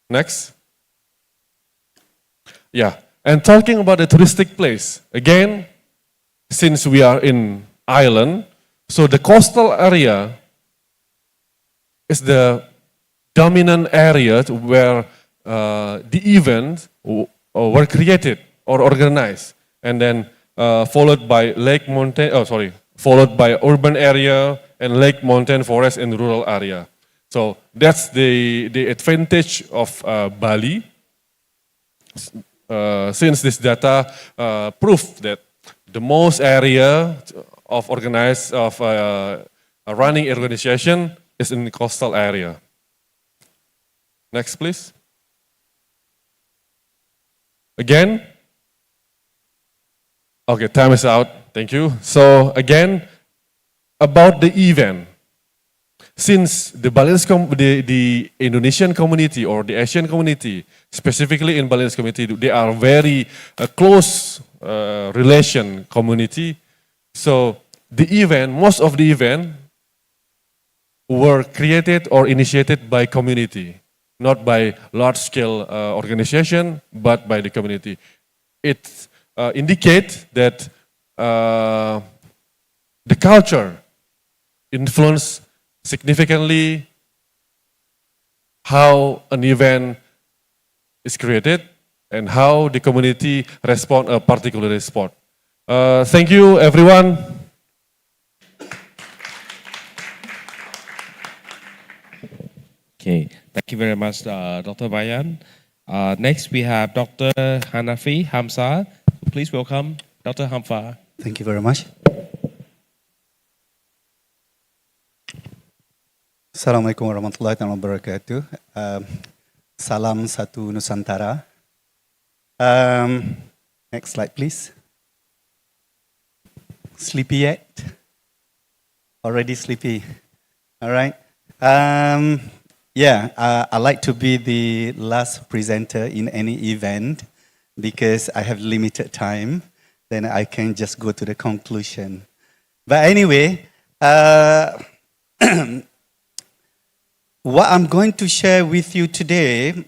Next. Yeah, and talking about the touristic place, again, since we are in island, so the coastal area is the dominant area where the events were created or organized, and then followed by lake, mountain, followed by urban area and lake, mountain, forest, and rural area. So that's the advantage of Bali. Since this data prove that the most area of organized running organization is in the coastal area. Next, please. Again. Okay, time is out. Thank you. So again, about the event. Since the Balinese the Indonesian community or the Asian community, specifically in Balinese community, they are very close relation community. So the event, most of the event were created or initiated by community, not by large-scale organization, but by the community. It indicates that the culture influence significantly how an event is created and how the community respond a particular sport. Thank you, everyone. Okay, thank you very much, Dr. Bayan. Next, we have Dr. Hanafi Hamza. Please welcome Dr. Hamza. Thank you very much. Assalamualaikum warahmatullahi wabarakatuh. Salam satu Nusantara. Next slide, please. Sleepy yet? Already sleepy. All right. I like to be the last presenter in any event because I have limited time. Then I can just go to the conclusion. But anyway, what I'm going to share with you today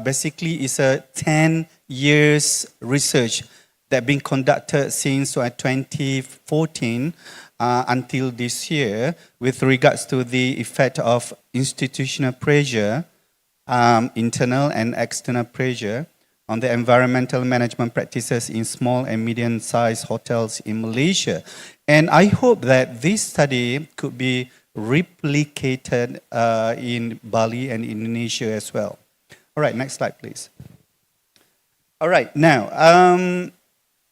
basically is a 10 years research that been conducted since 2014 until this year with regards to the effect of institutional pressure, internal and external pressure on the environmental management practices in small and medium-sized hotels in Malaysia. And I hope that this study could be replicated in Bali and Indonesia as well. All right, next slide, please. All right, now,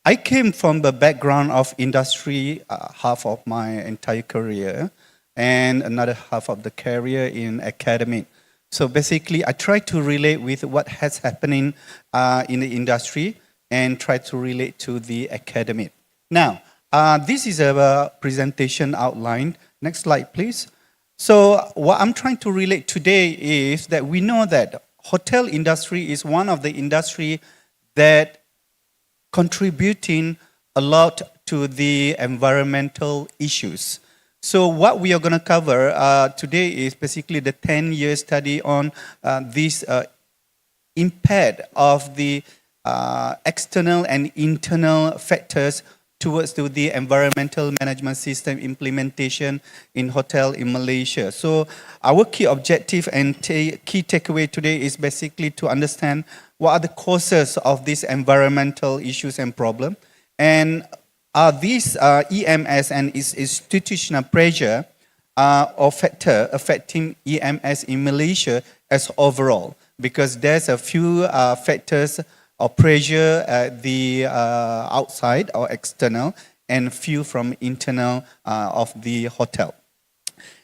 I came from the background of industry, half of my entire career, and another half of the career in academic. So basically, I try to relate with what has happening in the industry and try to relate to the academic. Now, this is a presentation outline. Next slide, please. So what I'm trying to relate today is that we know that hotel industry is one of the industry that contributing a lot to the environmental issues. So what we are going to cover today is basically the 10-year study on this impact of the external and internal factors towards to the environmental management system implementation in hotel in Malaysia. So our key objective and key takeaway today is basically to understand what are the causes of these environmental issues and problems, and are these EMS and institutional pressure or factor affecting EMS in Malaysia as overall? Because there's a few factors or pressure at the outside or external, and few from internal of the hotel.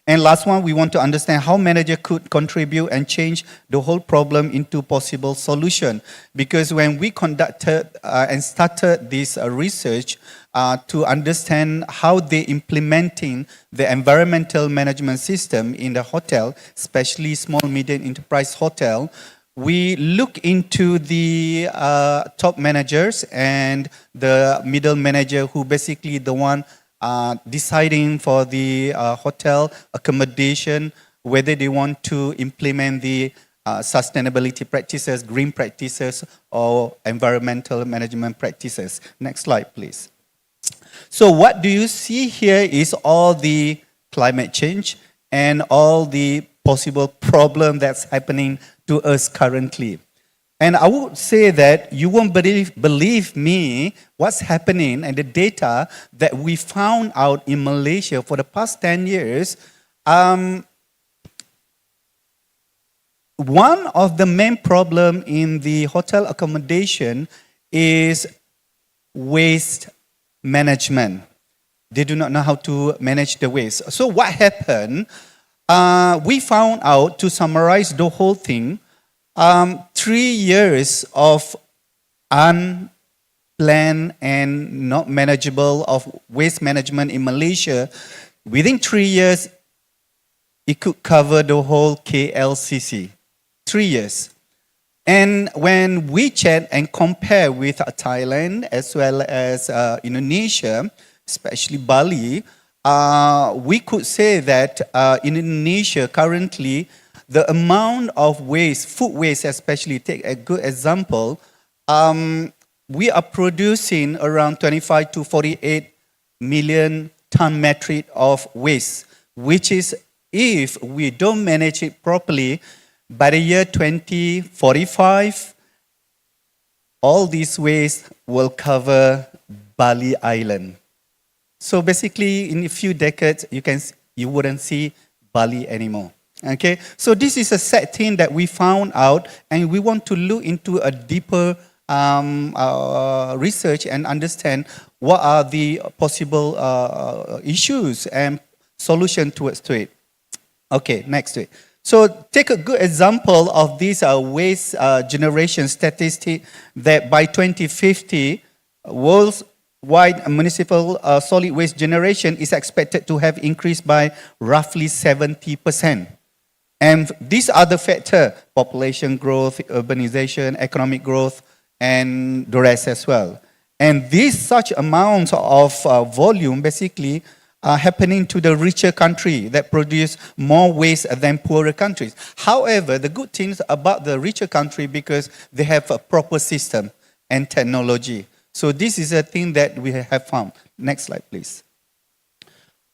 And last one, we want to understand how manager could contribute and change the whole problem into possible solution. Because when we conducted and started this research to understand how they implementing the environmental management system in the hotel, especially small, medium enterprise hotel, we look into the top managers and the middle manager who basically the one deciding for the hotel accommodation, whether they want to implement the sustainability practices, green practices, or environmental management practices. Next slide, please. So what do you see here is all the climate change and all the possible problem that's happening to us currently. And I would say that you won't believe me what's happening and the data that we found out in Malaysia for the past 10 years. One of the main problem in the hotel accommodation is waste management. They do not know how to manage the waste. So what happened? We found out, to summarize the whole thing, 3 years of unplanned and not manageable of waste management in Malaysia. Within 3 years, it could cover the whole KLCC. 3 years. And when we check and compare with Thailand as well as Indonesia, especially Bali, we could say that in Indonesia currently, the amount of waste, food waste especially, take a good example, we are producing around 25 to 48 million ton metric of waste, which is, if we don't manage it properly, by the year 2045, all these waste will cover Bali Island. So basically, in a few decades, you wouldn't see Bali anymore. Okay, so this is a sad thing that we found out, and we want to look into a deeper research and understand what are the possible issues and solution towards to it. Okay, next to it. So take a good example of this waste generation statistic that by 2050, worldwide municipal solid waste generation is expected to have increased by roughly 70%. And these are the factors: population growth, urbanization, economic growth, and the rest as well. And these such amounts of volume basically are happening to the richer country that produce more waste than poorer countries. However, the good things about the richer country, because they have a proper system and technology. So this is a thing that we have found. Next slide, please.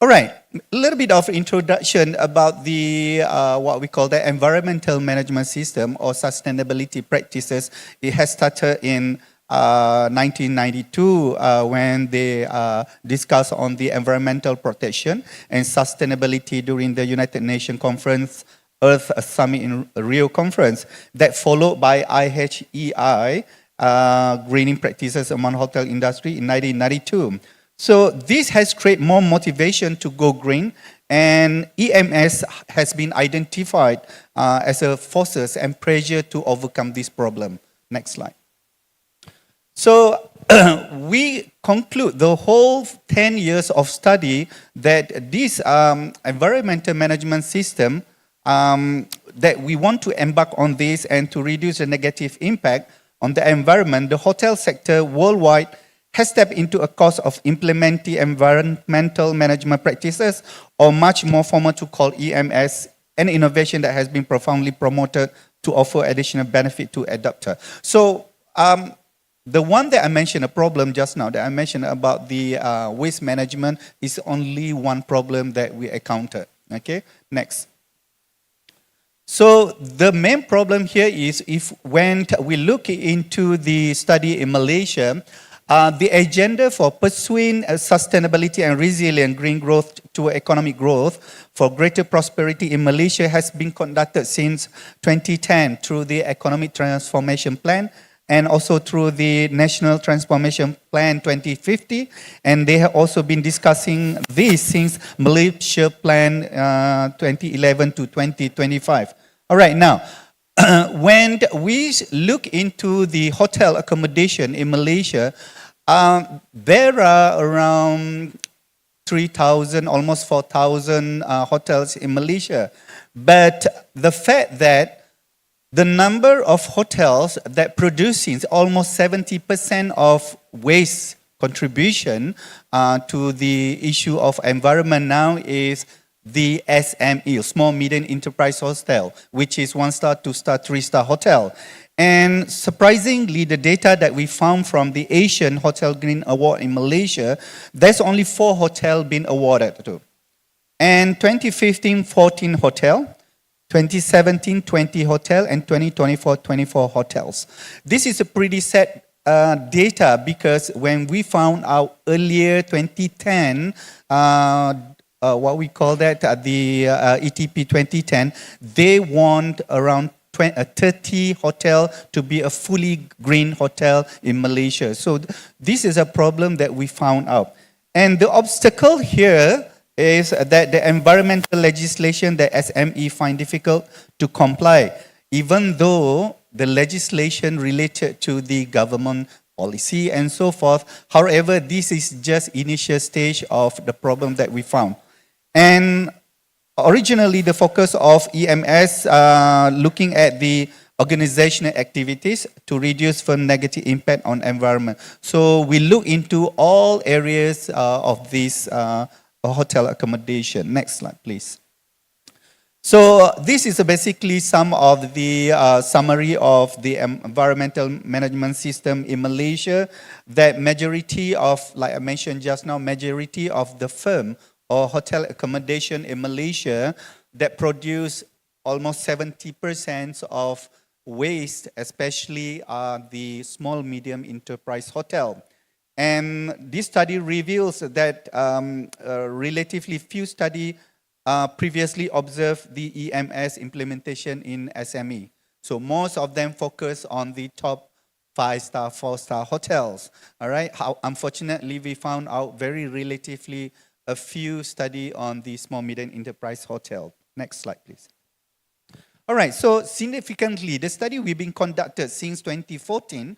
All right, a little bit of introduction about the what we call the environmental management system or sustainability practices. It has started in 1992 when they discussed on the environmental protection and sustainability during the United Nations Conference, Earth Summit in Rio Conference, that followed by IHEI greening practices among hotel industry in 1992. So this has created more motivation to go green, and EMS has been identified as a forces and pressure to overcome this problem. Next slide. So we conclude the whole 10 years of study that this environmental management system, that we want to embark on this and to reduce the negative impact on the environment, the hotel sector worldwide has stepped into a course of implementing environmental management practices, or much more formal to call EMS, an innovation that has been profoundly promoted to offer additional benefit to adopter. So the one that I mentioned, a problem just now that I mentioned about the waste management, is only one problem that we encountered. Okay, next. So the main problem here is when we look into the study in Malaysia, the agenda for pursuing sustainability and resilient green growth to economic growth for greater prosperity in Malaysia has been conducted since 2010 through the Economic Transformation Plan and also through the National Transformation Plan 2050. And they have also been discussing this since Malaysia Plan 2011 to 2025. All right, now, when we look into the hotel accommodation in Malaysia, there are around 3,000, almost 4,000 hotels in Malaysia. But the fact that the number of hotels that produces almost 70% of waste contribution to the issue of environment now is the SME, Small Medium Enterprise Hotel, which is 1-star, 2-star, 3-star hotel. And surprisingly, the data that we found from the Asian Hotel Green Award in Malaysia, there's only 4 hotels been awarded to. And 2015, 14 hotel, 2017, 20 hotel, and 2024, 24 hotels. This is a pretty sad data because when we found out earlier, 2010, what we call that, the ETP 2010, they want around 30 hotel to be a fully green hotel in Malaysia. So this is a problem that we found out. And the obstacle here is that the environmental legislation that SME find difficult to comply, even though the legislation related to the government policy and so forth. However, this is just initial stage of the problem that we found. And originally, the focus of EMS looking at the organizational activities to reduce the negative impact on environment. So we look into all areas of this hotel accommodation. Next slide, please. So this is basically some of the summary of the environmental management system in Malaysia. That majority of, like I mentioned just now, majority of the firm or hotel accommodation in Malaysia that produce almost 70% of waste, especially the small medium enterprise hotel. And this study reveals that relatively few studies previously observed the EMS implementation in SME. So most of them focus on the top 5-star, 4-star hotels. All right. Unfortunately, we found out very relatively a few study on the small medium enterprise hotel. Next slide, please. All right, so significantly, the study we've been conducted since 2014,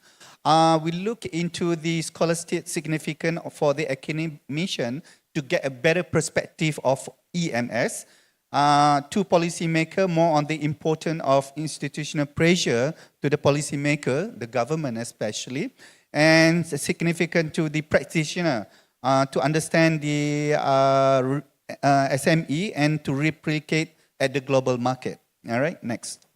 we look into the scholastic significance for the academician to get a better perspective of EMS. To policymaker, more on the importance of institutional pressure to the policymaker, the government especially, and significant to the practitioner, to understand the SME and to replicate at the global market. All right, next.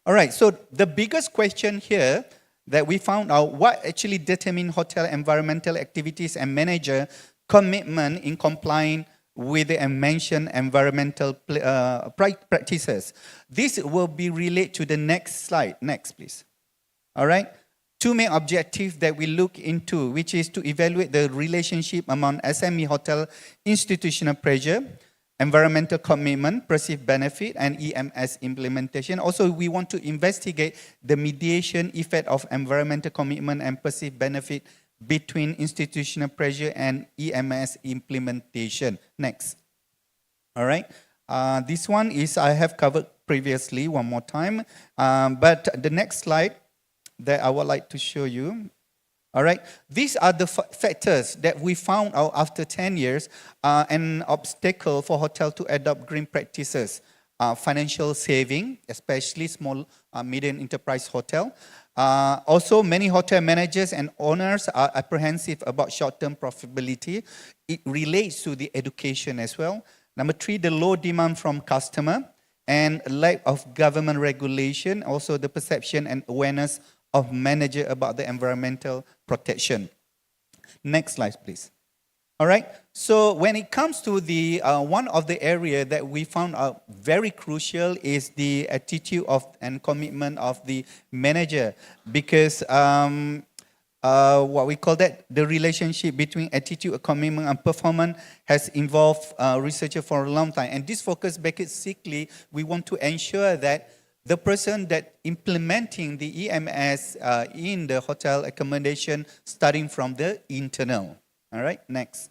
All right, so the biggest question here that we found out, what actually determine hotel environmental activities and manager commitment in complying with the mentioned environmental practices. This will be related to the next slide. Next, please. All right. 2 main objectives that we look into, which is to evaluate the relationship among SME hotel institutional pressure environmental commitment, perceived benefit, and EMS implementation. Also, we want to investigate the mediation effect of environmental commitment and perceived benefit between institutional pressure and EMS implementation. Next. All right. This one is I have covered previously one more time, but the next slide that I would like to show you. All right, these are the factors that we found out after 10 years an obstacle for hotel to adopt green practices. Financial saving, especially small, medium enterprise hotel. Also, many hotel managers and owners are apprehensive about short-term profitability. It relates to the education as well. Number 3, the low demand from customer and lack of government regulation. Also, the perception and awareness of manager about the environmental protection. Next slide, please. All right. So when it comes to the one of the area that we found out very crucial is the attitude of and commitment of the manager, because what we call that the relationship between attitude, commitment, and performance has involved researchers for a long time. And this focus basically we want to ensure that the person that implementing the EMS in the hotel accommodation starting from the internal. All right, next.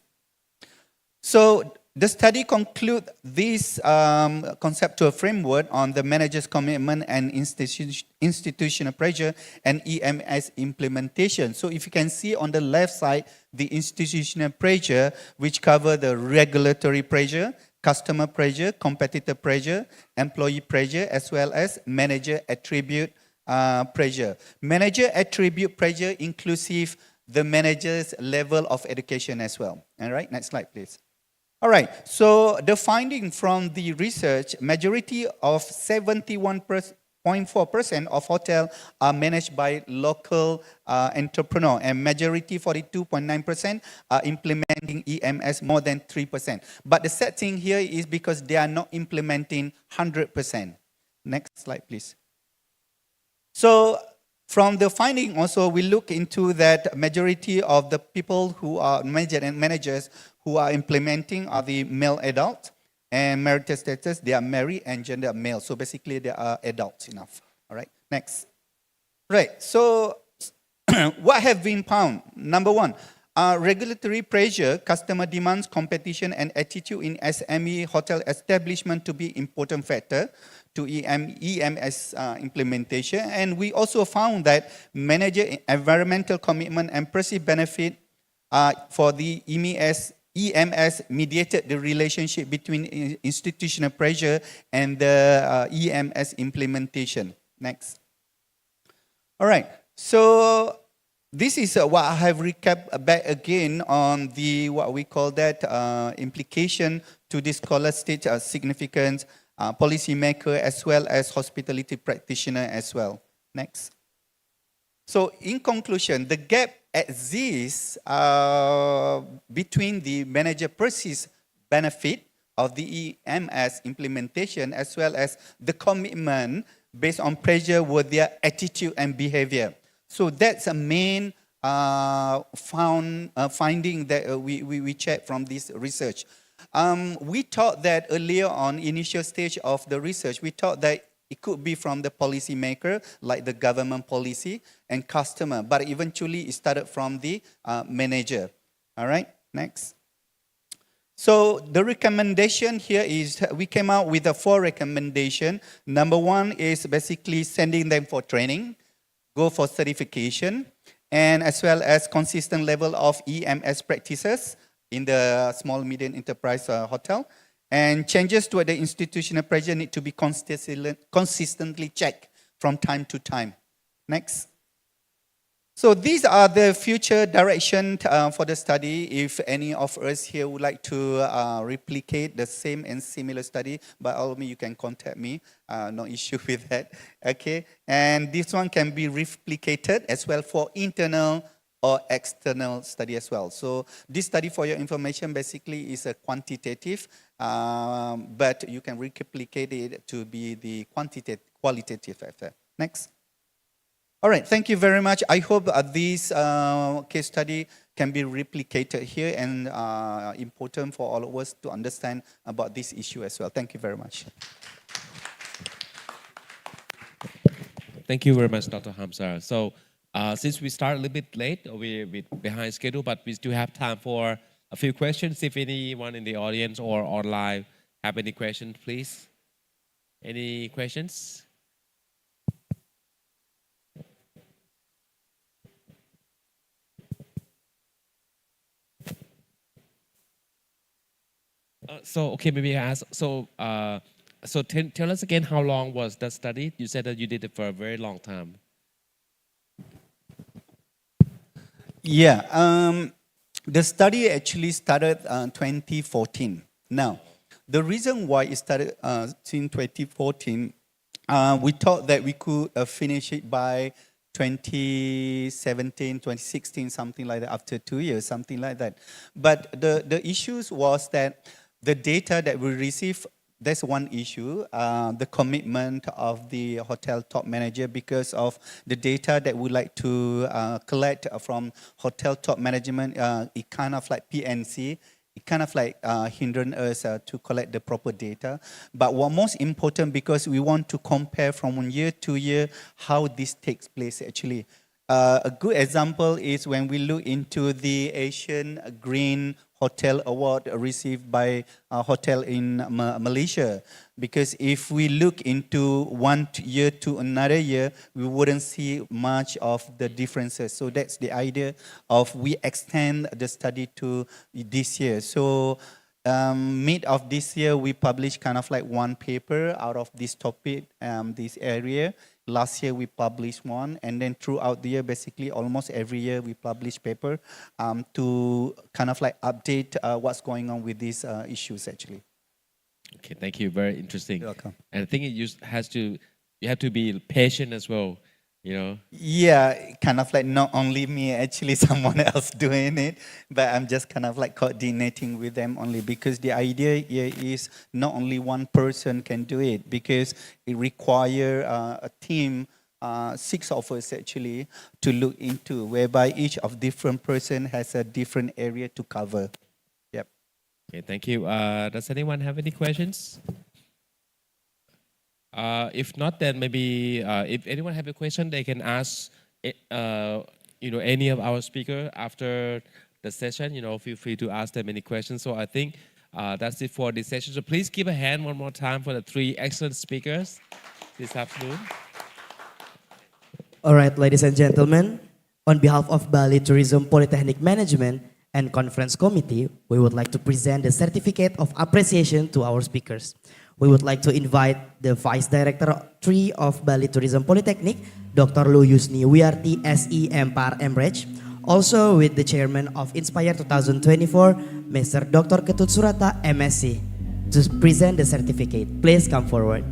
So the study concludes this conceptual framework on the manager's commitment and institutional pressure and EMS implementation. So if you can see on the left side, the institutional pressure, which cover the regulatory pressure, customer pressure, competitor pressure, employee pressure, as well as manager attribute pressure. Manager attribute pressure inclusive the manager's level of education as well. All right, next slide, please. All right, so the finding from the research, majority of 71.4% of hotels are managed by local entrepreneur, and majority 42.9% are implementing EMS more than 3%. But the sad thing here is because they are not implementing 100%. Next slide, please. So from the finding also, we look into that majority of the people who are managers who are implementing are the male adults, and marital status, they are married and gender male. So basically they are adults enough. All right, next. Right, so what have been found? Number 1, regulatory pressure, customer demands, competition, and attitude in SME hotel establishment to be important factor to EMS implementation. And we also found that manager environmental commitment and perceived benefit for the EMS mediated the relationship between institutional pressure and the EMS implementation. Next. All right, so this is what I have recapped back again on the what we call that implication to this scholastic significance, policymaker as well as hospitality practitioner as well. Next. So in conclusion, the gap exists between the manager perceived benefit of the EMS implementation as well as the commitment based on pressure with their attitude and behavior. So that's a main finding that we checked from this research. We thought that earlier on, initial stage of the research, we thought that it could be from the policymaker, like the government policy and customer, but eventually it started from the manager. All right, next. So the recommendation here is we came out with 4 recommendations. Number 1 is basically sending them for training, go for certification, and as well as consistent level of EMS practices in the small medium enterprise hotel. And changes to the institutional pressure need to be consistently checked from time to time. Next. So these are the future direction for the study. If any of us here would like to replicate the same and similar study, by all means you can contact me. No issue with that. Okay. And this one can be replicated as well for internal or external study as well. So this study, for your information, basically is a quantitative, but you can replicate it to be the qualitative factor. Next. All right, thank you very much. I hope this case study can be replicated here, and important for all of us to understand about this issue as well. Thank you very much. Thank you very much, Dr. Hamza. So since we start a little bit late, we're behind schedule, but we still have time for a few questions. If anyone in the audience or online have any questions, please. Any questions? Okay, maybe I ask. So tell us again, how long was that study? You said that you did it for a very long time. Yeah, the study actually started 2014. Now, the reason why it started in 2014, we thought that we could finish it by 2017, 2016, something like that, after 2 years, something like that. But the issues was that the data that we received, that's one issue, the commitment of the hotel top manager, because of the data that we like to collect from hotel top management, it kind of like PNC, it kind of like hindering us to collect the proper data. But what most important, because we want to compare from 1 year to year how this takes place actually. A good example is when we look into the Asian Green Hotel Award received by a hotel in Malaysia. Because if we look into 1 year to another year, we wouldn't see much of the differences. So that's the idea of we extend the study to this year. So mid of this year, we published kind of like one paper out of this topic, this area. Last year we published one, and then throughout the year, basically almost every year we publish paper to kind of like update what's going on with these issues actually. Okay, thank you. Very interesting. You're welcome. And I think you have to be patient as well, you know. Yeah, kind of like not only me, actually someone else doing it, but I'm just kind of like coordinating with them only, because the idea here is not only one person can do it, because it requires a team, 6 of us actually, to look into, whereby each of different person has a different area to cover. Yep. Okay, thank you. Does anyone have any questions? If not, then maybe if anyone have a question, they can ask, any of our speaker after the session. Feel free to ask them any questions. So I think that's it for this session. So please give a hand one more time for the 3 excellent speakers this afternoon. All right, ladies and gentlemen, on behalf of Bali Tourism Polytechnic Management and Conference Committee, we would like to present the certificate of appreciation to our speakers. We would like to invite the Vice Director 3 of Bali Tourism Polytechnic, Dr. Lu Yusni Wiarti SE Empar Emrech, also with the Chairman of Inspire 2024, Mr. Dr. Ketut Surata MSc, to present the certificate. Please come forward.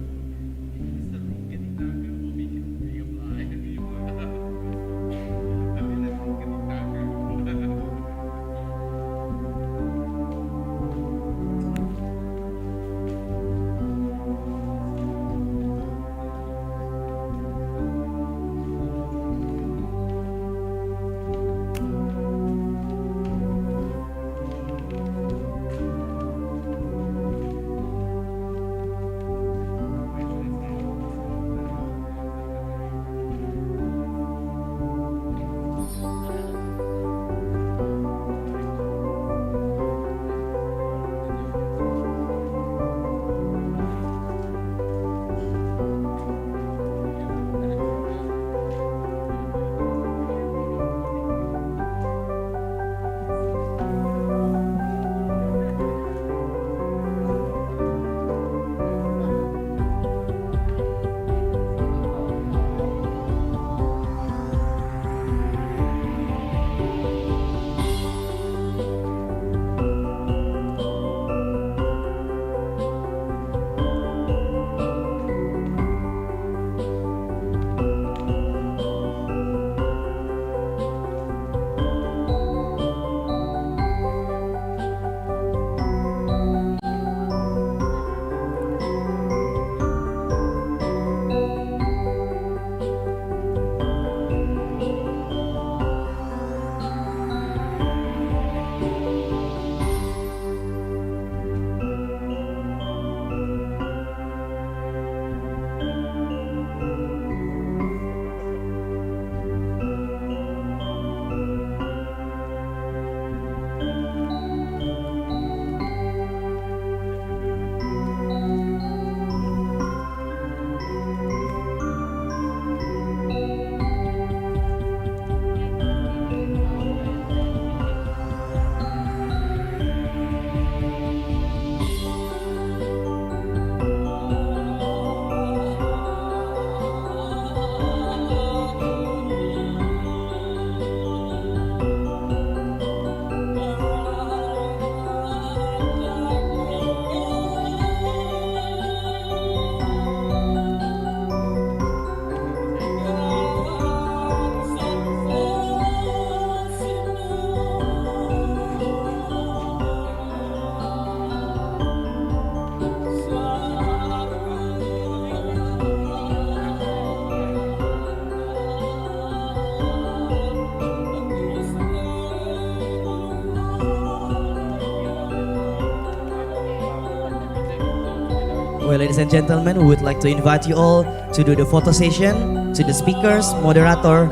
Well, ladies and gentlemen, we would like to invite you all to do the photo session, to the speakers, moderator,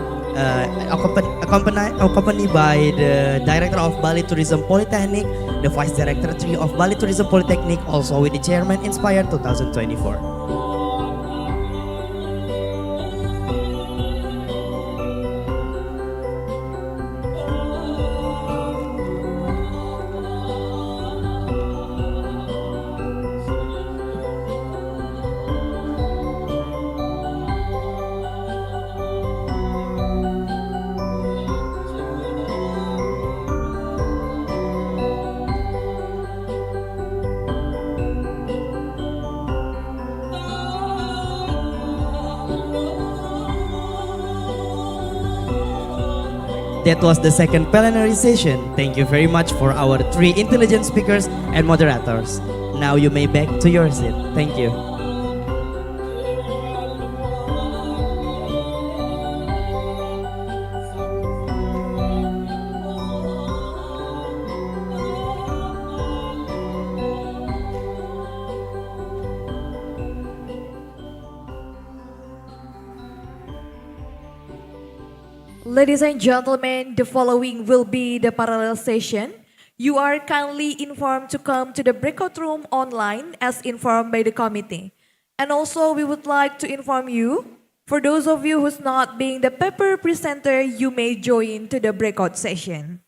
accompanied by the Director of Bali Tourism Polytechnic, the Vice Director of Bali Tourism Polytechnic, also with the Chairman Inspire 2024. That was the second plenary session. Thank you very much for our 3 intelligent speakers and moderators. Now you may back to your seat. Thank you. Ladies and gentlemen, the following will be the parallel session. You are kindly informed to come to the breakout room online as informed by the committee. And also we would like to inform you, for those of you who's not being the paper presenter, you may join to the breakout session.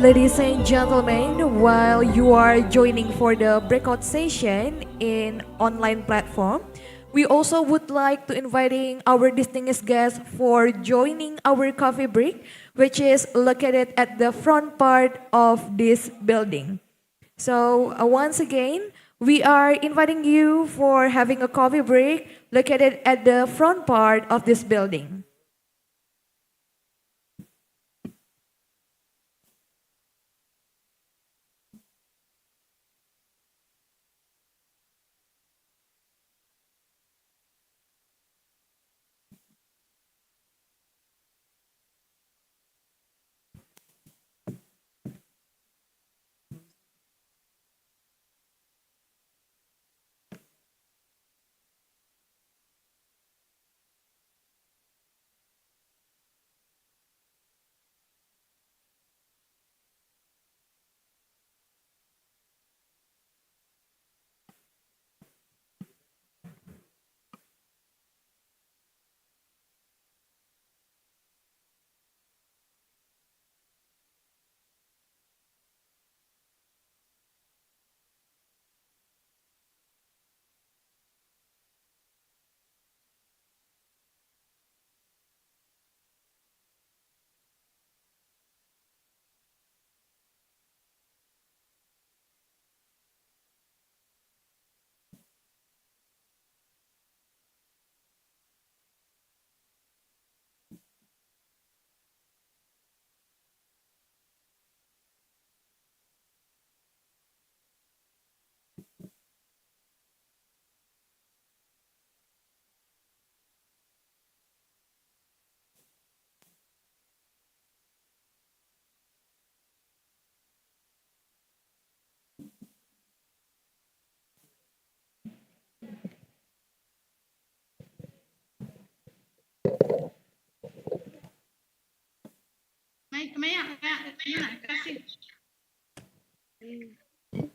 Ladies and gentlemen, while you are joining for the breakout session in online platform, we also would like to inviting our distinguished guests for joining our coffee break, which is located at the front part of this building. So once again, we are inviting you for having a coffee break located at the front part of this building.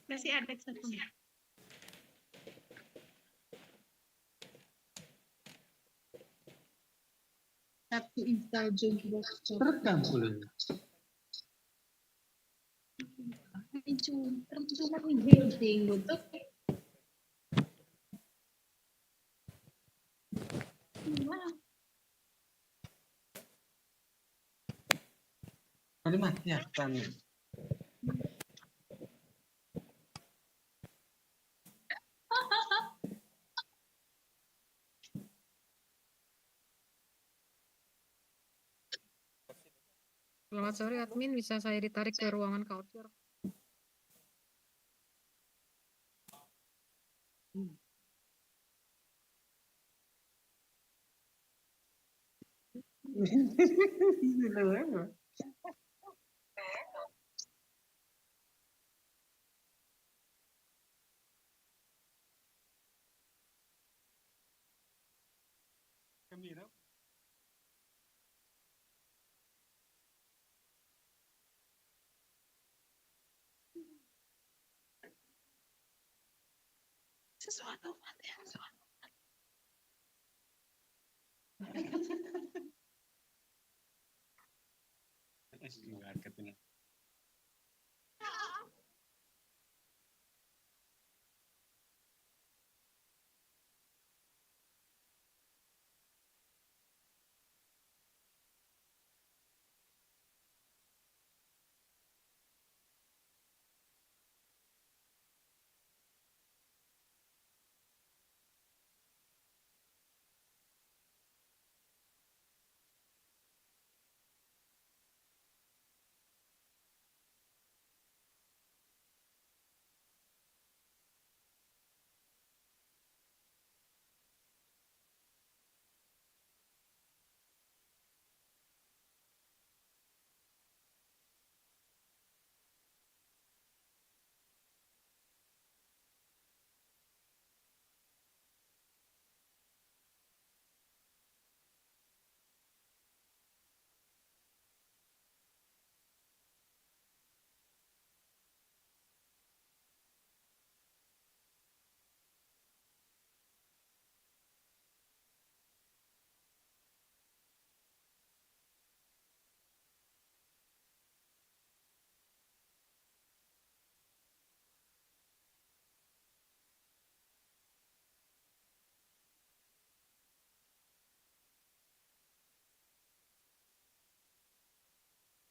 Kasih ada satu. Satu install Jumbo. Terekam boleh. Cuma ini untuk. Kalimat ya, tanya. Selamat sore admin, bisa saya ditarik ke ruangan culture? Sesuatu yang sesuatu.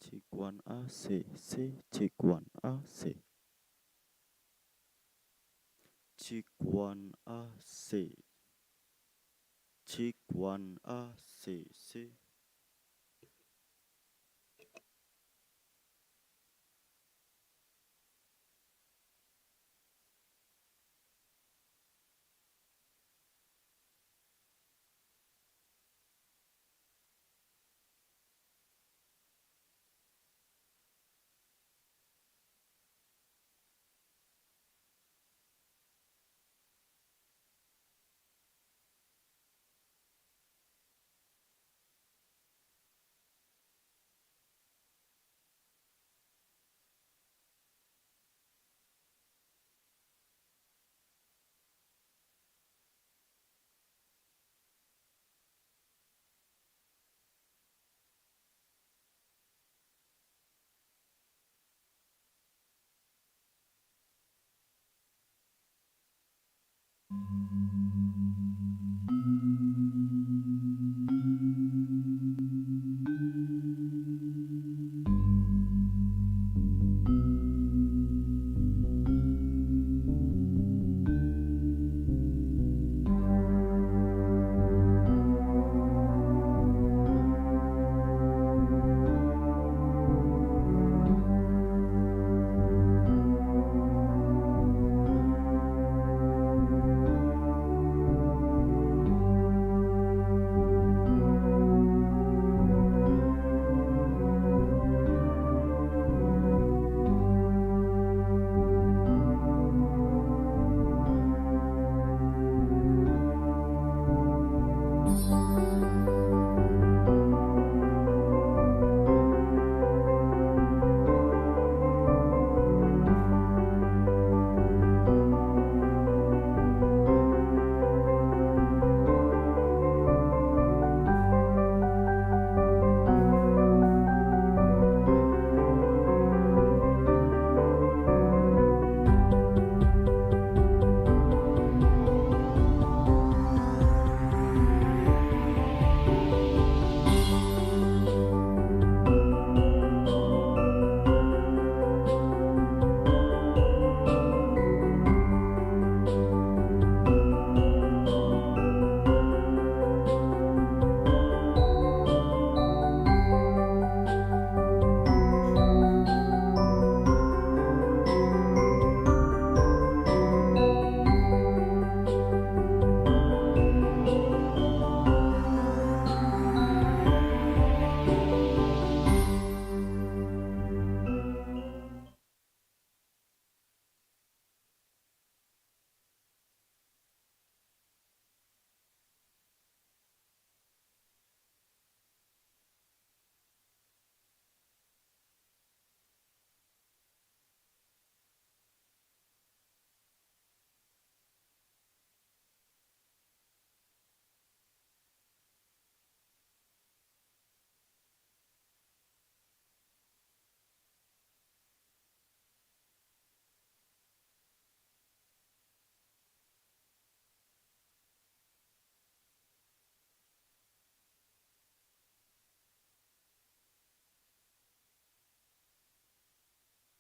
Check 1A, C. Check 1A, C. Check 1A, C. Check 1A, C.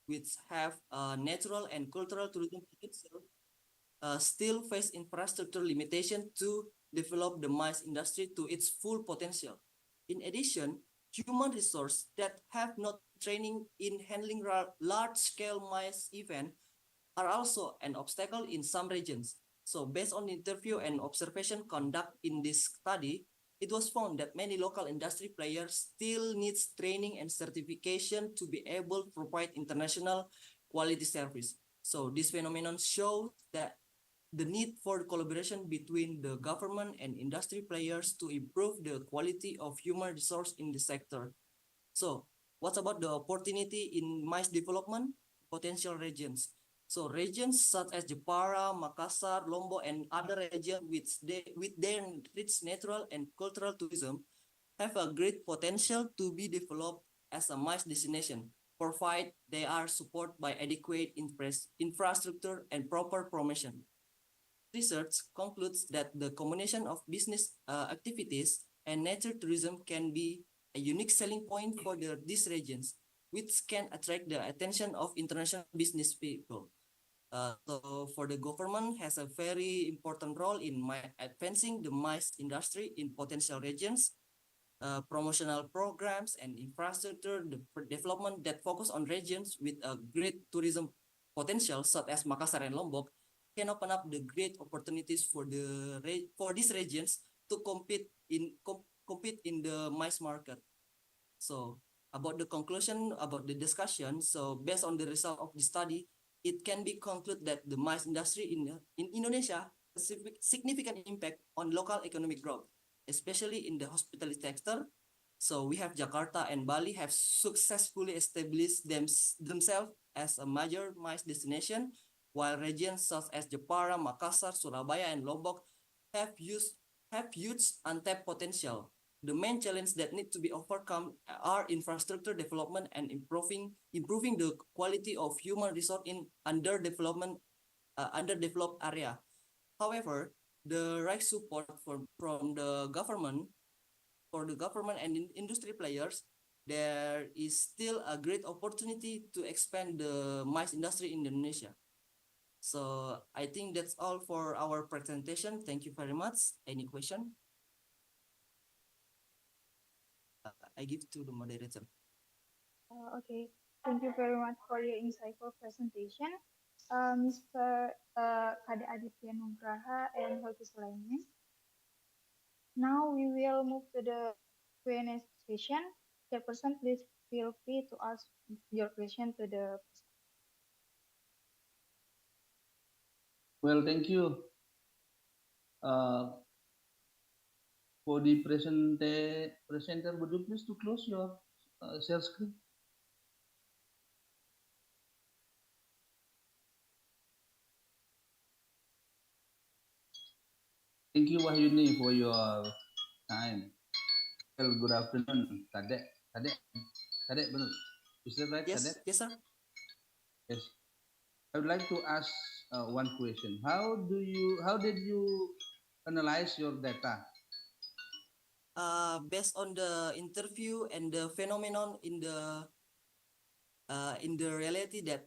Which have natural and cultural tourism potential, still face infrastructure limitation to develop the MICE industry to its full potential. In addition, human resources that have not training in handling large-scale MICE event are also an obstacle in some regions. So based on interview and observation conduct in this study, it was found that many local industry players still needs training and certification to be able to provide international quality service. So this phenomenon shows that the need for collaboration between the government and industry players to improve the quality of human resource in the sector. So what about the opportunity in MICE development? Potential regions. So regions such as Jepara, Makassar, Lombok, and other regions with their rich natural and cultural tourism have a great potential to be developed as a MICE destination, provided they are supported by adequate infrastructure and proper promotion. Research concludes that the combination of business activities and nature tourism can be a unique selling point for these regions, which can attract the attention of international business people. So for the government has a very important role in advancing the MICE industry in potential regions, promotional programs and infrastructure development that focus on regions with a great tourism potential, such as Makassar and Lombok, can open up the great opportunities for these regions to compete in the MICE market. So about the conclusion about the discussion, so based on the result of the study, it can be concluded that the MICE industry in Indonesia has a significant impact on local economic growth, especially in the hospitality sector. So we have Jakarta and Bali have successfully established themselves as a major MICE destination, while regions such as Jepara, Makassar, Surabaya, and Lombok have huge untapped potential. The main challenge that need to be overcome are infrastructure development and improving the quality of human resource in underdeveloped area. However, the right support from the government and industry players, there is still a great opportunity to expand the MICE industry in Indonesia. So I think that's all for our presentation. Thank you very much. Any question? I give to the moderator. Okay, thank you very much for your insightful presentation, Mr. Kade Aditya Nugraha and Hoki Sulaiman. Now we will move to the Q&A session. Chairperson, please feel free to ask your question to the Well, thank you for the presenter. Would you please to close your share screen? Thank you, Wahyuni, for your time. Well, good afternoon, Kadek. Benar. Is that right, Yes, Kadek? yes, sir. Yes. I would like to ask one question. How did you analyze your data? Based on the interview and the phenomenon in the reality that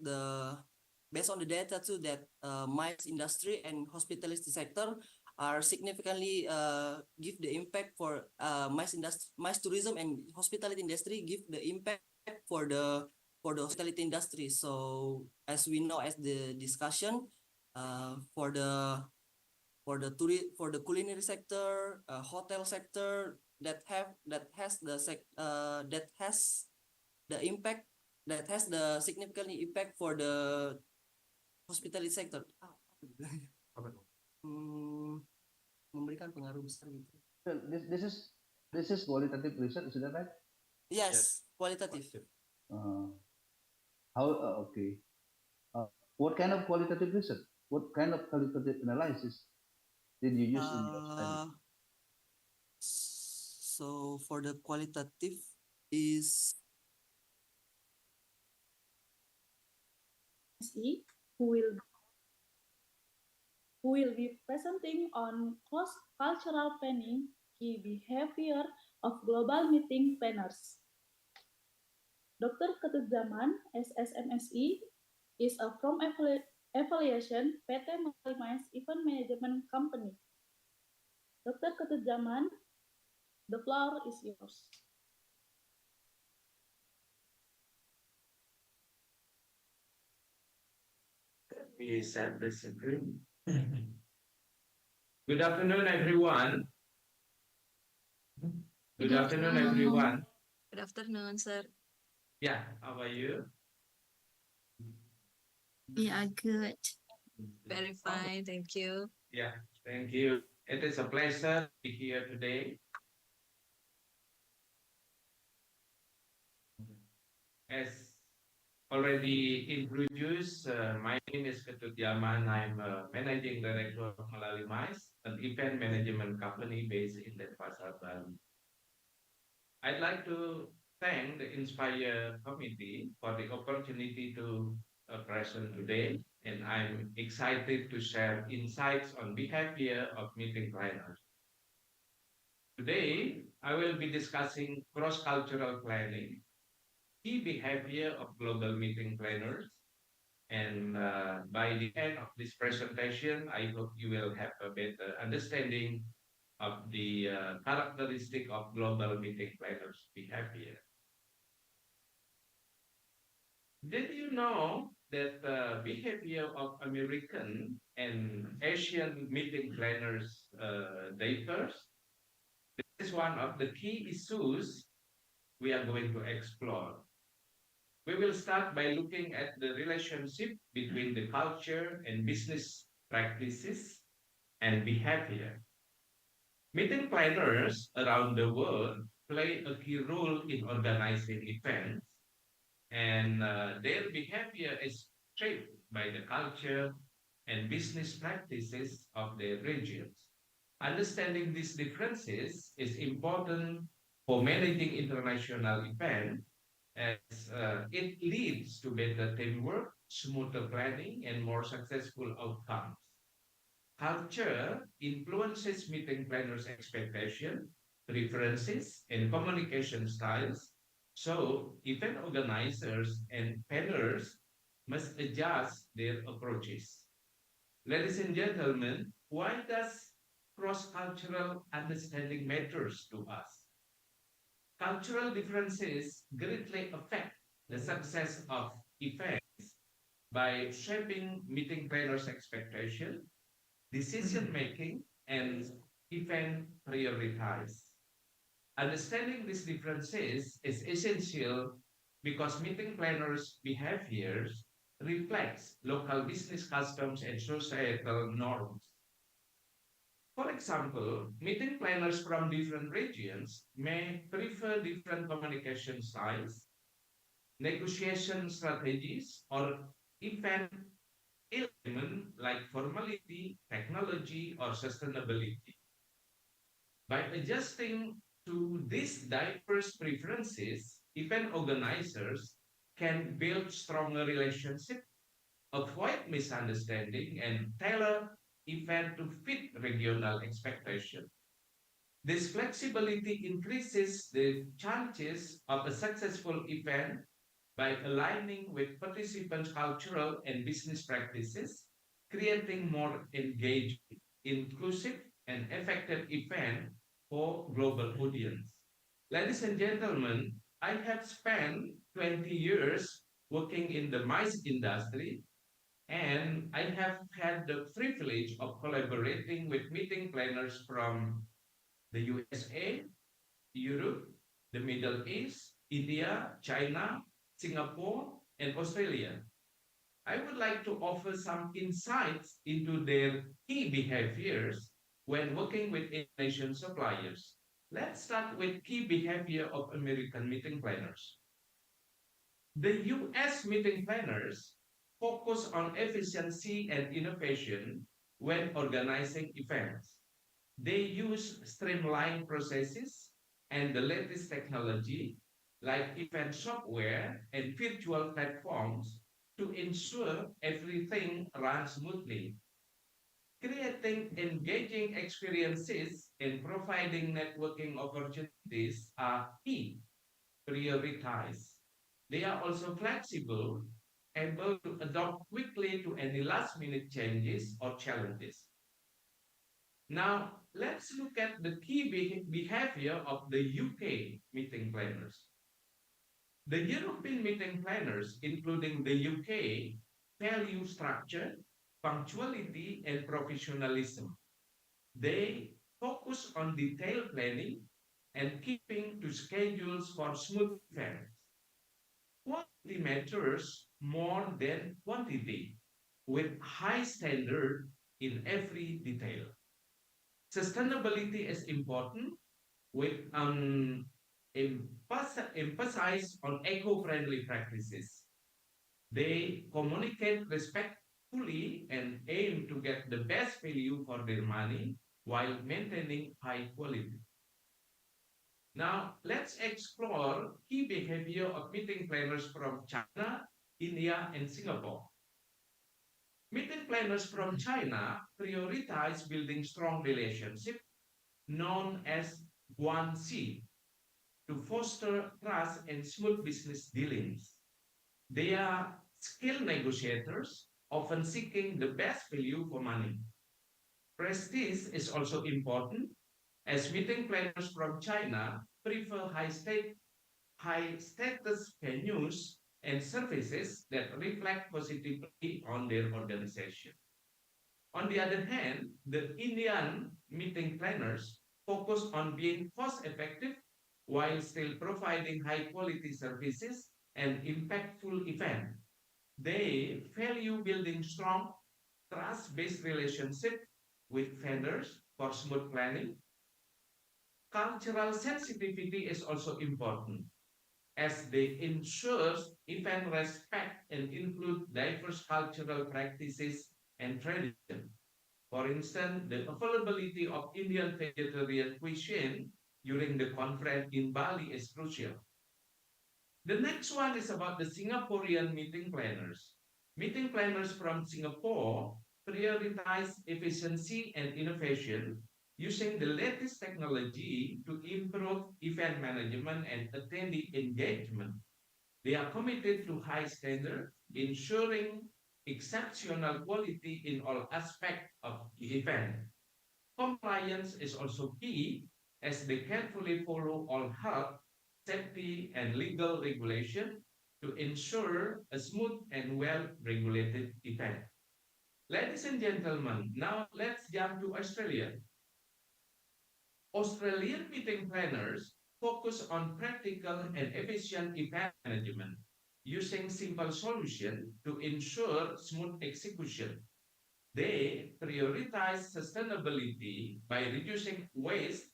based on the data too that MICE industry and hospitality sector are significantly give the impact for MICE tourism and hospitality industry give the impact for the hospitality industry. So as we know, as the discussion for the culinary sector, hotel sector that has the significant impact for the hospitality sector. Memberikan pengaruh besar gitu. This is qualitative research, is that right? Yes, qualitative. Okay. What kind of qualitative research? What kind of qualitative analysis did you use in your study? So for the qualitative is who will be presenting on cross-cultural planning, key behavior of global meeting planners. Dr. Ketut Zaman, SSMSI, is a from affiliation PT Malimas Event Management Company. Dr. Ketut Zaman, the floor is yours. We set the screen. Good afternoon, everyone. Good afternoon, everyone. Good afternoon, sir. Yeah, how are you? Yeah, good. Very fine, thank you. Yeah, thank you. It is a pleasure to be here today. As already introduced, my name is Ketut Yaman. I'm a managing director of Melalui MICE, an event management company based in Denpasar, Bali. I'd like to thank the Inspire Committee for the opportunity to present today, and I'm excited to share insights on behavior of meeting planners. Today, I will be discussing cross-cultural planning, key behavior of global meeting planners, and by the end of this presentation, I hope you will have a better understanding of the characteristic of global meeting planners' behavior. Did you know that the behavior of American and Asian meeting planners differs? This is one of the key issues we are going to explore. We will start by looking at the relationship between the culture and business practices and behavior. Meeting planners around the world play a key role in organizing events, and their behavior is shaped by the culture and business practices of their regions. Understanding these differences is important for managing international events as it leads to better teamwork, smoother planning, and more successful outcomes. Culture influences meeting planners' expectation, preferences, and communication styles. So, event organizers and planners must adjust their approaches. Ladies and gentlemen, why does cross-cultural understanding matters to us? Cultural differences greatly affect the success of events by shaping meeting planners' expectation, decision making, and event prioritize. Understanding these differences is essential because meeting planners' behaviors reflects local business customs and societal norms. For example, meeting planners from different regions may prefer different communication styles, negotiation strategies, or event elements like formality, technology, or sustainability. By adjusting to these diverse preferences, event organizers can build stronger relationships, avoid misunderstanding, and tailor event to fit regional expectations. This flexibility increases the chances of a successful event by aligning with participants' cultural and business practices, creating more engaged, inclusive, and effective event for global audience. Ladies and gentlemen, I have spent 20 years working in the MICE industry, and I have had the privilege of collaborating with meeting planners from the USA, Europe, the Middle East, India, China, Singapore, and Australia. I would like to offer some insights into their key behaviors when working with Asian suppliers. Let's start with key behavior of American meeting planners. The US meeting planners focus on efficiency and innovation when organizing events. They use streamlined processes and the latest technology like event software and virtual platforms to ensure everything runs smoothly. Creating engaging experiences and providing networking opportunities are key prioritize. They are also flexible, able to adapt quickly to any last minute changes or challenges. Now, let's look at the key behavior of the UK meeting planners. The European meeting planners, including the UK, value structure, punctuality, and professionalism. They focus on detailed planning and keeping to schedules for smooth events. Quality matters more than quantity, with high standard in every detail. Sustainability is important with emphasis on eco-friendly practices. They communicate respectfully and aim to get the best value for their money while maintaining high quality. Now, let's explore key behavior of meeting planners from China, India, and Singapore. Meeting planners from China prioritize building strong relationships known as Guanxi to foster trust and smooth business dealings. They are skilled negotiators, often seeking the best value for money. Prestige is also important, as meeting planners from China prefer high status venues and services that reflect positively on their organization. On the other hand, the Indian meeting planners focus on being cost effective while still providing high quality services and impactful events. They value building strong, trust-based relationships with vendors for smooth planning. Cultural sensitivity is also important as they ensure event respect and include diverse cultural practices and traditions. For instance, the availability of Indian vegetarian cuisine during the conference in Bali is crucial. The next one is about the Singaporean meeting planners. Meeting planners from Singapore prioritize efficiency and innovation using the latest technology to improve event management and attendee engagement. They are committed to high standards, ensuring exceptional quality in all aspects of the event. Compliance is also key as they carefully follow all health, safety, and legal regulation to ensure a smooth and well-regulated event. Ladies and gentlemen, now let's jump to Australia. Australian meeting planners focus on practical and efficient event management using simple solutions to ensure smooth execution. They prioritize sustainability by reducing waste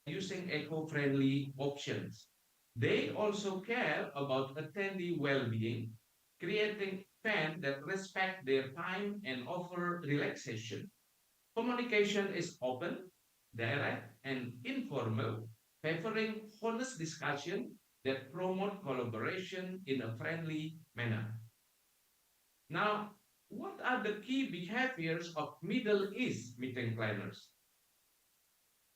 using eco-friendly options. They also care about attendee well-being, creating events that respect their time and offer relaxation. Communication is open, direct, and informal, favoring honest discussion that promote collaboration in a friendly manner. Now, what are the key behaviors of Middle East meeting planners?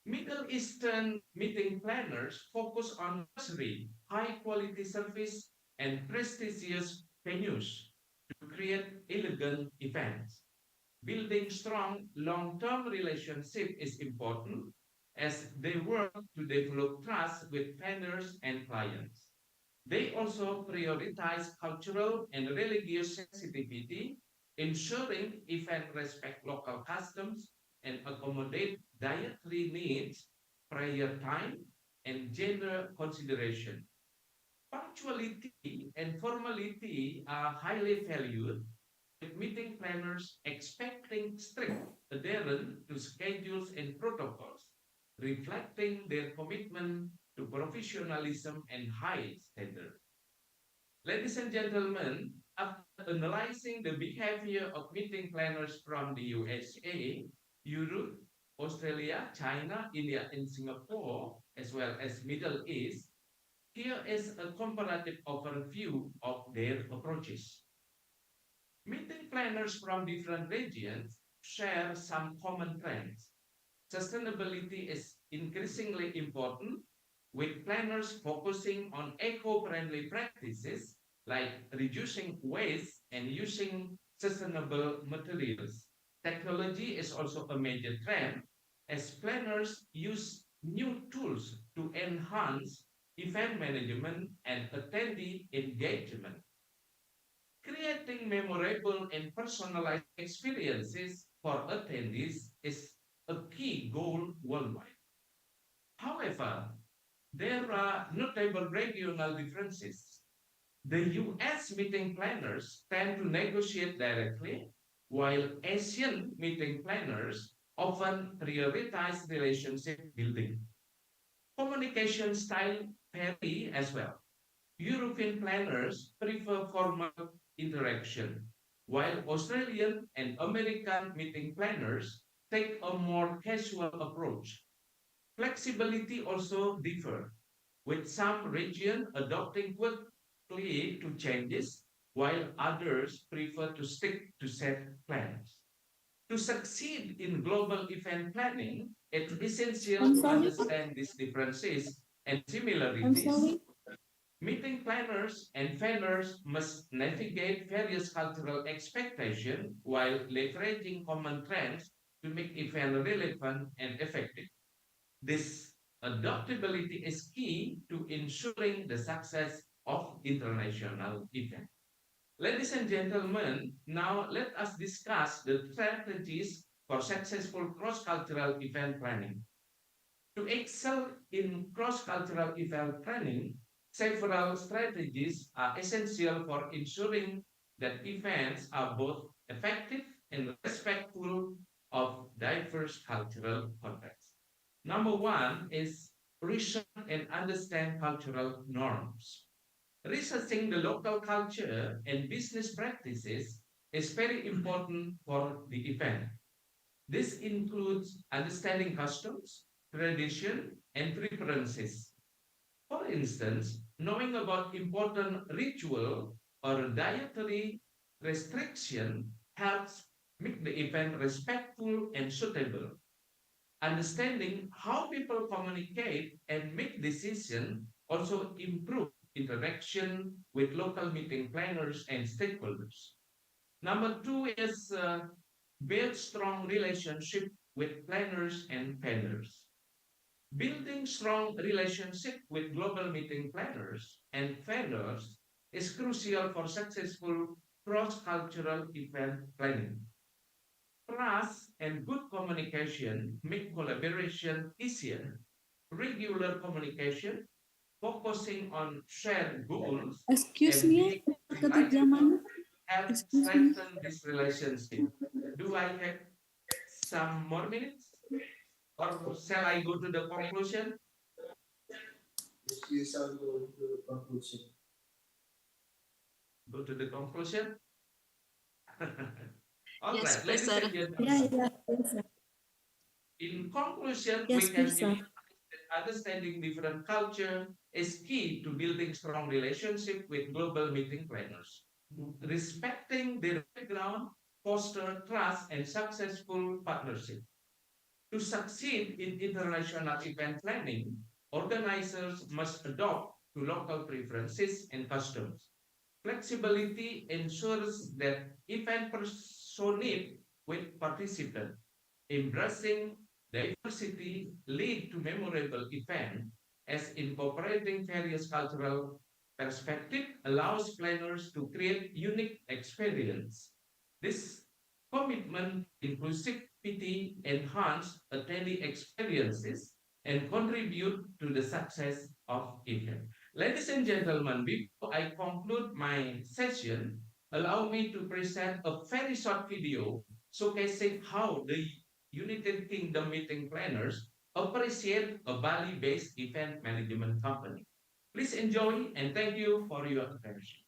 Middle Eastern meeting planners focus on luxury, high quality service, and prestigious venues to create elegant events. Building strong long-term relationship is important as they work to develop trust with vendors and clients. They also prioritize cultural and religious sensitivity, ensuring event respect local customs and accommodate dietary needs, prayer time, and gender consideration. Punctuality and formality are highly valued, with meeting planners expecting strict adherence to schedules and protocols, reflecting their commitment to professionalism and high standards. Ladies and gentlemen, after analyzing the behavior of meeting planners from the USA, Europe, Australia, China, India, and Singapore, as well as Middle East, here is a comparative overview of their approaches. Meeting planners from different regions share some common trends. Sustainability is increasingly important, with planners focusing on eco-friendly practices like reducing waste and using sustainable materials. Technology is also a major trend as planners use new tools to enhance event management and attendee engagement. Creating memorable and personalized experiences for attendees is a key goal worldwide. However, there are notable regional differences. The US meeting planners tend to negotiate directly, while Asian meeting planners often prioritize relationship building. Communication style vary as well. European planners prefer formal interaction, while Australian and American meeting planners take a more casual approach. Flexibility also differ, with some regions adopting quickly to changes, while others prefer to stick to set plans. To succeed in global event planning, it's essential I'm to sorry. understand these differences and I'm similarities. sorry. Meeting planners and vendors must navigate various cultural expectations while leveraging common trends to make event relevant and effective. This adaptability is key to ensuring the success of international events. Ladies and gentlemen, now let us discuss the strategies for successful cross-cultural event planning. To excel in cross-cultural event planning, several strategies are essential for ensuring that events are both effective and respectful of diverse cultural contexts. Number one is research and understand cultural norms. Researching the local culture and business practices is very important for the event. This includes understanding customs, tradition, and preferences. For instance, knowing about important ritual or dietary restriction helps make the event respectful and suitable. Understanding how people communicate and make decisions also improve interaction with local meeting planners and stakeholders. Number two is build strong relationship with planners and vendors. Building strong relationship with global meeting planners and vendors is crucial for successful cross-cultural event planning. Trust and good communication make collaboration easier. Regular communication, focusing on shared goals Excuse and me, being Dr. enlightened Jaman. help Excuse me. strengthen this relationship. Do I have some more minutes? Or shall I go to the conclusion? Yes, we shall go to the conclusion. Go to the conclusion? All Yes, right, please, ladies sir. and Yeah, gentlemen. yeah, yes, sir. In conclusion, Yes, we can please, sir. emphasize that understanding different culture is key to building strong relationship with global meeting planners. Respecting their background foster trust and successful partnership. To succeed in international event planning, organizers must adopt to local preferences and customs. Flexibility ensures that event personate with participants. Embracing diversity lead to memorable event as incorporating various cultural perspective allows planners to create unique experience. This commitment to inclusivity enhance attendee experiences and contribute to the success of event. Ladies and gentlemen, before I conclude my session, allow me to present a very short video showcasing how the United Kingdom meeting planners appreciate a Bali-based event management company. Please enjoy and thank you for your attention.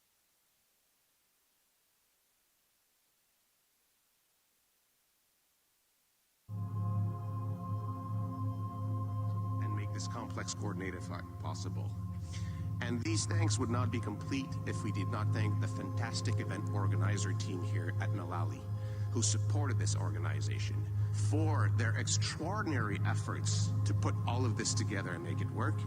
And make this complex coordinative possible. And these thanks would not be complete if we did not thank the fantastic event organizer team here at Malali, who supported this organization for their extraordinary efforts to put all of this together and make it work.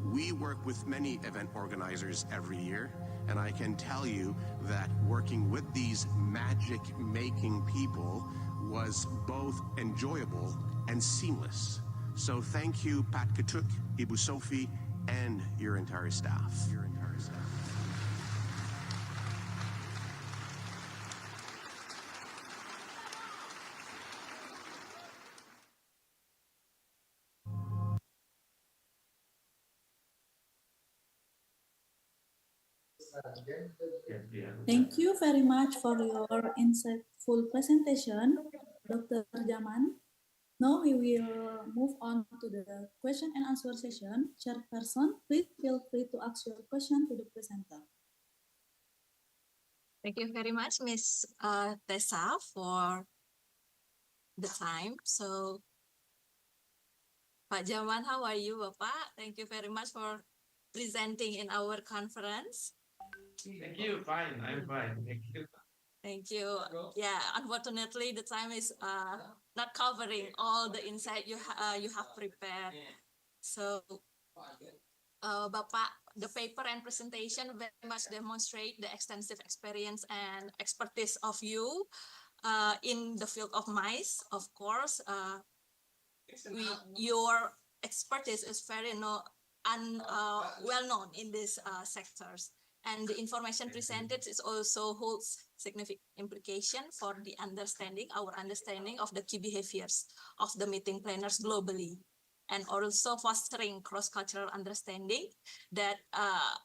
We work with many event organizers every year, and I can tell you that working with these magic-making people was both enjoyable and seamless. So thank you, Pat Katuk, Ibu Sophie, and your entire staff. Thank you very much for your insightful presentation, Dr. Jaman. Now we will move on to the question and answer session. Chairperson, please feel free to ask your question to the presenter. Thank you very much, Ms. Tessa, for the time. So, Pak Jaman, how are you, Bapak? Thank you very much for presenting in our conference. Thank you. Fine. I'm fine. Thank you. Thank you. Yeah, unfortunately, the time is not covering all the insight you have prepared. So, Bapak, the paper and presentation very much demonstrate the extensive experience and expertise of you in the field of mice. Of course, your expertise is very well known in these sectors. And the information presented is also holds significant implication for the our understanding of the key behaviors of the meeting planners globally, and also fostering cross-cultural understanding that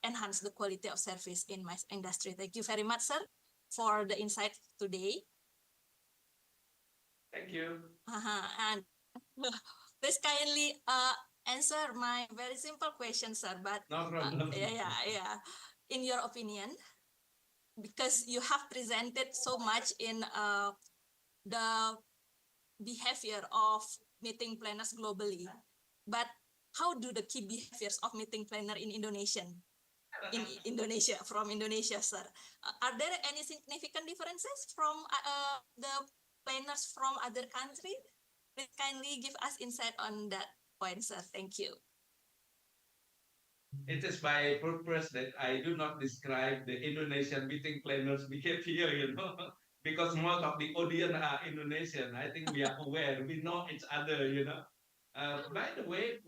enhance the quality of service in my industry. Thank you very much, sir, for the insight today. Thank you. And please kindly answer my very simple question, sir. But No problem. yeah. In your opinion, because you have presented so much in the behavior of meeting planners globally, but how do the key behaviors of meeting planner in Indonesia, from Indonesia, sir? Are there any significant differences from the planners from other countries? Please kindly give us insight on that point, sir. Thank you. It is by purpose that I do not describe the Indonesian meeting planners behavior, because most of the audience are Indonesian. I think we are aware, we know each other, By the way,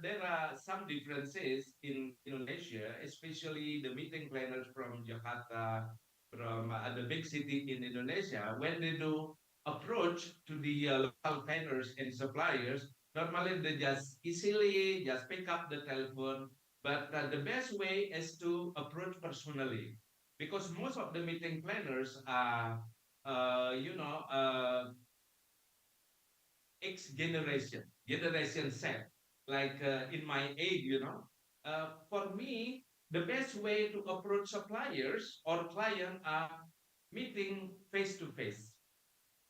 there are some differences in Indonesia, especially the meeting planners from Jakarta, from other big city in Indonesia. When they do approach to the local planners and suppliers, normally they just easily just pick up the telephone. But the best way is to approach personally, because most of the meeting planners are, X generation Z, like in my age, For me, the best way to approach suppliers or client are meeting face to face.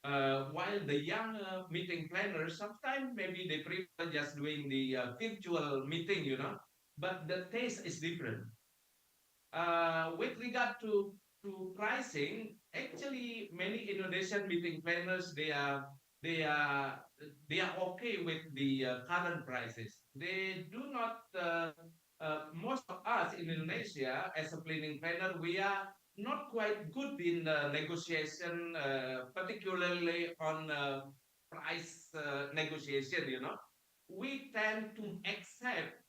While the young meeting planners, sometimes maybe they prefer just doing the virtual meeting, but the taste is different. With regard to pricing, actually many Indonesian meeting planners they are they are okay with the current prices. They do not. Most of us in Indonesia, as a planning planner, we are not quite good in negotiation, particularly on price negotiation. We tend to accept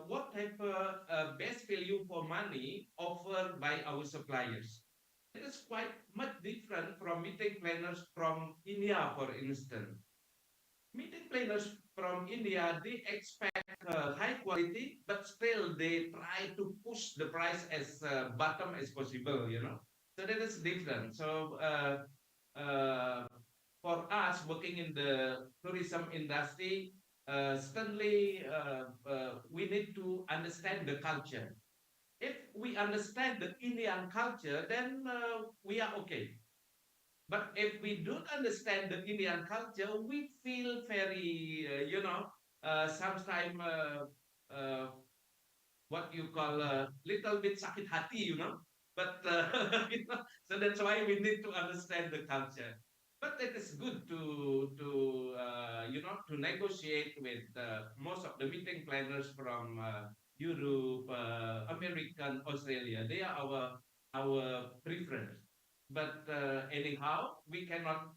what type of best value for money offered by our suppliers. It is quite much different from meeting planners from India, for instance. Meeting planners from India, they expect high quality, but still they try to push the price as bottom as possible, So that is different. So for us working in the tourism industry, certainly we need to understand the culture. If we understand the Indian culture, then we are okay. But if we don't understand the Indian culture, we feel very, sometimes what you call a little bit sakit hati, But so that's why we need to understand the culture. But it is good to negotiate with most of the meeting planners from Europe, American, Australia. They are our preference. But anyhow, we cannot,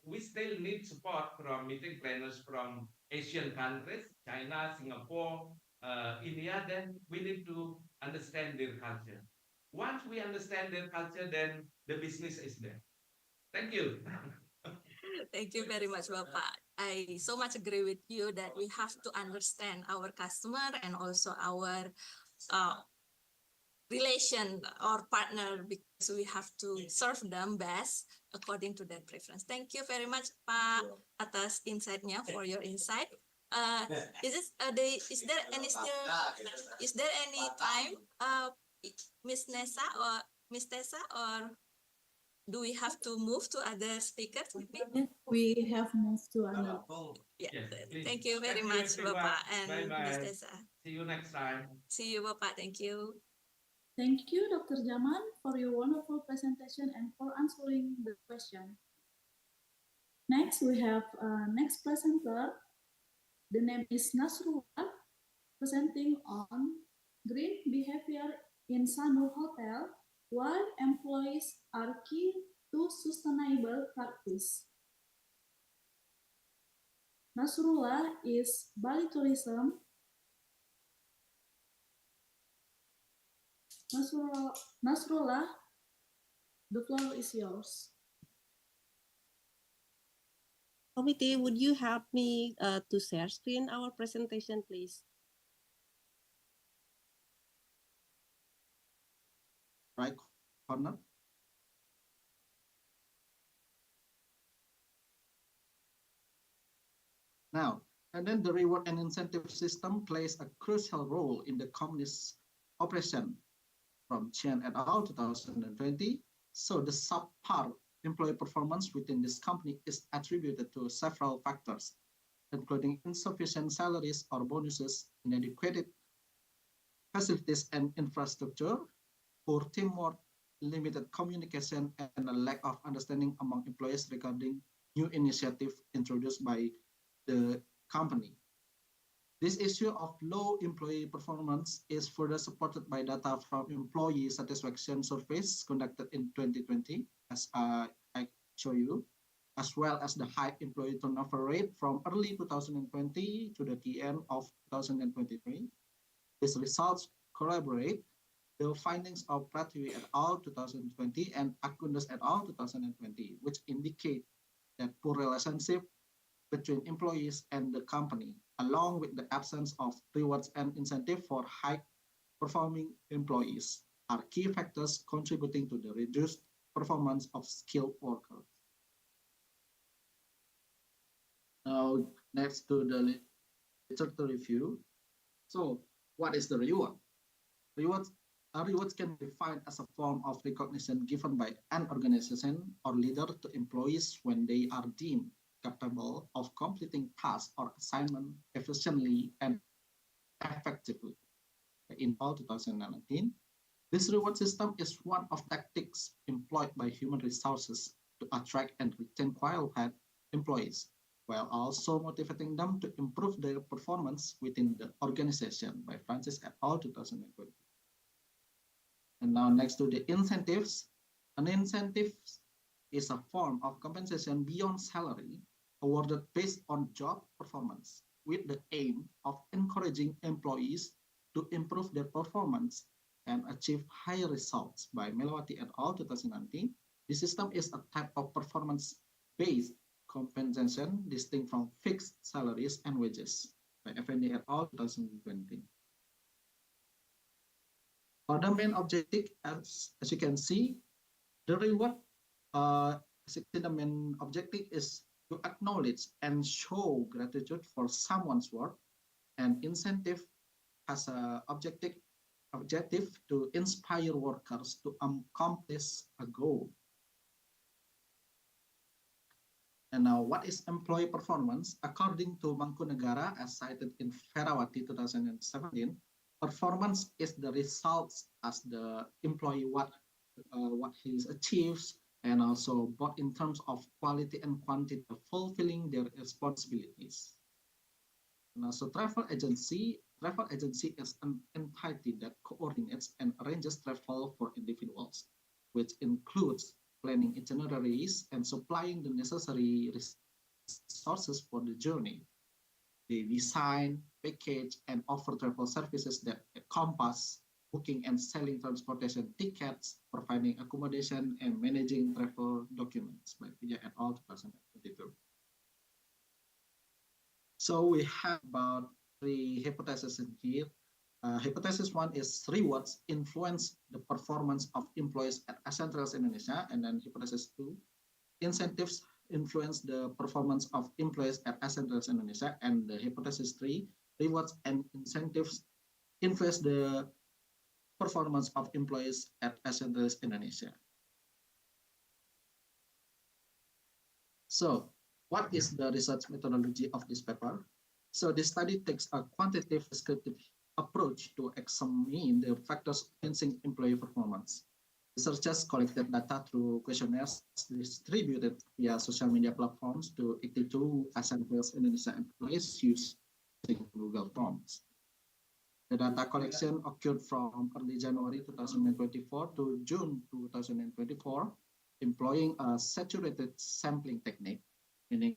we still need support from meeting planners from Asian countries, China, Singapore, India. Then we need to understand their culture. Once we understand their culture, then the business is there. Thank you. Thank you very much, Bapak. I so much agree with you that we have to understand our customer and also our relation or partner, because we have to serve them best according to their preference. Thank you very much, Pak, atas insight-nya, for your insight. Is there any time, Miss Nessa or Miss Tessa, or do we have to move to other speakers? We have moved to another. Yeah. Yes, please. Thank you very Thank you, much, everyone. Bapak and Miss Bye-bye. Tessa. See you next time. See you, Bapak. Thank you. Thank you, Dr. Jaman, for your wonderful presentation and for answering the question. Next, we have next presenter. The name is Nasrullah, presenting on green behavior in Sanu Hotel, why employees are key to sustainable practice. Nasrullah is Bali Tourism. Nasrullah, the floor is yours. Committee, would you help me to share screen our presentation, please? Right corner. Now, and then the reward and incentive system plays a crucial role in the company's operation from Chen et al. 2020. So the subpar employee performance within this company is attributed to several factors, including insufficient salaries or bonuses, inadequate facilities and infrastructure, poor teamwork, limited communication, and a lack of understanding among employees regarding new initiatives introduced by the company. This issue of low employee performance is further supported by data from employee satisfaction surveys conducted in 2020, as I show you, as well as the high employee turnover rate from early 2020 to the end of 2023. These results corroborate the findings of Plenary et al. 2020 and Acundus et al. 2020, which indicate that poor relationship between employees and the company, along with the absence of rewards and incentive for high-performing employees, are key factors contributing to the reduced performance of skilled workers. Now, next to the literature review. So, what is the reward? Rewards can be defined as a form of recognition given by an organization or leader to employees when they are deemed capable of completing tasks or assignment efficiently and effectively. In all 2019, this reward system is one of tactics employed by human resources to attract and retain qualified employees, while also motivating them to improve their performance within the organization by Francis et al. 2020. And now next to the incentives, an incentive is a form of compensation beyond salary awarded based on job performance with the aim of encouraging employees to improve their performance and achieve higher results by Melawati et al. 2019. This system is a type of performance-based compensation distinct from fixed salaries and wages by FND et al. 2020. For the main objective, as you can see, the reward, the main objective is to acknowledge and show gratitude for someone's work, and incentive has an objective to inspire workers to accomplish a goal. And now, what is employee performance? According to Mangkunegara, as cited in Ferawati 2017, performance is the results as the employee what he achieves, and also both in terms of quality and quantity of fulfilling their responsibilities. And also travel agency is an entity that coordinates and arranges travel for individuals, which includes planning itineraries and supplying the necessary resources for the journey. They design, package, and offer travel services that encompass booking and selling transportation tickets, providing accommodation, and managing travel documents by Vijay et al. 2022. So we have about 3 hypotheses in here. Hypothesis 1 is rewards influence the performance of employees at Acentrals Indonesia, and then hypothesis 2, incentives influence the performance of employees at Acentrals Indonesia, and the hypothesis 3, rewards and incentives influence the performance of employees at Acentrals Indonesia. So, what is the research methodology of this paper? So this study takes a quantitative descriptive approach to examine the factors enhancing employee performance. Researchers collected data through questionnaires distributed via social media platforms to 82 ASEAN Indonesia employees using Google Forms. The data collection occurred from early January 2024 to June 2024, employing a saturated sampling technique, meaning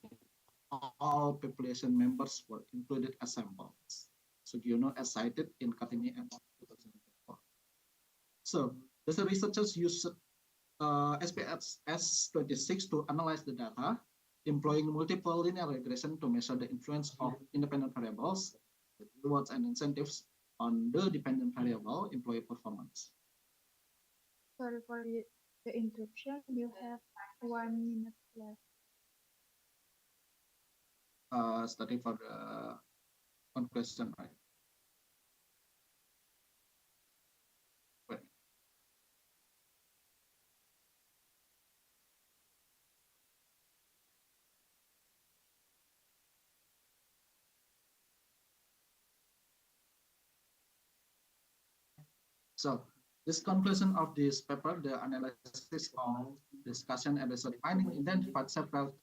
all population members were included as samples. Sugiono as cited in Katini et al. 2024. So the researchers used SPSS S26 to analyze the data, employing multiple linear regression to measure the influence of independent variables, rewards and incentives on the dependent variable employee performance. Sorry for the interruption. You have 1 minute left. Starting for the one question, right? Wait. So this conclusion of this paper, the analysis of discussion and research finding identified several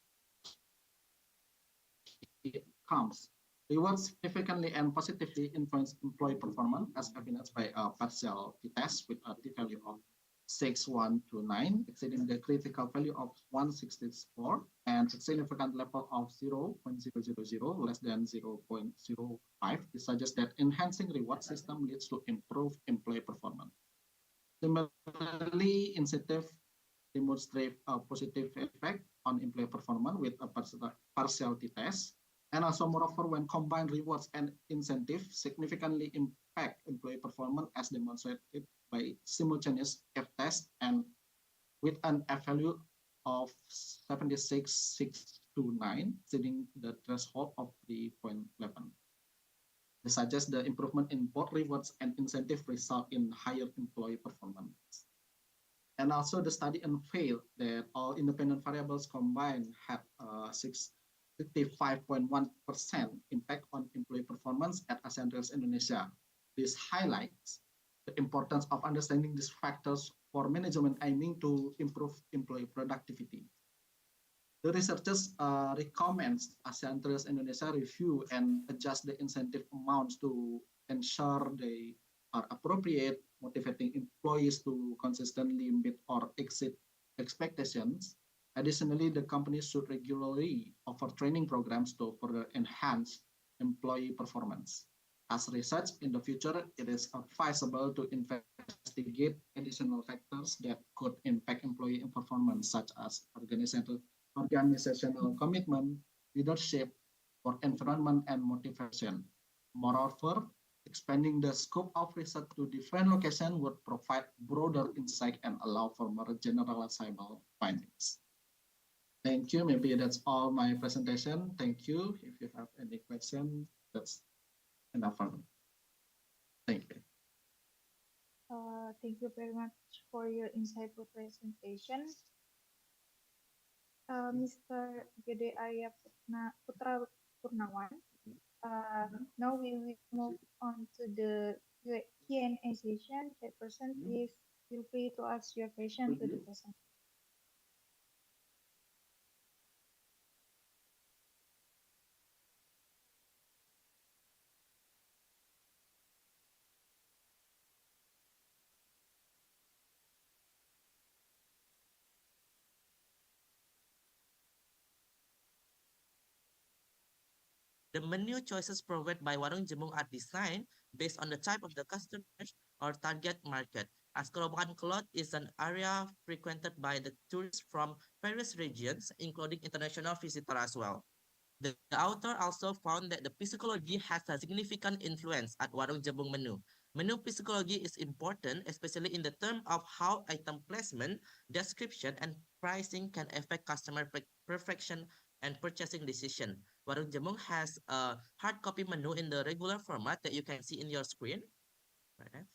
outcomes. Rewards significantly and positively influence employee performance as evidenced by a partial t-test with a t-value of 6,129, exceeding the critical value of 164 and a significant level of 0.000, less than 0.05. It suggests that enhancing reward system leads to improved employee performance. Similarly, incentive demonstrate a positive effect on employee performance with a partial t-test. And also, moreover, when combined rewards and incentives significantly impact employee performance as demonstrated by simultaneous F-test and with an F-value of 76,629, exceeding the threshold of 3.11. This suggests the improvement in both rewards and incentive result in higher employee performance. And also the study unveiled that all independent variables combined had 55.1% impact on employee performance at ASEAN Indonesia. This highlights the importance of understanding these factors for management aiming to improve employee productivity. The researchers recommends ASEAN Indonesia review and adjust the incentive amounts to ensure they are appropriate, motivating employees to consistently meet or exceed expectations. Additionally, the company should regularly offer training programs to further enhance employee performance. As research in the future, it is advisable to investigate additional factors that could impact employee performance, such as organizational commitment, leadership, work environment, and motivation. Moreover, expanding the scope of research to different locations would provide broader insight and allow for more generalizable findings. Thank you. Maybe that's all my presentation. Thank you. If you have any question, that's enough for me. Thank you. Thank you very much for your insightful presentation. Mr. Gede Arya Putra Purnawan. Now we will move on to the Q&A session. Chairperson, please feel free to ask your question to the presenter. The menu choices provided by Warung Jemung are designed based on the type of the customers or target market, as Kerobokan Kelot is an area frequented by the tourists from various regions, including international visitors as well. The author also found that the psychology has a significant influence at Warung Jemung menu. Menu psychology is important, especially in the term of how item placement, description, and pricing can affect customer perfection and purchasing decision. Warung Jemung has a hard copy menu in the regular format that you can see in your screen. Right.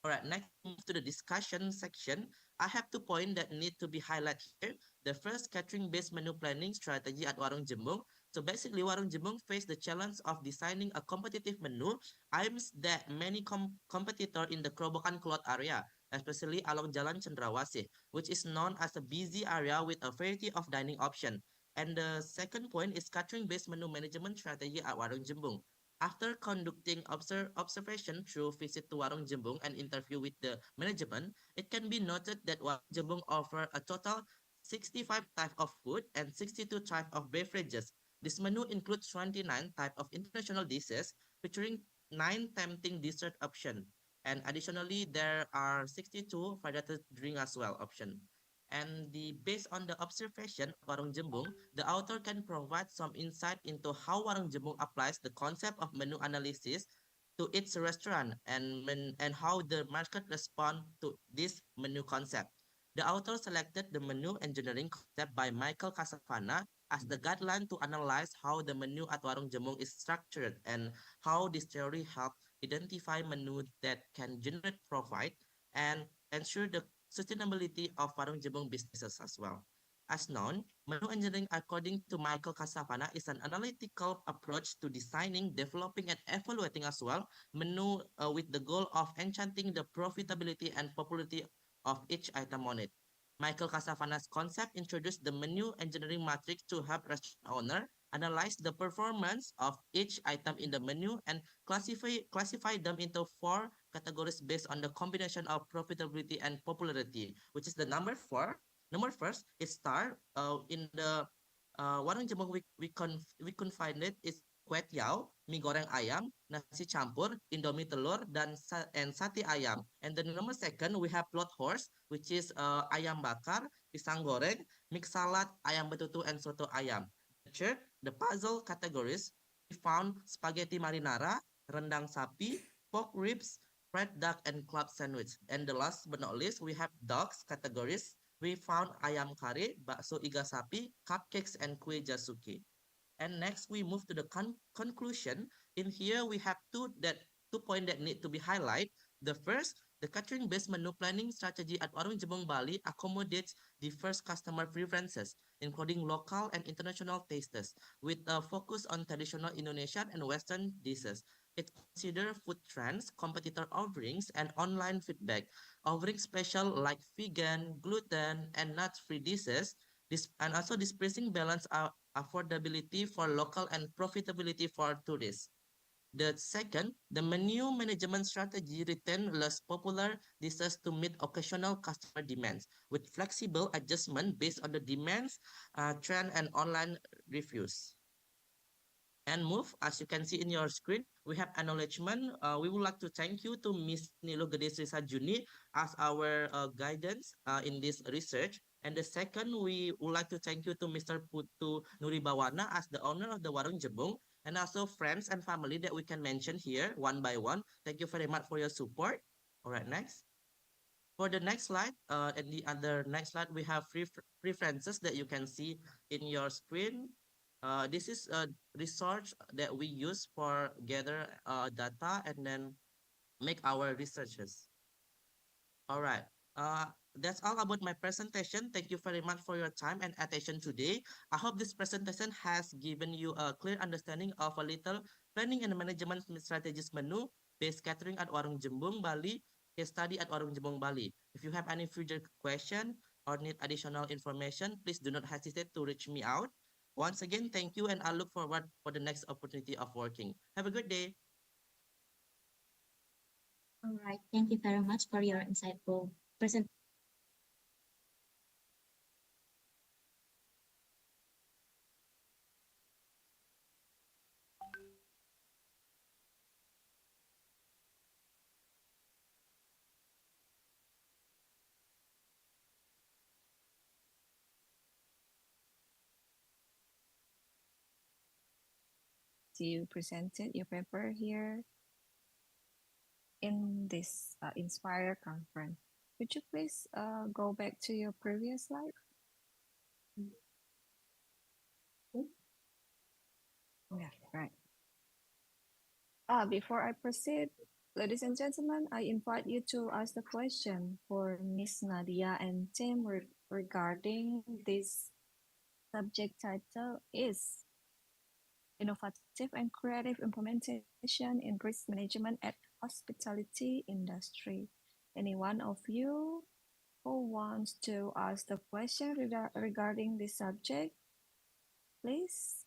All right, next move to the discussion section. I have 2 points that need to be highlighted here. The first, catering-based menu planning strategy at Warung Jemung. So basically, Warung Jembung faced the challenge of designing a competitive menu aims that many competitor in the Kerobokan Cloth area, especially along Jalan Cendrawasih, which is known as a busy area with a variety of dining options. And the second point is catering-based menu management strategy at Warung Jembung. After conducting observation through visit to Warung Jembung and interview with the management, it can be noted that Warung Jembung offer a total 65 types of food and 62 types of beverages. This menu includes 29 types of international dishes featuring 9 tempting dessert options. And additionally, there are 62 hydrated drink as well option. And based on the observation of Warung Jembung, the author can provide some insight into how Warung Jembung applies the concept of menu analysis to its restaurant and how the market respond to this menu concept. The author selected the menu engineering concept by Michael Casavana as the guideline to analyze how the menu at Warung Jembung is structured and how this theory helps identify menu that can generate profit and ensure the sustainability of Warung Jembung businesses as well. As known, menu engineering, according to Michael Casavana, is an analytical approach to designing, developing, and evaluating as well menu with the goal of enchanting the profitability and popularity of each item on it. Michael Casavana's concept introduced the menu engineering matrix to help restaurant owner analyze the performance of each item in the menu and classify them into 4 categories based on the combination of profitability and popularity, which is the number 4. Number first is star. In the Warung Jembung we can find it is kue tiao, mie goreng ayam, nasi campur, indomie telur, and sate ayam. And then number second, we have plot horse, which is ayam bakar, pisang goreng, mixed salad, ayam betutu, and soto ayam. The third, the puzzle categories, we found spaghetti marinara, rendang sapi, pork ribs, fried duck, and club sandwich. And the last but not least, we have dogs categories. We found ayam kare, bakso iga sapi, cupcakes, and kue jasuke. And next, we move to the conclusion. In here, we have two points that need to be highlighted. The first, the catering-based menu planning strategy at Warung Jembung Bali accommodates diverse customer preferences, including local and international tastes, with a focus on traditional Indonesian and Western dishes. It considers food trends, competitor offerings, and online feedback, offering special like vegan, gluten, and nut-free dishes. And also displaying balance affordability for local and profitability for tourists. The second, the menu management strategy retain less popular dishes to meet occasional customer demands with flexible adjustment based on the demands, trend, and online reviews. And move, as you can see in your screen, we have acknowledgement. We would like to thank you to Ms. Nilo Gede Sri Sajuni as our guidance in this research. And the second, we would like to thank you to Mr. Putu Nuribawana as the owner of the Warung Jembung, and also friends and family that we can mention here one by one. Thank you very much for your support. All right, next. For the next slide, and the other next slide, we have preferences that you can see in your screen. This is a research that we use for gather data and then make our researches. All right. That's all about my presentation. Thank you very much for your time and attention today. I hope this presentation has given you a clear understanding of a little planning and management strategies menu based catering at Warung Jembung, Bali, case study at Warung Jembung, Bali. If you have any further question or need additional information, please do not hesitate to reach me out. Once again, thank you, and I look forward for the next opportunity of working. Have a good day. All right. Thank you very much for your insightful presentation. You presented your paper here in this Inspire conference. Could you please go back to your previous slide? Yeah, right. Before I proceed, ladies and gentlemen, I invite you to ask the question for Miss Nadia and team regarding this subject title is innovative and creative implementation in risk management at hospitality industry. Any one of you who wants to ask the question regarding this subject, please?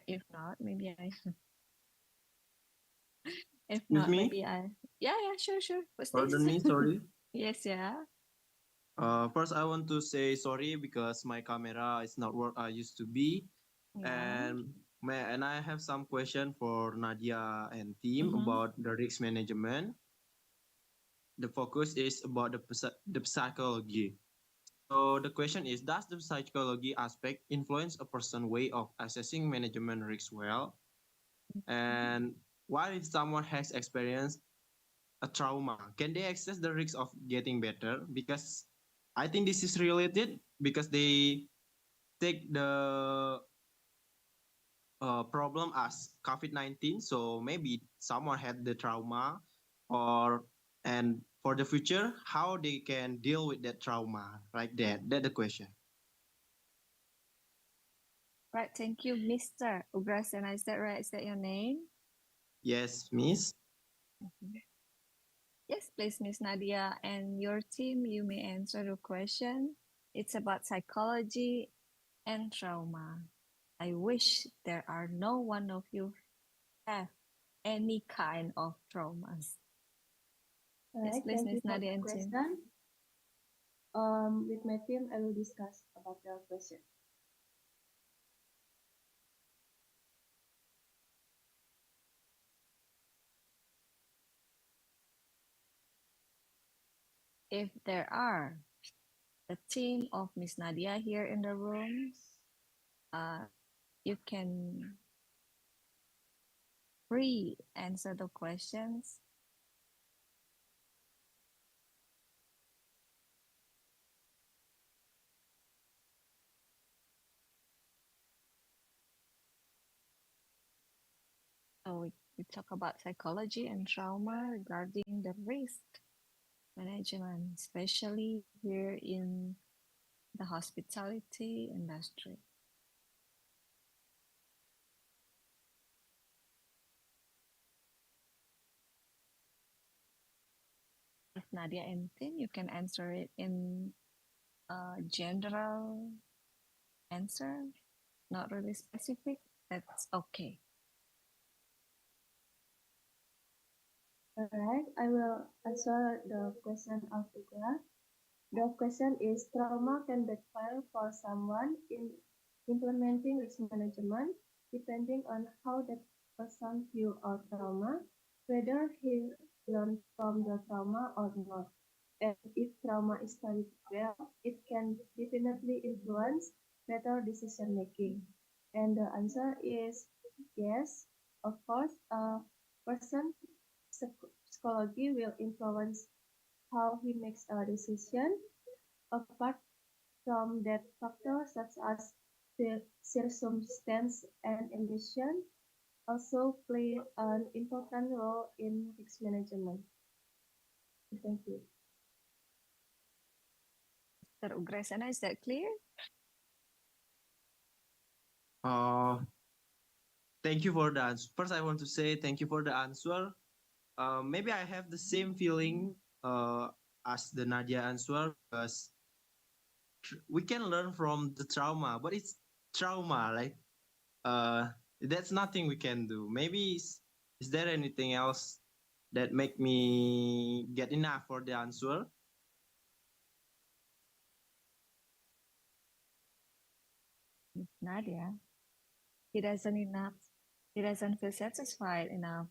If not, maybe I. If Excuse not, me? maybe I. Yeah, sure. What's Pardon this? me, sorry. Yes, yeah. First, I want to say sorry because my camera is not what I used to be, Yeah. and I have some question for Nadia and team about the risk management. The focus is about the psychology. So the question is, does the psychology aspect influence a person's way of assessing management risk well? And what if someone has experienced a trauma? Can they access the risk of getting better? Because I think this is related because they take the problem as COVID-19. So maybe someone had the trauma, and for the future, how they can deal with that trauma, like that. That's the question. Right, thank you, Mr. Ugrasena. Is that right? Is that your name? Yes, Miss. Yes, please, Miss Nadia, and your team, you may answer the question. It's about psychology and trauma. I wish there are no one of you have any kind of traumas. Yes, Alright, please, thank you Miss for Nadia the and team. question. With my team, I will discuss about the question. If there are the team of Miss Nadia here in the room, you can free answer the questions. So we talk about psychology and trauma regarding the risk management, especially here in the hospitality industry. If Nadia and Tim, you can answer it in a general answer, not really specific. That's okay. Alright, I will answer the question of Ugra. The question is, trauma can backfire for someone in implementing risk management, depending on how that person view our trauma, whether he learned from the trauma or not. And if trauma is studied well, it can definitely influence better decision making. And the answer is yes, of course, a person psychology will influence how he makes a decision. Apart from that, factors such as the circumstance and ambition also play an important role in risk management. Thank you. Mr. Ugrasena, is that clear? Thank you for the answer. First, I want to say thank you for the answer. Maybe I have the same feeling as the Nadia answer because we can learn from the trauma, but it's trauma, like that's nothing we can do. Maybe is there anything else that make me get enough for the answer? Nadia, he doesn't feel satisfied enough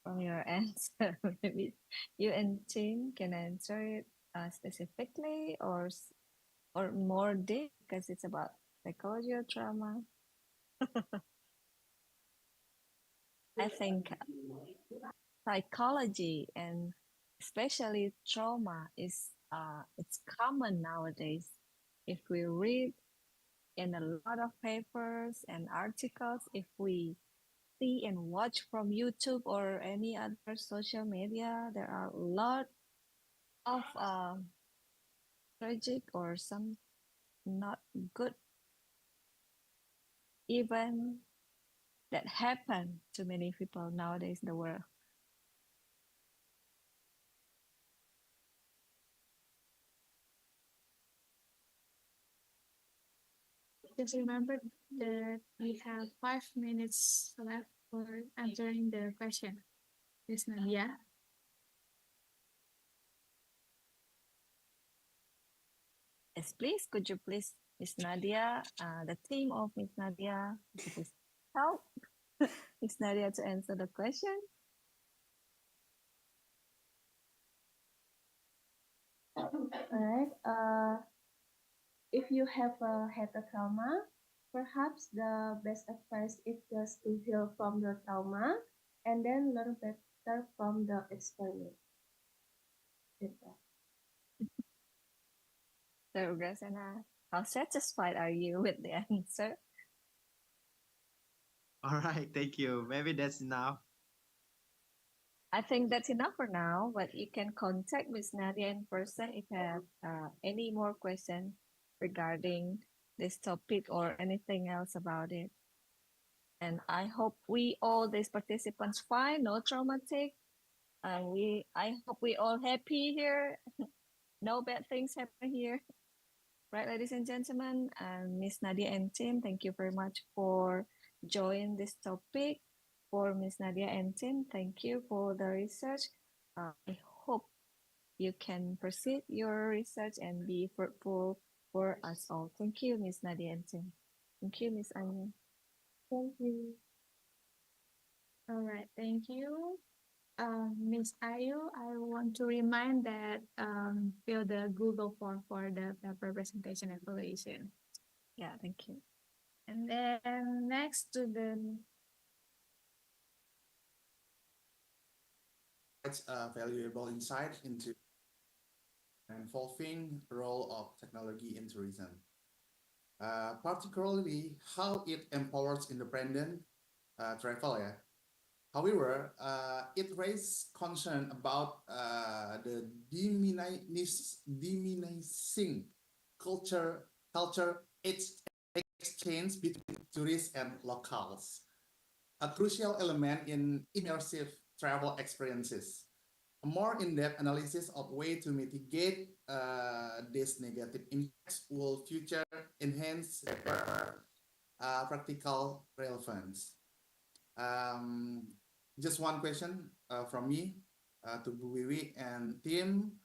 from your answer. Maybe you and Tim can answer it specifically or more deep because it's about psychology or trauma. I think psychology and especially trauma is it's common nowadays. If we read in a lot of papers and articles, if we see and watch from YouTube or any other social media, there are a lot of tragic or some not good event that happen to many people nowadays in the world. Just remember that we have 5 minutes left for answering the question. Miss Nadia. Yes, please. Could you please, Miss Nadia, the team of Miss Nadia, could you please help Miss Nadia to answer the question? Alright. If you have had a trauma, perhaps the best advice is just to heal from your trauma and then learn better from the experience. So, Graciana, how satisfied are you with the answer? All right, thank you. Maybe that's enough. I think that's enough for now, but you can contact Miss Nadia in person if you have any more questions regarding this topic or anything else about it. And I hope we all these participants fine, no traumatic. I hope we all happy here. No bad things happen here. Right, ladies and gentlemen, and Miss Nadia and team, thank you very much for joining this topic. For Miss Nadia and team, thank you for the research. I hope you can proceed your research and be fruitful for us all. Thank you, Miss Nadia and team. Thank you, Miss Anya. Thank you. All right, thank you. Miss Ayu, I want to remind that fill the Google form for the paper presentation evaluation. Yeah, thank you. And then next to the valuable insight into evolving role of technology in tourism, particularly how it empowers independent travel. Yeah. However, it raised concern about the diminishing culture exchange between tourists and locals, a crucial element in immersive travel experiences. A more in-depth analysis of way to mitigate these negative impacts will future enhance their practical relevance. Just one question from me to Bu Wiwi and team.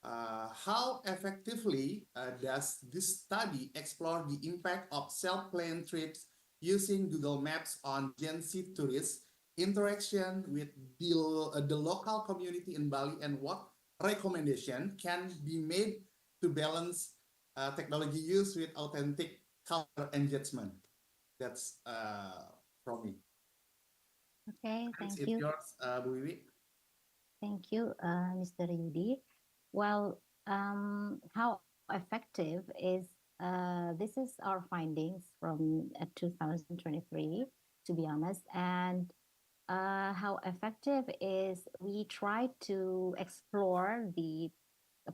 How effectively does this study explore the impact of self-planned trips using Google Maps on Gen Z tourists interaction with the local community in Bali, and what recommendation can be made to balance technology use with authentic cultural engagement? That's from me. Okay, Thanks, thank it's you. yours, Bu Wiwi. Thank you, Mr. Yudi. Well, how effective is this is our findings from 2023, to be honest, and how effective is we try to explore the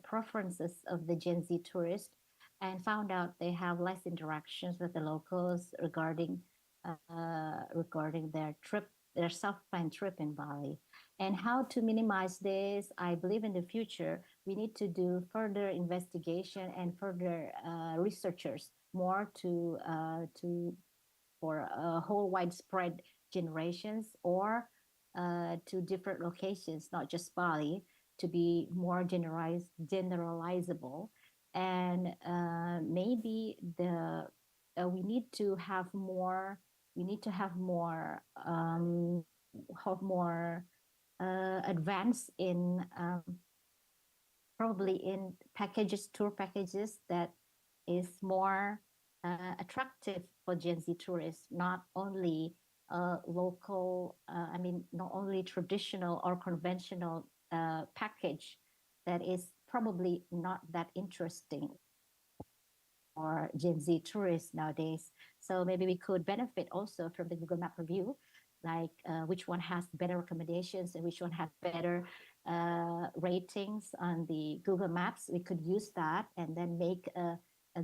preferences of the Gen Z tourist and found out they have less interactions with the locals regarding their trip, their self-planned trip in Bali. And how to minimize this, I believe in the future, we need to do further investigation and further researchers more to for a whole widespread generations or to different locations, not just Bali, to be more generalizable. And maybe we need to have more. We need to have more advance in probably in tour packages that is more attractive for Gen Z tourists, not only local, not only traditional or conventional package that is probably not that interesting for Gen Z tourists nowadays. So maybe we could benefit also from the Google Map review, like which one has better recommendations and which one has better ratings on the Google Maps, we could use that and then make a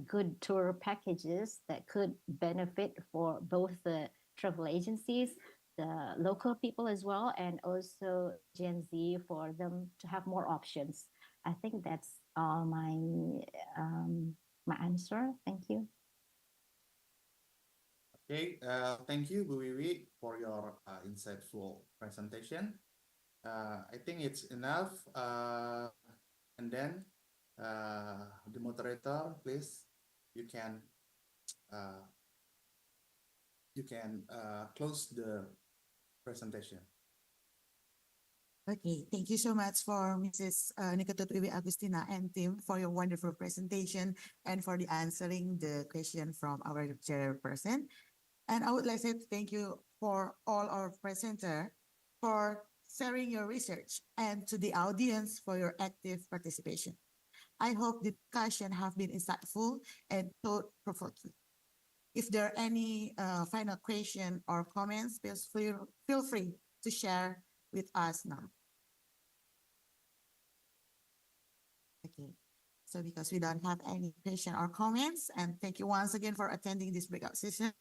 good tour packages that could benefit for both the travel agencies, the local people as well, and also Gen Z for them to have more options. I think that's all my answer. Thank you. Okay, thank you, Bu Wiwi, for your insightful presentation. I think it's enough. And then the moderator, please, you can close the presentation. Okay, thank you so much for Mrs. Nikatut Wiwi Agustina and team for your wonderful presentation and for the answering the question from our chairperson. And I would like to thank you for all our presenter for sharing your research and to the audience for your active participation. I hope the discussion have been insightful and thought-provoking. If there are any final question or comments, please feel free to share with us now. Okay, so because we don't have any question or comments, and thank you once again for attending this breakout session.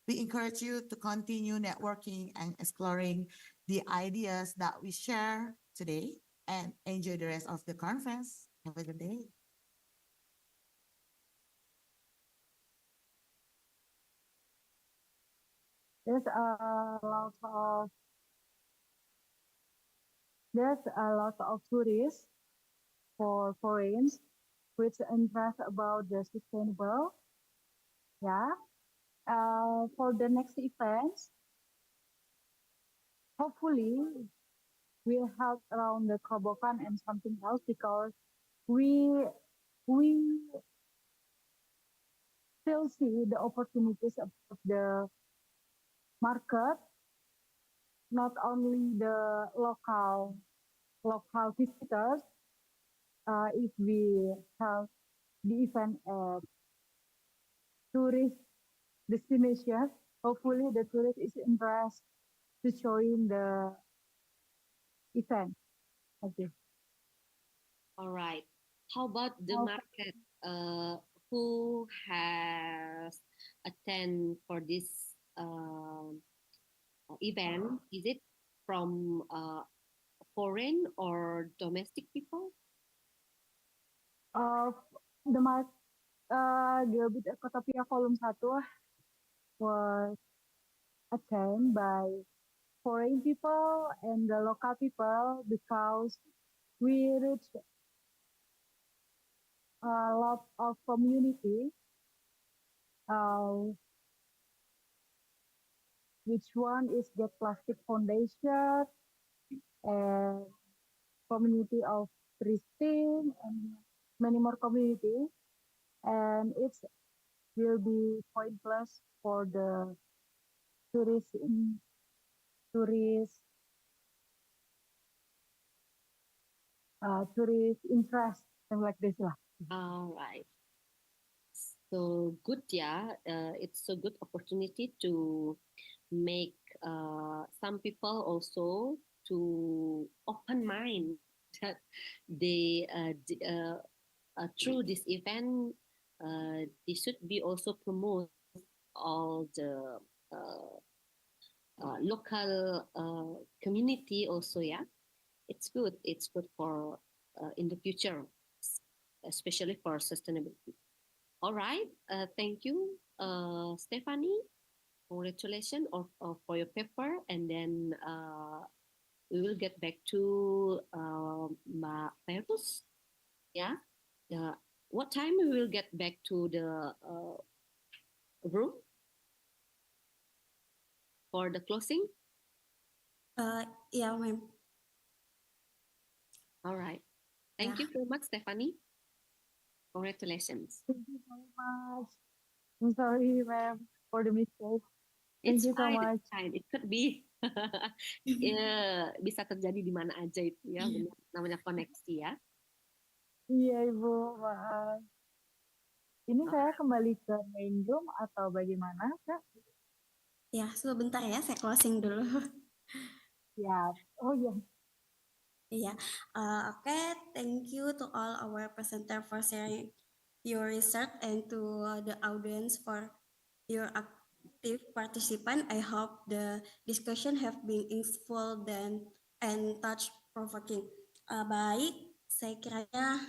We encourage you to continue networking and exploring the ideas that we share today and enjoy the rest of the conference. Have a good day. There's a lot of tourists for foreigners which interest about the sustainable. Yeah. For the next events, hopefully we'll have around the Kobokan and something else because we still see the opportunities of the market, not only the local visitors. If we have the event at tourist destination, hopefully the tourist is interested to join the event. Okay. All right. How about the market? Who has attend for this event? Is it from foreign or domestic people? The Orbit Ecotopia Volume 1 was attended by foreign people and the local people because we reach a lot of community, which one is Get Plastic Foundation and community of Tristing and many more community, and it will be point plus for the tourist interest and like this lah. All right. So good, yeah. It's a good opportunity to make some people also to open mind that they through this event they should be also promote all the local community also. Yeah, it's good for in the future, especially for sustainability. All right, thank you, Stephanie. Congratulations for your paper, and then we will get back to Perus. Yeah. What time we will get back to the room for the closing? Yeah, ma'am. All right. Thank you very much, Stephanie. Congratulations. Thank you very much. I'm sorry, ma'am, for the mistake. Thank It's you so fine, much. it's fine. It could be. Bisa terjadi di mana aja itu ya, benar. Namanya koneksi ya. Iya, Ibu, maaf. Ini saya kembali ke main room atau bagaimana, Kak? Ya, sebentar ya, saya closing dulu. Ya, oh ya. Yeah. Okay. Thank you to all our presenter for sharing your research and to the audience for your active participant. I hope the discussion have been useful and touch provoking. Baik, saya kiranya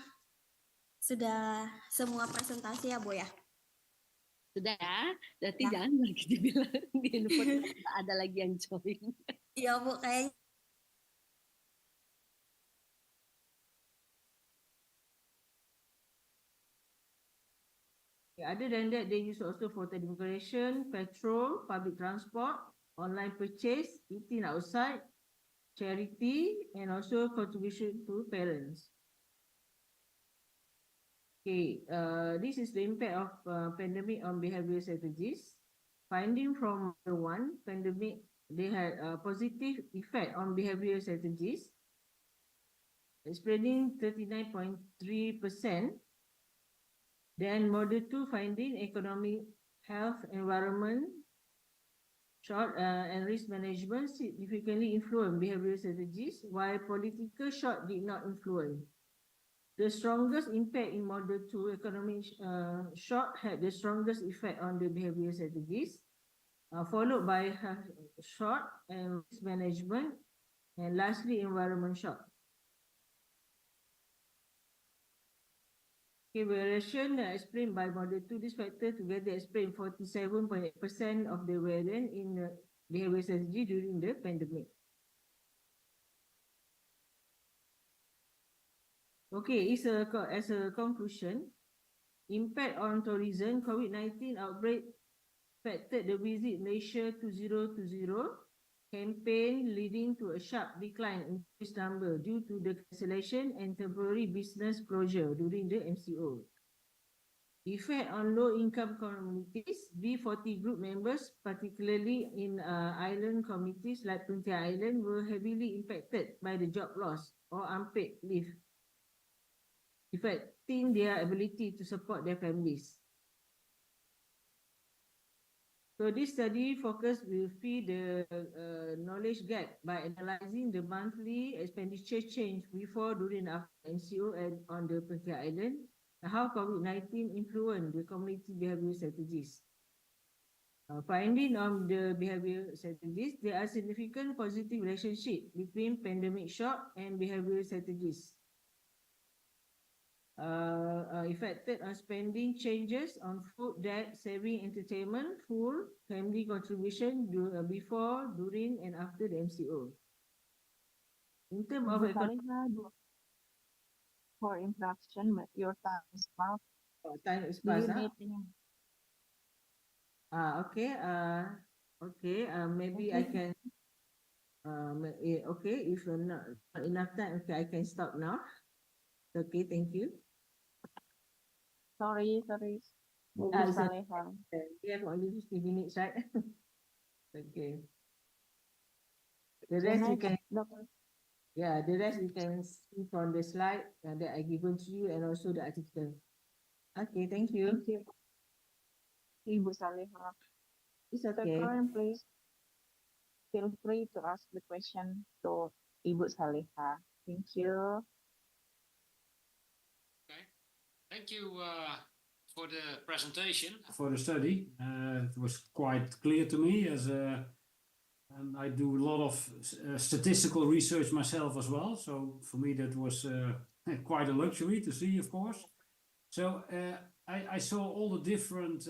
sudah semua presentasi ya, Bu ya. Sudah ya, berarti Ya. jangan lagi dibilang di input ada lagi yang join. Iya, Bu, kayaknya. Other than that, they use also for decoration, petrol, public transport, online purchase, eating outside, charity, and also contribution to parents. Okay, this is the impact of pandemic on behavioral strategies. Finding from the one pandemic, they had a positive effect on behavioral strategies, spreading 39.3%. Then model 2 finding economic, health, environment, short and risk management significantly influence behavioral strategies, while political short did not influence. The strongest impact in model 2 economic short had the strongest effect on the behavioral strategies, followed by short and risk management, and lastly environment short. Okay, variation explained by model 2, this factor together explain 47.8% of the variance in behavior strategy during the pandemic. Okay, as a conclusion, impact on tourism, COVID-19 outbreak affected the Visit Malaysia 2020 campaign, leading to a sharp decline in tourist number due to the cancellation and temporary business closure during the MCO. Effect on low-income communities, B40 group members, particularly in island communities like Plenary Island, were heavily impacted by the job loss or unpaid leave, affecting their ability to support their families. So this study focus will fill the knowledge gap by analyzing the monthly expenditure change before, during, after MCO and on the Plenary Island, and how COVID-19 influenced the community behavior strategies. Finding on the behavior strategies, there are significant positive relationship between pandemic shock and behavior strategies. Affected on spending changes on food, debt, saving, entertainment, full family contribution before, during, and after the MCO. In terms of for introduction, but your time is up. Time is Do you passed. need any? Okay. Okay. Maybe I can. Okay. If not enough time, okay, I can stop now. Okay. Thank you. Sorry. We have only 50 minutes, right? Okay. The rest you can. Yeah, the rest you can see from the slide that I given to you, and also the article. Okay, thank you. Thank you. Ibu Saleha. It's okay. Please feel free to ask the question to Ibu Saleha. Thank you. Thank you for the presentation, for the study. It was quite clear to me, as I do a lot of statistical research myself as well. So for me, that was quite a luxury to see, of course. So I saw all the different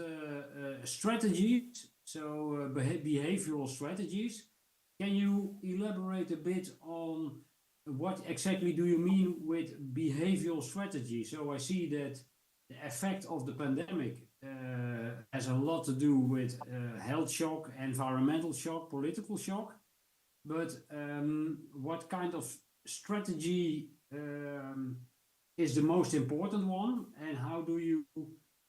strategies, so behavioral strategies. Can you elaborate a bit on what exactly do you mean with behavioral strategy? So I see that the effect of the pandemic has a lot to do with health shock, environmental shock, political shock. But what kind of strategy is the most important one, and how do you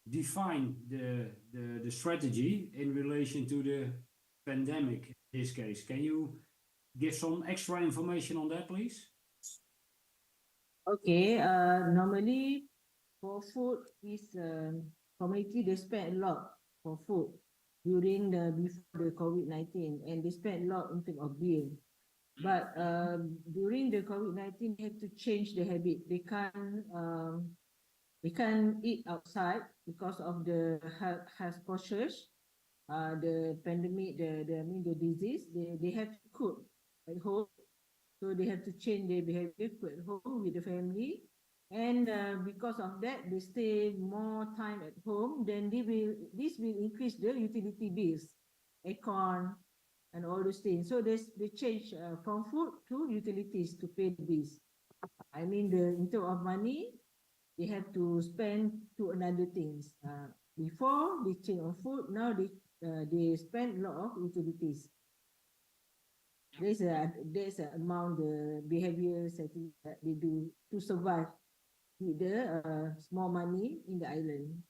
define the strategy in relation to the pandemic in this case? Can you give some extra information on that, please? Okay, normally for food is community, they spend a lot for food during before the COVID-19, and they spend a lot in terms of bill. But during the COVID-19, they have to change the habit. They can't eat outside because of the health cautious, the pandemic, the disease. They have to cook at home, so they have to change their behavior, cook at home with the family, and because of that, they stay more time at home. Then this will increase the utility bills, aircon, and all those things. So they change from food to utilities to pay the bills. I mean, in terms of money, they have to spend to another things. Before they change on food, now they spend a lot of utilities. There's a amount the behavior setting that they do to survive with the small money in the island.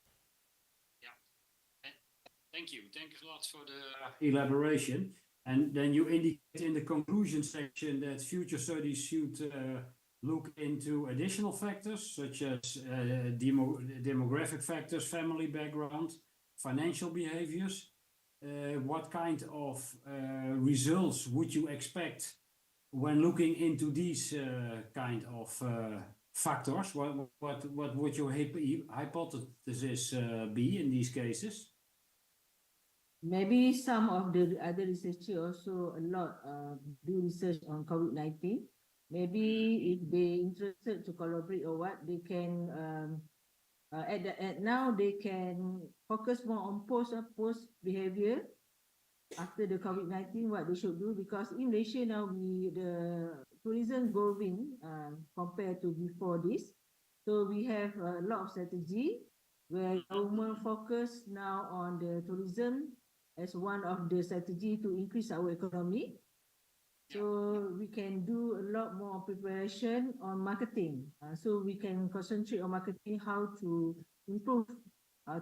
Thank you. Thank you a lot for the elaboration. And then you indicate in the conclusion section that future studies should look into additional factors such as demographic factors, family background, financial behaviors. What kind of results would you expect when looking into these kind of factors? What would your hypothesis be in these cases? Maybe some of the other researchers also do research on COVID-19. Maybe if they interested to collaborate or what, they can now they can focus more on post behavior after the COVID-19, what they should do, because in Malaysia now the tourism growing compared to before this. So we have a lot of strategy where government focus now on the tourism as one of the strategy to increase our economy. So we can do a lot more preparation on marketing. So we can concentrate on marketing, how to improve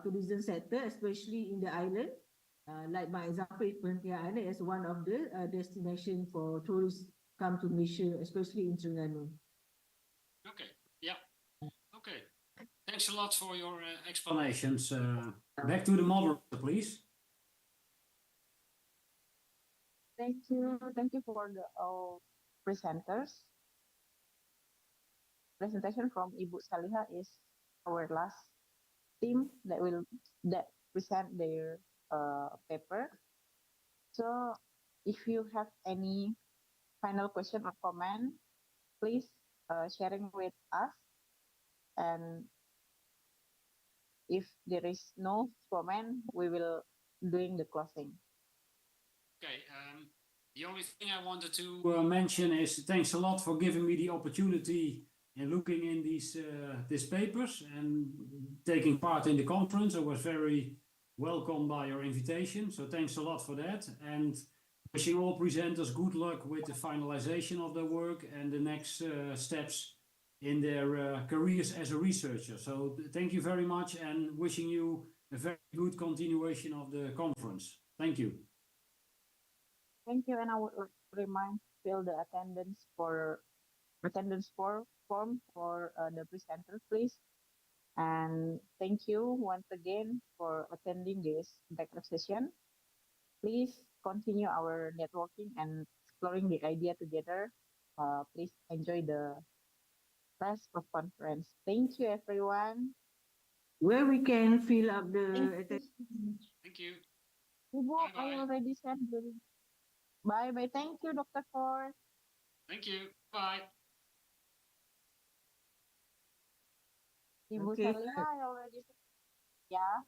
tourism sector, especially in the island. Like my example, Plenary Island is one of the destination for tourists come to Malaysia, especially in Terengganu. Okay. Yeah. Okay. Thanks a lot for your explanations. Back to the moderator, please. Thank you. Thank you for the presenters. Presentation from Ibu Saliha is our last team that present their paper. So if you have any final question or comment, please sharing with us. And if there is no comment, we will doing the closing. Okay. The only thing I wanted to mention is thanks a lot for giving me the opportunity in looking in these papers and taking part in the conference. I was very welcomed by your invitation, so thanks a lot for that. And wishing all presenters good luck with the finalization of their work and the next steps in their careers as a researcher. So thank you very much and wishing you a very good continuation of the conference. Thank you. Thank you, and I would remind fill the attendance form for the presenter, please. And thank you once again for attending this backup session. Please continue our networking and exploring the idea together. Please enjoy the rest of conference. Thank you, everyone. Where we can fill up the Thank you. Ibu, Bye-bye. I already sent the bye. Thank you, Dr. Ford. Thank you. Bye. Ibu Okay. Saliha, I already sent. Yeah.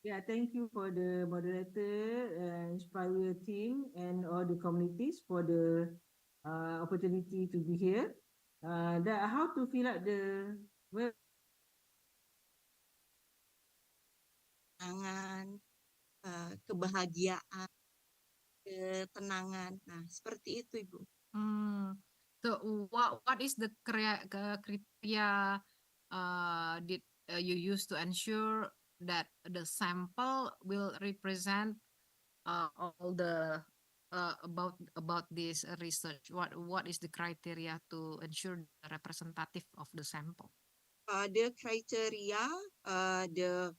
Yeah, thank you for the moderator, Inspire team, and all the communities for the opportunity to be here. How to fill out the web? Kebahagiaan, ketenangan. Nah, seperti itu, Ibu. So what is the criteria did you use to ensure that the sample will represent all the about this research? What is the criteria to ensure the representative of the sample? The criteria, for the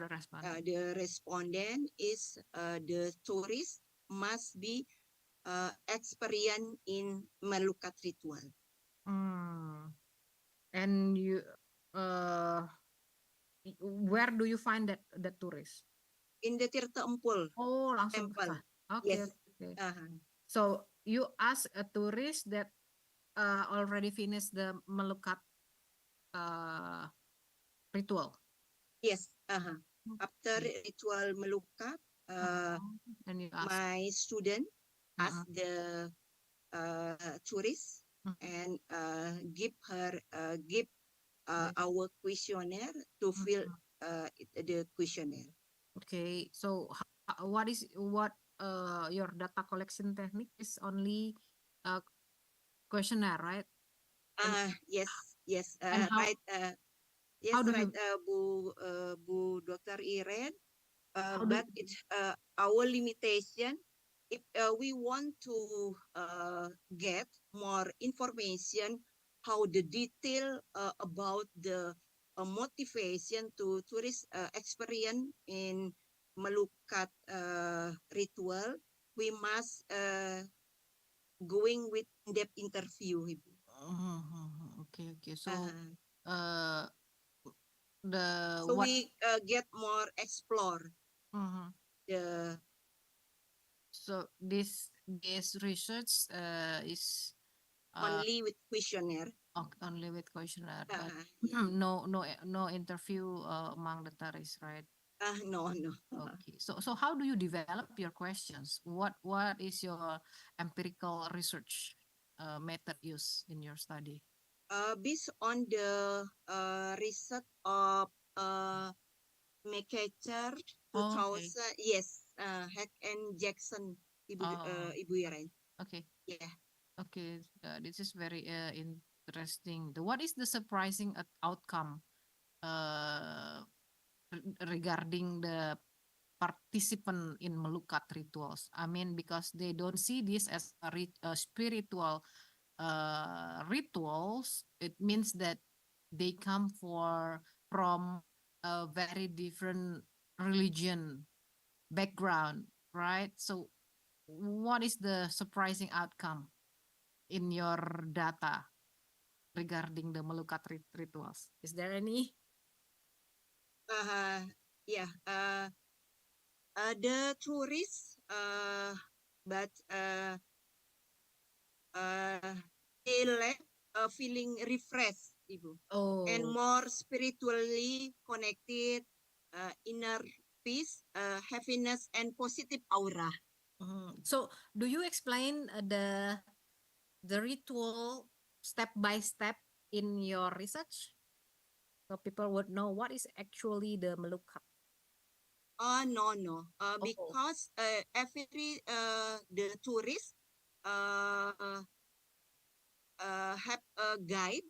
respondent. The respondent is the tourist must be experience in Melukat ritual. And you, where do you find that tourist? In the Tirta Empul Oh, langsung ke temple. sana. Okay, Yes. okay. Uh-huh. So you ask a tourist that already finished the Melukat ritual. Yes. Uh-huh. After Okay. ritual Melukat, And you ask. my student asked the tourist and give our questionnaire to fill the questionnaire. Okay, so what your data collection technique is only questionnaire, right? Yes. And how, Right. Yes, how do right. you Bu Dr. Iren. how do But it's our limitation. If we want to get more information, how the detail about the motivation to tourist experience in Melukat ritual, we must going with in-depth interview, Ibu. okay, so Uh-huh. the So what we get more explore the so this research is only with questionnaire. only with questionnaire, but Yeah. no interview among the tourists, right? No. Okay, so how do you develop your questions? What is your empirical research method used in your study? Based on the research of McCacher Oh, okay. 2000, yes, Hack and Jackson, Ibu Iren. Okay. Yeah. Okay, this is very interesting. What is the surprising outcome regarding the participant in Melukat rituals? I mean, because they don't see this as a spiritual rituals, it means that they come from a very different religion background, right? So what is the surprising outcome in your data regarding the Melukat rituals? Is there any? Yeah. The tourists, but they left feeling refreshed, Ibu, and Oh, more spiritually connected, inner peace, happiness, and positive aura. So do you explain the ritual step by step in your research, so people would know what is actually the Melukat? No. Because every the tourist have a guide,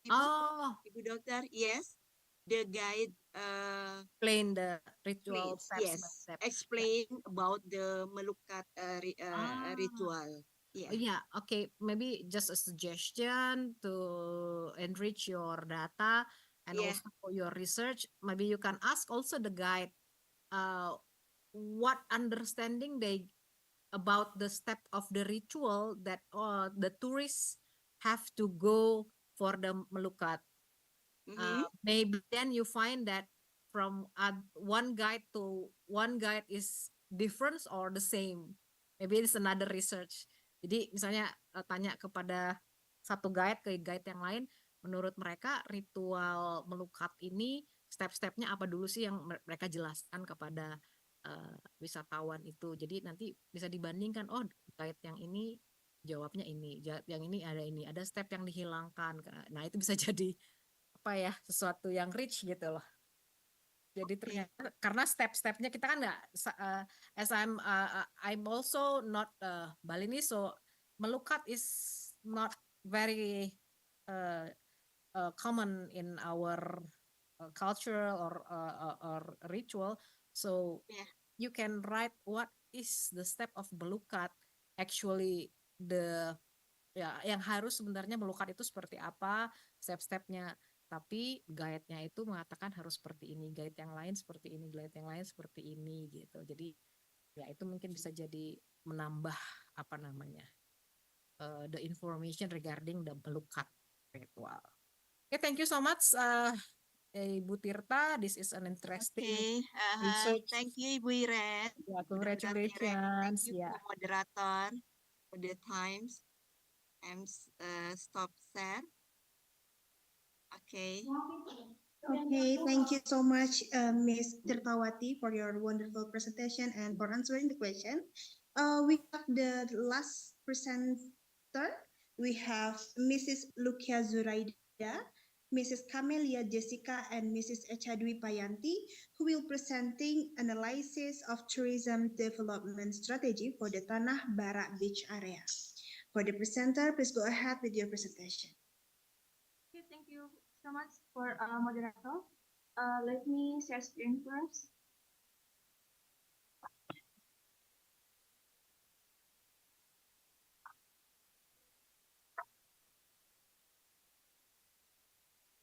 Ibu Doctor. Yes, the guide Explain the ritual please, steps by yes, step. explain about the Melukat ritual. Yeah. Yeah, okay. Maybe just a suggestion to enrich your data and Yeah. also for your research. Maybe you can ask also the guide what understanding they about the step of the ritual that the tourists have to go for the Melukat. Maybe then you find that from one guide to one guide is different or the same. Maybe it's another research. Jadi misalnya tanya kepada satu guide ke guide yang lain, menurut mereka ritual melukat ini step-stepnya apa dulu sih yang mereka jelaskan kepada wisatawan itu. Jadi nanti bisa dibandingkan, oh guide yang ini jawabnya ini, yang ini, ada step yang dihilangkan. Nah itu bisa jadi apa ya, sesuatu yang rich gitu loh. Jadi ternyata karena step-stepnya kita kan nggak as I'm also not Balinese, so Melukat is not very common in our culture or ritual. So you can write what is the step of Melukat, actually the ya yang harus sebenarnya Melukat itu seperti apa step-stepnya, tapi guide-nya itu mengatakan harus seperti ini, guide yang lain seperti ini, guide yang lain seperti ini gitu. Jadi ya itu mungkin bisa jadi menambah apa namanya the information regarding the Melukat ritual. Okay, thank you so much, Ibu Tirta. This is an interesting research. Thank you, Ibu Iren. Yeah, Benar-benar direct. Thank congratulations. you Yeah. for moderator for the times. I'm stop share. Okay. Okay, thank you so much, Ms. Tirtawati, for your wonderful presentation and for answering the question. We have the last presenter. We have Mrs. Lukia Zuraida, Mrs. Camelia Jessica, and Mrs. Echadwi Payanti, who will presenting analysis of tourism development strategy for the Tanah Barak Beach area. For the presenter, please go ahead with your presentation. Okay, thank you so much for moderator. Let me share screen first.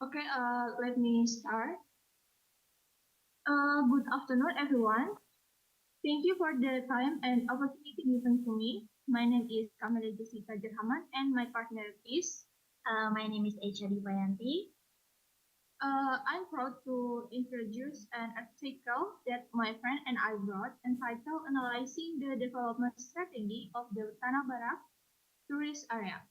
Okay, let me start. Good afternoon, everyone. Thank you for the time and opportunity given to me. My name is Kamala Jessica Jerhaman, and my partner is. My name is Echadi Payanti. I'm proud to introduce an article that my friend and I wrote entitled Analyzing the Development Strategy of the Tanah Barak Tourist Area.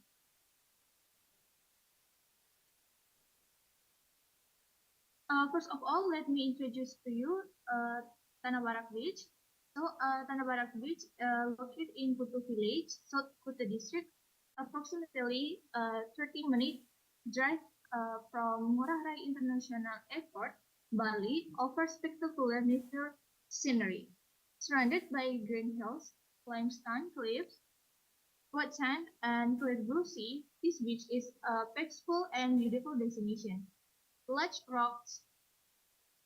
First of all, let me introduce to you Tanah Barak Beach. So, Tanah Barak Beach, located in Kutu Village, South Kuta District, approximately 30-minute drive from Ngurah Rai International Airport, Bali, offers spectacular nature scenery. Surrounded by green hills, limestone cliffs, white sand, and clear blue sea, this beach is a peaceful and beautiful destination. Large rocks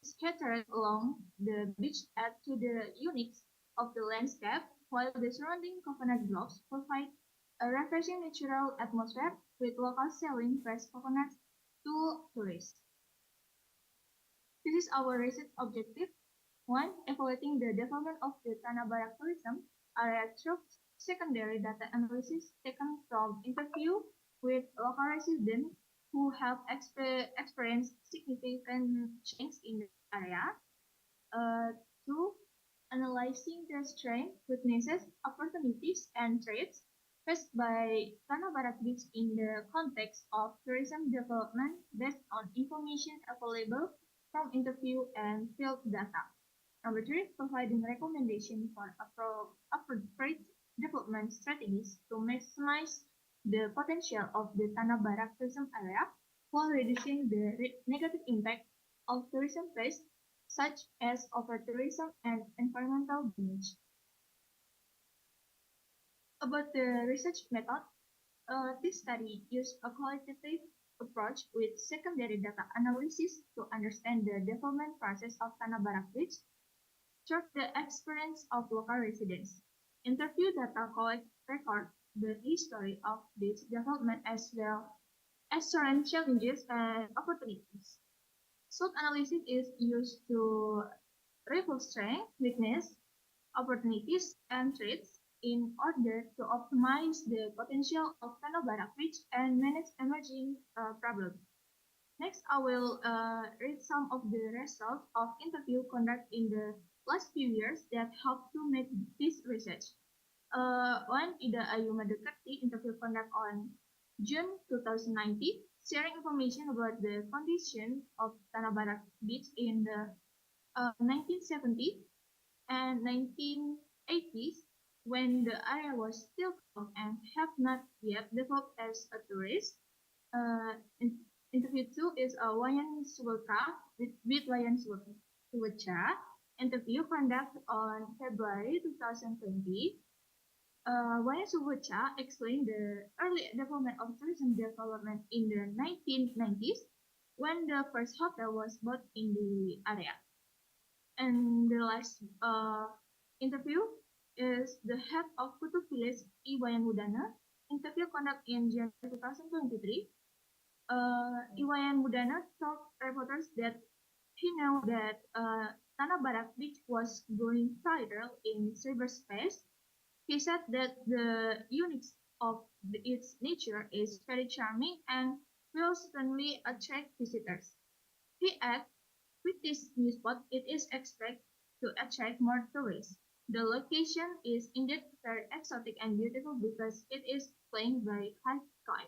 scattered along the beach add to the uniqueness of the landscape, while the surrounding coconut groves provide a refreshing natural atmosphere with locals selling fresh coconuts to tourists. This is our research objective. 1. Evaluating the development of the Tanah Barak tourism area through secondary data analysis taken from interview with local residents who have experienced significant change in the area. 2. Analyzing the strengths, weaknesses, opportunities, and threats faced by Tanah Barak Beach in the context of tourism development based on information available from interview and field data. Number 3. Providing recommendation for appropriate development strategies to maximize the potential of the Tanah Barak tourism area while reducing the negative impact of tourism faced, such as over-tourism and environmental damage. About the research method, this study used a qualitative approach with secondary data analysis to understand the development process of Tanah Barak Beach through the experience of local residents. Interview data collect record the history of this development as well as certain challenges and opportunities. SWOT analysis is used to reveal strength, weakness, opportunities, and threats in order to optimize the potential of Tanah Barak Beach and manage emerging problems. Next, I will read some of the results of interview conducted in the last few years that helped to make this research. One, Ida Ayu Madekati interview conducted on June 2019, sharing information about the condition of Tanah Barak Beach in the 1970s and 1980s when the area was still calm and have not yet developed as a tourist. Interview 2 is Wayan Suwaka with Wayan Suwacha. Interview conducted on February 2020. Wayan Suwacha explained the early development of tourism development in the 1990s when the first hotel was built in the area. And the last interview is the head of Kutu Village, Iwayan Mudana. Interview conducted in January 2023. Iwayan Mudana told reporters that he knew that Tanah Barak Beach was going viral in cyberspace He said that the uniqueness of its nature is very charming and will certainly attract visitors. He added, with this new spot, it is expected to attract more tourists. The location is indeed very exotic and beautiful because it is flanked by high sky.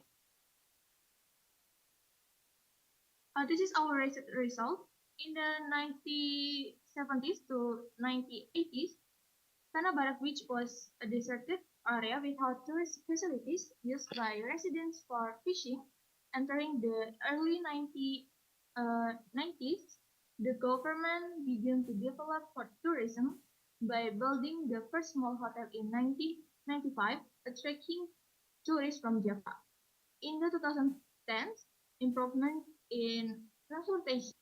This is our result. In the 1970s to 1980s, Tanah Barak Beach was a deserted area without tourist facilities used by residents for fishing. Entering the early 90s, the government began to develop for tourism by building the first small hotel in 1995, attracting tourists from Java. In the 2010s, improvement in transportation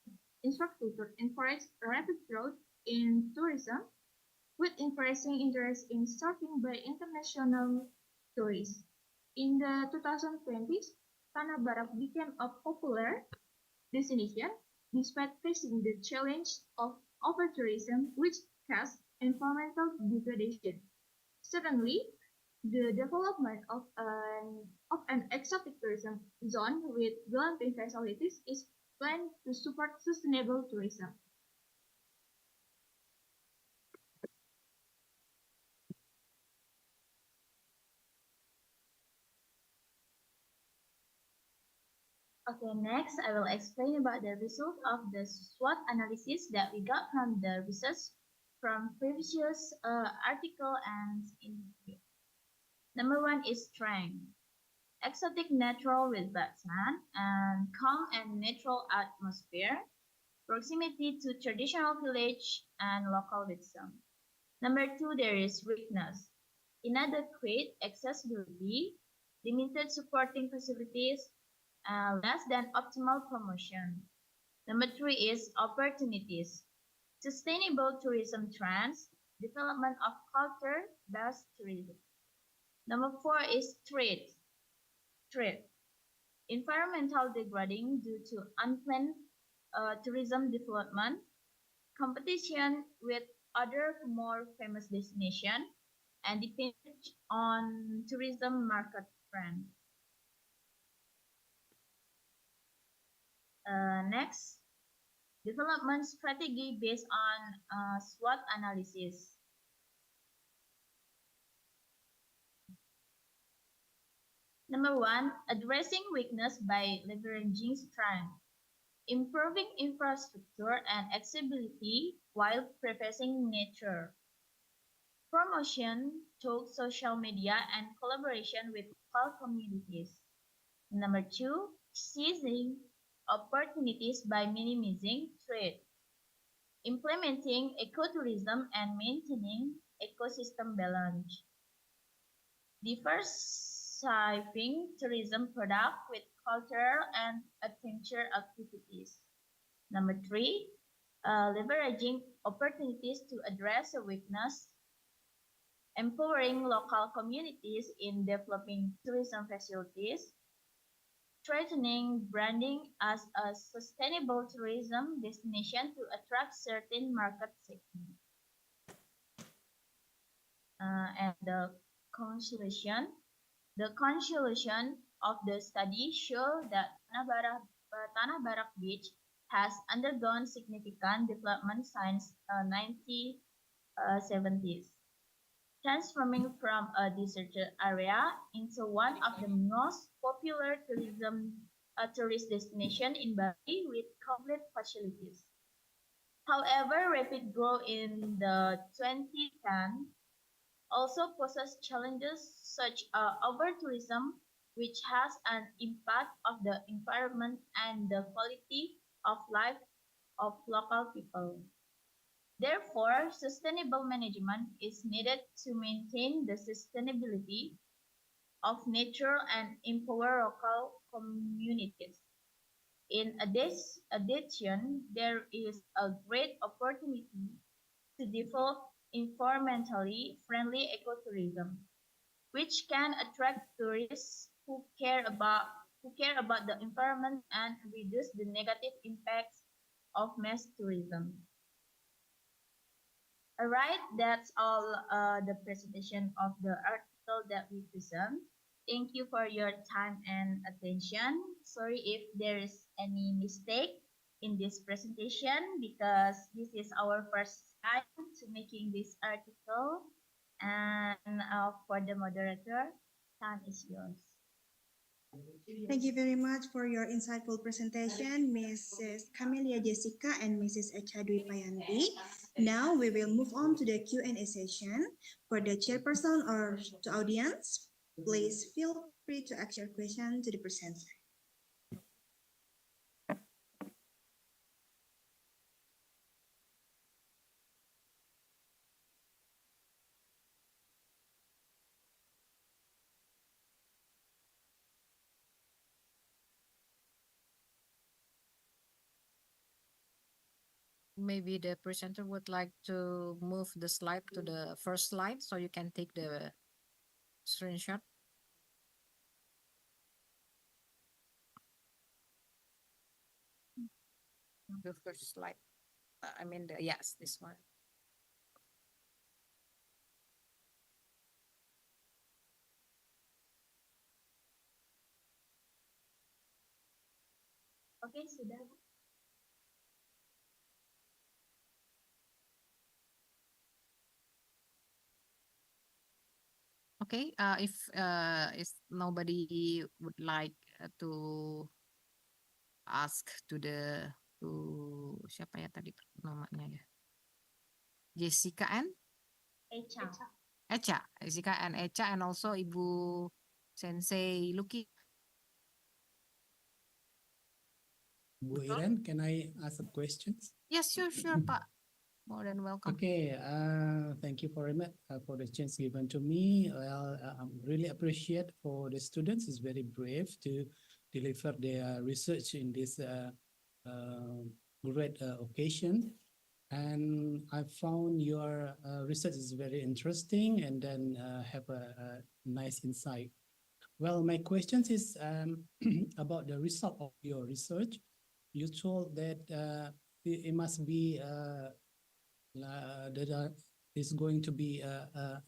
infrastructure encouraged rapid growth in tourism with increasing interest in surfing by international tourists. In the 2020s, Tanah Barak became a popular destination despite facing the challenge of over-tourism, which caused environmental degradation. Suddenly, the development of an exotic tourism zone with glamping facilities is planned to support sustainable tourism. Okay, next I will explain about the result of the SWOT analysis that we got from the research from previous article and interview. Number one is strength. Exotic natural with sand and calm and natural atmosphere. Proximity to traditional village and local wisdom. Number two, there is weakness. Inadequate accessibility, limited supporting facilities, less than optimal promotion. Number three is opportunities. Sustainable tourism trends, development of culture-based tourism. Number four is threat. Environmental degrading due to unplanned tourism development, competition with other more famous destinations, and dependence on tourism market trend. Next, development strategy based on SWOT analysis. Number one, addressing weakness by leveraging strength. Improving infrastructure and accessibility while preserving nature. Promotion through social media and collaboration with local communities. Number two, seizing opportunities by minimizing threat. Implementing ecotourism and maintaining ecosystem balance. Diversifying tourism product with cultural and adventure activities. Number three, leveraging opportunities to address a weakness, empowering local communities in developing tourism facilities, strengthening branding as a sustainable tourism destination to attract certain market segments. And the conclusion of the study show that Tanah Barak Beach has undergone significant development since 1970s, transforming from a deserted area into one of the most popular tourist destination in Bali with complete facilities. However, rapid growth in the 2010 also poses challenges such as over-tourism, which has an impact of the environment and the quality of life of local people. Therefore, sustainable management is needed to maintain the sustainability of nature and empower local communities. In addition, there is a great opportunity to develop environmentally friendly ecotourism, which can attract tourists who care about the environment and reduce the negative impacts of mass tourism. All right, that's all the presentation of the article that we present. Thank you for your time and attention. Sorry if there is any mistake in this presentation because this is our first time to making this article. And for the moderator, time is yours. Thank you very much for your insightful presentation, Mrs. Camelia Jessica and Mrs. Echa Dwi Payanti. Now we will move on to the Q&A session. For the chairperson or to audience, please feel free to ask your question to the presenter. Maybe the presenter would like to move the slide to the first slide so you can take the screenshot. The first slide. I mean, yes, this one. Oke, sudah. Okay, if nobody would like to ask to siapa ya tadi namanya ya? Jessica and Echa. Jessica and Echa, and also Ibu Sensei Lucky. Bu Iren, can I ask some questions? Yes, sure, Pak. More than welcome. Okay, thank you very much for the chance given to me. Well, I really appreciate for the students. It's very brave to deliver their research in this great occasion. And I found your research is very interesting and then have a nice insight. Well, my question is about the result of your research. You told that it must be there is going to be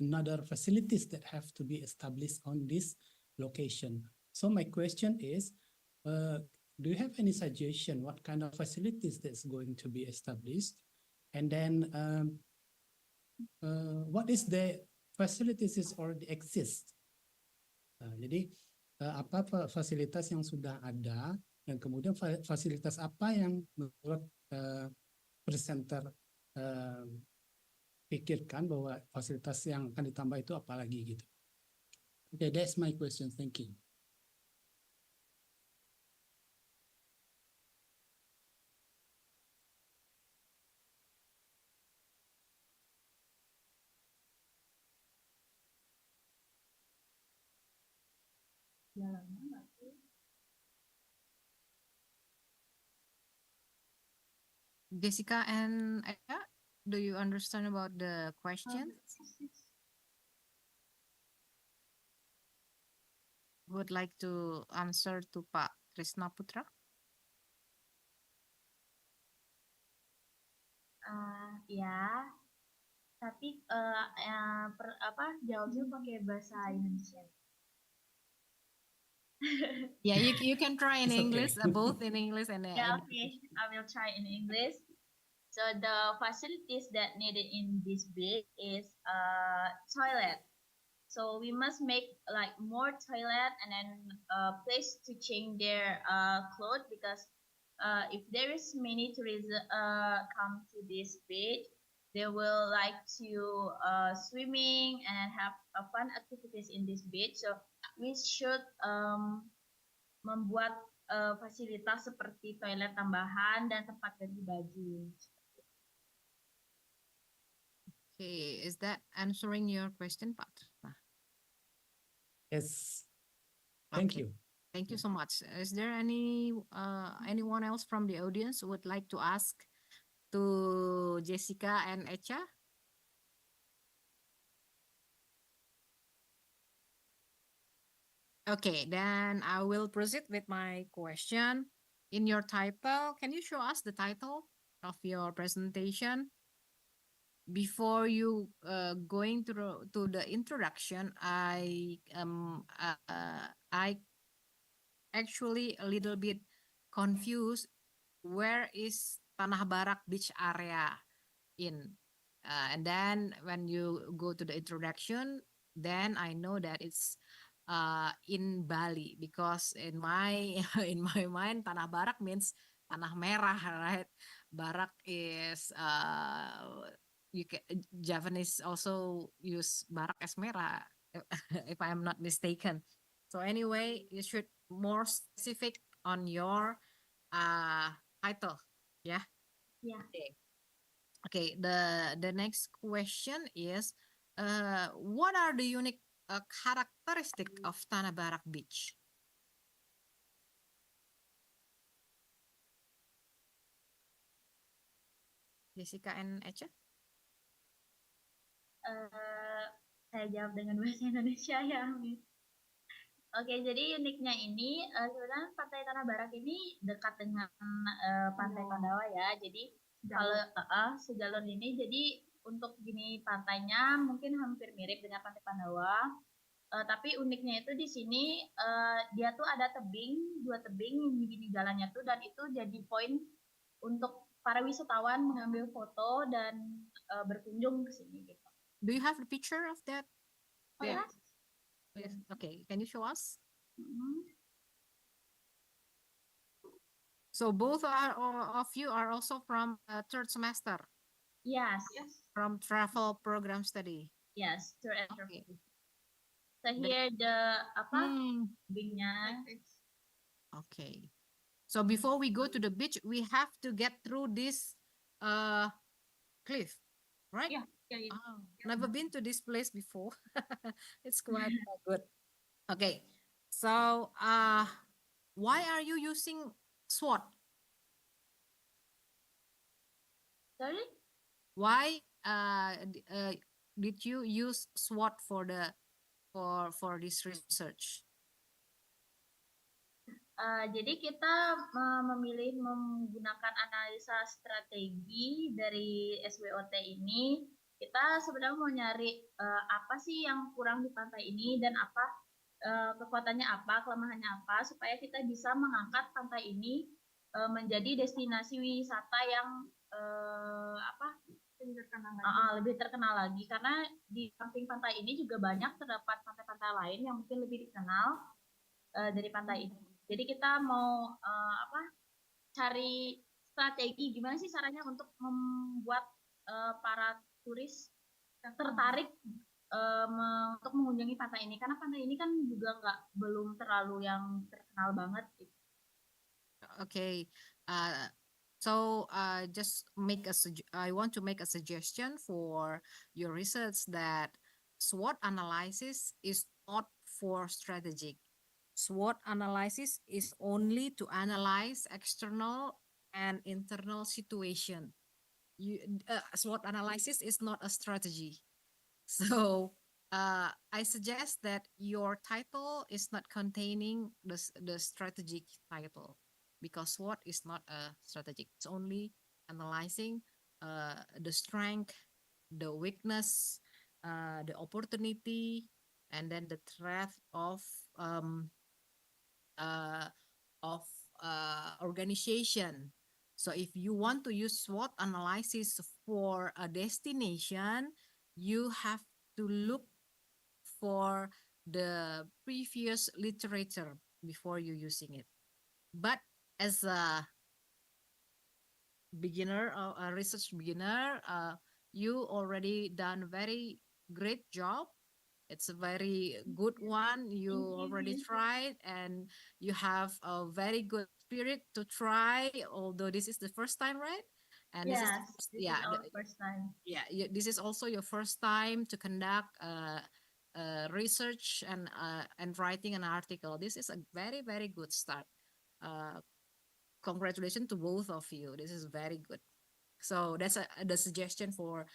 another facilities that have to be established on this location. So my question is, do you have any suggestion what kind of facilities that's going to be established? And then what is the facilities is already exist? Jadi apa fasilitas yang sudah ada dan kemudian fasilitas apa yang menurut presenter pikirkan bahwa fasilitas yang akan ditambah itu apa lagi gitu. Okay, that's my question. Thank you. Jessica and Eka, do you understand about the question? Would like to answer to Pak Krisna Putra? Ya, tapi jawabnya pakai bahasa Indonesia. Yeah, you can try in It's English, okay. both in English and Yeah, okay. I will try in English. So the facilities that needed in this bed is toilet. So we must make like more toilet and then a place to change their clothes because if there is many tourists come to this beach, they will like to swimming and have fun activities in this beach. So we should membuat fasilitas seperti toilet tambahan dan tempat ganti baju. Okay, is that answering your question, Pak? Yes. Thank you. Thank you so much. Is there anyone else from the audience who would like to ask to Jessica and Echa? Okay, then I will proceed with my question. In your title, can you show us the title of your presentation? before you going through to the introduction, I actually a little bit confused. Where is Tanah Barak beach area in? And then when you go to the introduction, then I know that it's in Bali, because in my in my mind Tanah Barak means tanah merah, right? Barak is you can, Javanese also use barak as merah, if I'm not mistaken. So anyway, you should more specific on your title. Yeah. Yeah. Okay. Okay. The next question is, what are the unique characteristic of Tanah Barak Beach? Jessica and Echa? Saya jawab dengan bahasa Indonesia ya, Miss. Oke, jadi uniknya ini sebenarnya Pantai Tanah Barak ini dekat dengan Pantai Pandawa ya. Jadi kalau sejalur ini, jadi untuk gini pantainya mungkin hampir mirip dengan Pantai Pandawa. Tapi uniknya itu di sini dia tuh ada tebing, 2 tebing yang begini jalannya tuh, dan itu jadi poin untuk para wisatawan mengambil foto dan berkunjung ke sini gitu. Do you have a picture of that? Oh, Yeah. yes. Yes. Okay, can you show us? So both of you are also from third semester? Yes. From travel program study? Yes, tour and Okay. So here the tebingnya. Okay. So before we go to the beach, we have to get through this cliff, right? Yeah. Oh, never been to this place before. It's quite good. Okay. So why are you using SWOT? Sorry? Why did you use SWOT for the for this research? Jadi kita memilih menggunakan analisa strategi dari SWOT ini. Kita sebenarnya mau nyari apa sih yang kurang di pantai ini dan apa kekuatannya apa, kelemahannya apa, supaya kita bisa mengangkat pantai ini menjadi destinasi wisata yang lebih terkenal lagi. Karena di samping pantai ini juga banyak terdapat pantai-pantai lain yang mungkin lebih dikenal dari pantai ini. Jadi kita mau cari strategi gimana sih caranya untuk membuat para turis tertarik untuk mengunjungi pantai ini, karena pantai ini kan juga belum terlalu yang terkenal banget gitu. Okay. So just make I want to make a suggestion for your research that SWOT analysis is not for strategic. SWOT analysis is only to analyze external and internal situation. SWOT analysis is not a strategy. So I suggest that your title is not containing the strategic title, because SWOT is not a strategic. It's only analyzing the strength, the weakness, the opportunity, and then the threat of organization. So if you want to use SWOT analysis for a destination, you have to look for the previous literature before you using it. But as a beginner, a research beginner, you already done very great job. It's a very good one. You already tried, and you have a very good spirit to try, although this is the first time, right? And Yes, this is our first time. Yeah, this is also your first time to conduct research and writing an article. This is a very, very good start. Congratulations to both of you. This is very good. So that's the suggestion for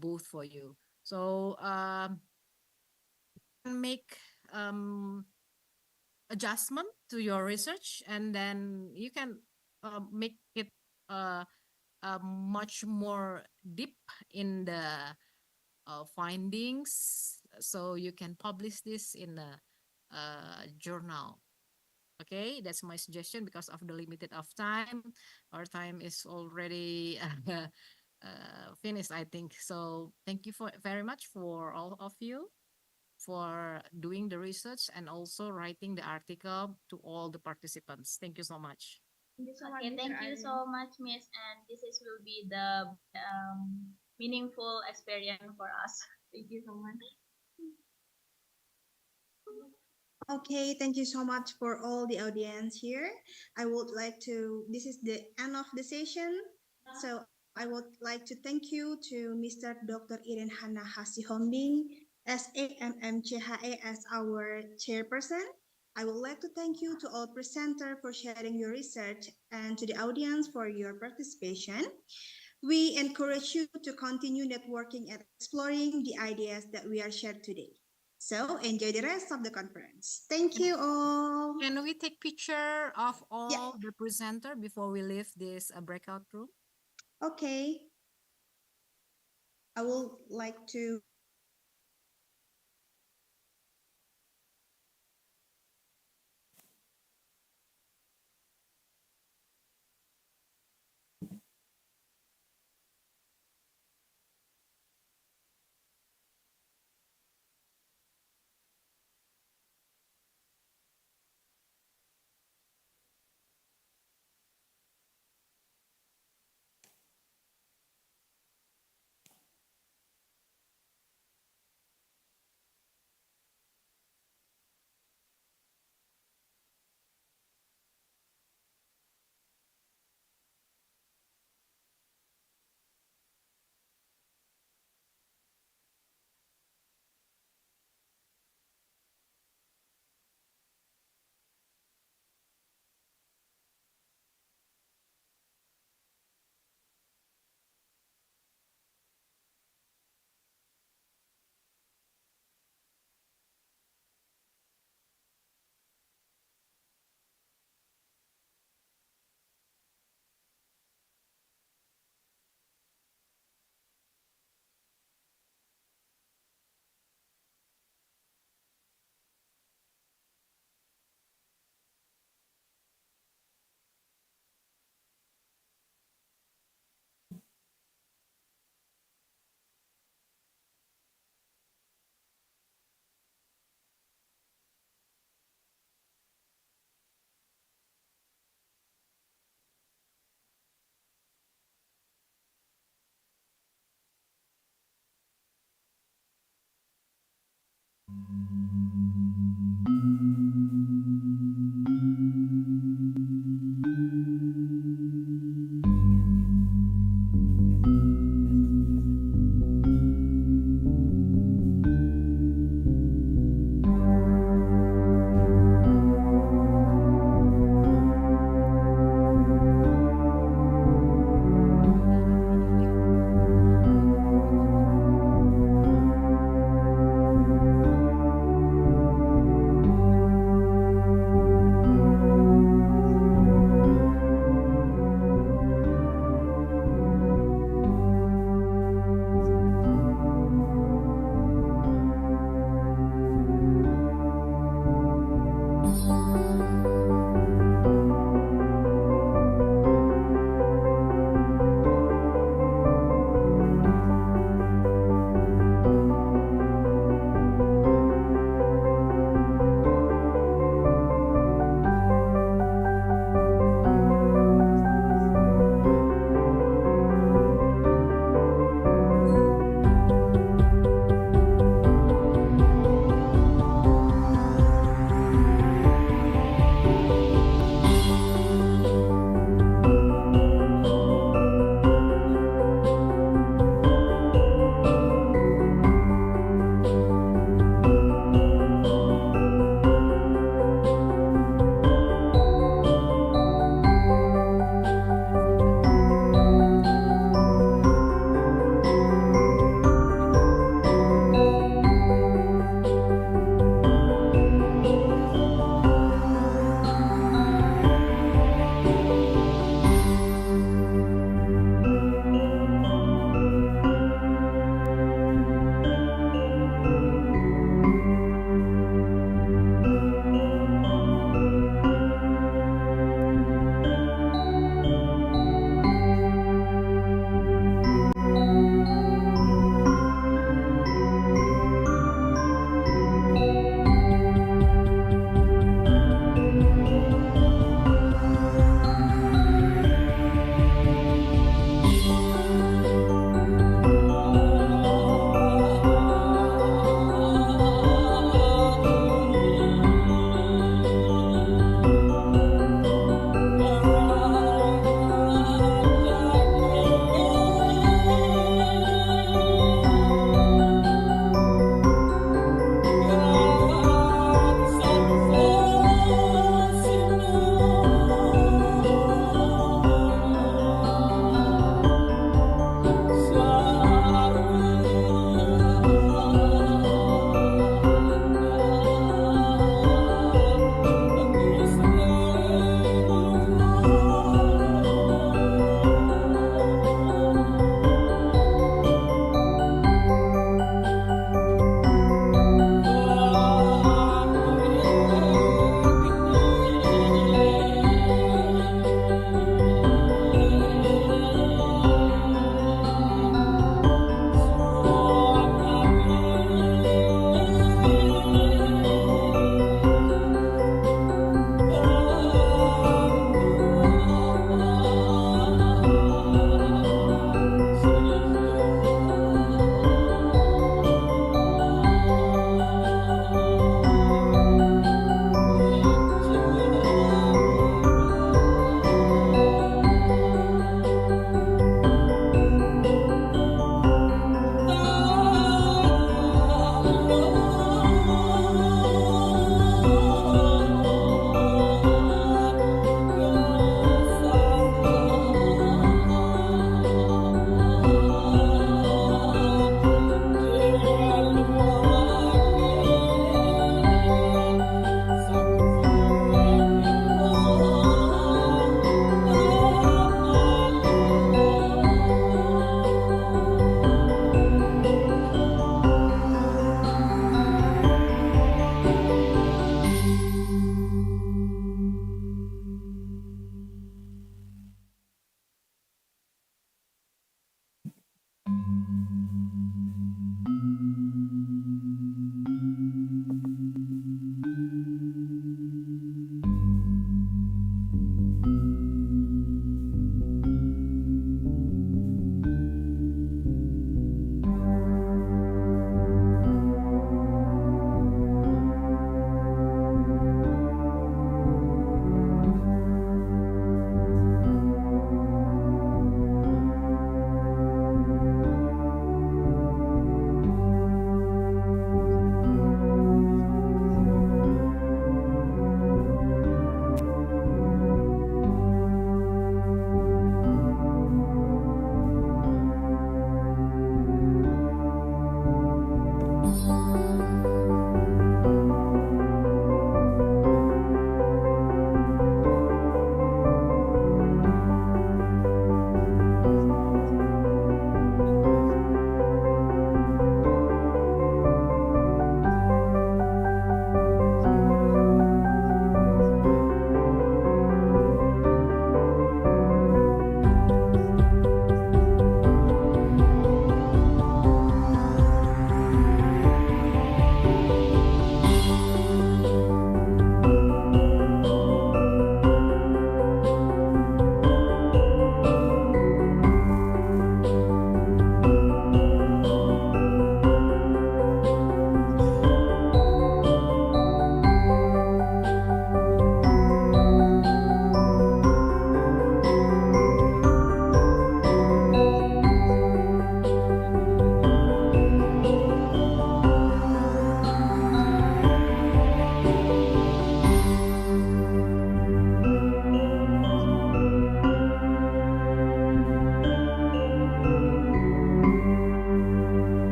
both for you. So make adjustment to your research, and then you can make it much more deep in the findings, so you can publish this in a journal. Okay, that's my suggestion because of the limited of time. Our time is already finished, I think. So thank you very much for all of you for doing the research and also writing the article to all the participants. Thank you so much. Thank you so much, Okay, Mr. thank you Ayu. so much, Miss. And this is will be the meaningful experience for us. Thank you so much. Okay, thank you so much for all the audience here. I would like to, this is the end of the session. So I would like to thank you to Mr. Dr. Iren Hana Hasihombing, SAMMCHA as our chairperson. I would like to thank you to all presenters for sharing your research and to the audience for your participation. We encourage you to continue networking and exploring the ideas that we are shared today. So enjoy the rest of the conference. Thank you all. Can we take picture of all the presenter before we leave this breakout room? Okay. I would like to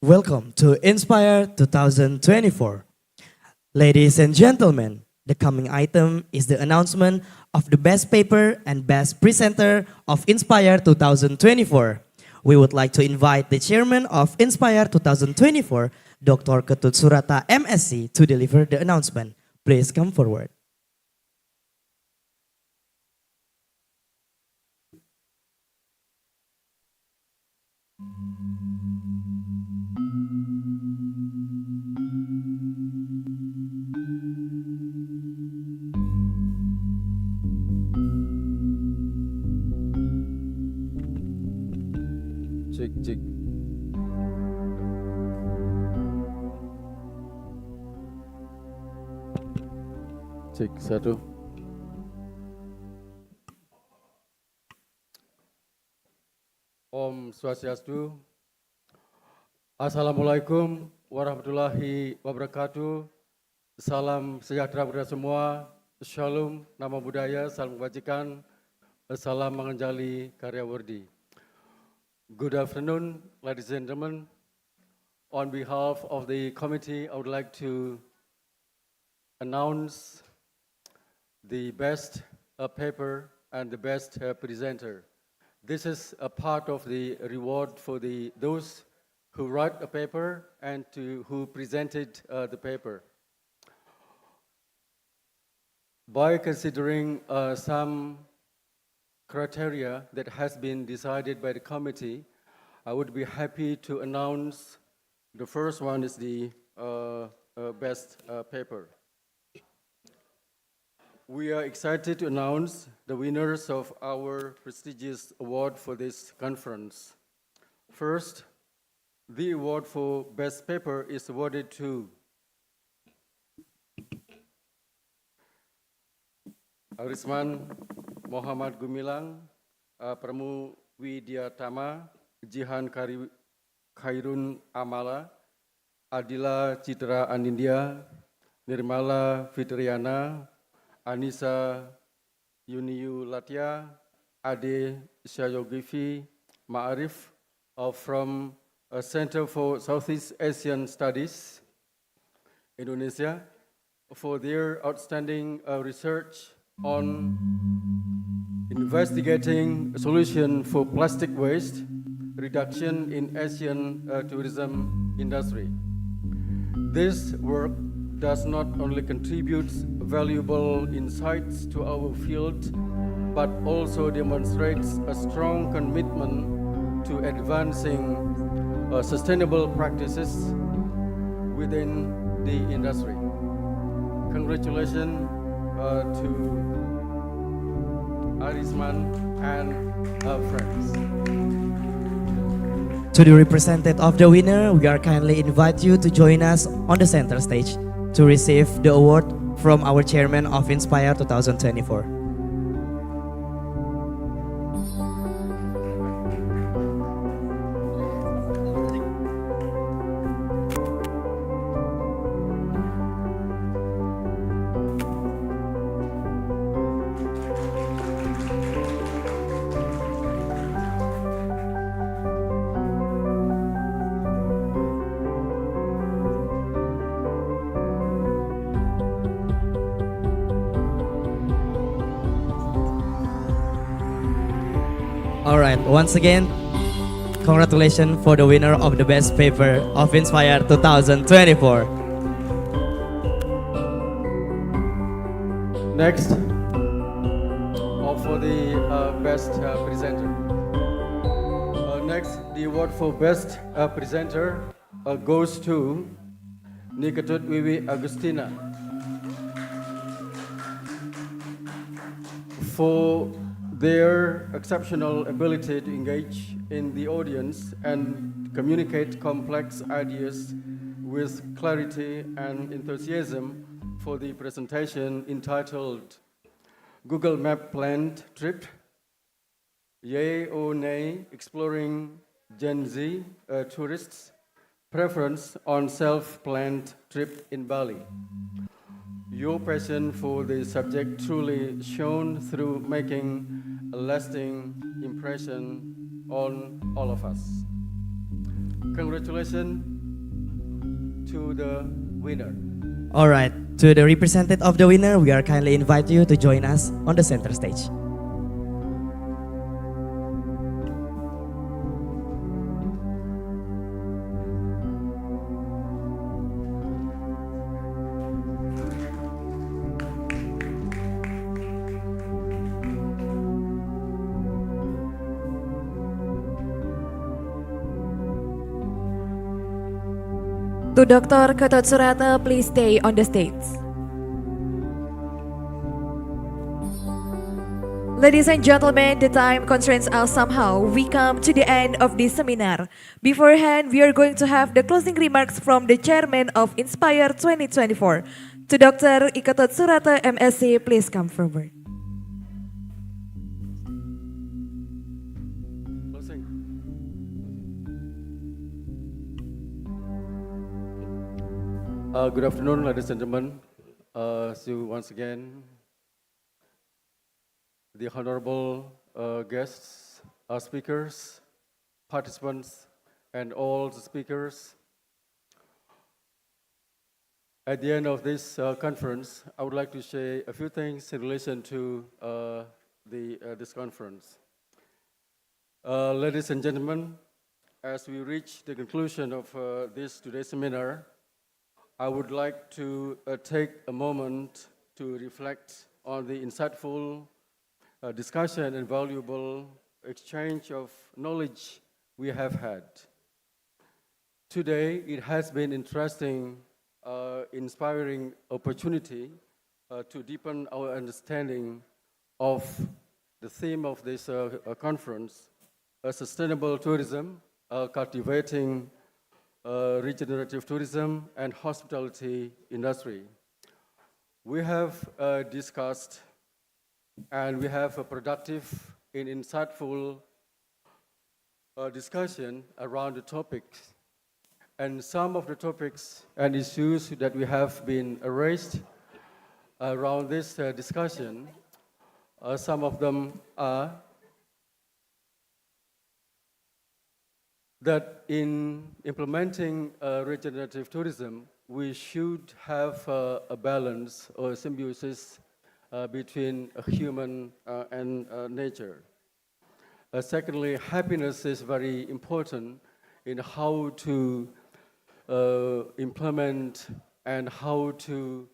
Welcome to Inspire 2024. Ladies and gentlemen, the coming item is the announcement of the best paper and best presenter of Inspire 2024. We would like to invite the chairman of Inspire 2024, Dr. Ketut Surata, MSc, to deliver the announcement. Please come forward. Cek cek. Cek satu. Om Swastiastu. Assalamualaikum warahmatullahi wabarakatuh. Salam sejahtera kepada semua. Shalom, nama budaya, salam kebajikan. Salam menganjali karya wardi. Good afternoon, ladies and gentlemen. On behalf of the committee, I would like to announce the best paper and the best presenter. This is a part of the reward for those who write a paper and who presented the paper. By considering some criteria that has been decided by the committee, I would be happy to announce the first one is the best paper. We are excited to announce the winners of our prestigious award for this conference. First, the award for best paper is awarded to Arisman Muhammad Gumilang, Pramu Widyatama, Jihan Khairun Amala, Adila Citra Anindya, Nirmala Fitriana, Anissa Yuniyu Latia, Ade Syayogifi Ma'arif from Center for Southeast Asian Studies, Indonesia, for their outstanding research on investigating a solution for plastic waste reduction in Asian tourism industry. This work does not only contribute valuable insights to our field, but also demonstrates a strong commitment to advancing sustainable practices within the industry. Congratulations to Arisman and friends. To the representative of the winner, we are kindly invite you to join us on the center stage to receive the award from our chairman of Inspire 2024. All right, once again, congratulations for the winner of the best paper of Inspire 2024. Next, for the best presenter. Next, the award for best presenter goes to Nikatut Wiwi Agustina for their exceptional ability to engage in the audience and communicate complex ideas with clarity and enthusiasm for the presentation entitled Google Map Planned Trip, Yay or Nay, Exploring Gen Z Tourists' Preference on Self-Planned Trip in Bali. Your passion for the subject truly shone through, making a lasting impression on all of us. Congratulations to the winner. All right, to the representative of the winner, we are kindly invite you to join us on the center stage. To Dr. Gatot Surata, please stay on the stage. Ladies and gentlemen, the time constraints us somehow. We come to the end of this seminar. Beforehand, we are going to have the closing remarks from the chairman of Inspire 2024. To Dr. Gatot Surata, MSc, please come forward. Good afternoon, ladies and gentlemen. So once again, the honorable guests, speakers, participants, and all the speakers. At the end of this conference, I would like to say a few things in relation to this conference. Ladies and gentlemen, as we reach the conclusion of today's seminar, I would like to take a moment to reflect on the insightful discussion and valuable exchange of knowledge we have had. Today, it has been interesting, inspiring opportunity to deepen our understanding of the theme of this conference, sustainable tourism, cultivating regenerative tourism and hospitality industry. We have discussed and we have a productive and insightful discussion around the topics. And some of the topics and issues that we have been raised around this discussion, some of them are that in implementing regenerative tourism, we should have a balance or symbiosis between human and nature. Secondly, happiness is very important in how to implement and how to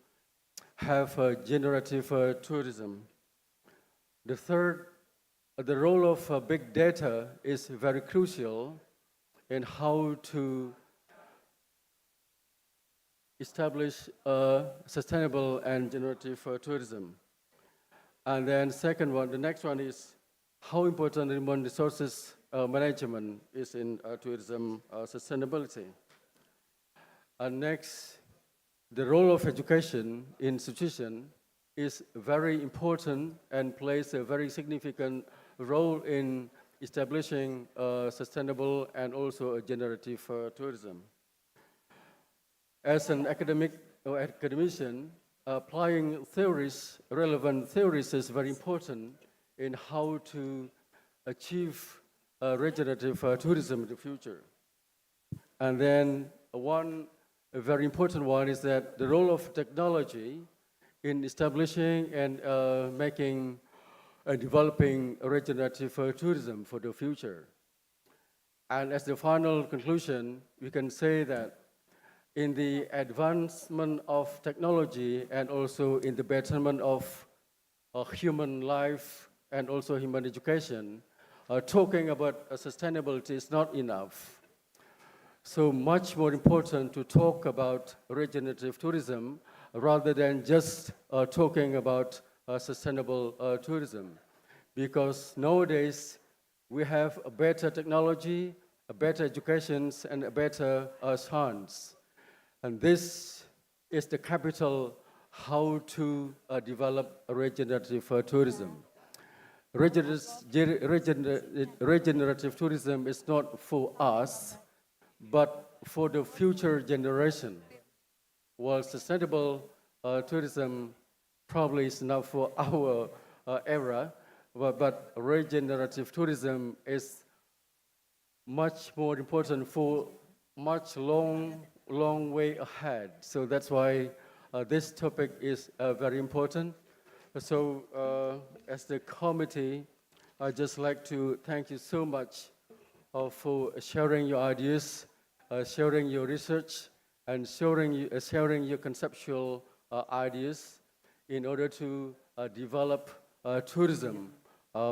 have generative tourism. The third, the role of big data is very crucial in how to establish sustainable and generative tourism. And then second one, the next one is how important human resources management is in tourism sustainability. And next, the role of education in institution is very important and plays a very significant role in establishing sustainable and also a generative tourism. As an academic or academician, applying theories, relevant theories is very important in how to achieve regenerative tourism in the future. And then a very important one is that the role of technology in establishing and making developing regenerative tourism for the future. And as the final conclusion, we can say that in the advancement of technology and also in the betterment of human life and also human education, talking about sustainability is not enough. So much more important to talk about regenerative tourism rather than just talking about sustainable tourism. Because nowadays we have a better technology, a better education, and a better science. And this is the capital how to develop regenerative tourism. Regenerative tourism is not for us, but for the future generation. While sustainable tourism probably is not for our era, but regenerative tourism is much more important for much long way ahead. So that's why this topic is very important. So as the committee, I'd just like to thank you so much for sharing your ideas, sharing your research, and sharing your conceptual ideas in order to develop tourism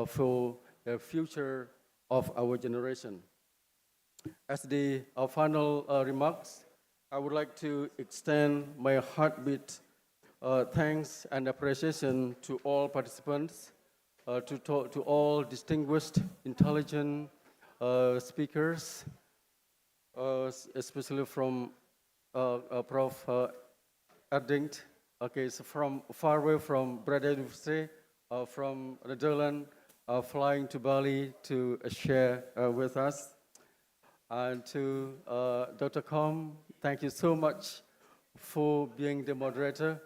for the future of our generation. As the final remarks, I would like to extend my heartbeat thanks and appreciation to all participants, to all distinguished, intelligent speakers, especially from Prof. Erdingt. Okay, so from far away from Breda University, from Netherlands, flying to Bali to share with us. And to Dr. Com, thank you so much for being the moderator,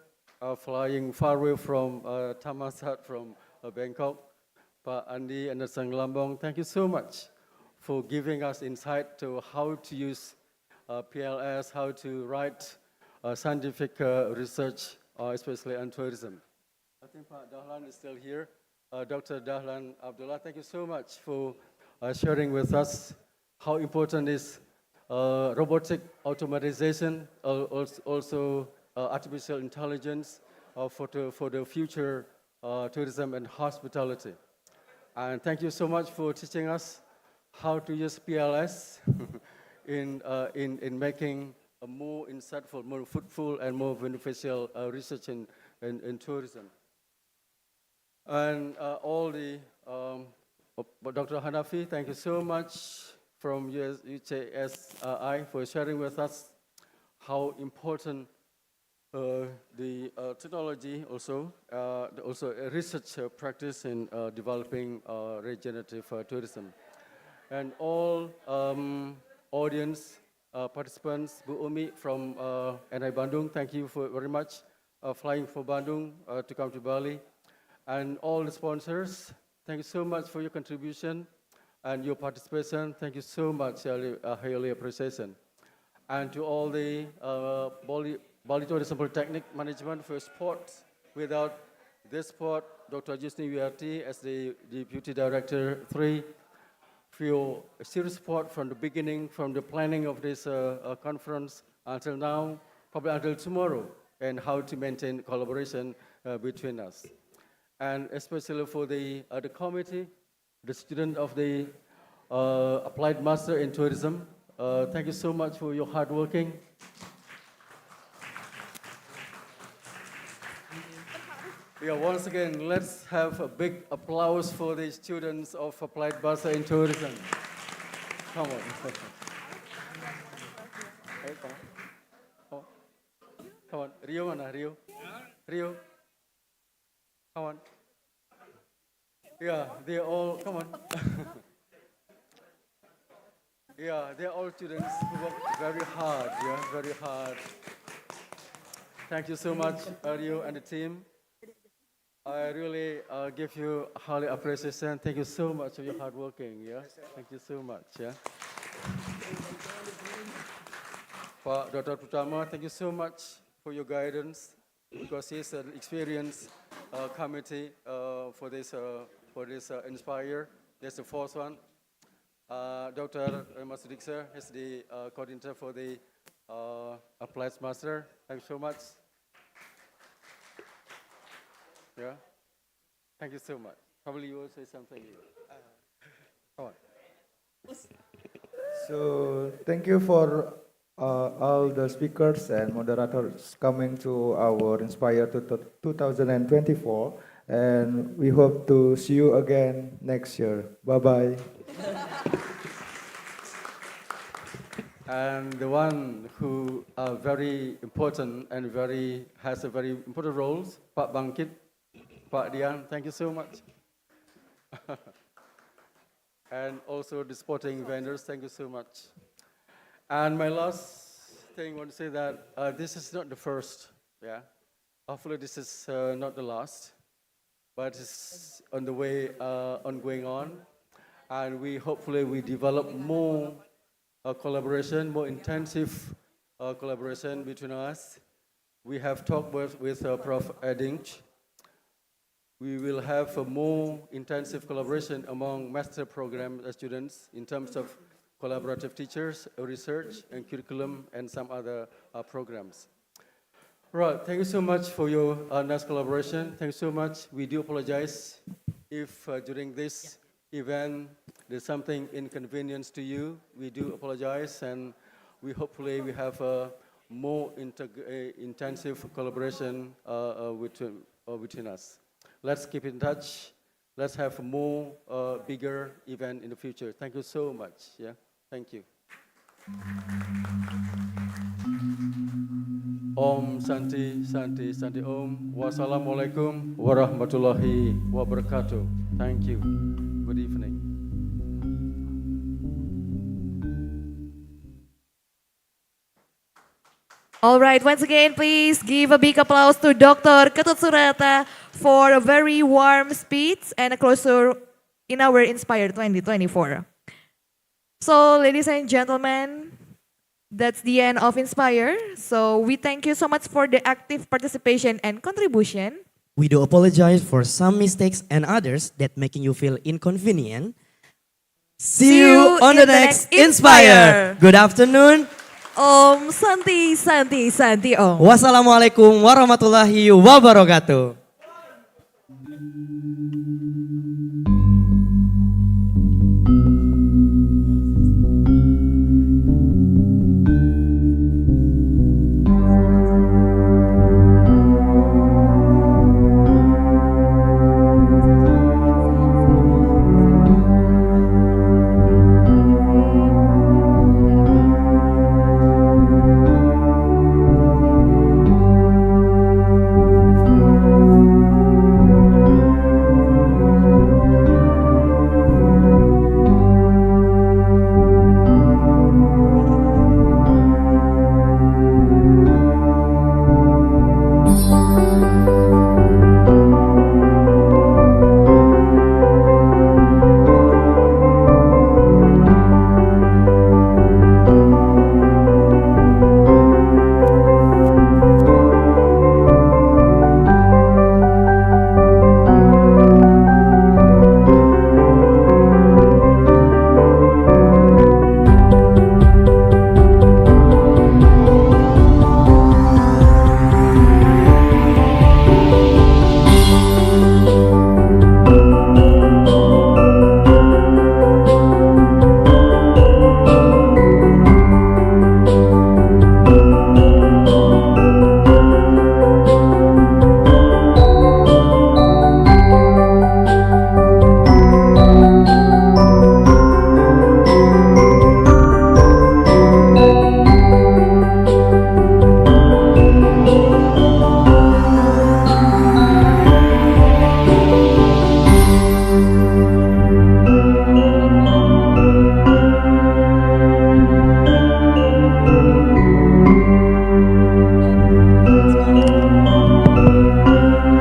flying far away from Thammasat, from Bangkok. Pak Andi and Sang Lambong, thank you so much for giving us insight to how to use PLS, how to write scientific research, especially on tourism. I think Pak Dahlan is still here. Dr. Dahlan Abdullah, thank you so much for sharing with us how important is robotic automatization, also artificial intelligence for the future tourism and hospitality. And thank you so much for teaching us how to use PLS in making a more insightful, more fruitful, and more beneficial research in tourism. And all the, Dr. Hanafi, thank you so much from UJSI for sharing with us how important the technology also research practice in developing regenerative tourism. And all audience participants, Bu Umi from NI Bandung, thank you very much flying for Bandung to come to Bali. And all the sponsors, thank you so much for your contribution and your participation. Thank you so much, highly appreciation. And to all the Bali Tourism Polytechnic Management for support. Without this support, Dr. Jusni Wiarti as the Deputy Director 3, for your serious support from the beginning, from the planning of this conference until now, probably until tomorrow, and how to maintain collaboration between us. And especially for the committee, the student of the Applied Master in Tourism, thank you so much for your hard working. Yeah, once again, let's have a big applause for the students of Applied Master in Tourism. Come on. Hey, come on. Come on. Rio mana, Rio? Rio? Come on. Yeah, they're all, come on. Yeah, they're all students who work very hard, yeah, very hard. Thank you so much, Rio and the team. I really give you highly appreciation. Thank you so much for your hard working, yeah. Thank you so much, yeah. For Dr. Putama, thank you so much for your guidance, because he's an experienced committee for this Inspire. That's the fourth one. Dr. Masudik sir is the coordinator for the Applied Master. Thank you so much. Yeah. Thank you so much. Probably you will say something. Come on. So thank you for all the speakers and moderators coming to our Inspire 2024, and we hope to see you again next year. Bye-bye. And the one who are very important and has a very important roles, Pak Bangkit, Pak Dian, thank you so much. And also the sporting vendors, thank you so much. And my last thing I want to say that this is not the first, yeah. Hopefully this is not the last, but it's on the way, going on. and we hopefully we develop more collaboration, more intensive collaboration between us. We have talked with Prof. Edinch. We will have a more intensive collaboration among master program students in terms of collaborative teachers, research, and curriculum, and some other programs. Right, thank you so much for your nice collaboration. Thank you so much. We do apologize if during this event there's something inconvenience to you. We do apologize, and we hopefully we have a more intensive collaboration between us. Let's keep in touch. Let's have a more bigger event in the future. Thank you so much. Yeah, thank you. Om Santi Santi Santi Om. Wassalamualaikum warahmatullahi wabarakatuh. Thank you. Good evening. All right, once again, please give a big applause to Dr. Ketut Surata for a very warm speech and a closure in our Inspire 2024. So, ladies and gentlemen, that's the end of Inspire. So, we thank you so much for the active participation and contribution. We do apologize for some mistakes and others that making you feel inconvenient. See you on the next Inspire. Good afternoon. Om Santi Santi Santi Om. Wassalamualaikum warahmatullahi wabarakatuh.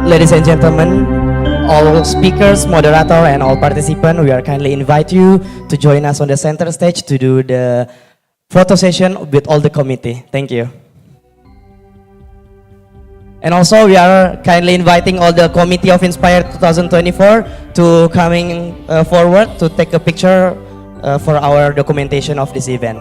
Ladies and gentlemen, all speakers, moderator, and all participants, we are kindly invite you to join us on the center stage to do the photo session with all the committee. Thank you. And also, we are kindly inviting all the committee of Inspire 2024 to coming forward to take a picture for our documentation of this event.